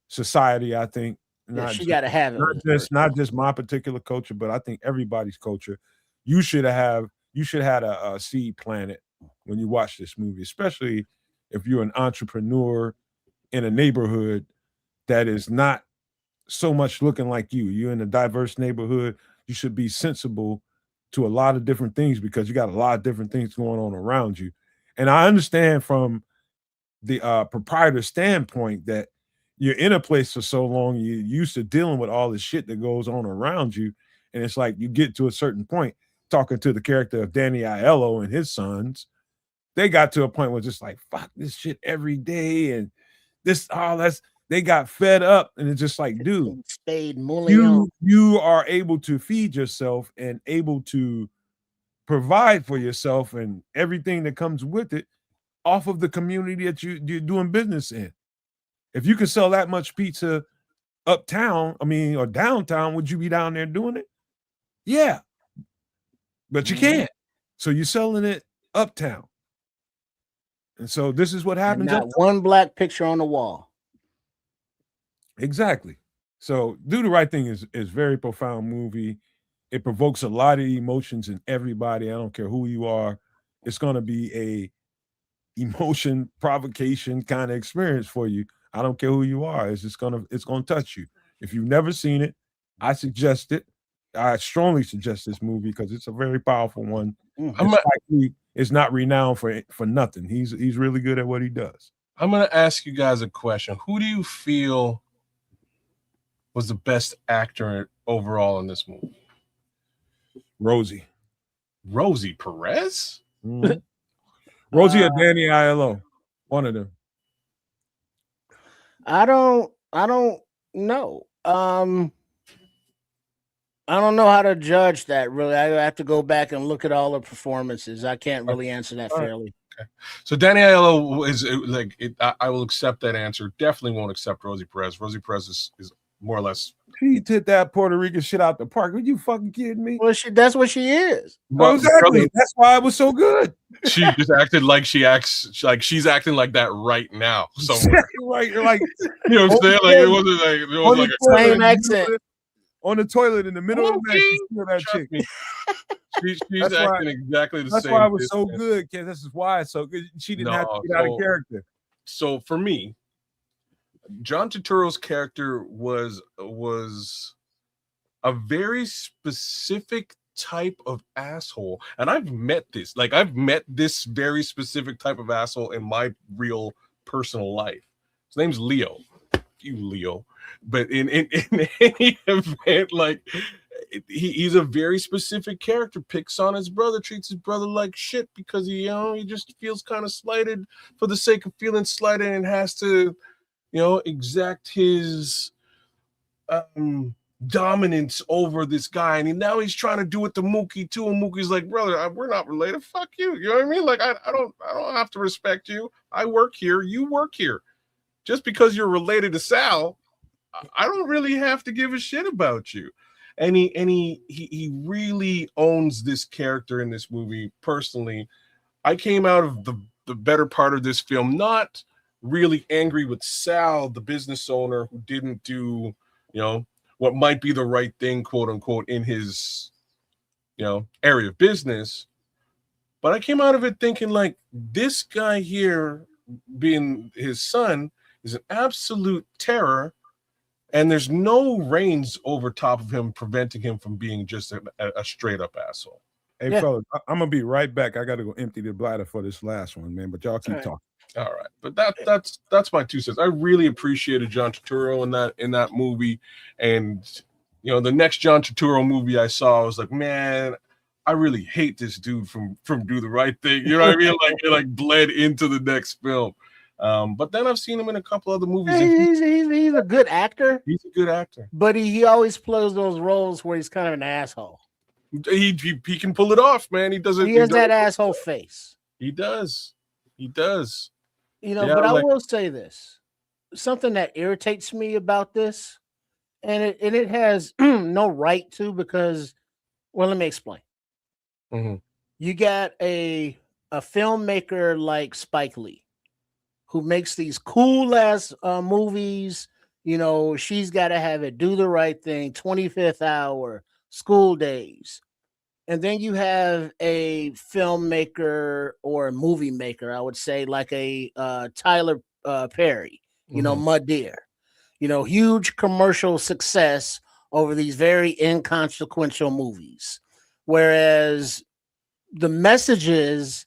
society, I think.
She got to have it.
Not just my particular culture, but I think everybody's culture. You should have a seed planted when you watch this movie, especially if you're an entrepreneur in a neighborhood that is not so much looking like you. You're in a diverse neighborhood. You should be sensible to a lot of different things because you got a lot of different things going on around you. And I understand from the proprietor standpoint that you're in a place for so long, you're used to dealing with all the shit that goes on around you. And it's like you get to a certain point, talking to the character of Danny Aiello and his sons, they got to a point where it's just like, fuck this shit every day. And they got fed up. And it's just like, dude, you are able to feed yourself and able to provide for yourself and everything that comes with it off of the community that you're doing business in. If you could sell that much pizza uptown, or downtown, would you be down there doing it? Yeah. But you can't. So you're selling it uptown. And so this is what happens.
Not one Black picture on the wall.
Exactly. So Do the Right Thing is very profound movie. It provokes a lot of emotions in everybody. I don't care who you are. It's going to be a emotion provocation kind of experience for you. I don't care who you are. It's going to touch you. If you've never seen it, I suggest it. I strongly suggest this movie because it's a very powerful one. It's not renowned for nothing. He's really good at what he does.
I'm going to ask you guys a question. Who do you feel was the best actor overall in this movie?
Rosie
Perez?
Mm-hmm. Rosie or Danny Aiello? One of them.
I don't know. I don't know how to judge that, really. I have to go back and look at all the performances. I can't really answer that fairly.
Okay. So Danny Aiello is like I will accept that answer. Definitely won't accept Rosie Perez. Rosie Perez is more or less.
He did that Puerto Rican shit out the park. Are you fucking kidding me?
Well, that's what she is.
Well, exactly. That's why it was so good.
She just acted like she acts like she's acting like that right now. Somewhere.
Right. Like,
you know what I'm saying? Like it wasn't like a
same accent.
on the toilet in the middle of the night. You steal that
Trust
chick.
me. She's
That's
acting exactly the
That's
same.
why it was so
distance.
good, Ken. This is why it's so good. She didn't have to get out of character.
So for me, John Turturro's character was a very specific type of asshole, and I've met this very specific type of asshole in my real personal life. His name's Leo. You Leo, but in any event, like he's a very specific character. Picks on his brother, treats his brother like shit because he just feels kind of slighted for the sake of feeling slighted and has to exact his dominance over this guy, and now he's trying to do it to Mookie too. And Mookie's like, brother, we're not related. Fuck you. You know what I mean? Like I don't have to respect you. I work here. You work here. Just because you're related to Sal, I don't really have to give a shit about you. And he really owns this character in this movie. Personally, I came out of the better part of this film not really angry with Sal, the business owner who didn't do, what might be the right thing, quote unquote, in his, area of business. But I came out of it thinking like this guy here, being his son, is an absolute terror, and there's no reins over top of him preventing him from being just a straight up asshole.
Hey, fellas, I'm gonna be right back. I gotta go empty the bladder for this last one, man. But y'all keep talking.
All right, but that's my 2 cents. I really appreciated John Turturro in that movie, and the next John Turturro movie I saw, I was like, man, I really hate this dude from Do the Right Thing. You know what I mean? Like it bled into the next film. But then I've seen him in a couple other movies.
He's a good actor.
He's a good actor,
but he always plays those roles where he's kind of an asshole.
He can pull it off, man. He has
that asshole face.
He does.
But I will say this: something that irritates me about this, and it has no right to, because, well, let me explain.
Mm-hmm.
You got a filmmaker like Spike Lee, who makes these cool ass movies. She's Got to Have It, Do the Right Thing, 25th Hour, School Days. And then you have a filmmaker or a movie maker, I would say, like a Tyler Perry, Mud Deer, huge commercial success over these very inconsequential movies. Whereas the messages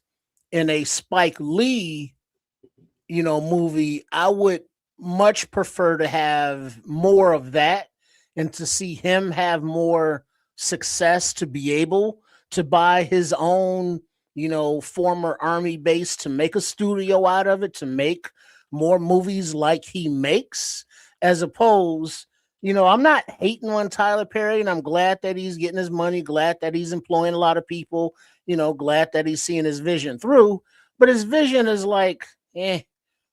in a Spike Lee movie, I would much prefer to have more of that and to see him have more success to be able to buy his own, former army base, to make a studio out of it, to make more movies like he makes, as opposed, I'm not hating on Tyler Perry, and I'm glad that he's getting his money, glad that he's employing a lot of people, glad that he's seeing his vision through, but his vision is like,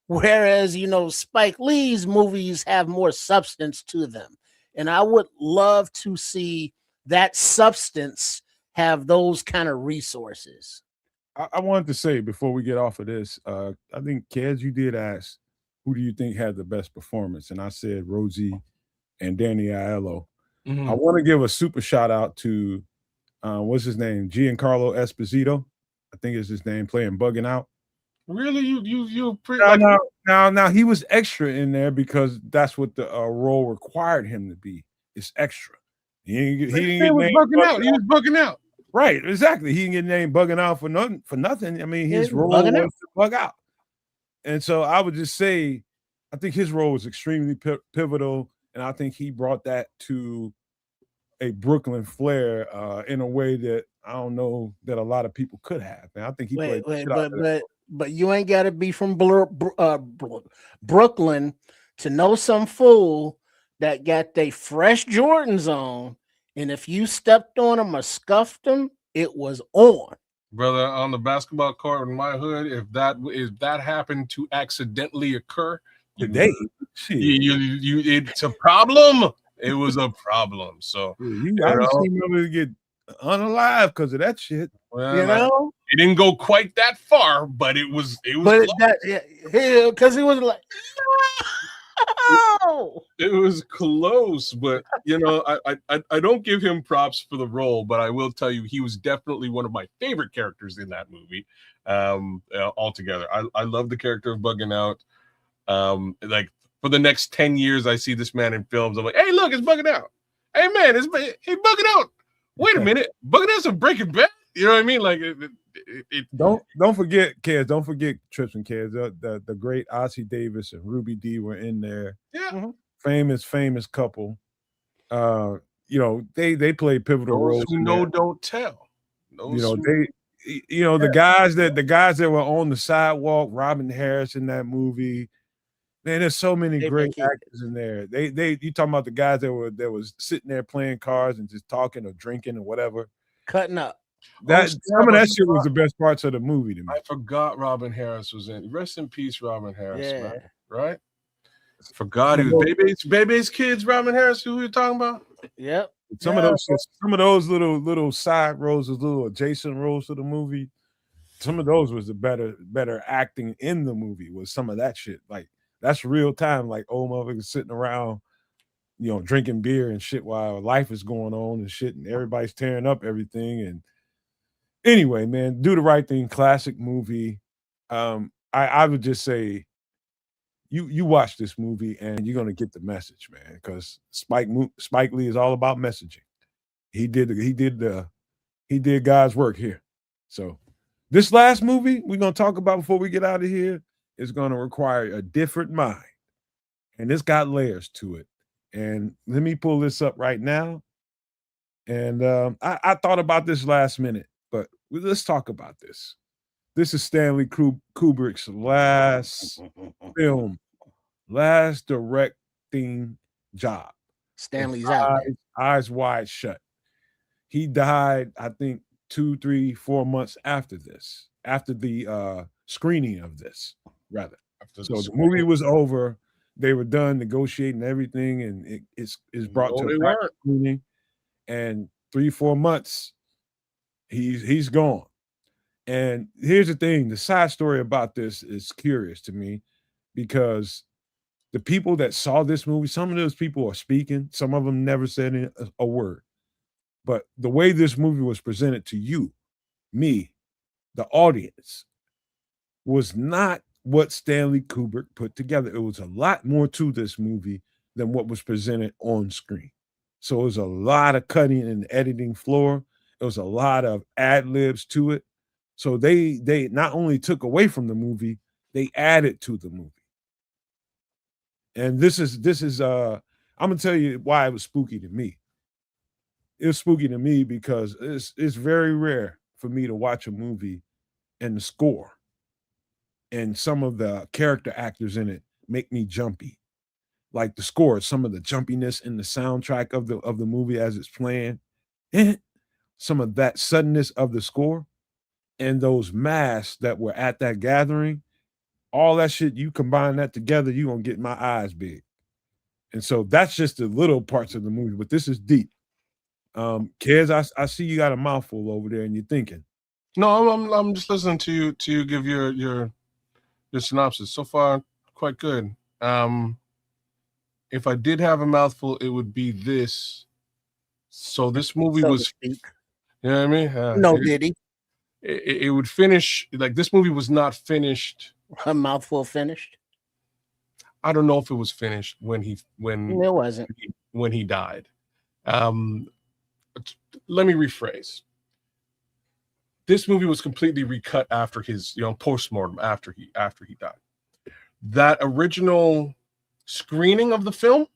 whereas, Spike Lee's movies have more substance to them. And I would love to see that substance have those kind of resources.
I wanted to say before we get off of this, I think, Kez, you did ask, who do you think had the best performance? And I said Rosie and Danny Aiello.
Mm-hmm.
I want to give a super shout out to, what's his name? Giancarlo Esposito. I think is his name, playing Bugging Out.
Really? You pretty
now he was extra in there because that's what the role required him to be. It's extra. He didn't get named
bugging out. He was bugging out.
Right, exactly. He didn't get named Bugging Out for nothing. I mean, his role was to bug out. And so I would just say, I think his role was extremely pivotal, and I think he brought that to a Brooklyn flair in a way that I don't know that a lot of people could have. And I think he played.
But you ain't got to be from Brooklyn to know some fool that got they fresh Jordans on, and if you stepped on them or scuffed them, it was on.
Brother, on the basketball court in my hood, if that happened to accidentally occur
today,
it's a problem. It was a problem. So
I've seen them get unalive because of that shit.
Well, it didn't go quite that far, but it was.
Because he was like, Oh,
It was close, but I don't give him props for the role, but I will tell you he was definitely one of my favorite characters in that movie. Altogether, I love the character of Bugging Out. Like for the next 10 years, I see this man in films. I'm like, hey, look, it's Bugging Out. Hey, man, it's Bugging Out. Wait a minute, Bugging Out's a Breaking Bad. You know what I mean? Like
don't forget, kids. Don't forget Trips and Kids. The great Ossie Davis and Ruby Dee were in there.
Yeah,
famous couple. They played pivotal
those
roles.
who know don't tell.
The guys that were on the sidewalk, Robin Harris in that movie. Man, there's so many great actors in there. You talking about the guys that was sitting there playing cards and just talking or drinking or whatever,
cutting up.
Some of that shit was the best parts of the movie to me.
I forgot Robin Harris was in. Rest in peace, Robin Harris.
Yeah.
Man. Right? Forgot he was Baby's kids. Robin Harris. Who we talking about?
Yep.
Some of those little side roles, those little adjacent roles to the movie. Some of those was the better acting in the movie. Was some of that shit like that's real time. Like old motherfuckers sitting around, drinking beer and shit while life is going on and shit, and everybody's tearing up everything. And anyway, man, Do the Right Thing, classic movie. I would just say. You watch this movie and you're gonna get the message, man, because Spike Lee is all about messaging. He did God's work here. So this last movie we're gonna talk about before we get out of here is gonna require a different mind, and it's got layers to it. And let me pull this up right now. And I thought about this last minute, but let's talk about this. This is Stanley Kubrick's last film. Last directing job.
Stanley's out.
Eyes Wide Shut. He died, I think, 2, 3, 4 months after this, after the screening of this, rather. So the movie was over. They were done negotiating everything, and it's brought to a screening. And 3, 4 months, he's gone. And here's the thing: the side story about this is curious to me because the people that saw this movie, some of those people are speaking. Some of them never said a word. But the way this movie was presented to you, me, the audience, was not what Stanley Kubrick put together. It was a lot more to this movie than what was presented on screen. So it was a lot of cutting and editing floor. It was a lot of ad libs to it. So they not only took away from the movie, they added to the movie. And this is I'm gonna tell you why it was spooky to me. It was spooky to me because it's very rare for me to watch a movie and the score and some of the character actors in it make me jumpy. Like the score, some of the jumpiness in the soundtrack of the movie as it's playing, and some of that suddenness of the score, and those masks that were at that gathering. All that shit, you combine that together, you're gonna get my eyes big. And so that's just the little parts of the movie, but this is deep. Kids, I see you got a mouthful over there and you're thinking.
No, I'm just listening to you give your synopsis. So far, quite good. If I did have a mouthful, it would be this. So this movie was, you know what I mean?
No, did he?
It would finish, like this movie was not finished.
A mouthful finished?
I don't know if it was finished when it
wasn't
when he died. Let me rephrase. This movie was completely recut after his, postmortem after he died. That original screening of the film,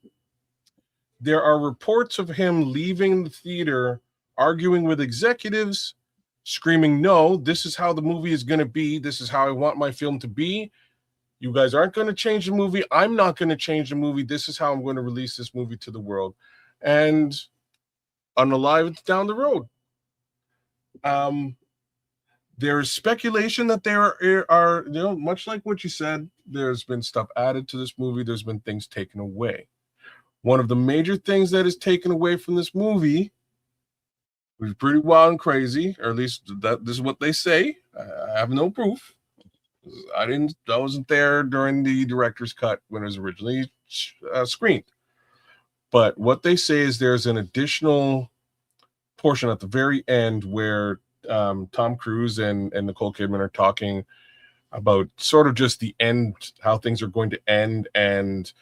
there are reports of him leaving the theater, arguing with executives, screaming, "No, this is how the movie is going to be. This is how I want my film to be. You guys aren't going to change the movie. I'm not going to change the movie. This is how I'm going to release this movie to the world." And unalived down the road. There is speculation that there are, much like what you said, there's been stuff added to this movie. There's been things taken away. One of the major things that is taken away from this movie, which is pretty wild and crazy, or at least this is what they say. I have no proof. I wasn't there during the director's cut when it was originally screened. But what they say is there's an additional portion at the very end where Tom Cruise and Nicole Kidman are talking about sort of just the end, how things are going to end, and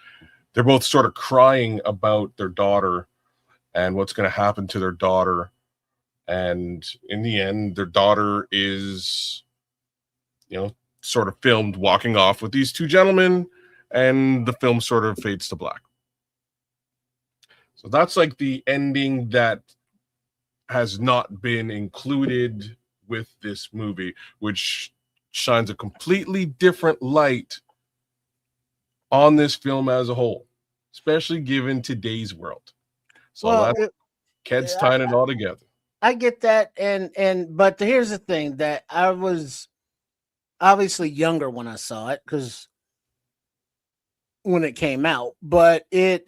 they're both sort of crying about their daughter and what's going to happen to their daughter. And in the end, their daughter is, sort of filmed walking off with these two gentlemen, and the film sort of fades to black. So that's like the ending that has not been included with this movie, which shines a completely different light on this film as a whole, especially given today's world. So Ked's tying it all together.
I get that, but here's the thing, that I was obviously younger when I saw it, because when it came out, but the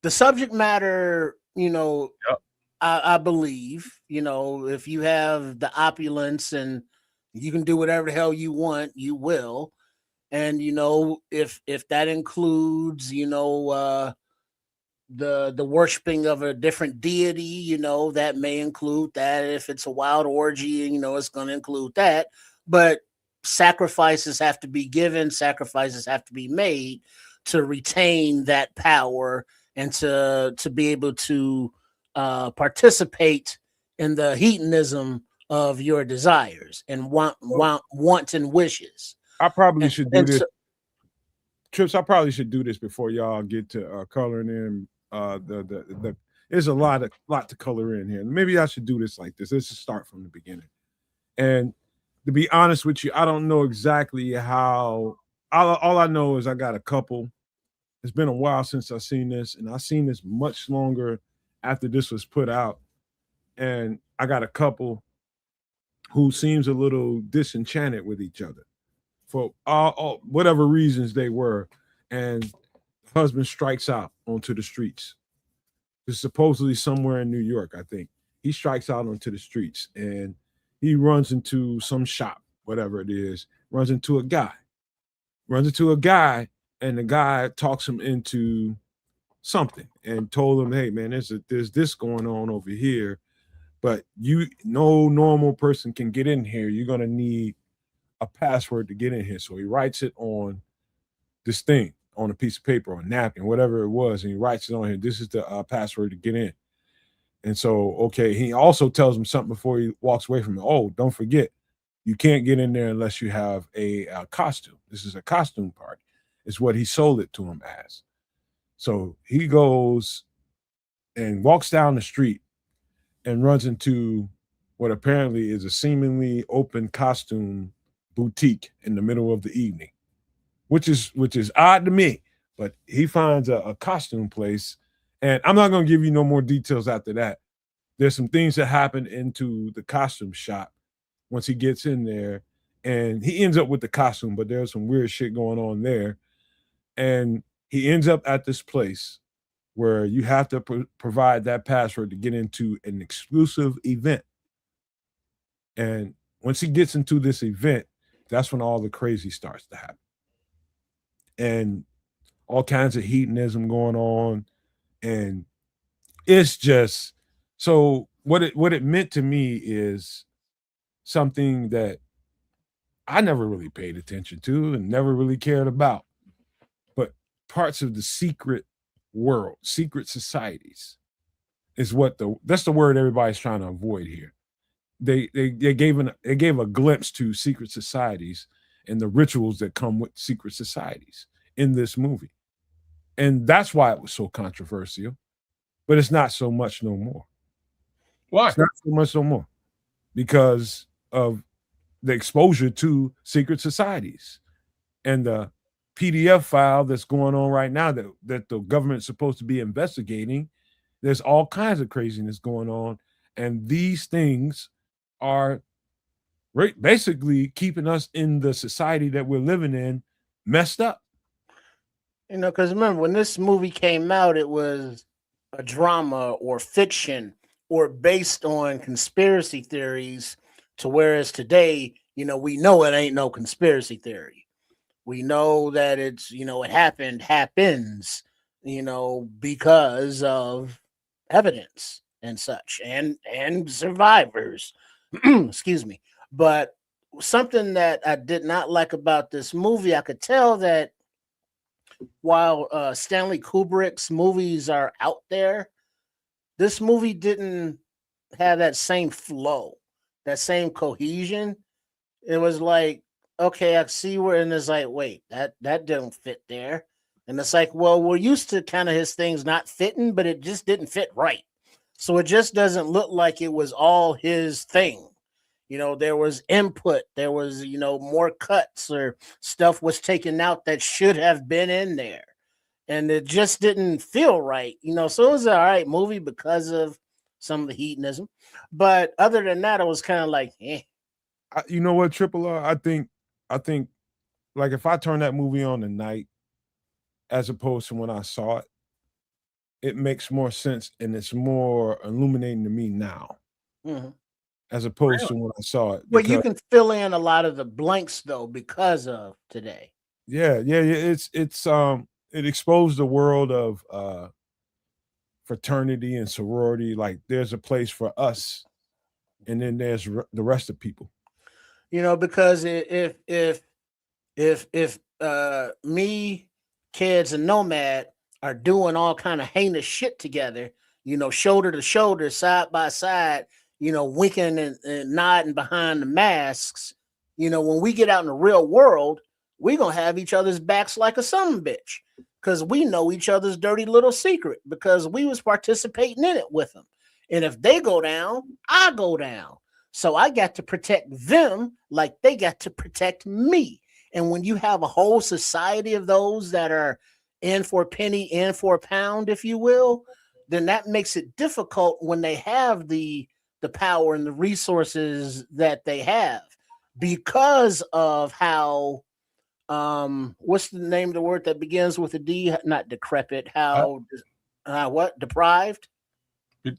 subject matter, yep. I believe, if you have the opulence and you can do whatever the hell you want, you will. And, if that includes, the worshiping of a different deity, that may include that. If it's a wild orgy, it's going to include that. But sacrifices have to be given, sacrifices have to be made to retain that power and to be able to participate in the hedonism of your desires and wants and wishes.
I probably should do this. Trips, I probably should do this before y'all get to coloring in. There's a lot to color in here. Maybe I should do this like this. Let's just start from the beginning. And to be honest with you, I don't know exactly how. All I know is I got a couple. It's been a while since I've seen this, and I've seen this much longer after this was put out. And I got a couple who seems a little disenchanted with each other for all whatever reasons they were. And the husband strikes out onto the streets. It's supposedly somewhere in New York, I think. He strikes out onto the streets, and he runs into some shop, whatever it is, runs into a guy, and the guy talks him into something and told him, hey, man, there's this going on over here, but no normal person can get in here. You're going to need a password to get in here. So he writes it on this thing, on a piece of paper, or a napkin, whatever it was, and he writes it on here. This is the password to get in. And so, okay, he also tells him something before he walks away from it. Oh, don't forget, you can't get in there unless you have a costume. This is a costume party. It's what he sold it to him as. So he goes and walks down the street and runs into what apparently is a seemingly open costume boutique in the middle of the evening, which is odd to me. But he finds a costume place. And I'm not going to give you no more details after that. There's some things that happen into the costume shop once he gets in there, and he ends up with the costume, but there's some weird shit going on there. And he ends up at this place where you have to provide that password to get into an exclusive event. And once he gets into this event, that's when all the crazy starts to happen. And all kinds of hedonism going on. And it's just, so what it meant to me is something that I never really paid attention to and never really cared about. But parts of the secret world, secret societies, is that's the word everybody's trying to avoid here. They gave a glimpse to secret societies and the rituals that come with secret societies in this movie. And that's why it was so controversial. But it's not so much no more.
Why?
It's not so much no more. Because of the exposure to secret societies and the PDF file that's going on right now that the government's supposed to be investigating. There's all kinds of craziness going on. And these things are basically keeping us in the society that we're living in messed up.
Because remember, when this movie came out, it was a drama or fiction or based on conspiracy theories, to whereas today, we know it ain't no conspiracy theory. We know that it's, it happens, because of evidence and such and survivors. Excuse me. But something that I did not like about this movie, I could tell that while Stanley Kubrick's movies are out there, this movie didn't have that same flow, that same cohesion. It was like, okay, I see where, and it's like, wait, that didn't fit there. And it's like, well, we're used to kind of his things not fitting, but it just didn't fit right. So it just doesn't look like it was all his thing. There was input, there was, more cuts or stuff was taken out that should have been in there. And it just didn't feel right, So it was an all right movie because of some of the hedonism. But other than that, it was kind of like, eh.
You know what, Triple R? I think, like if I turn that movie on tonight, as opposed to when I saw it, it makes more sense and it's more illuminating to me now, as opposed to when I saw it.
Well, you can fill in a lot of the blanks though because of today.
Yeah. It exposed the world of fraternity and sorority. Like there's a place for us, and then there's the rest of people.
Because if me, Kids, and Nomad are doing all kind of heinous shit together, shoulder to shoulder, side by side, winking and nodding behind the masks, when we get out in the real world, we're gonna have each other's backs like a son bitch, because we know each other's dirty little secret because we was participating in it with them. And if they go down, I go down. So I got to protect them like they got to protect me. And when you have a whole society of those that are in for a penny, in for a pound, if you will, then that makes it difficult when they have the power and the resources that they have, because of how what's the name of the word that begins with a D? Not decrepit. How what? Deprived?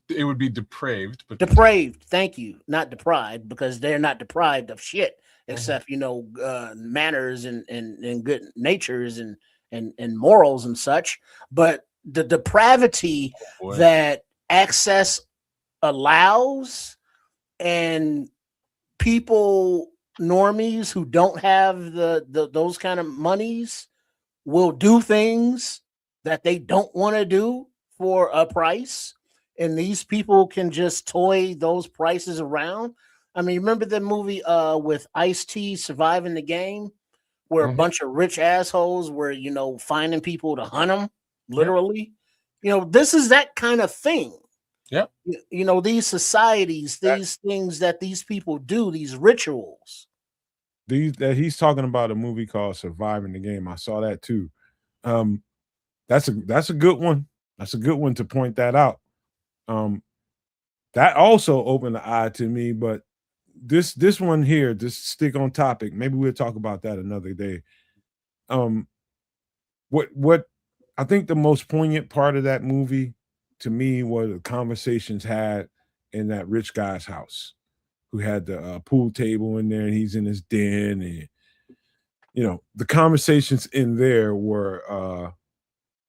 It would be depraved, but
depraved. Thank you. Not deprived, because they're not deprived of shit except manners and good natures and morals and such. But the depravity that access allows, and people, normies who don't have those kind of monies, will do things that they don't want to do for a price, and these people can just toy those prices around. I mean, remember the movie with Ice-T, Surviving the Game, where a bunch of rich assholes were, finding people to hunt them, literally. This is that kind of thing.
Yeah.
These societies, these things that these people do, these rituals.
That he's talking about a movie called Surviving the Game. I saw that too. That's a good one. That's a good one to point that out. That also opened the eye to me, but this one here, just stick on topic. Maybe we'll talk about that another day. What I think the most poignant part of that movie to me was the conversations had in that rich guy's house, who had the pool table in there, and he's in his den, and the conversations in there were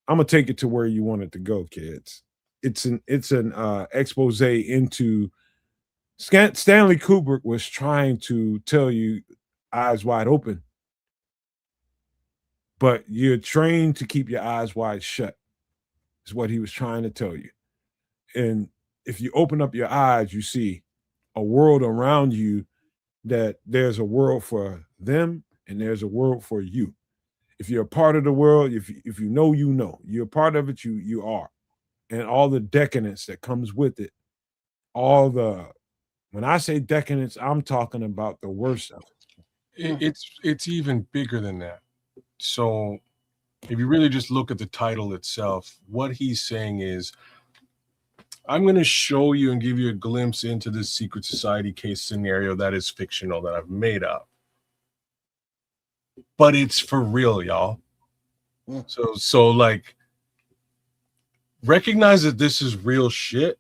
I'm gonna take it to where you want it to go, kids. It's an expose into Stanley Kubrick was trying to tell you eyes wide open, but you're trained to keep your eyes wide shut, is what he was trying to tell you. And if you open up your eyes, you see a world around you, that there's a world for them and there's a world for you. If you're a part of the world, if you know, you're a part of it, you are. And all the decadence that comes with it, when I say decadence, I'm talking about the worst of
it. It's even bigger than that. So if you really just look at the title itself, what he's saying is, I'm going to show you and give you a glimpse into this secret society case scenario that is fictional, that I've made up. But it's for real, y'all. So like, recognize that this is real shit,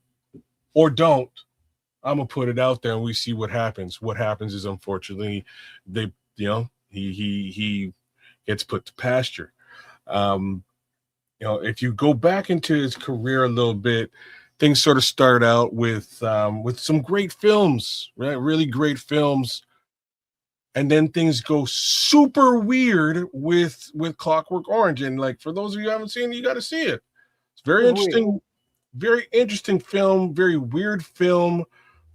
or don't. I'm gonna put it out there and we see what happens. What happens is, unfortunately, he gets put to pasture. If you go back into his career a little bit, things sort of start out with some great films, right? Really great films. And then things go super weird with Clockwork Orange. And like, for those of you who haven't seen it, you got to see it. It's very interesting, very interesting film, very weird film,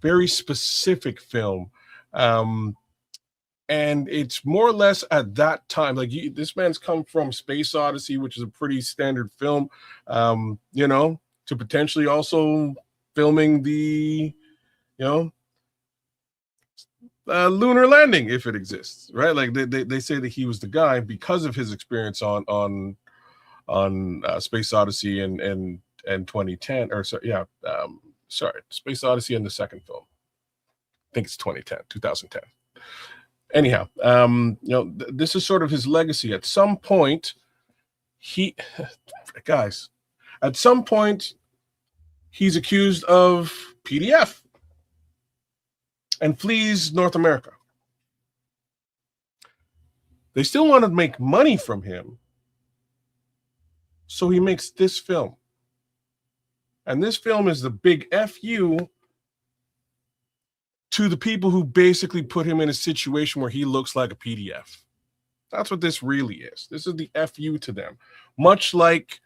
very specific film. And it's more or less at that time, like this man's come from Space Odyssey, which is a pretty standard film, to potentially also filming the, lunar landing, if it exists, right? Like they say that he was the guy because of his experience on Space Odyssey and 2010, or Space Odyssey and the second film. I think it's 2010. Anyhow, this is sort of his legacy. At some point, he's accused of PDF and flees North America. They still want to make money from him, so he makes this film. And this film is the big FU to the people who basically put him in a situation where he looks like a PDF. That's what this really is. This is the FU to them. Much like,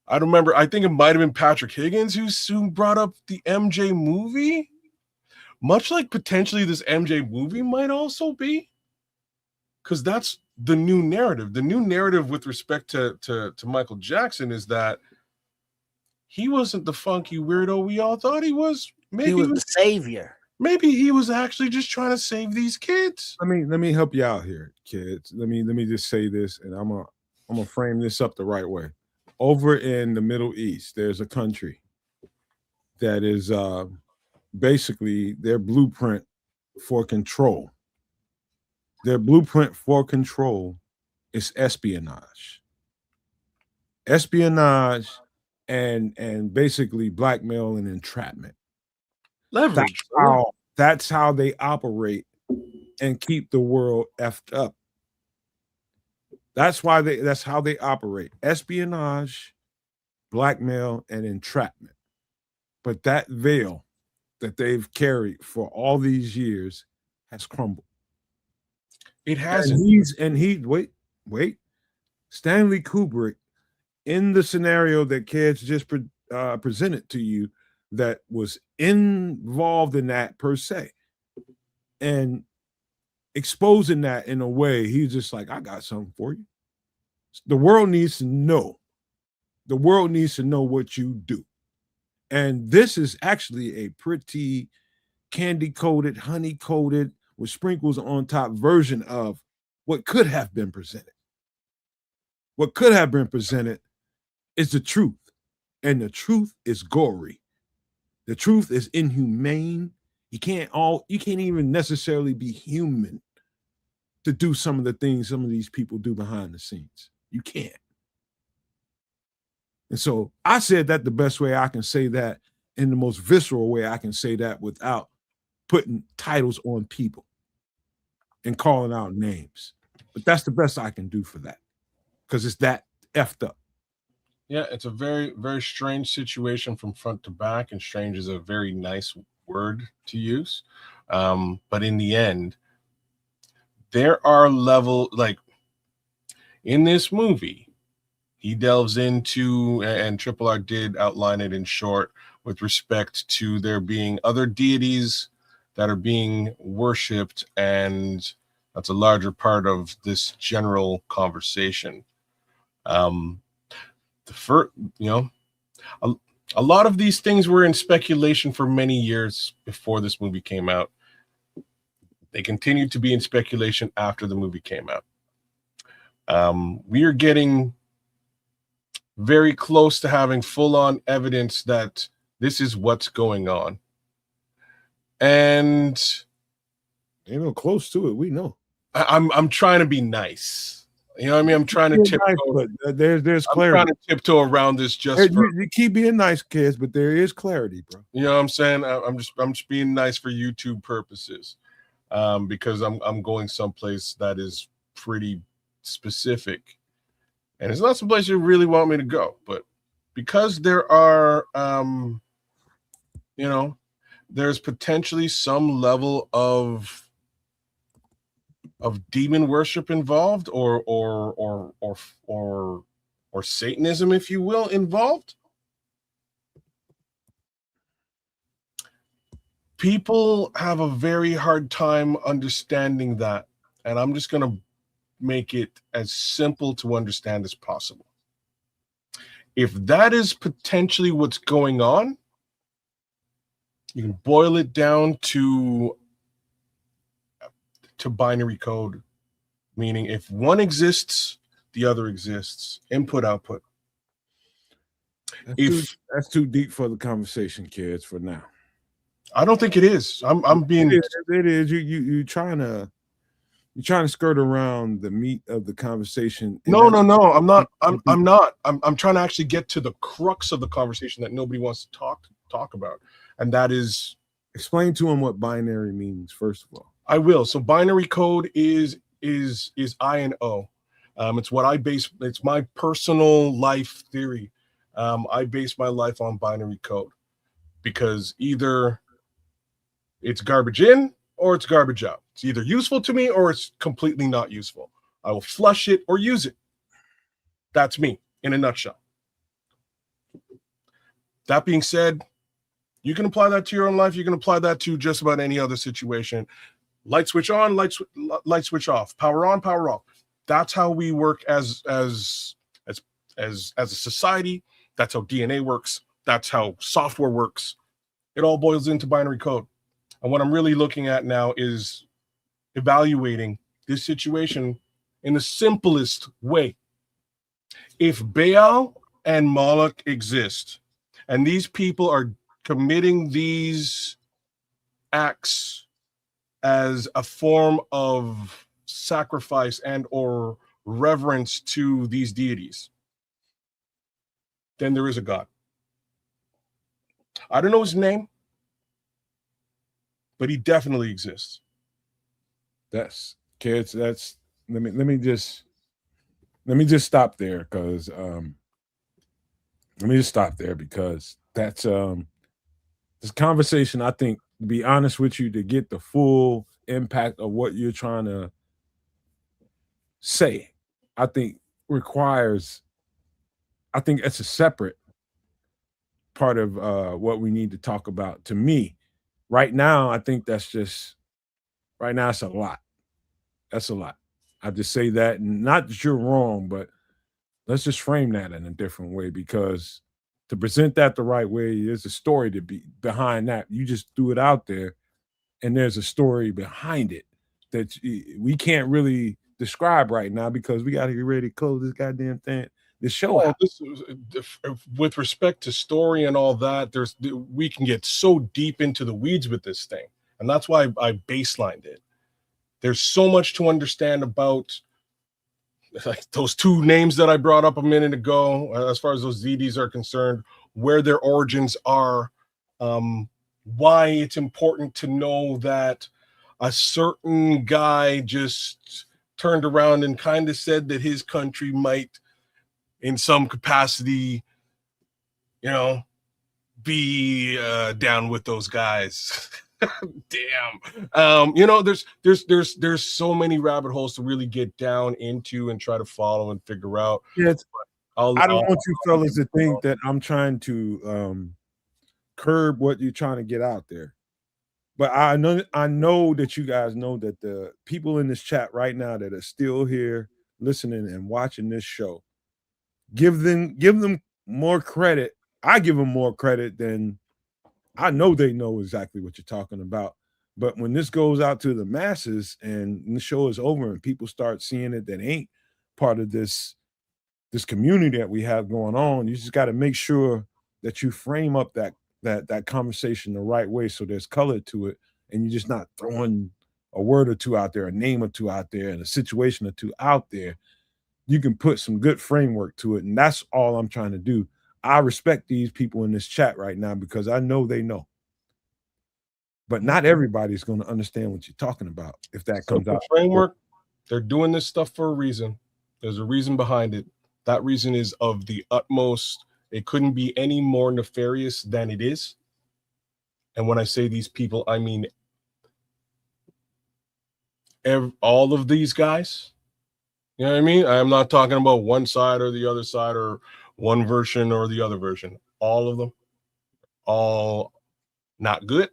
I think it might have been Patrick Higgins who brought up the MJ movie. Much like potentially this MJ movie might also be. Because that's the new narrative. The new narrative with respect to Michael Jackson is that he wasn't the funky weirdo we all thought he was.
Maybe he was the savior.
Maybe he was actually just trying to save these kids.
Let me help you out here, kids. Let me just say this, and I'm gonna frame this up the right way. Over in the Middle East, there's a country that is basically their blueprint for control. Their blueprint for control is espionage. Espionage and basically blackmail and entrapment.
Leverage.
That's how they operate and keep the world effed up. That's how they operate. Espionage, blackmail, and entrapment. But that veil that they've carried for all these years has crumbled.
It hasn't.
Wait. Stanley Kubrick, in the scenario that kids just presented to you, that was involved in that per se, and exposing that in a way, he's just like, I got something for you. The world needs to know. The world needs to know what you do. And this is actually a pretty candy-coated, honey-coated, with sprinkles on top version of what could have been presented. What could have been presented is the truth. And the truth is gory. The truth is inhumane. You can't even necessarily be human to do some of the things some of these people do behind the scenes. You can't. And so I said that the best way I can say that, in the most visceral way I can say that, without putting titles on people and calling out names. But that's the best I can do for that, because it's that effed up.
Yeah, it's a very, very strange situation from front to back, and strange is a very nice word to use. But in the end, there are in this movie, he delves into, and Triple R did outline it in short, with respect to there being other deities that are being worshipped, and that's a larger part of this general conversation. A lot of these things were in speculation for many years before this movie came out. They continued to be in speculation after the movie came out. We are getting very close to having full-on evidence that this is what's going on. And
ain't no close to it. We know.
I'm trying to be nice. You know what I mean? I'm trying to tiptoe.
Nice, but there's clarity.
I'm trying to tiptoe around this
you keep being nice, kids, but there is clarity, bro.
You know what I'm saying? I'm just being nice for YouTube purposes, because I'm going someplace that is pretty specific, and it's not some place you really want me to go, but because there are, there's potentially some level of demon worship involved, or Satanism, if you will, involved. People have a very hard time understanding that, and I'm just going to make it as simple to understand as possible. If that is potentially what's going on, you can boil it down to binary code, meaning if one exists, the other exists. Input, output.
That's too deep for the conversation, kids, for now.
I don't think it is. I'm being.
It is. You trying to skirt around the meat of the conversation.
No. I'm not. I'm not. I'm trying to actually get to the crux of the conversation that nobody wants to talk about, and that is.
Explain to them what binary means, first of all.
I will. So binary code is I and O. It's what I base. It's my personal life theory. I base my life on binary code because either it's garbage in or it's garbage out. It's either useful to me or it's completely not useful. I will flush it or use it. That's me in a nutshell. That being said, you can apply that to your own life. You can apply that to just about any other situation. Light switch on, light switch off, power on, power off. That's how we work as a society. That's how DNA works. That's how software works. It all boils into binary code. And what I'm really looking at now is evaluating this situation in the simplest way. If Baal and Moloch exist, and these people are committing these acts as a form of sacrifice and or reverence to these deities, then there is a God. I don't know his name, but he definitely exists.
That's kids. That's let me just stop there because that's this conversation, I think, to be honest with you, to get the full impact of what you're trying to say, I think it's a separate part of what we need to talk about. To me, right now, I think that's just right now. It's a lot. That's a lot. I just say that, and not that you're wrong, but let's just frame that in a different way, because to present that the right way, there's a story to be behind that. You just threw it out there, and there's a story behind it that we can't really describe right now because we got to get ready to close this goddamn thing. The show.
Oh, with respect to story and all that, we can get so deep into the weeds with this thing, and that's why I baselined it. There's so much to understand about like those two names that I brought up a minute ago, as far as those deities are concerned, where their origins are, why it's important to know that a certain guy just turned around and kind of said that his country might, in some capacity, be down with those guys. Damn. There's so many rabbit holes to really get down into and try to follow and figure out.
Yeah, I don't want you fellas to think that I'm trying to curb what you're trying to get out there. But I know that you guys know that the people in this chat right now that are still here listening and watching this show, give them more credit. I give them more credit than I know they know exactly what you're talking about. But when this goes out to the masses and the show is over and people start seeing it that ain't part of this community that we have going on, you just got to make sure that you frame up that conversation the right way so there's color to it, and you're just not throwing a word or two out there, a name or two out there, and a situation or two out there. You can put some good framework to it, and that's all I'm trying to do. I respect these people in this chat right now because I know they know. But not everybody's going to understand what you're talking about if that comes out.
Framework, they're doing this stuff for a reason. There's a reason behind it. That reason is of the utmost. It couldn't be any more nefarious than it is. And when I say these people, I mean all of these guys. You know what I mean? I am not talking about one side or the other side or one version or the other version. All of them, all not good.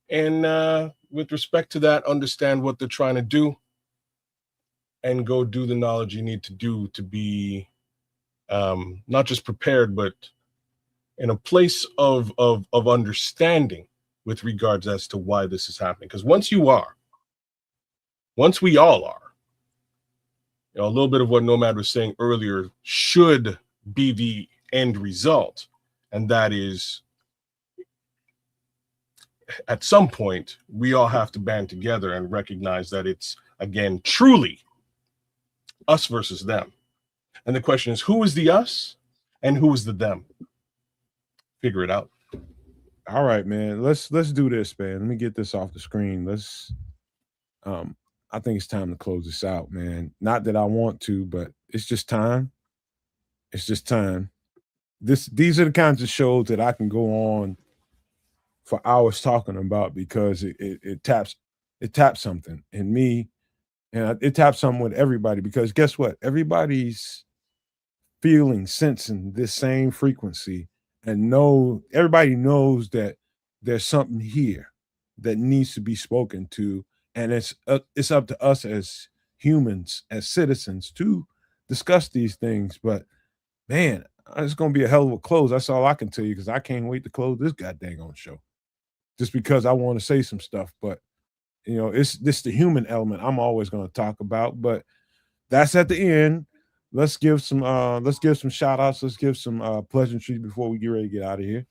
And with respect to that, understand what they're trying to do and go do the knowledge you need to do to be not just prepared, but in a place of understanding with regards as to why this is happening. Because once we all are, a little bit of what Nomad was saying earlier should be the end result. And that is, at some point, we all have to band together and recognize that it's, again, truly us versus them. And the question is, who is the us and who is the them? Figure it out.
All right, man. Let's do this, man. Let me get this off the screen. I think it's time to close this out, man. Not that I want to, but it's just time. It's just time. These are the kinds of shows that I can go on for hours talking about because it taps something in me, and it taps something with everybody. Because guess what? Everybody's feeling, sensing this same frequency, and everybody knows that there's something here that needs to be spoken to, and it's up to us as humans, as citizens, to discuss these things. But man, it's gonna be a hell of a close. That's all I can tell you, because I can't wait to close this goddamn on show. Just because I want to say some stuff, but it's this the human element I'm always going to talk about. But that's at the end. Let's give some shout outs. Let's give some pleasantries before we get ready to get out of here.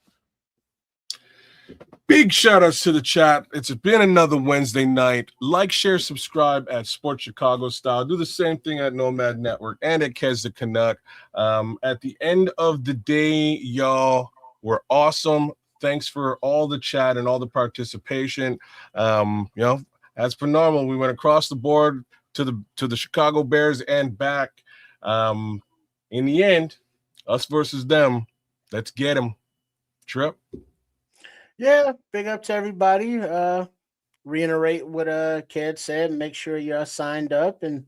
Big shout outs to the chat. It's been another Wednesday night. Like, share, subscribe at Sports Chicago Style. Do the same thing at Nomad Network and at Kez the Canuck. At the end of the day, y'all, we're awesome. Thanks for all the chat and all the participation. As per normal, we went across the board to the Chicago Bears and back. In the end, us versus them. Let's get them. Trip.
Yeah, big up to everybody. Reiterate what Ked said. Make sure you're signed up and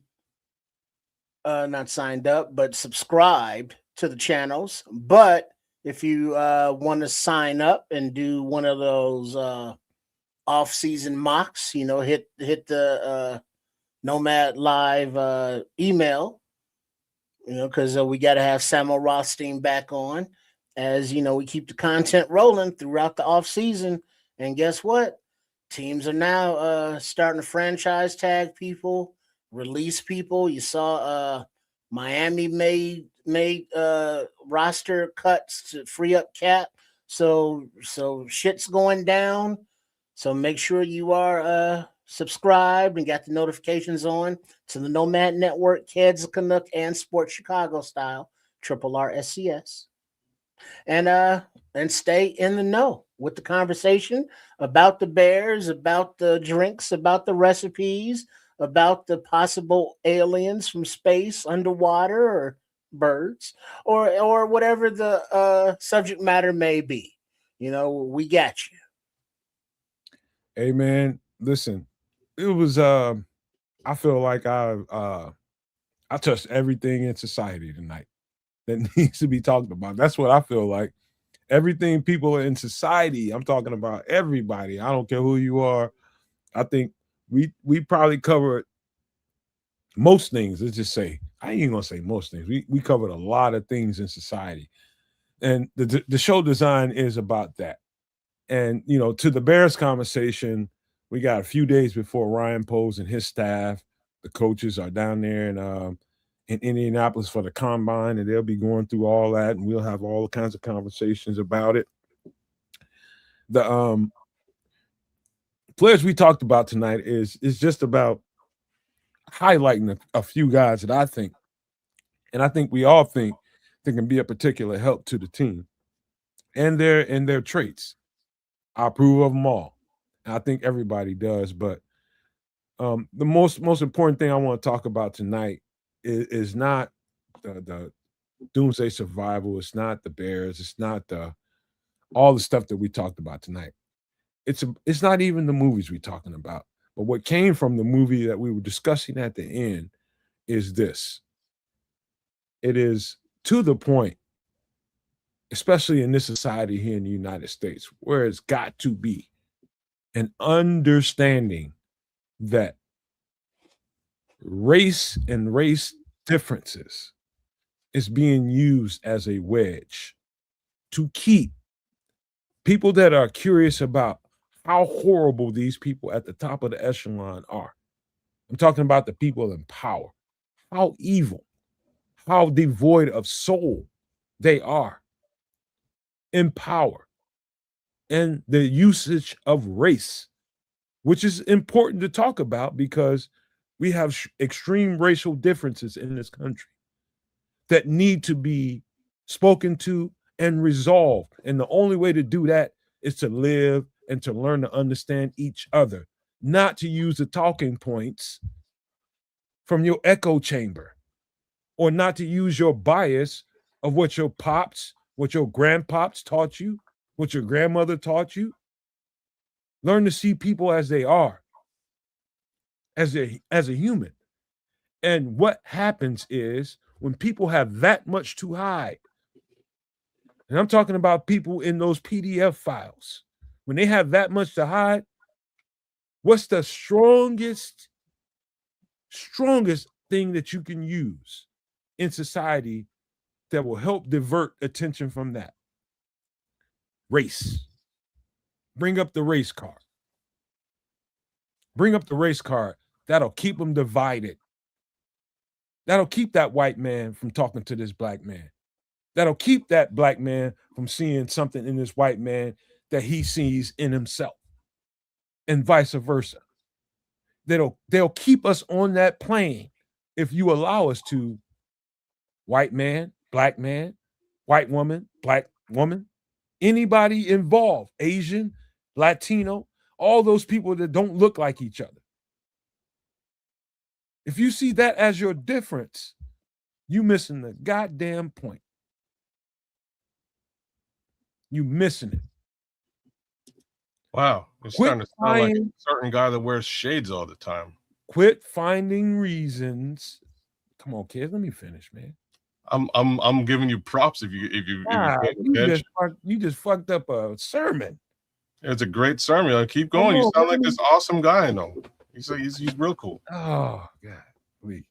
not signed up, but subscribed to the channels. But if you want to sign up and do one of those off-season mocks, hit the Nomad Live email, because we got to have Samuel Rothstein back on. As we keep the content rolling throughout the off season, and guess what? Teams are now starting to franchise tag people, release people. You saw Miami made roster cuts to free up cap, so shit's going down. So make sure you are subscribed and got the notifications on to the Nomad Network, Keds Canuck, and Sports Chicago Style, RRSCS. And stay in the know with the conversation about the Bears, about the drinks, about the recipes, about the possible aliens from space, underwater, or birds, or whatever the subject matter may be. We got you.
Hey man, listen, it was I feel like I touched everything in society tonight that needs to be talked about. That's what I feel like. Everything people in society, I'm talking about everybody. I don't care who you are. I think we probably covered most things. Let's just say, I ain't even gonna say most things. We covered a lot of things in society. And the show design is about that. And to the Bears conversation, we got a few days before Ryan Poles and his staff, the coaches, are down there in Indianapolis for the combine, and they'll be going through all that, and we'll have all kinds of conversations about it. The players we talked about tonight is just about highlighting a few guys that I think, and I think we all think, they can be a particular help to the team and their traits. I approve of them all. And I think everybody does, but the most important thing I want to talk about tonight is not the doomsday survival. It's not the bears. It's not all the stuff that we talked about tonight. It's not even the movies we're talking about. But what came from the movie that we were discussing at the end is this. It is to the point, especially in this society here in the United States, where it's got to be an understanding that race and race differences is being used as a wedge to keep people that are curious about how horrible these people at the top of the echelon are. I'm talking about the people in power, how evil, how devoid of soul they are in power, and the usage of race, which is important to talk about because we have extreme racial differences in this country that need to be spoken to and resolved. And the only way to do that is to live and to learn to understand each other, not to use the talking points from your echo chamber, or not to use your bias of what your pops, what your grandpops taught you, what your grandmother taught you. Learn to see people as they are, as a human. And what happens is when people have that much to hide, and I'm talking about people in those PDF files, when they have that much to hide, what's the strongest thing that you can use in society that will help divert attention from that? Race. Bring up the race card. Bring up the race card. That'll keep them divided. That'll keep that white man from talking to this black man. That'll keep that black man from seeing something in this white man that he sees in himself, and vice versa. They'll keep us on that plane if you allow us to. White man, white woman, black woman, anybody involved, Asian, Latino, all those people that don't look like each other. If you see that as your difference, you missing the goddamn point. You missing it.
Wow. It's starting to sound like a certain guy that wears shades all the time.
Quit finding reasons. Come on, kids, let me finish, man.
I'm giving you props if you
you just fucked up a sermon.
It's a great sermon. Keep going. You sound like this awesome guy, though. He's real cool.
Oh God, please.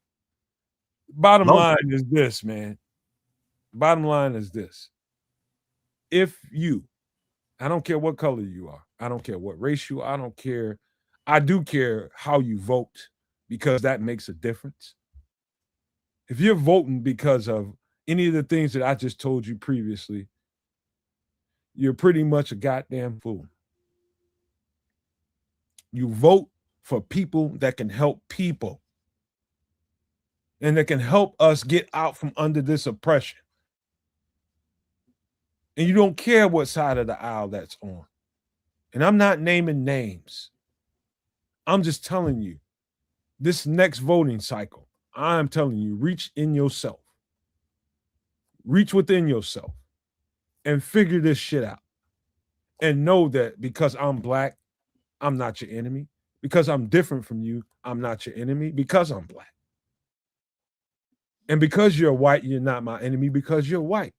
Bottom line is this, man. Bottom line is this. If you, I don't care what color you are, I don't care what race you are, I don't care. I do care how you vote, because that makes a difference. If you're voting because of any of the things that I just told you previously, you're pretty much a goddamn fool. You vote for people that can help people and that can help us get out from under this oppression. And you don't care what side of the aisle that's on. And I'm not naming names. I'm just telling you, this next voting cycle, I'm telling you, reach in yourself. Reach within yourself and figure this shit out. And know that because I'm black, I'm not your enemy. Because I'm different from you, I'm not your enemy because I'm black. And because you're white, you're not my enemy because you're white.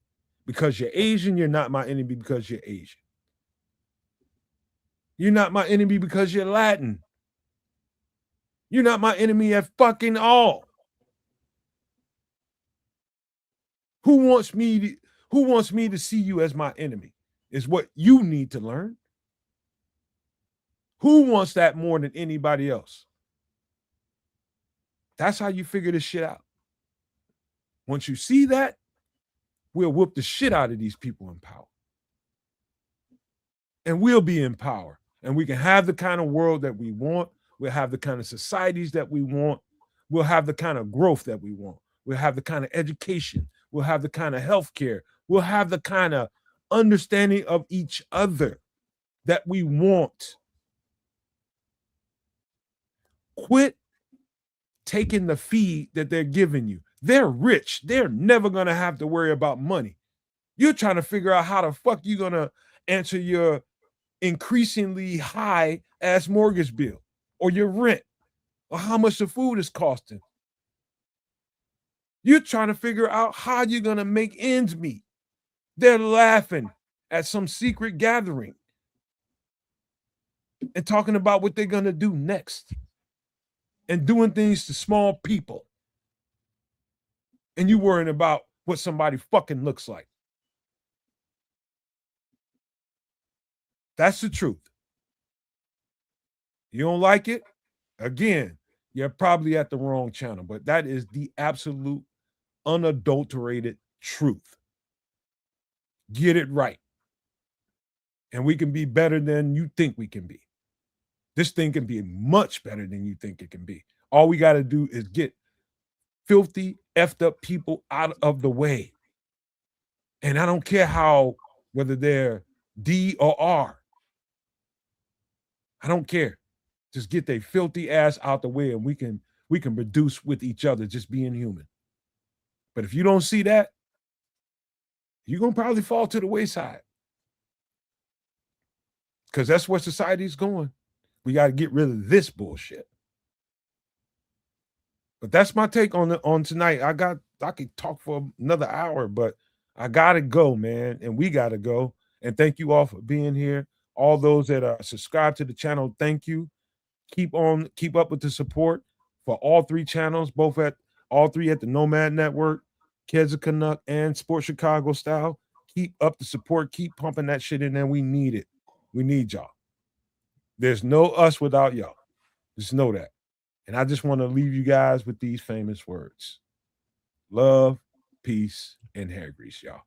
Because you're Asian, you're not my enemy because you're Asian. You're not my enemy because you're Latin. You're not my enemy at fucking all. Who wants me to see you as my enemy is what you need to learn. Who wants that more than anybody else? That's how you figure this shit out. Once you see that, we'll whoop the shit out of these people in power. And we'll be in power. And we can have the kind of world that we want. We'll have the kind of societies that we want. We'll have the kind of growth that we want. We'll have the kind of education. We'll have the kind of healthcare. We'll have the kind of understanding of each other that we want. Quit taking the feed that they're giving you. They're rich. They're never going to have to worry about money. You're trying to figure out how the fuck you're going to answer your increasingly high ass mortgage bill or your rent or how much the food is costing. You're trying to figure out how you're going to make ends meet. They're laughing at some secret gathering and talking about what they're going to do next and doing things to small people. And you worrying about what somebody fucking looks like. That's the truth. You don't like it? Again, you're probably at the wrong channel, but that is the absolute unadulterated truth. Get it right. And we can be better than you think we can be. This thing can be much better than you think it can be. All we got to do is get filthy, effed up people out of the way. And I don't care whether they're D or R. I don't care. Just get their filthy ass out the way and we can produce with each other, just being human. But if you don't see that, you're going to probably fall to the wayside. Because that's where society's going. We got to get rid of this bullshit. But that's my take on tonight. I could talk for another hour, but I gotta go, man. And we gotta go. And thank you all for being here. All those that are subscribed to the channel, thank you. Keep up with the support for all three channels, all three at the Nomad Network, Kids of Canuck, and Sports Chicago Style. Keep up the support. Keep pumping that shit in there. We need it. We need y'all. There's no us without y'all. Just know that. And I just want to leave you guys with these famous words. Love, peace, and hair grease, y'all.